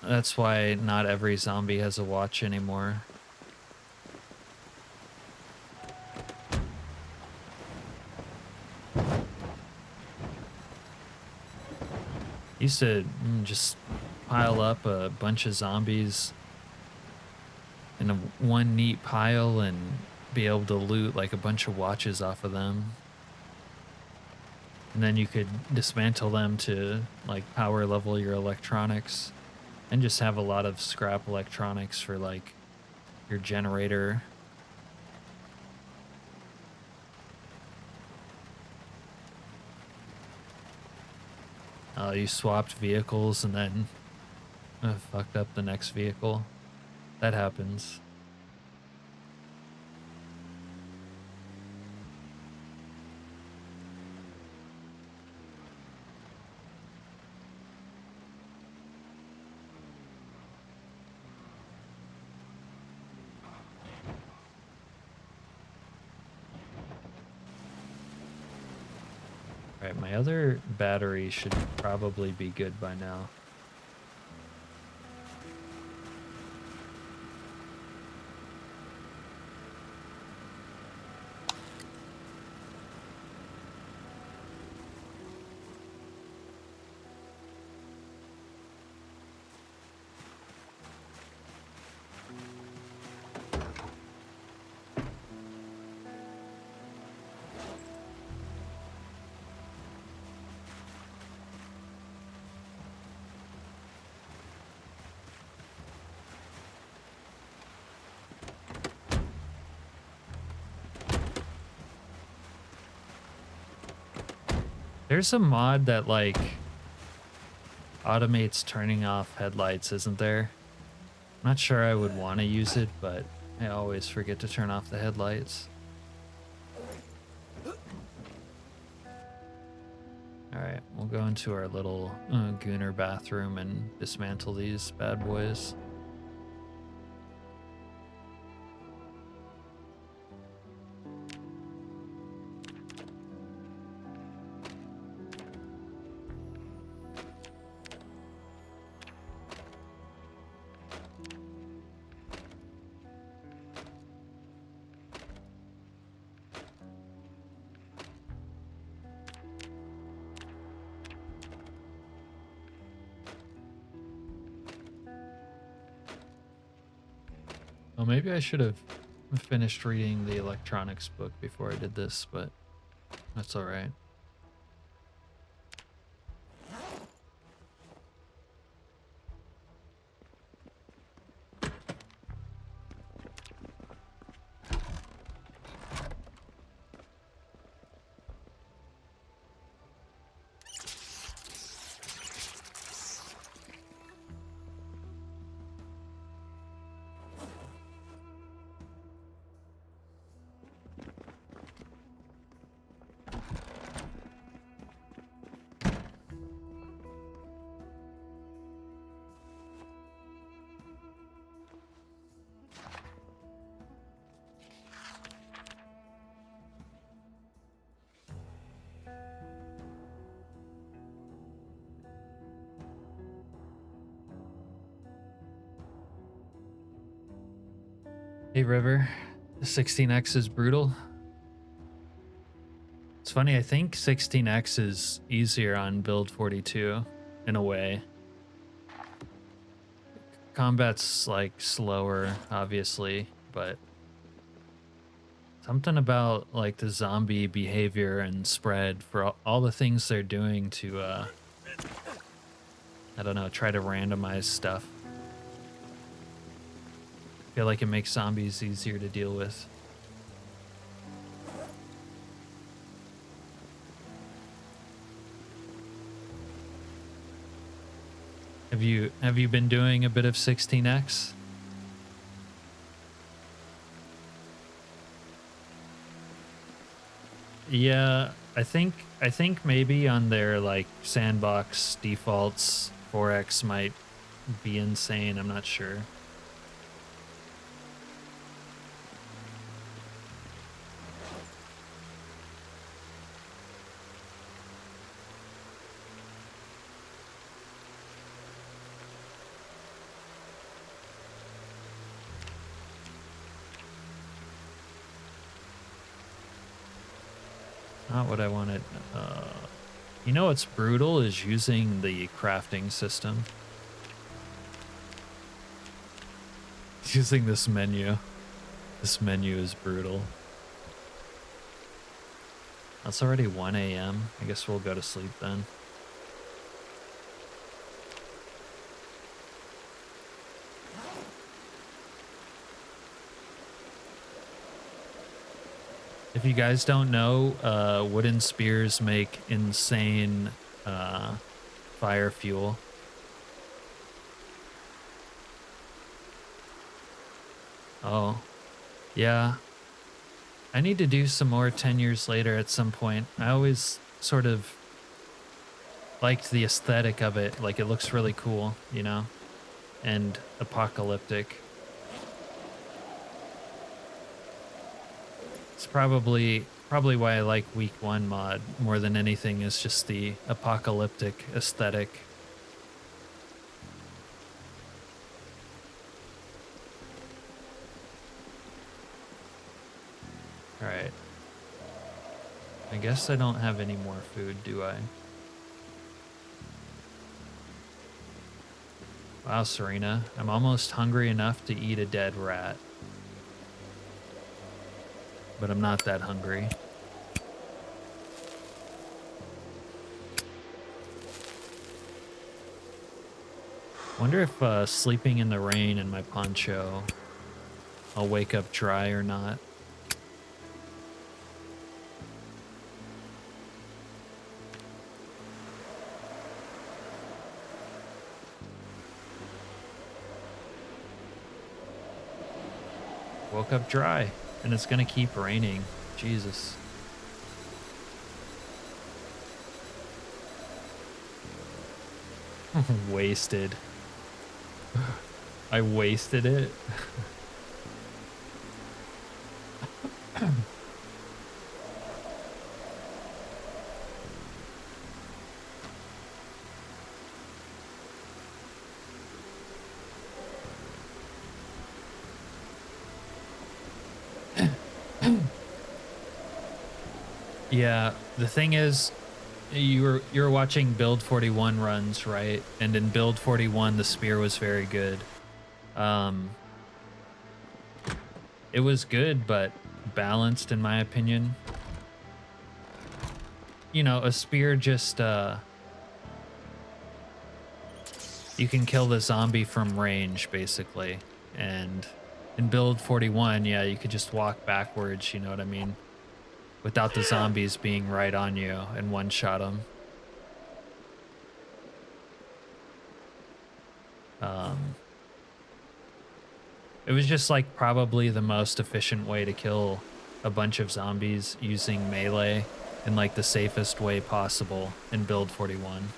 That's why not every zombie has a watch anymore. Used to just pile up a bunch of zombies in one neat pile and be able to loot like a bunch of watches off of them. And then you could dismantle them to like power level your electronics and just have a lot of scrap electronics for like your generator. You swapped vehicles and then fucked up the next vehicle. That happens. Alright, my other battery should probably be good by now. There's a mod that like automates turning off headlights, isn't there? I'm not sure I would want to use it, but I always forget to turn off the headlights. Alright, we'll go into our little gooner bathroom and dismantle these bad boys. Well, maybe I should have finished reading the electronics book before I did this, but that's all right. Hey River, the 16X is brutal. It's funny, I think 16X is easier on build 42 in a way. Combat's like slower, obviously, but something about like the zombie behavior and spread for all the things they're doing to, I don't know, try to randomize stuff. I feel like it makes zombies easier to deal with. Have you been doing a bit of 16X? Yeah, I think maybe on their like Sandbox defaults 4X might be insane. I'm not sure. Not what I wanted. You know what's brutal is using the crafting system. Using this menu. This menu is brutal. It's already 1 a.m. I guess we'll go to sleep then. If you guys don't know, wooden spears make insane fire fuel. Oh, yeah. I need to do some more 10 years later at some point. I always sort of liked the aesthetic of it. Like, it looks really cool, you know? And apocalyptic. It's probably why I like Week 1 mod more than anything, is just the apocalyptic aesthetic. Alright. I guess I don't have any more food, do I? Wow, Serena. I'm almost hungry enough to eat a dead rat. But I'm not that hungry. Wonder if sleeping in the rain in my poncho, I'll wake up dry or not. Woke up dry, and it's gonna keep raining. Jesus. Wasted. I wasted it. Yeah, the thing is, you were watching Build 41 runs, right? And in Build 41, the spear was very good. It was good, but balanced in my opinion. You know, a spear just, you can kill the zombie from range, basically. And in Build 41, yeah, you could just walk backwards, you know what I mean? Without the zombies being right on you and one-shot them. It was just like probably the most efficient way to kill a bunch of zombies using melee in like the safest way possible in Build 41.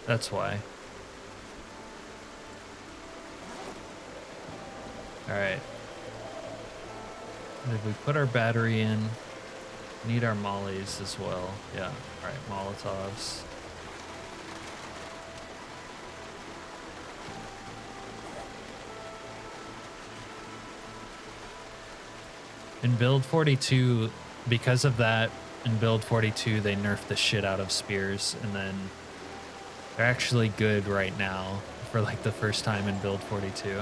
That's why. All right. Did we put our battery in? Need our mollies as well. Yeah. All right, Molotovs. In Build 42, because of that, in Build 42, they nerfed the shit out of spears, and then they're actually good right now for like the first time in Build 42.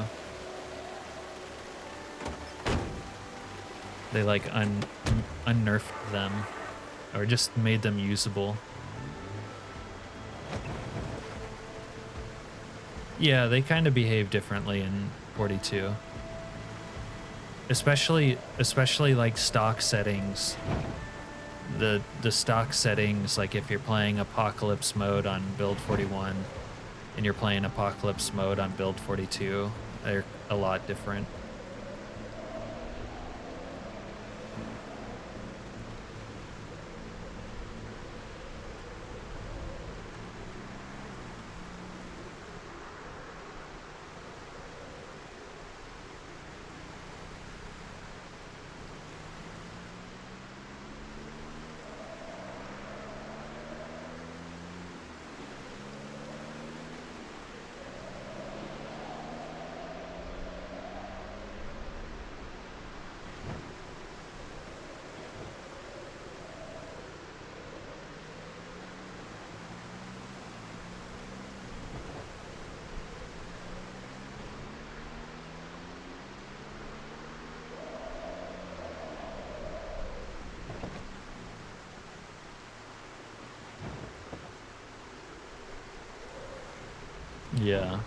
They like unnerfed them, or just made them usable. Yeah, they kind of behave differently in 42. Especially like stock settings. The stock settings, like if you're playing Apocalypse mode on Build 41 and you're playing Apocalypse mode on Build 42, they're a lot different. Yeah.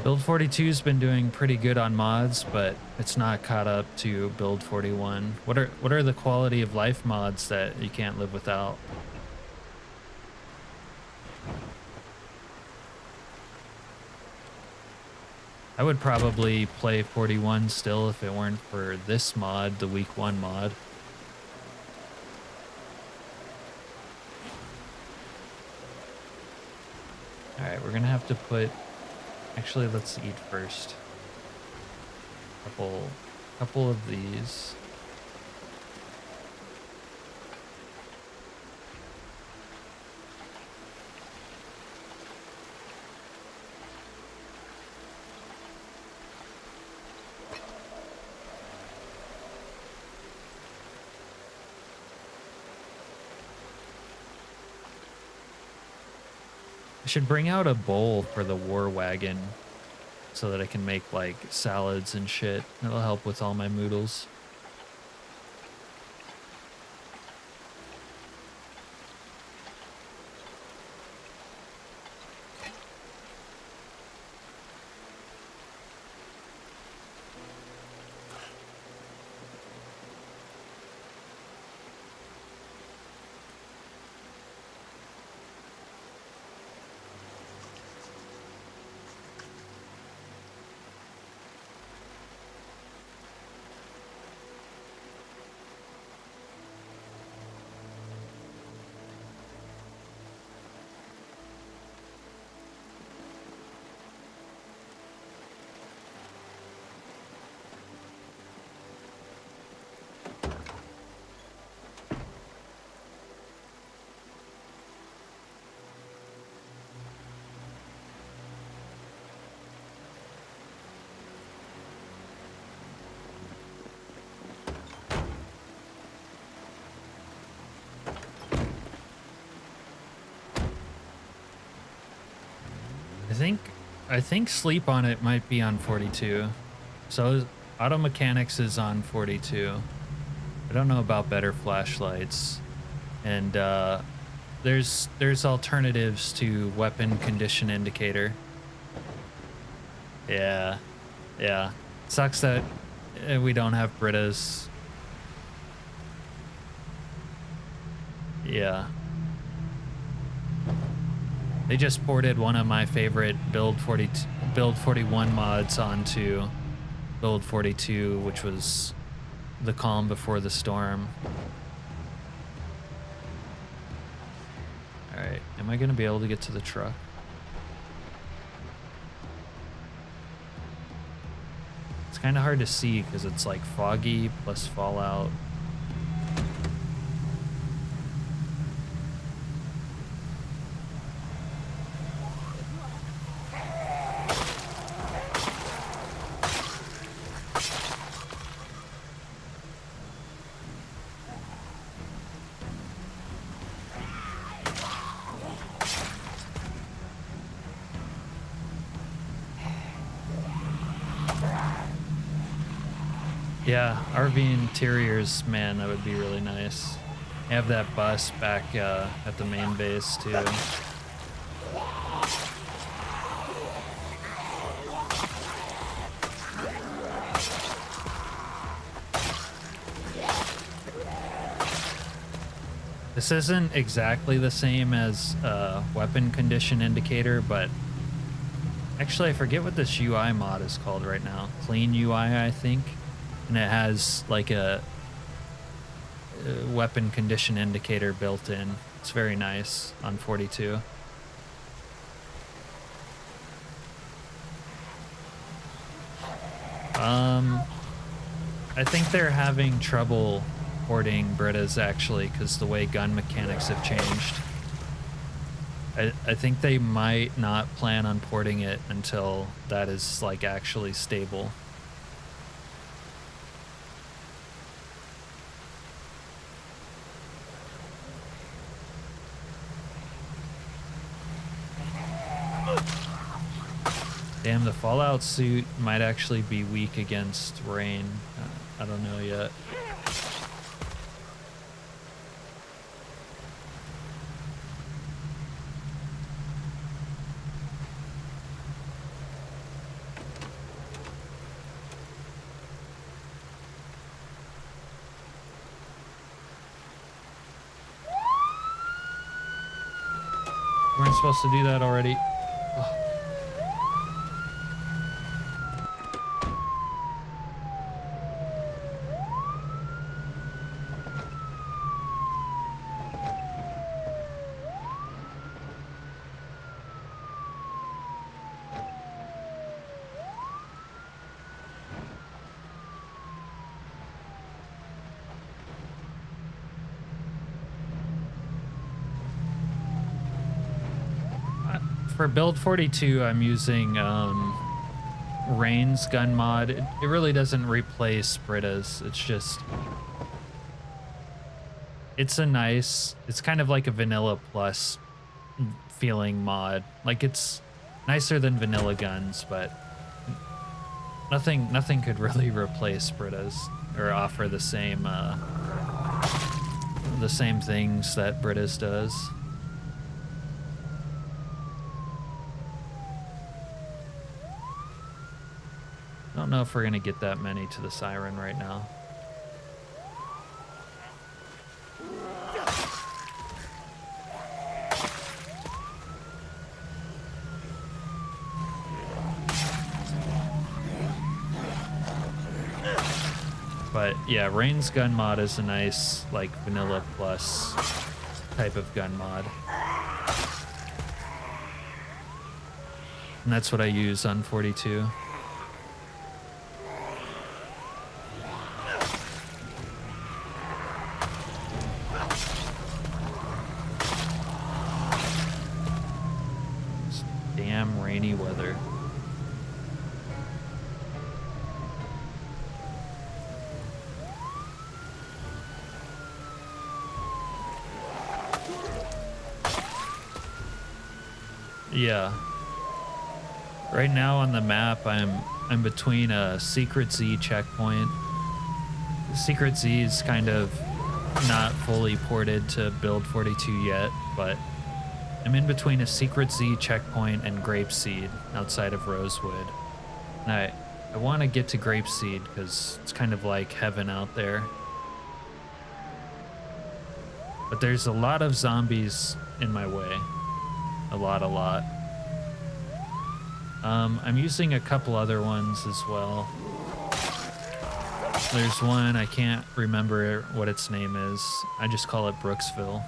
Build 42's been doing pretty good on mods, but it's not caught up to Build 41. What are the quality of life mods that you can't live without? I would probably play 41 still if it weren't for this mod, the week 1 mod. All right, we're gonna have to put, actually, let's eat first. Couple of these. I should bring out a bowl for the war wagon so that I can make like salads and shit. It'll help with all my moodles. I think sleep on it might be on 42. So auto mechanics is on 42. I don't know about better flashlights. And there's alternatives to weapon condition indicator. Yeah. Yeah. Sucks that we don't have Britas. Yeah. They just ported one of my favorite Build 41 mods onto Build 42, which was The Calm Before the Storm. All right, am I gonna be able to get to the truck? It's kind of hard to see because it's like foggy plus fallout. Yeah, RV interiors, man, that would be really nice. Have that bus back at the main base too. This isn't exactly the same as weapon condition indicator, but actually I forget what this UI mod is called right now. Clean UI, I think. And it has like a weapon condition indicator built in. It's very nice on 42. I think they're having trouble porting Britas actually because the way gun mechanics have changed. I think they might not plan on porting it until that is like actually stable. Damn, the Fallout suit might actually be weak against rain. I don't know yet. supposed to do that already? For build 42, I'm using Rain's gun mod. It really doesn't replace Britta's. It's just, it's kind of like a vanilla plus feeling mod. Like, it's nicer than vanilla guns, but nothing could really replace Britta's or offer the same things that Britta's does. I don't know if we're gonna get that many to the siren right now. But yeah, Rain's gun mod is a nice, like, vanilla plus type of gun mod. And that's what I use on 42. Damn rainy weather. Yeah. Right now on the map, I'm between a Secret Z checkpoint. Secret Z is kind of not fully ported to build 42 yet, but I'm in between a Secret Z checkpoint and Grapeseed outside of Rosewood. And I want to get to Grapeseed because it's kind of like heaven out there. But there's a lot of zombies in my way. A lot. I'm using a couple other ones as well. There's one, I can't remember what its name is. I just call it Brooksville.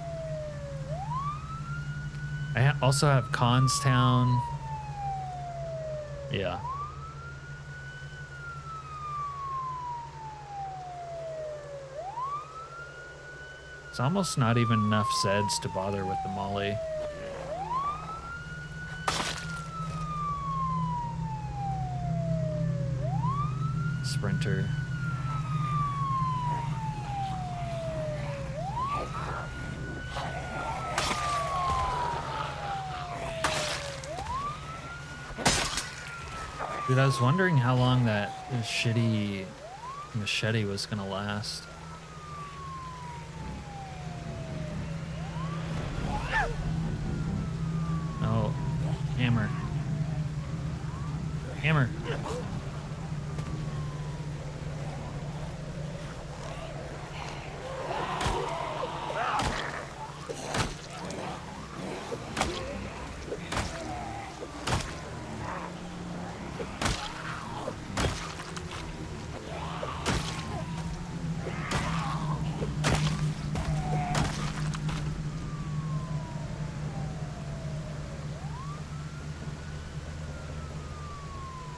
I also have Constown. Yeah. It's almost not even enough Zeds to bother with the Molly. Sprinter. Dude, I was wondering how long that shitty machete was gonna last. Oh, hammer. Hammer.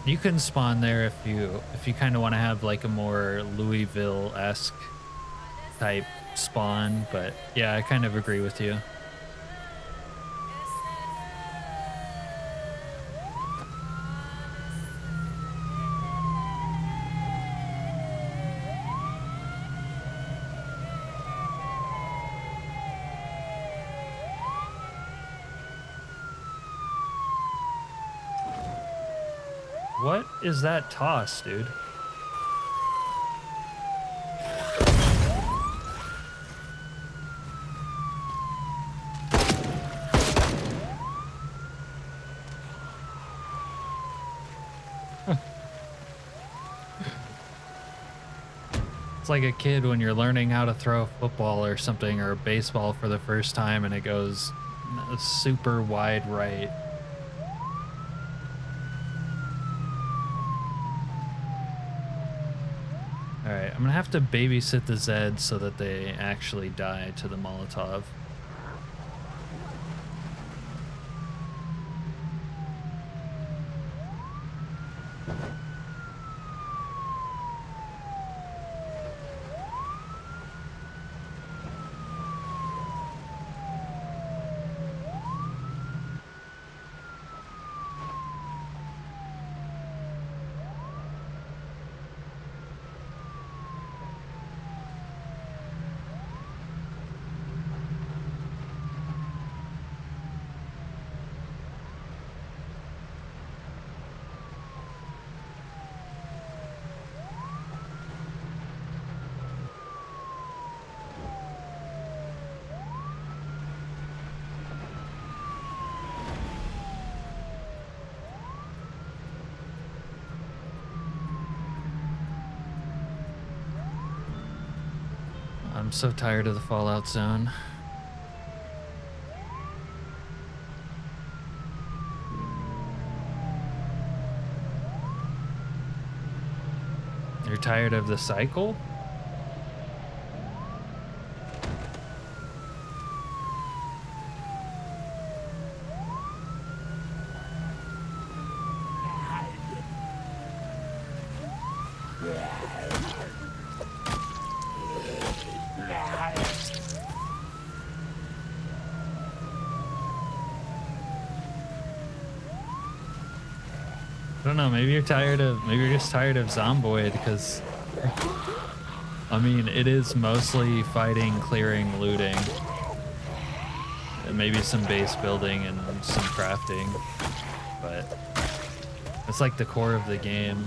You can spawn there if you kind of want to have like a more Louisville-esque type spawn, but yeah, I kind of agree with you. What is that toss, dude? It's like a kid when you're learning how to throw a football or something or a baseball for the first time and it goes a super wide right. All right, I'm gonna have to babysit the Zeds so that they actually die to the Molotov. I'm so tired of the Fallout zone. You're tired of the cycle? I don't know, maybe you're just tired of Zomboid, because I mean, it is mostly fighting, clearing, looting, and maybe some base building and some crafting, but it's like the core of the game.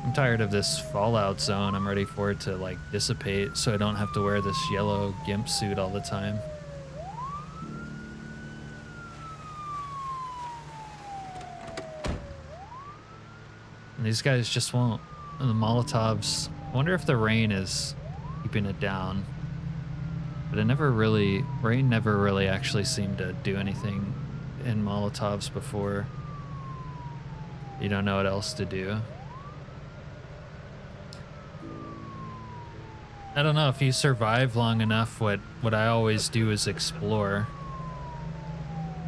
I'm tired of this Fallout zone. I'm ready for it to like dissipate so I don't have to wear this yellow gimp suit all the time. And these guys just won't. And the Molotovs, I wonder if the rain is keeping it down. But rain never really actually seemed to do anything in Molotovs before. You don't know what else to do. I don't know, if you survive long enough, what I always do is explore.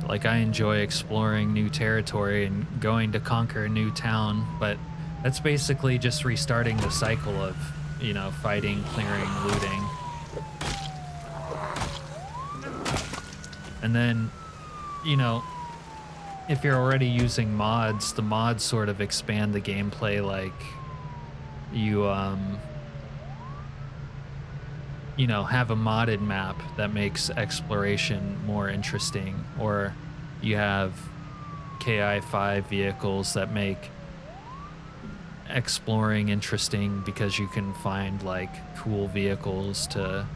Like, I enjoy exploring new territory and going to conquer a new town, but that's basically just restarting the cycle of, you know, fighting, clearing, looting. And then, you know, if you're already using mods, the mods sort of expand the gameplay, like you know, have a modded map that makes exploration more interesting, or you have KI5 vehicles that make exploring interesting because you can find like cool vehicles to,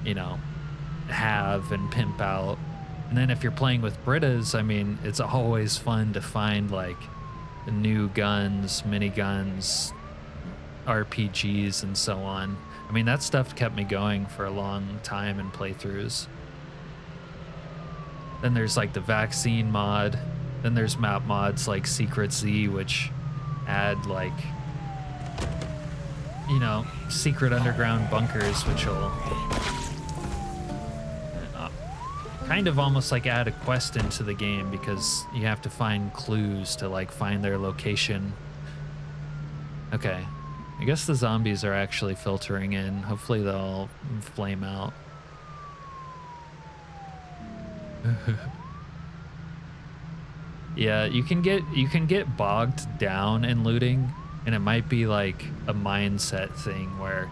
you know, have and pimp out. And then if you're playing with Britas, I mean, it's always fun to find like new guns, miniguns, RPGs, and so on. I mean, that stuff kept me going for a long time in playthroughs. Then there's like the vaccine mod. Then there's map mods like Secret Z, which add like, you know, secret underground bunkers, which will kind of almost like add a quest into the game, because you have to find clues to like find their location. Okay. I guess the zombies are actually filtering in. Hopefully they'll flame out. Yeah, you can get bogged down in looting, and it might be like a mindset thing where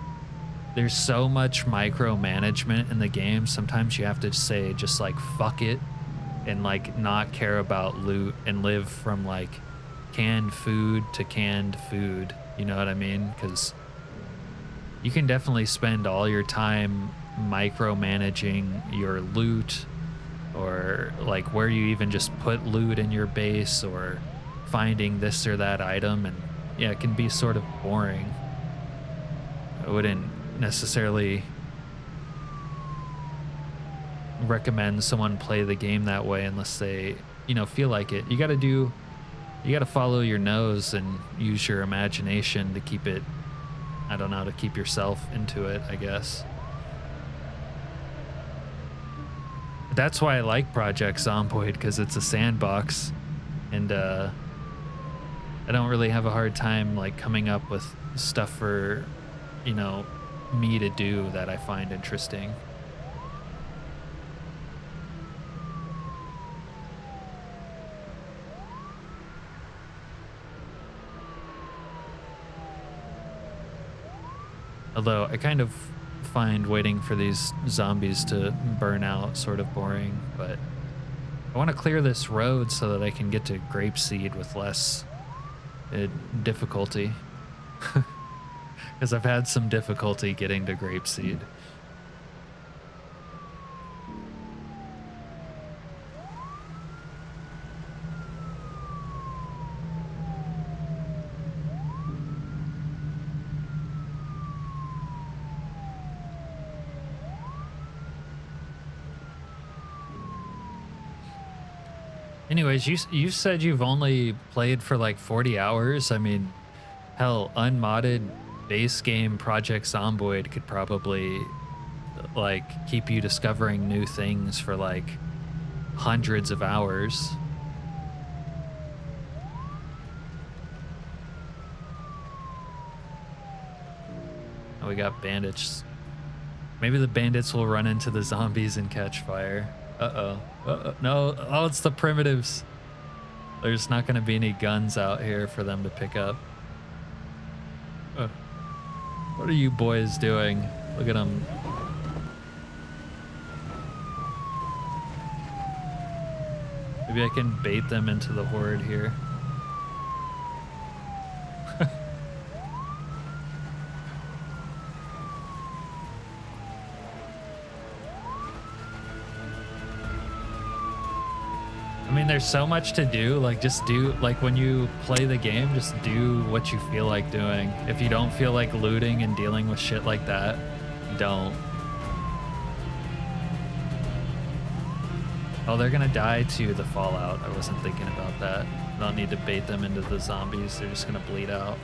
there's so much micromanagement in the game. Sometimes you have to say just like fuck it and like not care about loot and live from like canned food to canned food. You know what I mean? Because you can definitely spend all your time micromanaging your loot, or like where you even just put loot in your base, or finding this or that item. And yeah, it can be sort of boring. I wouldn't necessarily recommend someone play the game that way unless they, you know, feel like it. You gotta follow your nose and use your imagination to keep it, I don't know, to keep yourself into it, I guess. That's why I like Project Zomboid, because it's a sandbox, and I don't really have a hard time like coming up with stuff for, you know, me to do that I find interesting. Although I kind of find waiting for these zombies to burn out sort of boring, but I want to clear this road so that I can get to Grapeseed with less difficulty. Because I've had some difficulty getting to Grapeseed. Anyways, you said you've only played for like 40 hours. I mean, hell, unmodded base game Project Zomboid could probably like keep you discovering new things for like hundreds of hours. Oh, we got bandits. Maybe the bandits will run into the zombies and catch fire. Uh-oh. No. Oh, it's the primitives. There's not going to be any guns out here for them to pick up. What are you boys doing? Look at them. Maybe I can bait them into the horde here. I mean, there's so much to do. Like, just do, like, when you play the game, just do what you feel like doing. If you don't feel like looting and dealing with shit like that, don't. Oh, they're gonna die to the fallout. I wasn't thinking about that. I don't need to bait them into the zombies. They're just gonna bleed out.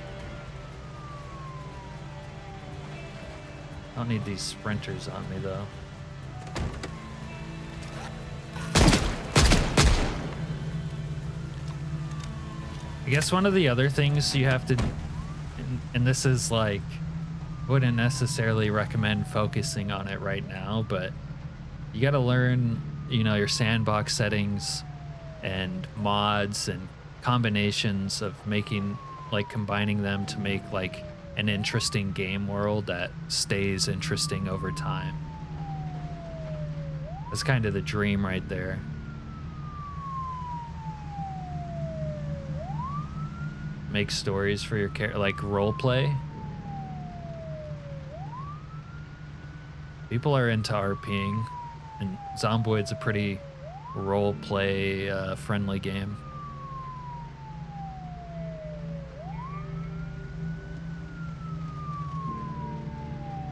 I don't need these sprinters on me, though. I guess one of the other things you have to, and this is like, wouldn't necessarily recommend focusing on it right now, but you got to learn, you know, your sandbox settings and mods and combinations of making, like, combining them to make like an interesting game world that stays interesting over time. That's kind of the dream right there. Make stories for your character, like role play. People are into RPing, and Zomboid's a pretty role play friendly game.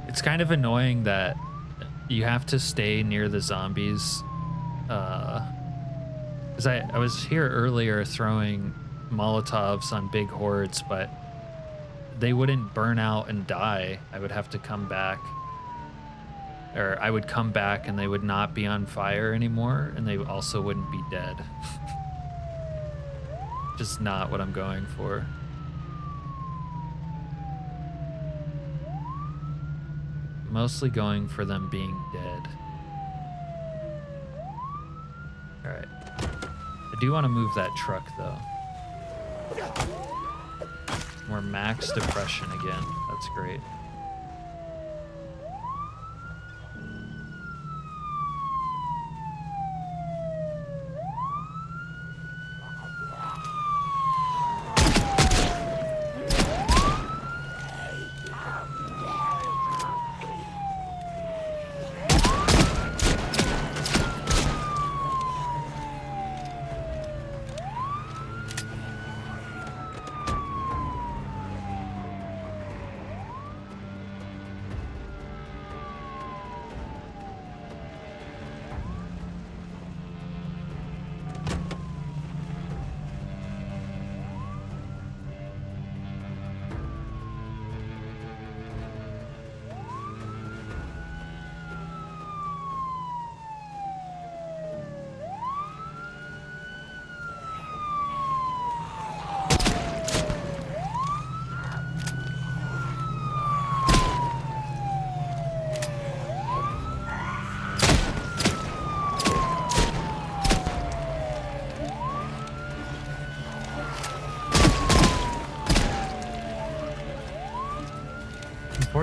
It's kind of annoying that you have to stay near the zombies. Because I was here earlier throwing Molotovs on big hordes, but they wouldn't burn out and die. I would have to come back, or I would come back and they would not be on fire anymore, and they also wouldn't be dead. Just not what I'm going for. Mostly going for them being dead. All right. I do want to move that truck though. More max depression again. That's great.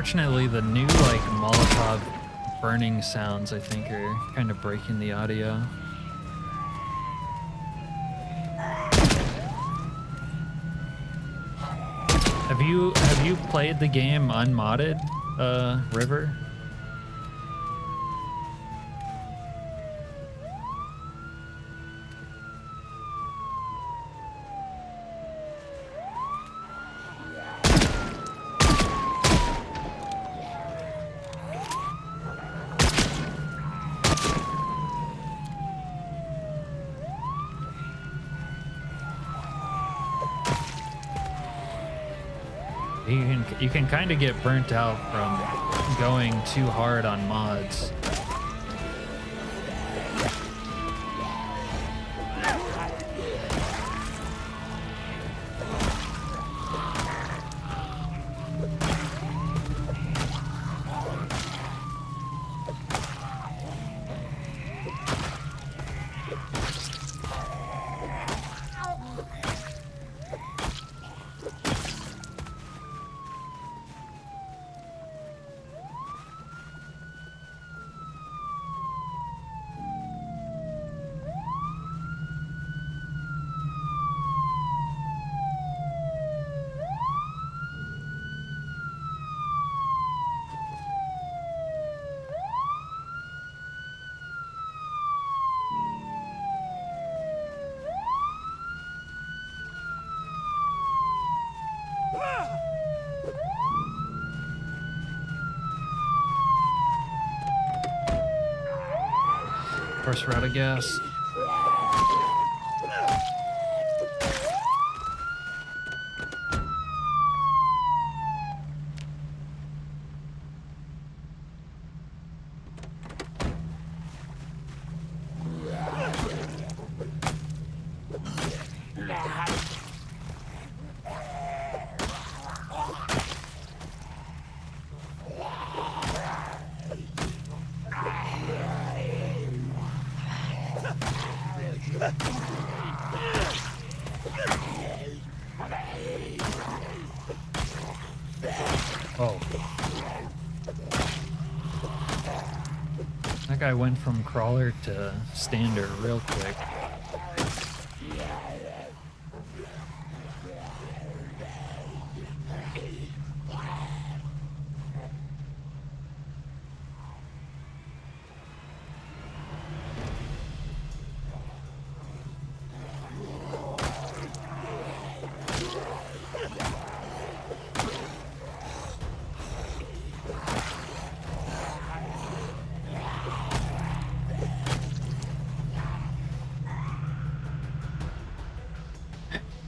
Unfortunately, the new like Molotov burning sounds I think are kind of breaking the audio. Have you played the game unmodded, River? You can kind of get burnt out from going too hard on mods. Course, we're out of gas. Oh. That guy went from crawler to standard real quick.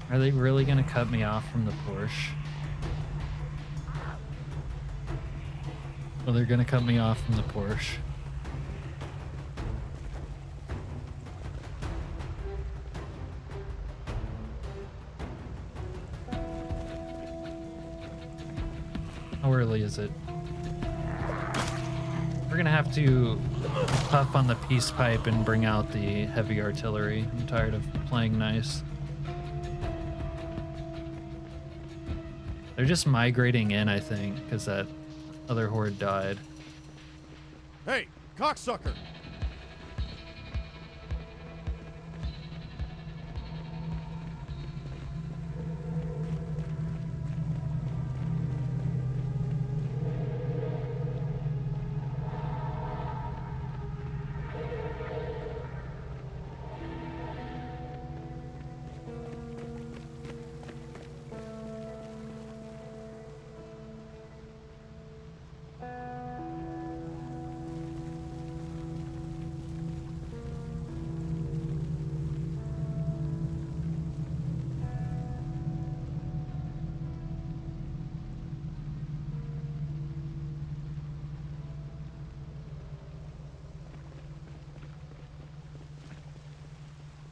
Are they really gonna cut me off from the Porsche? Well, they're gonna cut me off from the Porsche. How early is it? We're gonna have to puff on the peace pipe and bring out the heavy artillery. I'm tired of playing nice. They're just migrating in, I think, because that other horde died. Hey, cocksucker!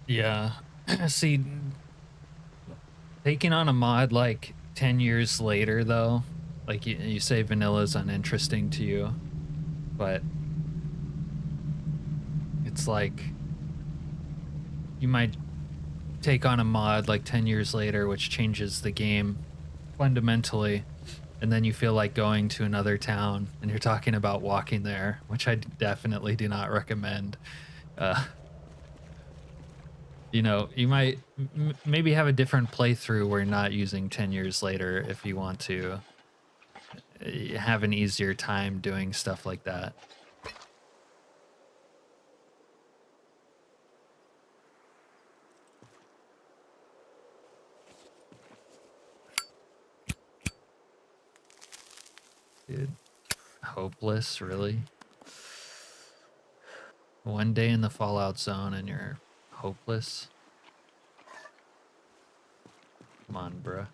Yeah. See, taking on a mod like 10 years later, though, like you say vanilla's uninteresting to you, but it's like you might take on a mod like 10 years later, which changes the game fundamentally, and then you feel like going to another town and you're talking about walking there, which I definitely do not recommend. You know, you might maybe have a different playthrough where you're not using 10 years later if you want to have an easier time doing stuff like that. Dude, hopeless, really? One day in the Fallout zone and you're hopeless? Come on, bruh.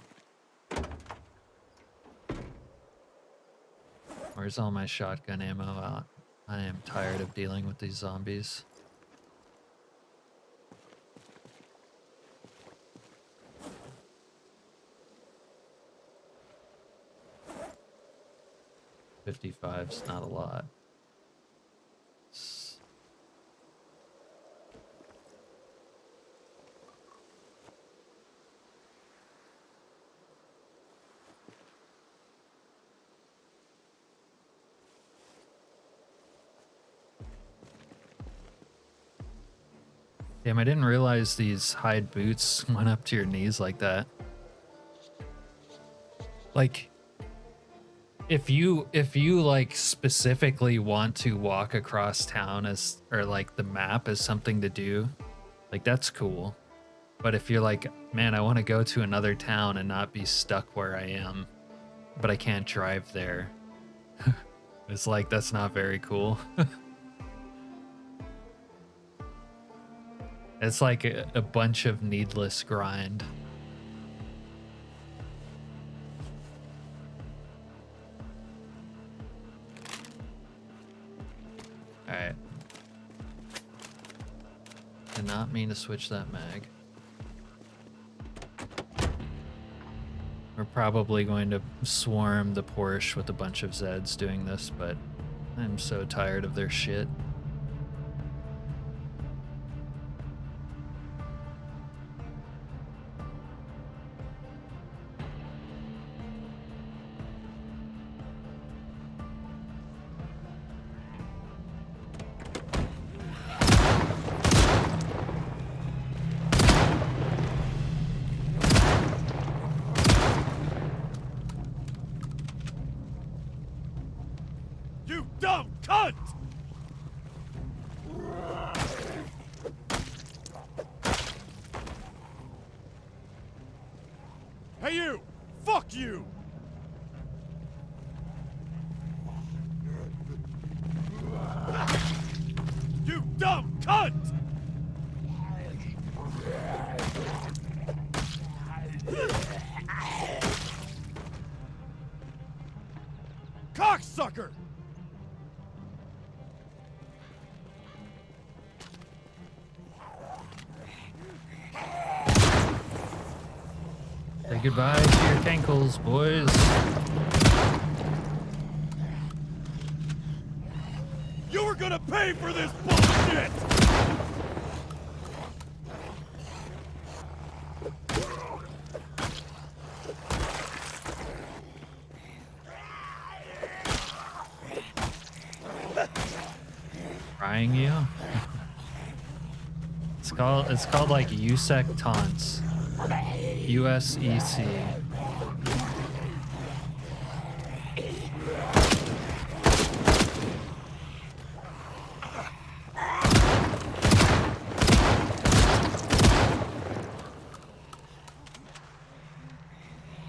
Where's all my shotgun ammo? I am tired of dealing with these zombies. $55's not a lot. Damn, I didn't realize these hide boots went up to your knees like that. Like, if you like specifically want to walk across town as, or like the map as something to do, like that's cool. But if you're like, man, I want to go to another town and not be stuck where I am, but I can't drive there. It's like, that's not very cool. It's like a bunch of needless grind. Alright. Did not mean to switch that mag. We're probably going to swarm the Porsche with a bunch of Zeds doing this, but I'm so tired of their shit. You dumb cunt! Hey you! Fuck you! You dumb cunt! Cocksucker! Say goodbye to your cankles, boys. You were gonna pay for this bullshit! Frying you? It's called like USEC taunts. USEC.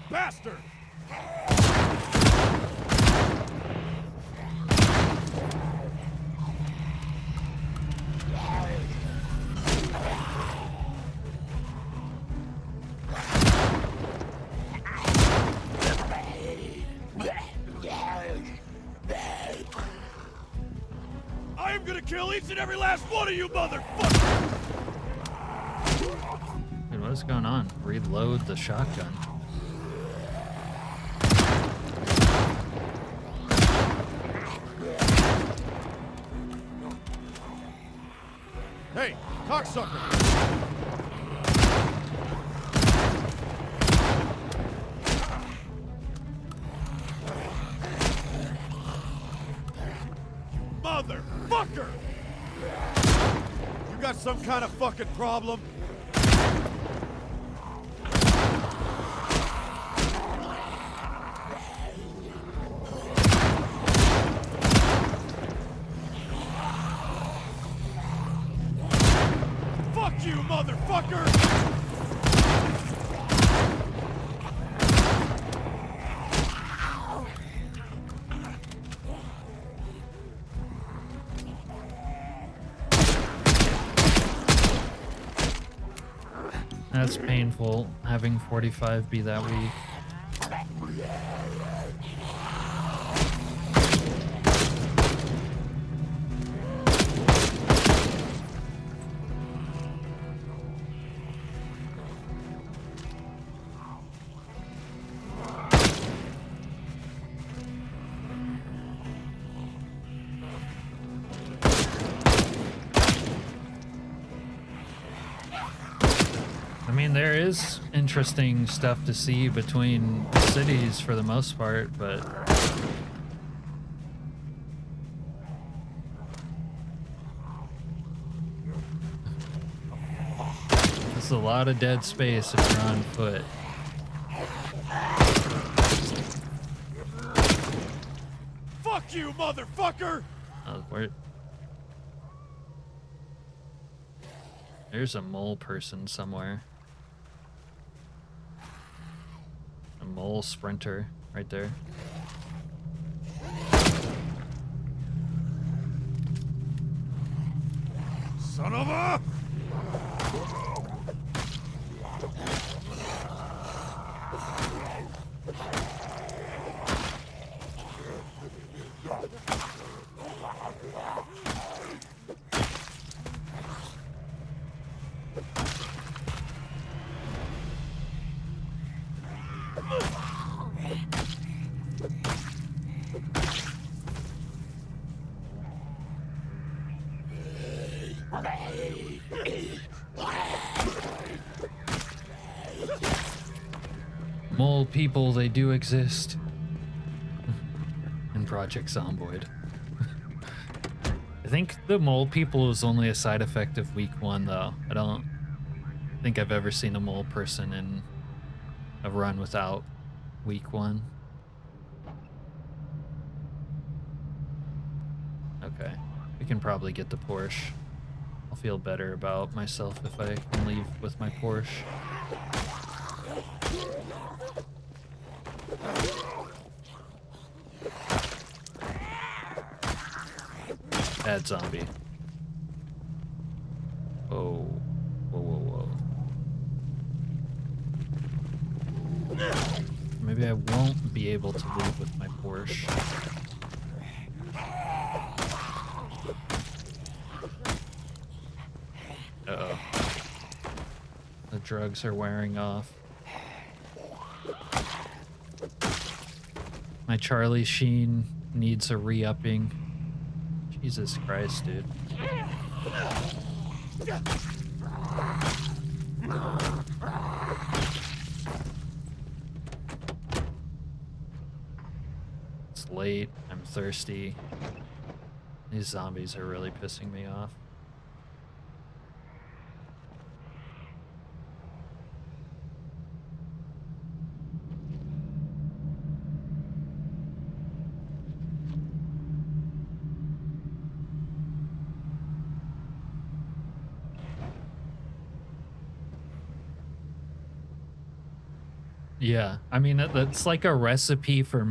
Bastard! I am gonna kill each and every last one of you motherfuckers! Dude, what is going on? Reload the shotgun. Hey, cocksucker! You got some kind of fucking problem? Fuck you, motherfucker! That's painful, having 45 be that weak. I mean, there is interesting stuff to see between cities for the most part, but there's a lot of dead space if you're on foot. Fuck you, motherfucker! Oh, where? There's a mole person somewhere. A mole sprinter right there. Son of a! Mole people, they do exist. In Project Zomboid. I think the mole people is only a side effect of week 1, though. I don't think I've ever seen a mole person in a run without week 1. Okay, we can probably get the Porsche. I'll feel better about myself if I can leave with my Porsche. Bad zombie. Whoa. Whoa, whoa, whoa. Maybe I won't be able to leave with my Porsche. Uh-oh. The drugs are wearing off. My Charlie Sheen needs a re-upping. Jesus Christ, dude. It's late. I'm thirsty. These zombies are really pissing me off. Yeah, I mean, that's like a recipe for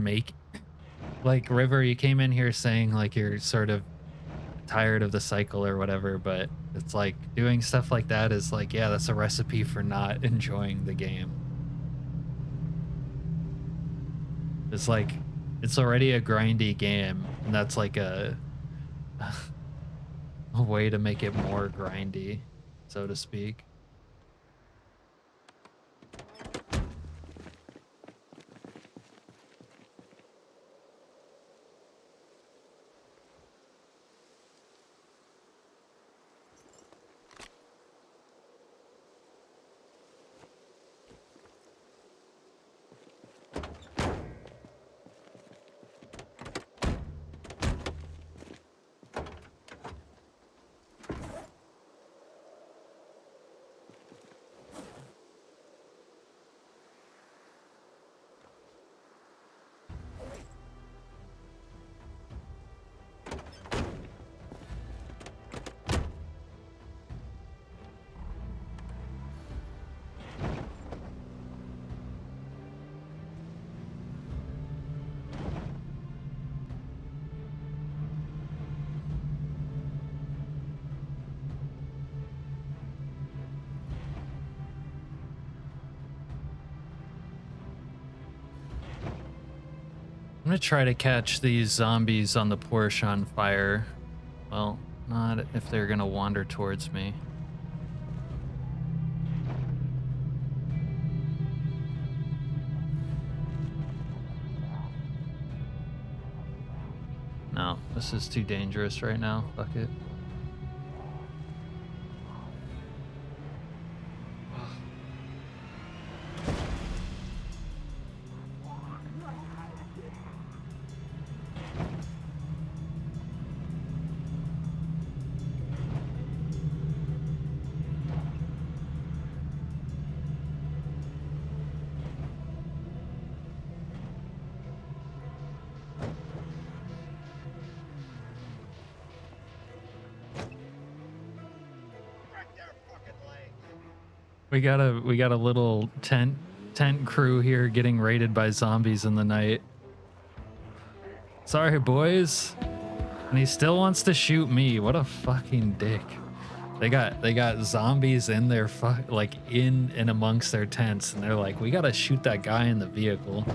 like, River, you came in here saying like you're sort of tired of the cycle or whatever, but it's like doing stuff like that is like, yeah, that's a recipe for not enjoying the game. It's like, it's already a grindy game, and that's like a way to make it more grindy, so to speak. gonna try to catch these zombies on the Porsche on fire. Well, not if they're gonna wander towards me. No, this is too dangerous right now. Fuck it. We got a little tent crew here getting raided by zombies in the night. Sorry, boys. And he still wants to shoot me. What a fucking dick. They got zombies in their like in and amongst their tents, and they're like, we gotta shoot that guy in the vehicle.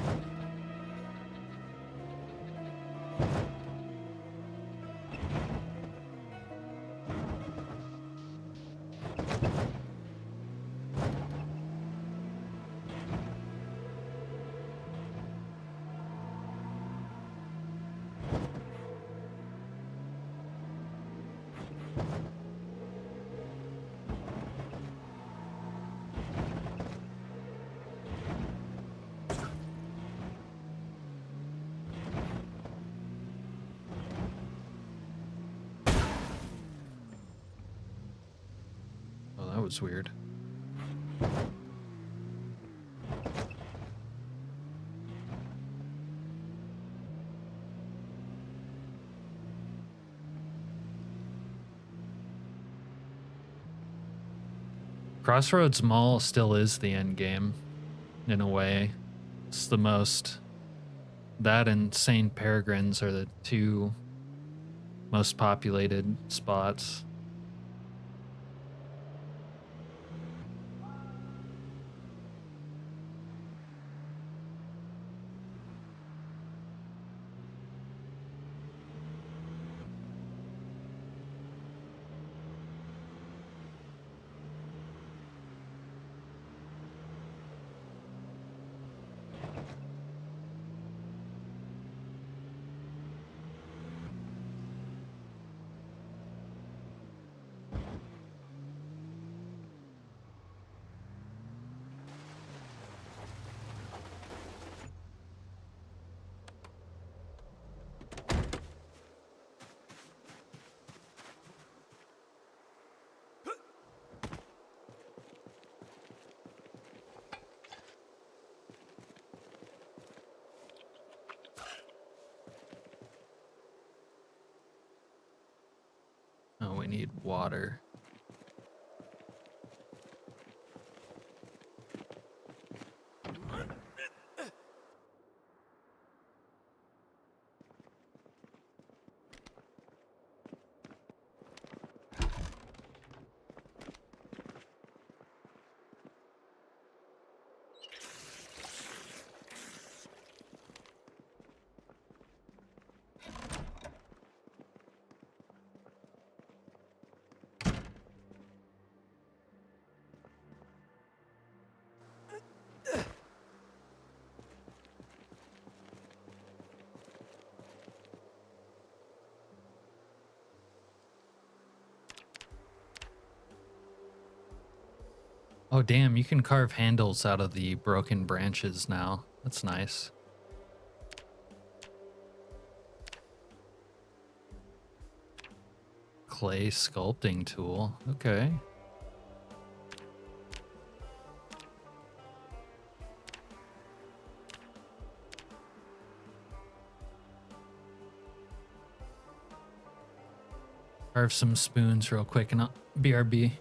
That was weird. Crossroads Mall still is the end game, in a way. It's the most... That and St. Peregrine's are the two most populated spots. Oh, we need water. Oh, damn, you can carve handles out of the broken branches now. That's nice. Clay sculpting tool. Okay. Carve some spoons real quick and I'll BRB.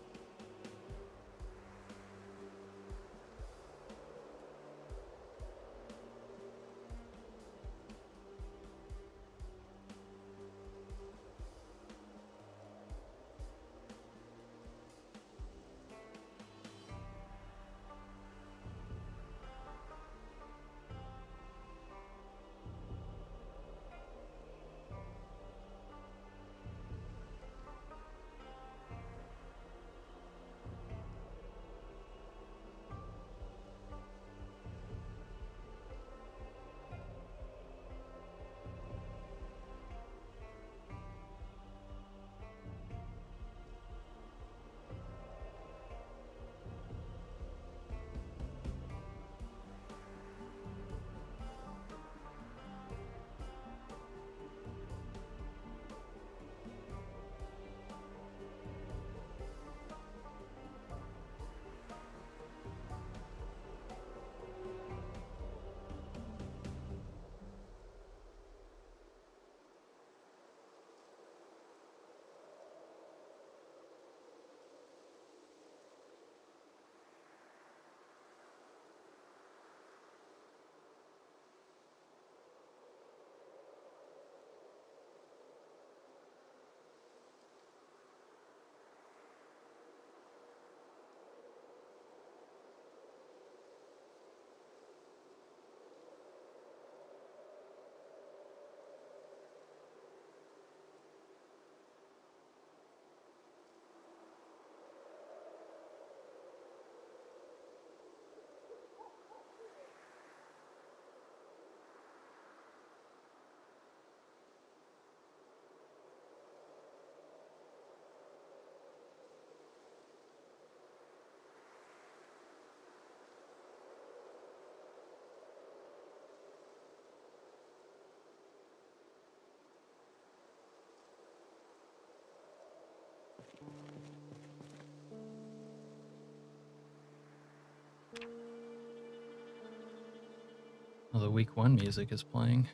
Oh, the week 1 music is playing.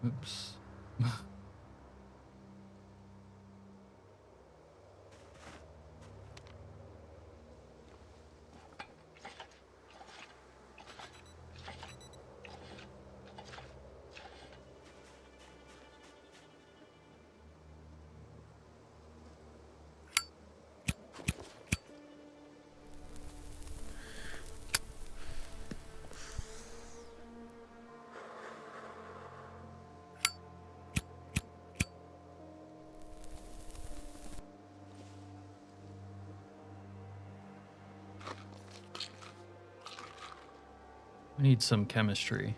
Oops. We need some chemistry.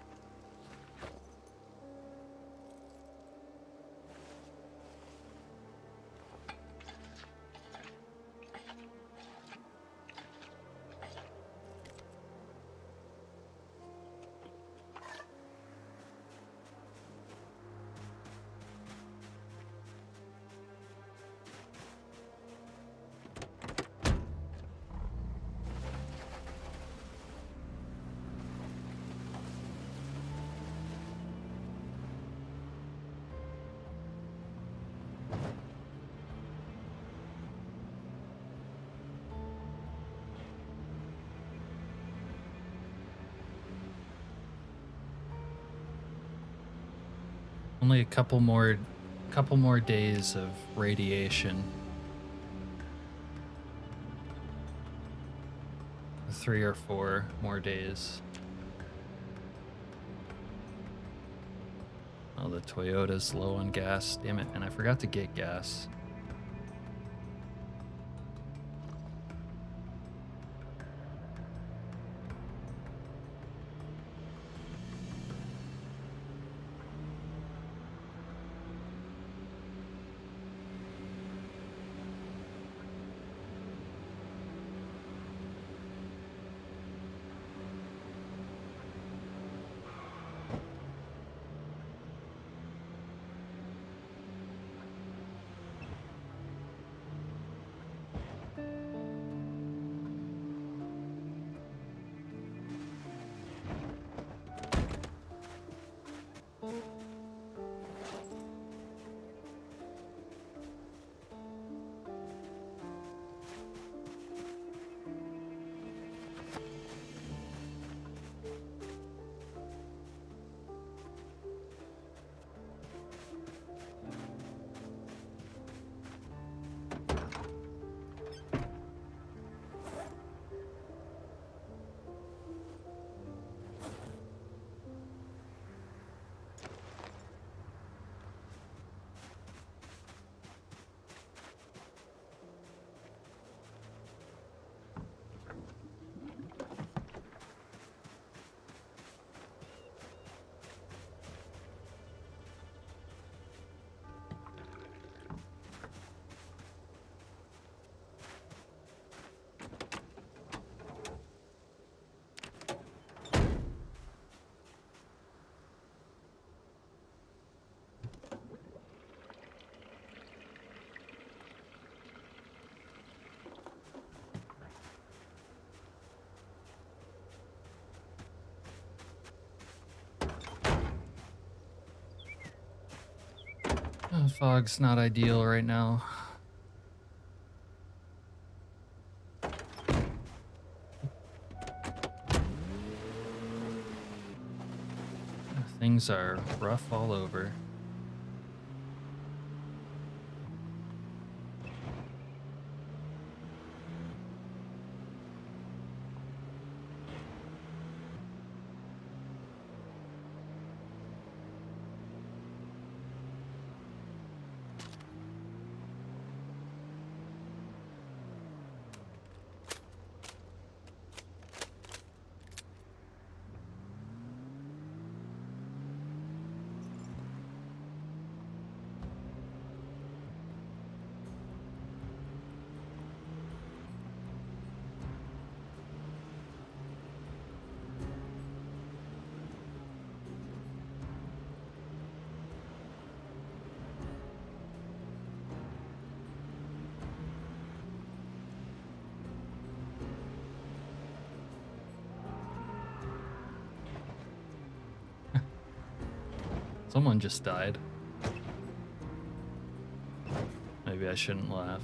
Only a couple more days of radiation. 3 or 4 more days. Oh, the Toyota's low on gas. Damn it, and I forgot to get gas. Oh, fog's not ideal right now. Things are rough all over. Someone just died. Maybe I shouldn't laugh.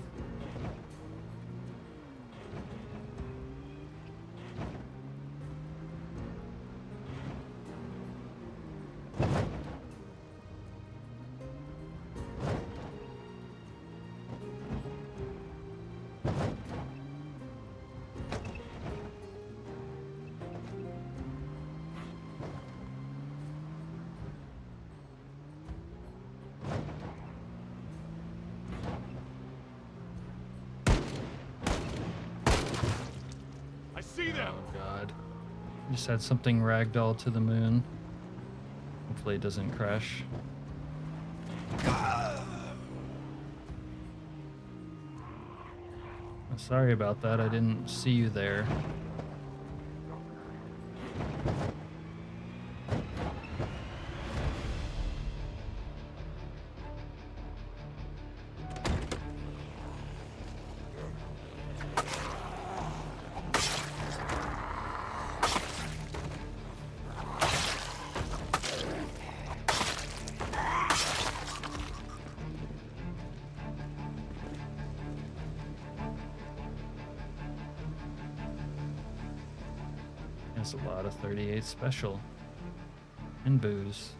See them. Oh god. Just had something ragdoll to the moon. Hopefully it doesn't crash. I'm sorry about that. I didn't see you there. That's a lot of 38 special. And booze.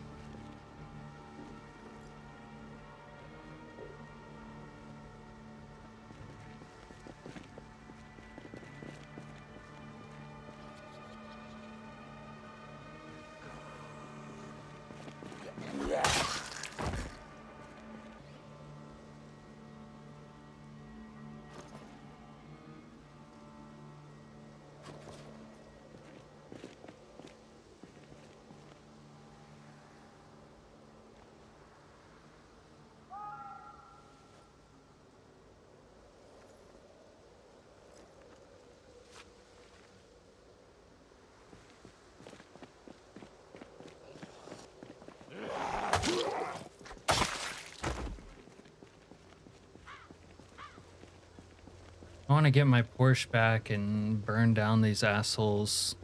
I want to get my Porsche back and burn down these assholes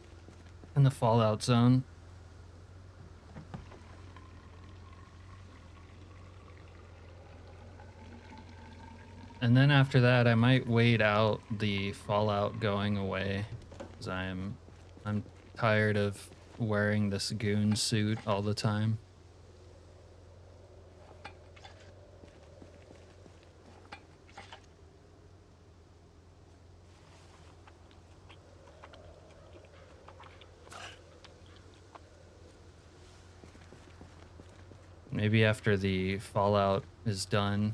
in the Fallout zone. And then after that, I might wait out the Fallout going away, because I'm tired of wearing this goon suit all the time. Maybe after the Fallout is done,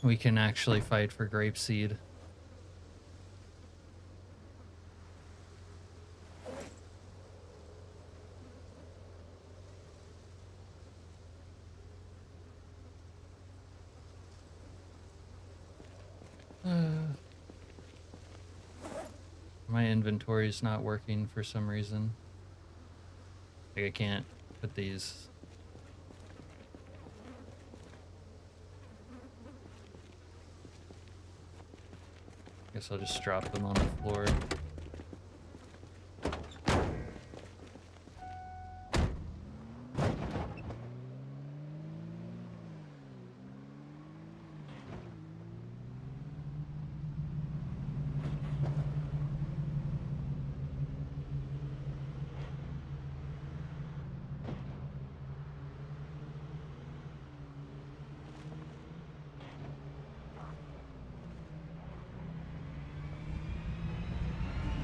we can actually fight for Grapeseed. My inventory is not working for some reason. Like I can't put these. Guess I'll just drop them on the floor.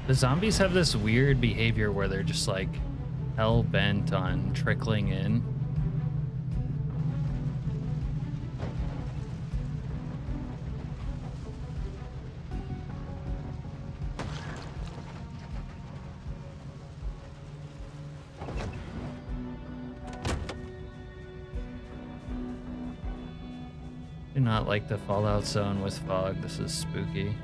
The zombies have this weird behavior where they're just like hell-bent on trickling in. Do not like the Fallout zone with fog. This is spooky.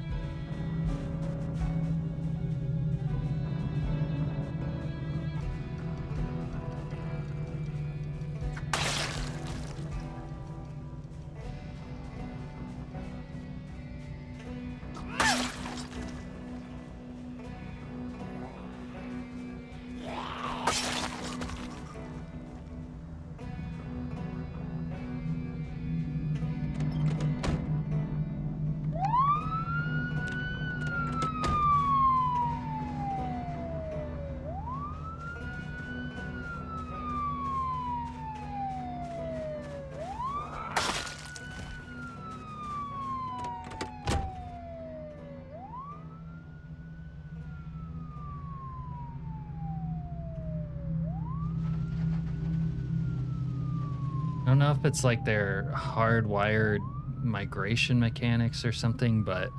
don't know if it's like their hardwired migration mechanics or something, but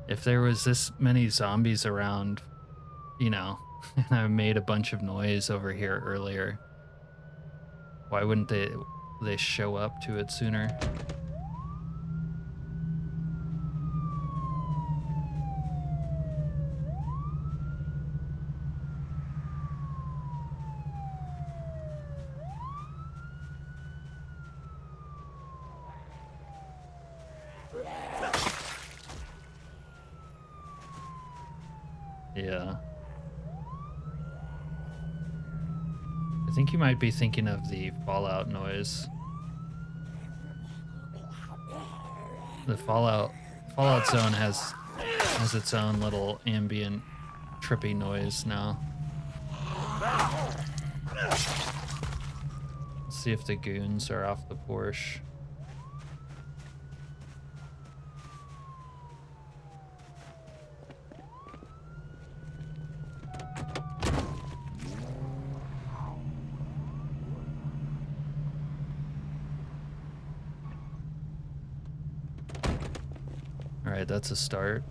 if there was this many zombies around, you know, and I made a bunch of noise over here earlier, why wouldn't they show up to it sooner? Yeah. I think you might be thinking of the Fallout noise. The Fallout zone has its own little ambient trippy noise now. Let's see if the goons are off the Porsche. All right, that's a start.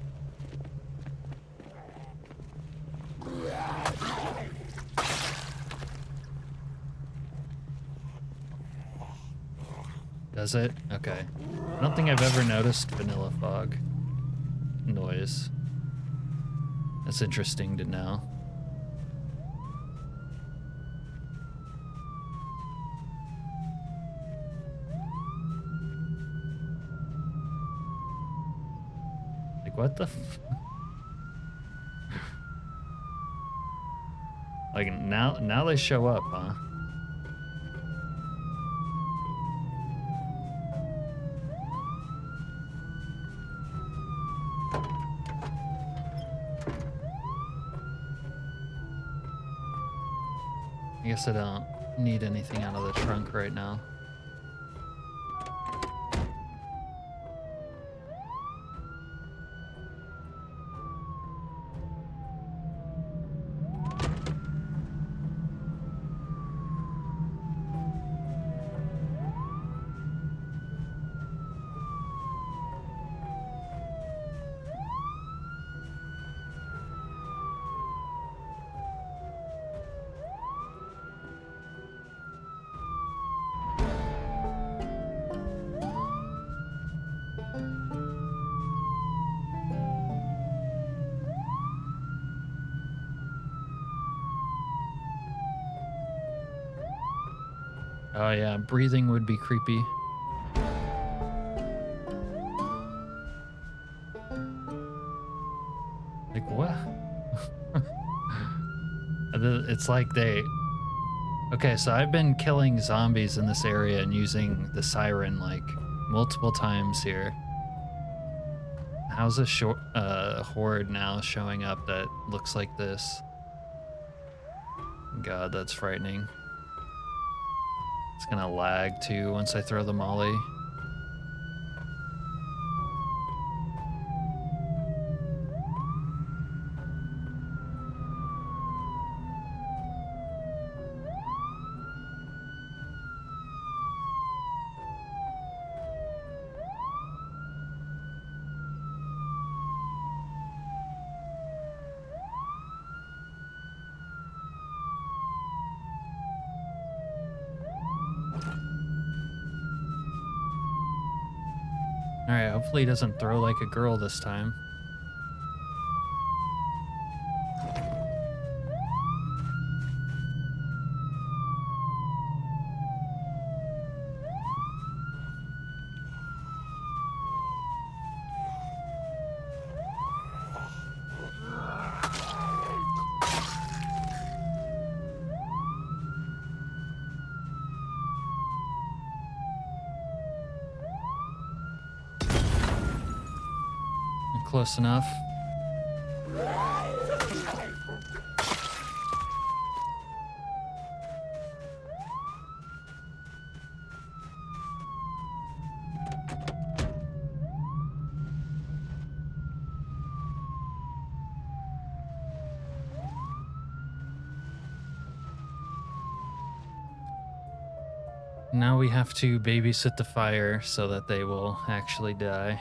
Does it? Okay. I don't think I've ever noticed vanilla fog noise. That's interesting to know. Like, what the f- Like, now they show up, huh? I guess I don't need anything out of the trunk right now. Oh yeah, breathing would be creepy. Like, what? It's like they... Okay, so I've been killing zombies in this area and using the siren like multiple times here. How's a horde now showing up that looks like this? God, that's frightening. It's gonna lag too once I throw the molly. Alright, hopefully he doesn't throw like a girl this time. Close enough. Now we have to babysit the fire so that they will actually die.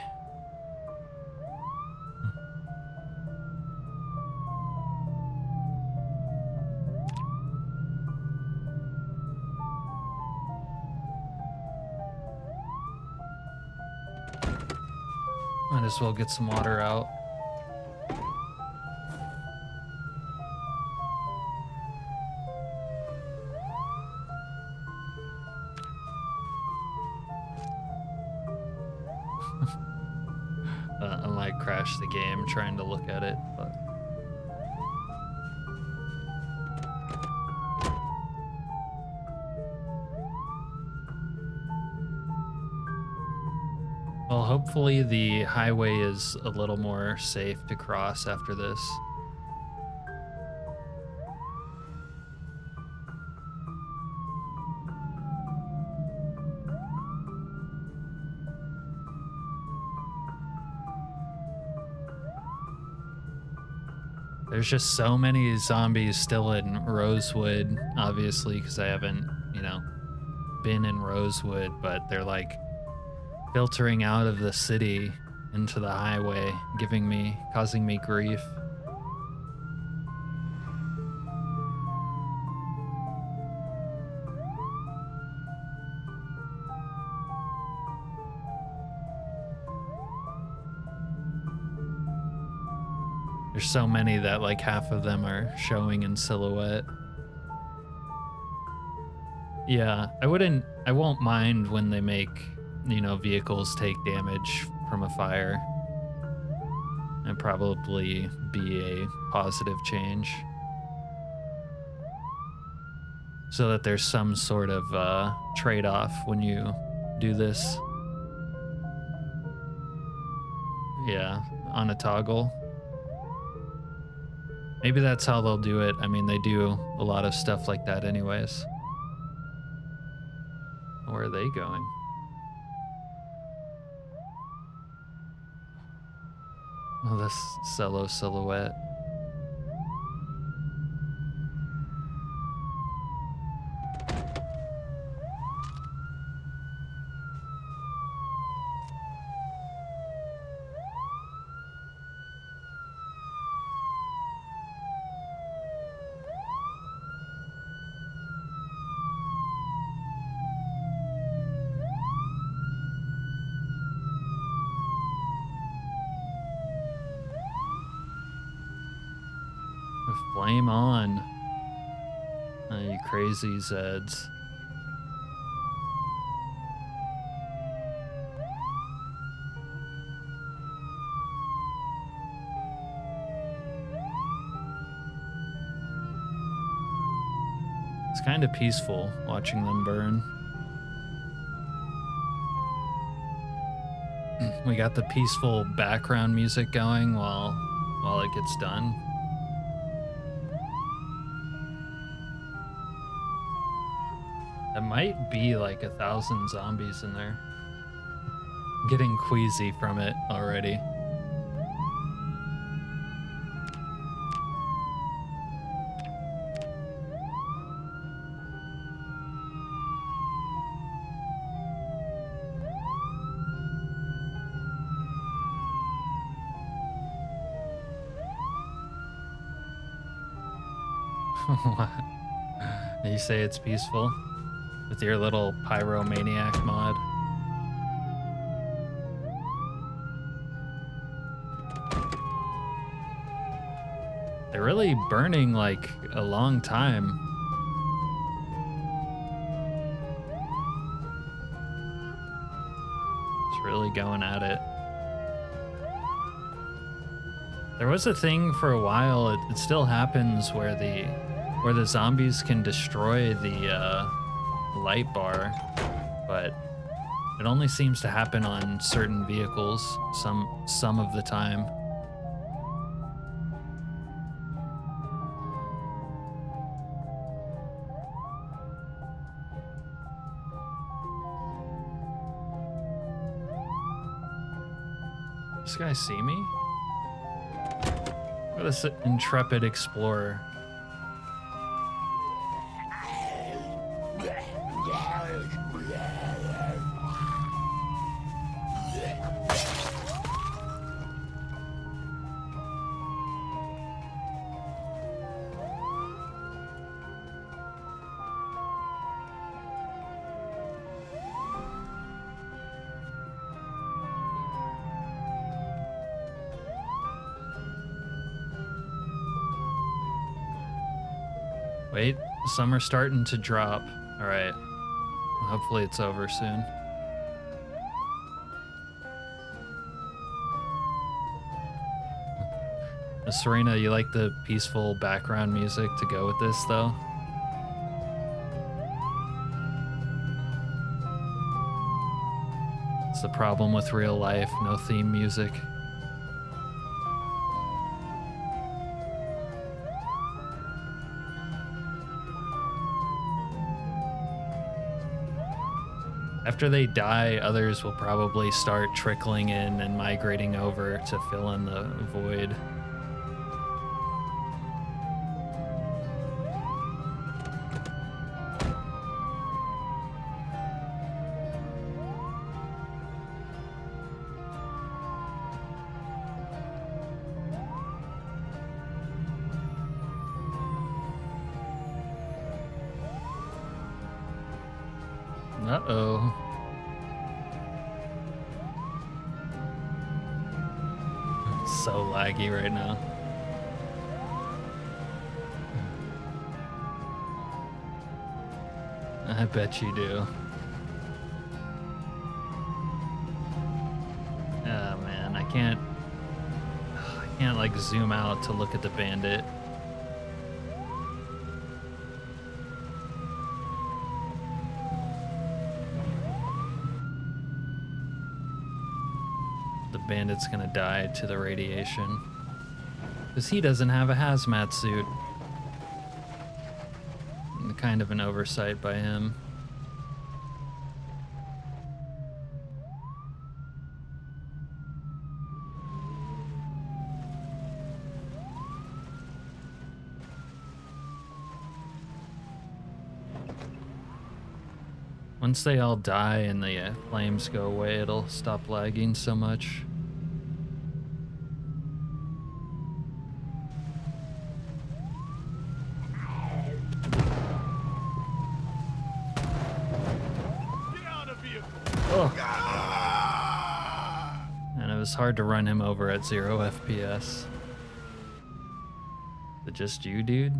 Might as well get some water out. I might crash the game trying to look at it, but well, hopefully the highway is a little more safe to cross after this. There's just so many zombies still in Rosewood, obviously, because I haven't, you know, been in Rosewood, but they're like filtering out of the city into the highway, causing me grief. There's so many that like half of them are showing in silhouette. Yeah, I won't mind when they make, you know, vehicles take damage from a fire. And probably be a positive change. So that there's some sort of trade-off when you do this. Yeah, on a toggle. Maybe that's how they'll do it. I mean, they do a lot of stuff like that anyways. Where are they going? Oh, this Cello silhouette. Flame on. You crazy Zeds. It's kind of peaceful watching them burn. We got the peaceful background music going while it gets done. That might be like 1,000 zombies in there. I'm getting queasy from it already. What? You say it's peaceful? With your little pyromaniac mod? They're really burning like a long time. It's really going at it. There was a thing for a while, it still happens where the zombies can destroy the light bar, but it only seems to happen on certain vehicles some of the time. This guy see me? Look at this intrepid explorer. Wait, some are starting to drop. All right. Hopefully it's over soon. Serena, you like the peaceful background music to go with this, though? It's the problem with real life, no theme music. After they die, others will probably start trickling in and migrating over to fill in the void. Uh-oh. It's so laggy right now. I bet you do. Oh man, I can't like zoom out to look at the bandit. Bandit's gonna die to the radiation because he doesn't have a hazmat suit. Kind of an oversight by him. Once they all die and the flames go away, it'll stop lagging so much. And it was hard to run him over at 0 FPS. Is it just you, dude?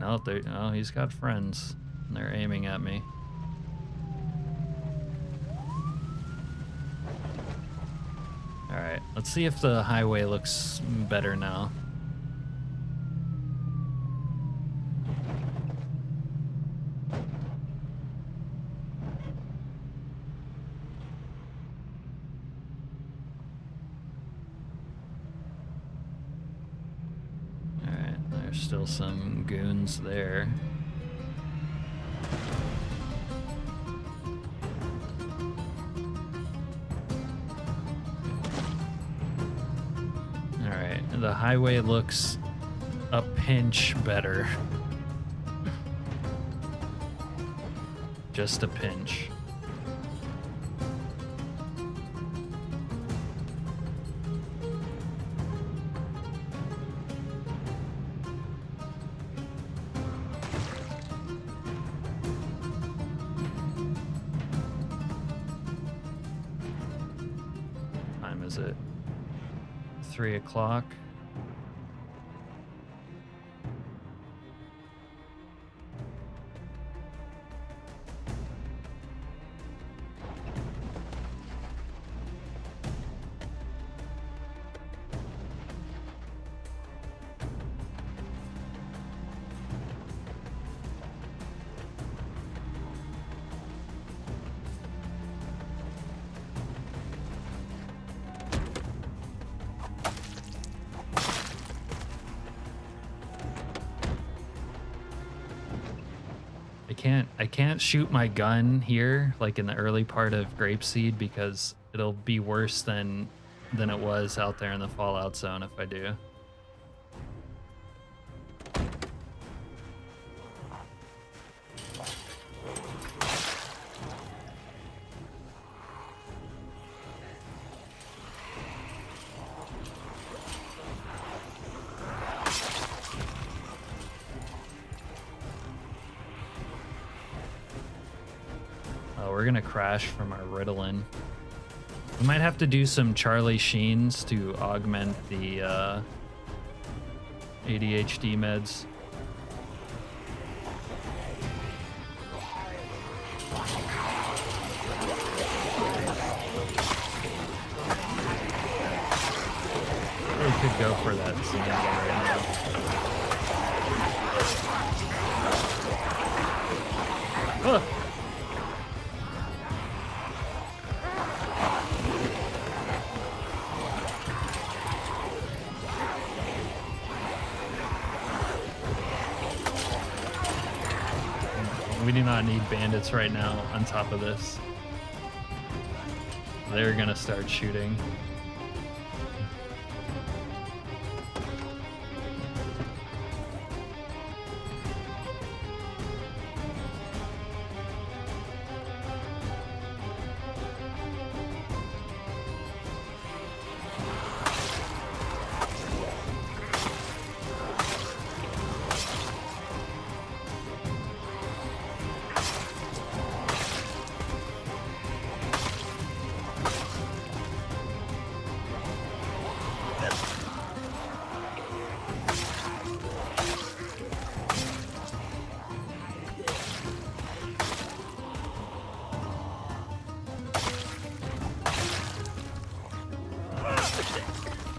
No, oh, he's got friends. And they're aiming at me. Alright, let's see if the highway looks better now. Still some goons there. All right, the highway looks a pinch better. Just a pinch. Is it 3 o'clock? I can't shoot my gun here like in the early part of Grapeseed because it'll be worse than it was out there in the Fallout zone if I do. We're gonna crash from our Ritalin. We might have to do some Charlie Sheens to augment the ADHD meds. could go for that Zombie right now. Ugh. We do not need bandits right now on top of this. They're gonna start shooting.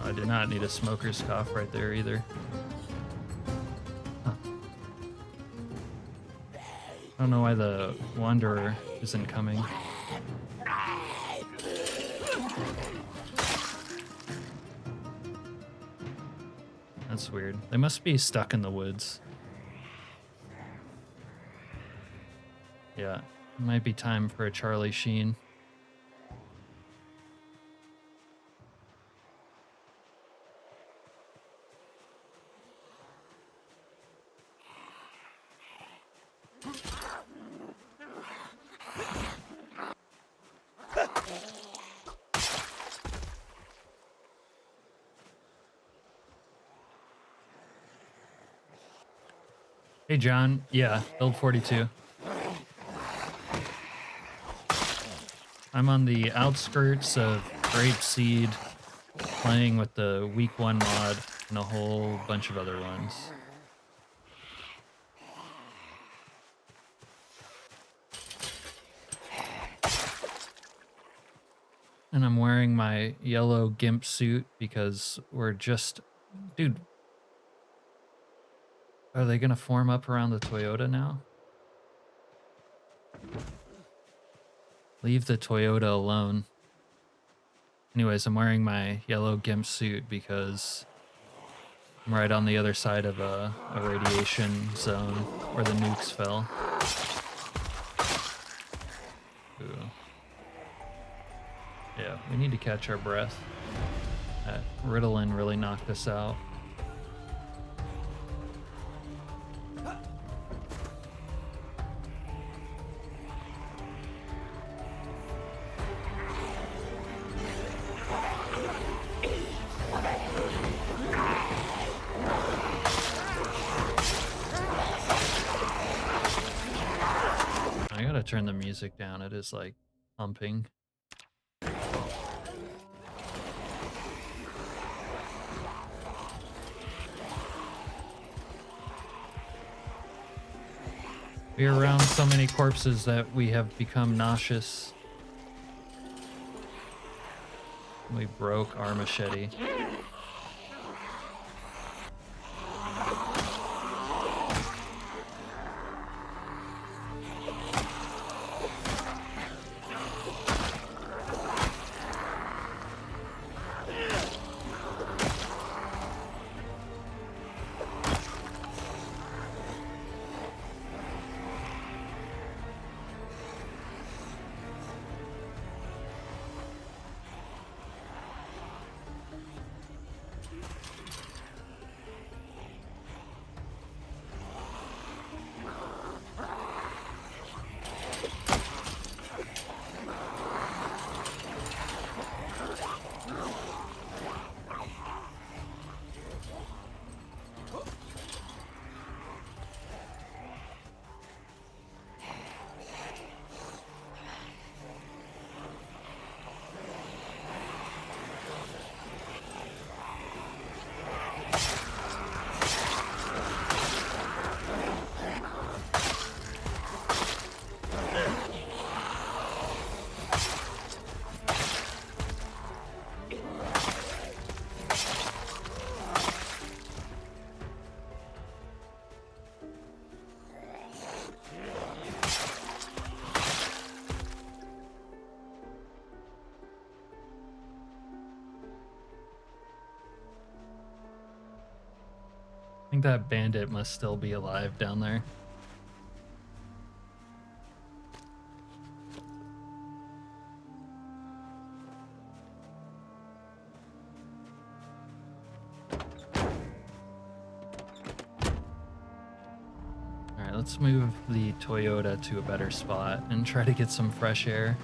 I did not need a smoker's cough right there either. Huh. I don't know why the Wanderer isn't coming. That's weird. They must be stuck in the woods. Yeah, it might be time for a Charlie Sheen. Hey, John. Yeah, build 42. I'm on the outskirts of Grapeseed, playing with the week 1 mod and a whole bunch of other ones. And I'm wearing my yellow GIMP suit because we're just... Dude, are they gonna form up around the Toyota now? Leave the Toyota alone. Anyways, I'm wearing my yellow GIMP suit because I'm right on the other side of a radiation zone where the nukes fell. Ooh. Yeah, we need to catch our breath. That Ritalin really knocked us out. I gotta turn the music down. It is like pumping. We're around so many corpses that we have become nauseous. We broke our machete. think that bandit must still be alive down there. All right, let's move the Toyota to a better spot and try to get some fresh air.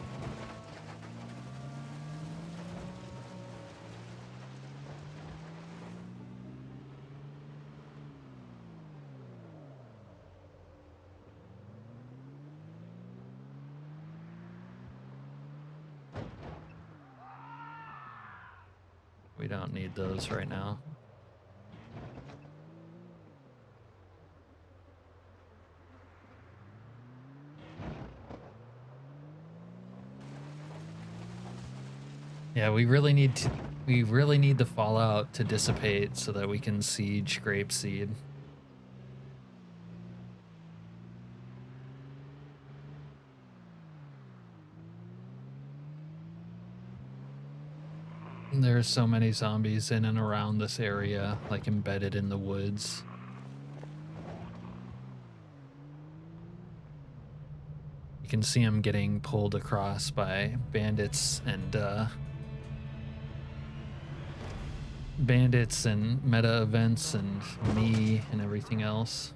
We don't need those right now. Yeah, we really need the fallout to dissipate so that we can siege Grapeseed. There are so many zombies in and around this area, like embedded in the woods. You can see them getting pulled across by bandits and meta events and me and everything else.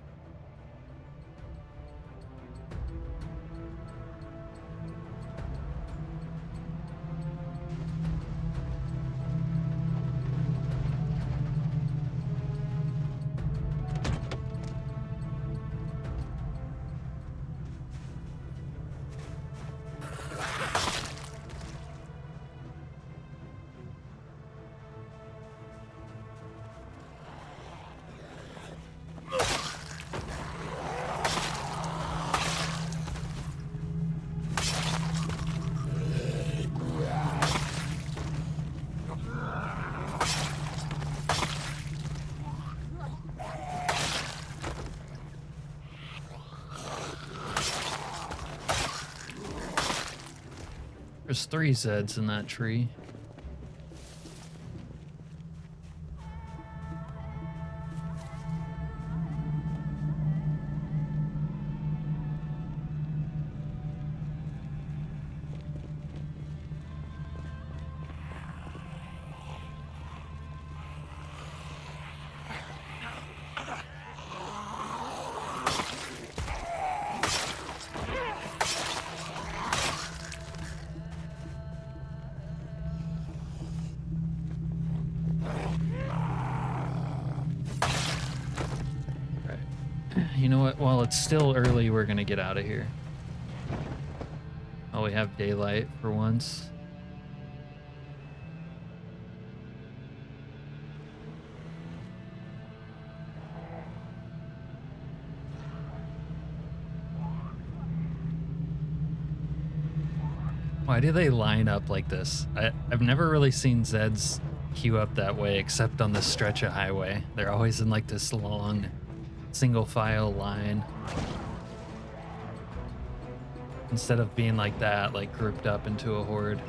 There's 3 Zeds in that tree. You know what? While it's still early, we're gonna get out of here. Oh, we have daylight for once. Why do they line up like this? I've never really seen Zeds queue up that way except on this stretch of highway. They're always in like this long single file line instead of being like that, like grouped up into a horde.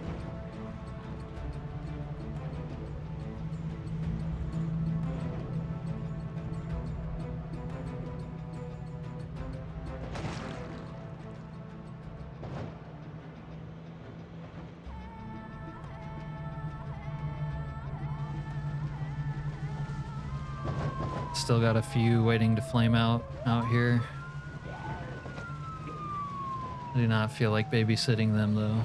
Still got a few waiting to flame out here. I do not feel like babysitting them though.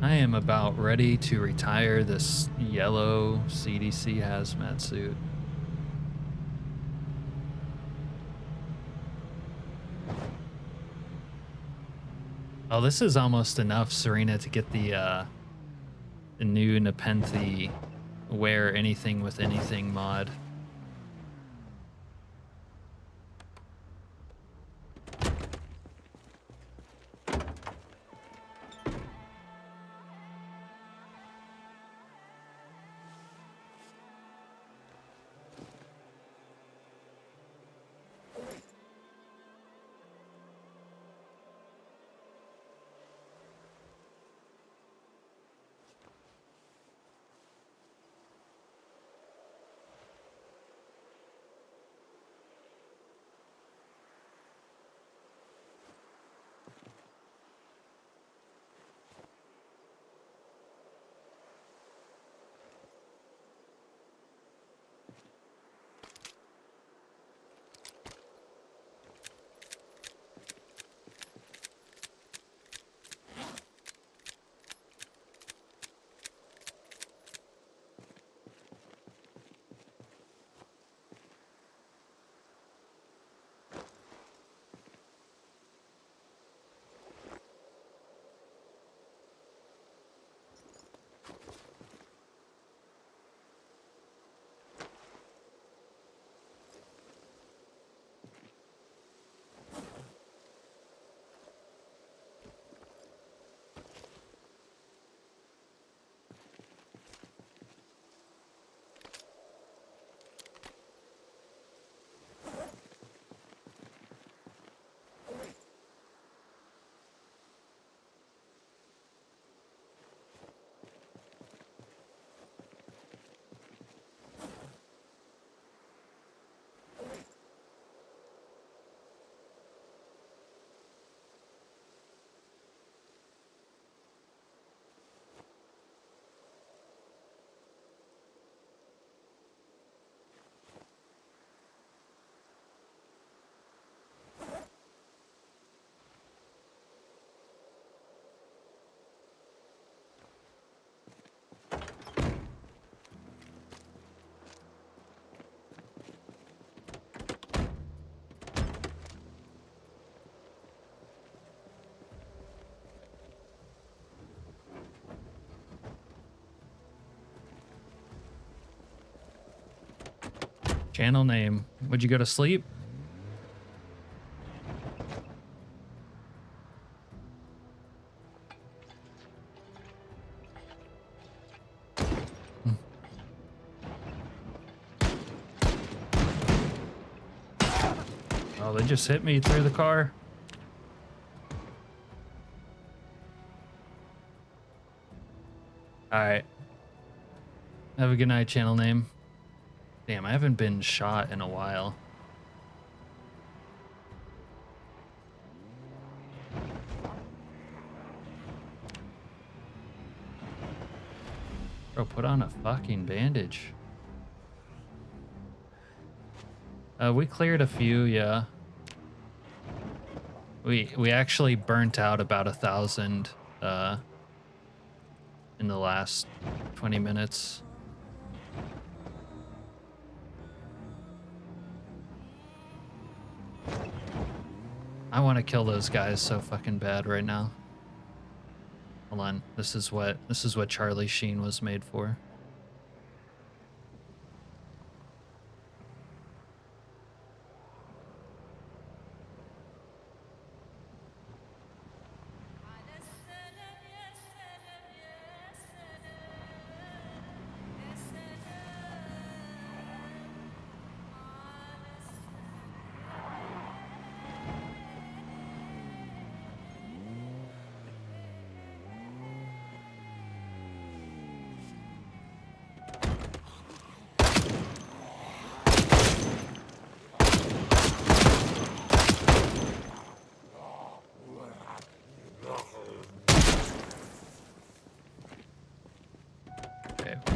I am about ready to retire this yellow CDC hazmat suit. Oh, this is almost enough, Serena, to get the new Nepenthe wear anything with anything mod. Channel name. Would you go to sleep? Oh, they just hit me through the car. All right. Have a good night, channel name. Damn, I haven't been shot in a while. Bro, put on a fucking bandage. We cleared a few, yeah. We actually burnt out about 1,000 in the last 20 minutes. I want to kill those guys so fucking bad right now. Hold on. This is what Charlie Sheen was made for.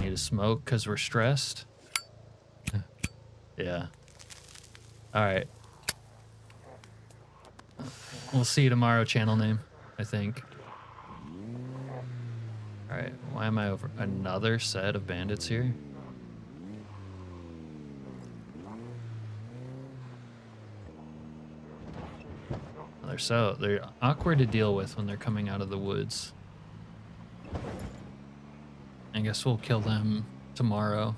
To smoke because we're stressed. Yeah. All right. We'll see you tomorrow, channel name, I think. All right. Why am I over another set of bandits here? They're awkward to deal with when they're coming out of the woods. I guess we'll kill them tomorrow.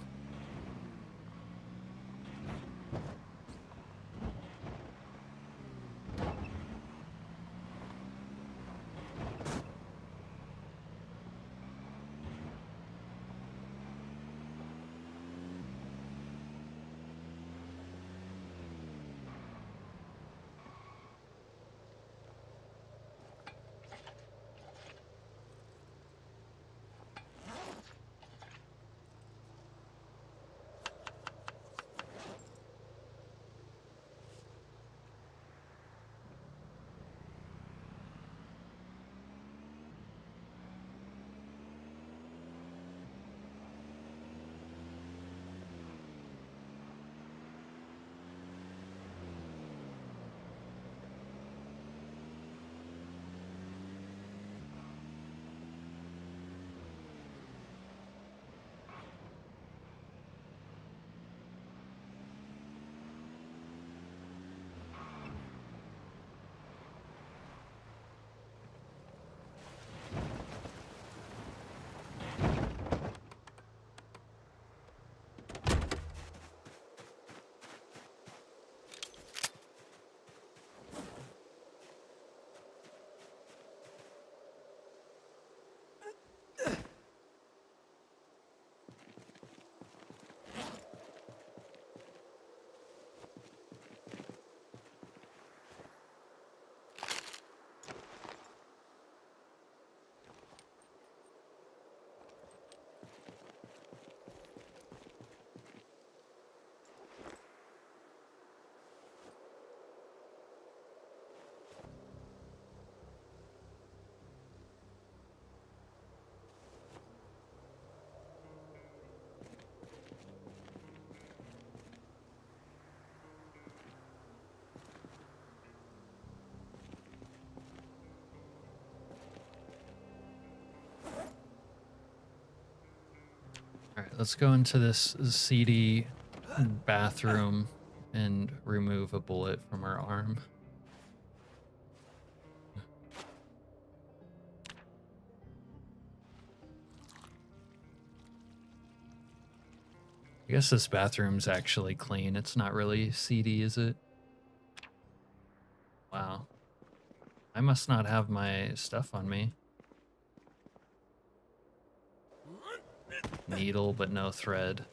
All right, let's go into this seedy bathroom and remove a bullet from her arm. I guess this bathroom's actually clean. It's not really seedy, is it? Wow. I must not have my stuff on me. Needle, but no thread.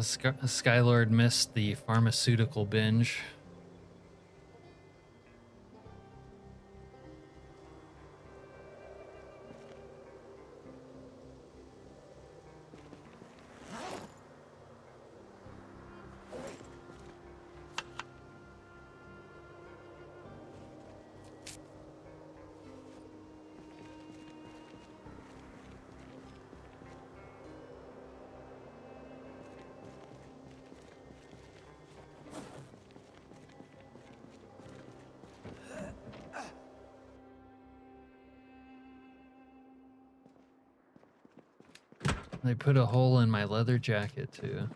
Skylord missed the pharmaceutical binge. They put a hole in my leather jacket too.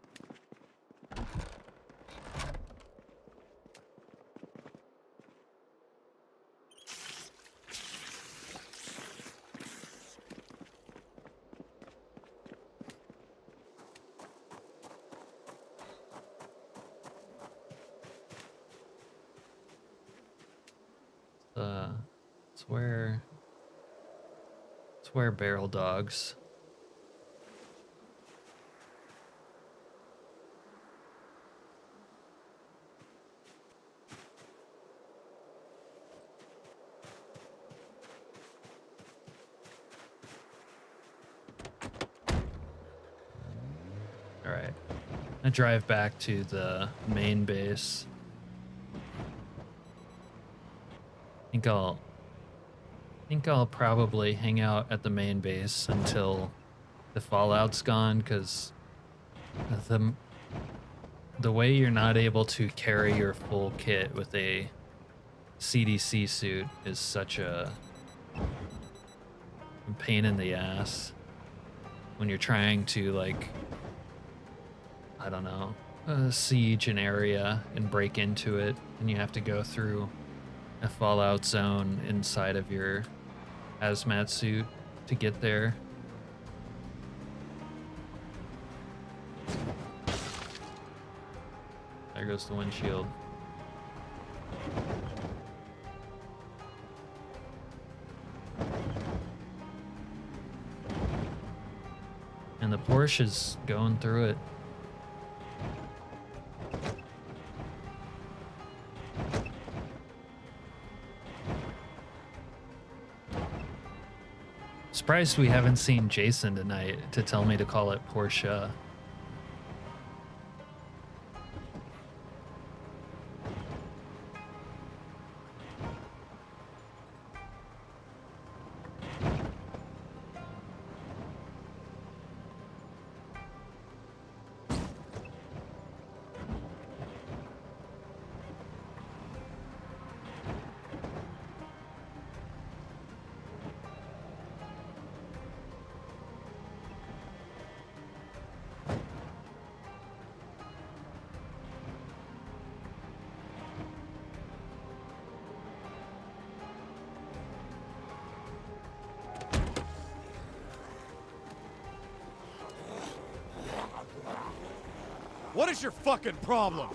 It's where barrel dogs. All right, I drive back to the main base. think I'll probably hang out at the main base until the fallout's gone, because the way you're not able to carry your full kit with a CDC suit is such a pain in the ass when you're trying to, like, I don't know, siege an area and break into it, and you have to go through a fallout zone inside of your hazmat suit to get there. There goes the windshield. And the Porsche is going through it. Surprised we haven't seen Jason tonight to tell me to call it Porsche. What is your fucking problem?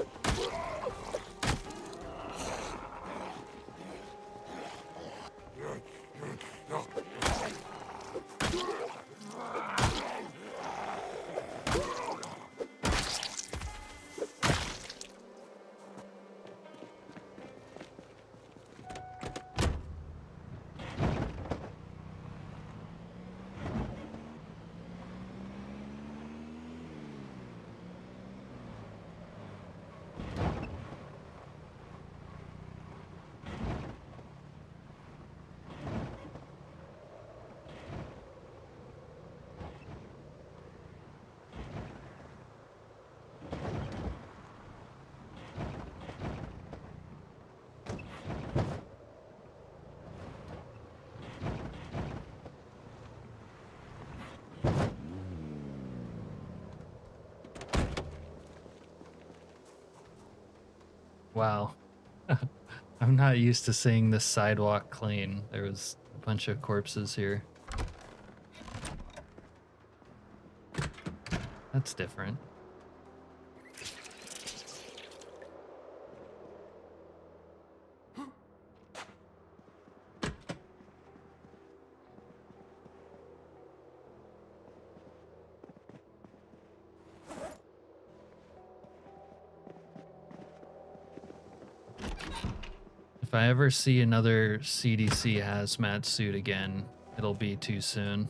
Wow. I'm not used to seeing this sidewalk clean. There was a bunch of corpses here. That's different. If I ever see another CDC hazmat suit again, it'll be too soon.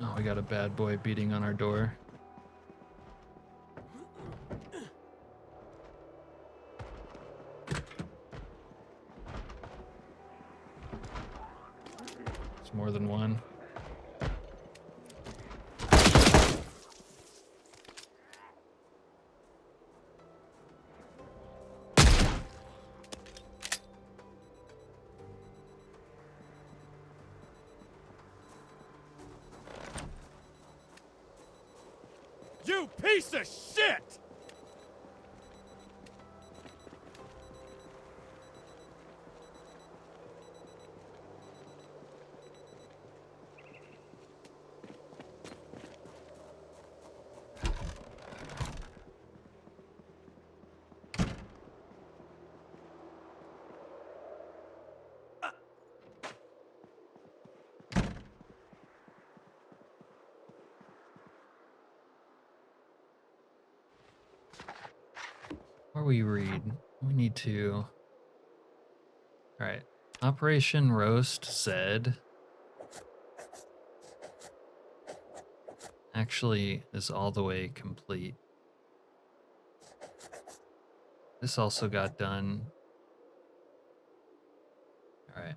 Oh, we got a bad boy beating on our door. It's more than one. You piece of shit! Before we read, we need to... Alright. Operation Roast Zed actually is all the way complete. This also got done. Alright.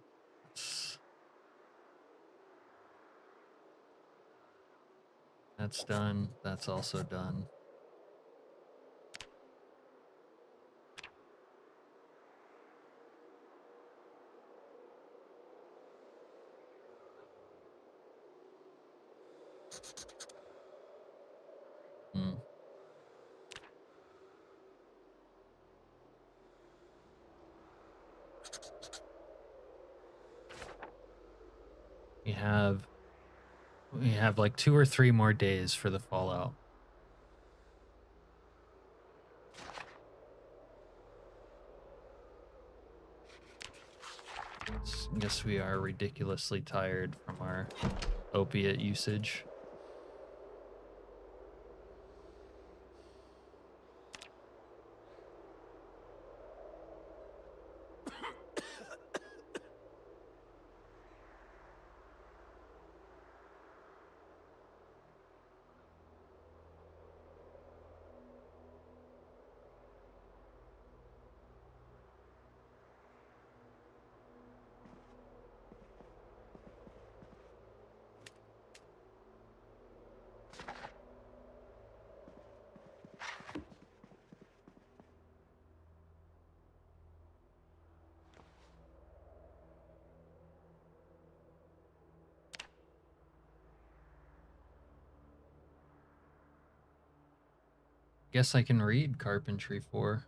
That's done. That's also done. Hmm. We have like 2 or 3 more days for the fallout. I guess we are ridiculously tired from our opiate usage. Guess I can read Carpentry 4.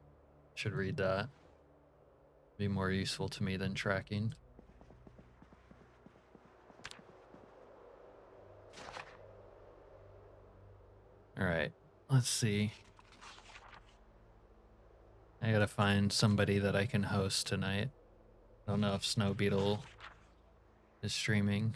Should read that. Be more useful to me than tracking. Alright, let's see. I gotta find somebody that I can host tonight. I don't know if Snow Beetle is streaming.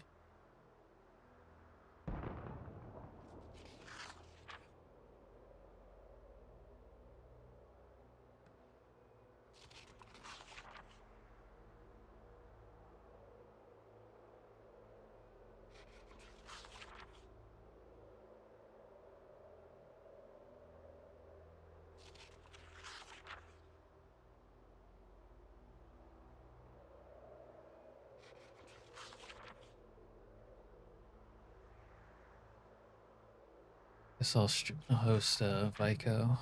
Guess I'll host Vico.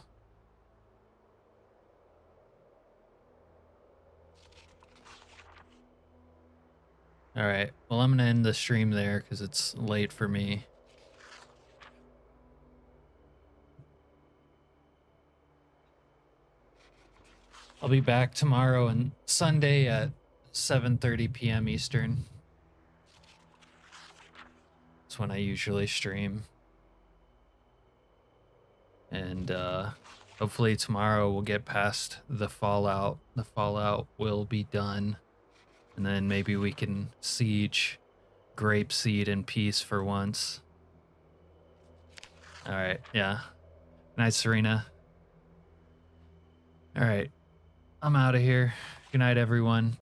Alright, well I'm gonna end the stream there because it's late for me. I'll be back tomorrow and Sunday at 7:30 p.m. Eastern. That's when I usually stream. And hopefully tomorrow we'll get past the fallout. The fallout will be done. And then maybe we can siege Grapeseed in peace for once. Alright, yeah. Night, Serena. All right. I'm out of here. Good night, everyone.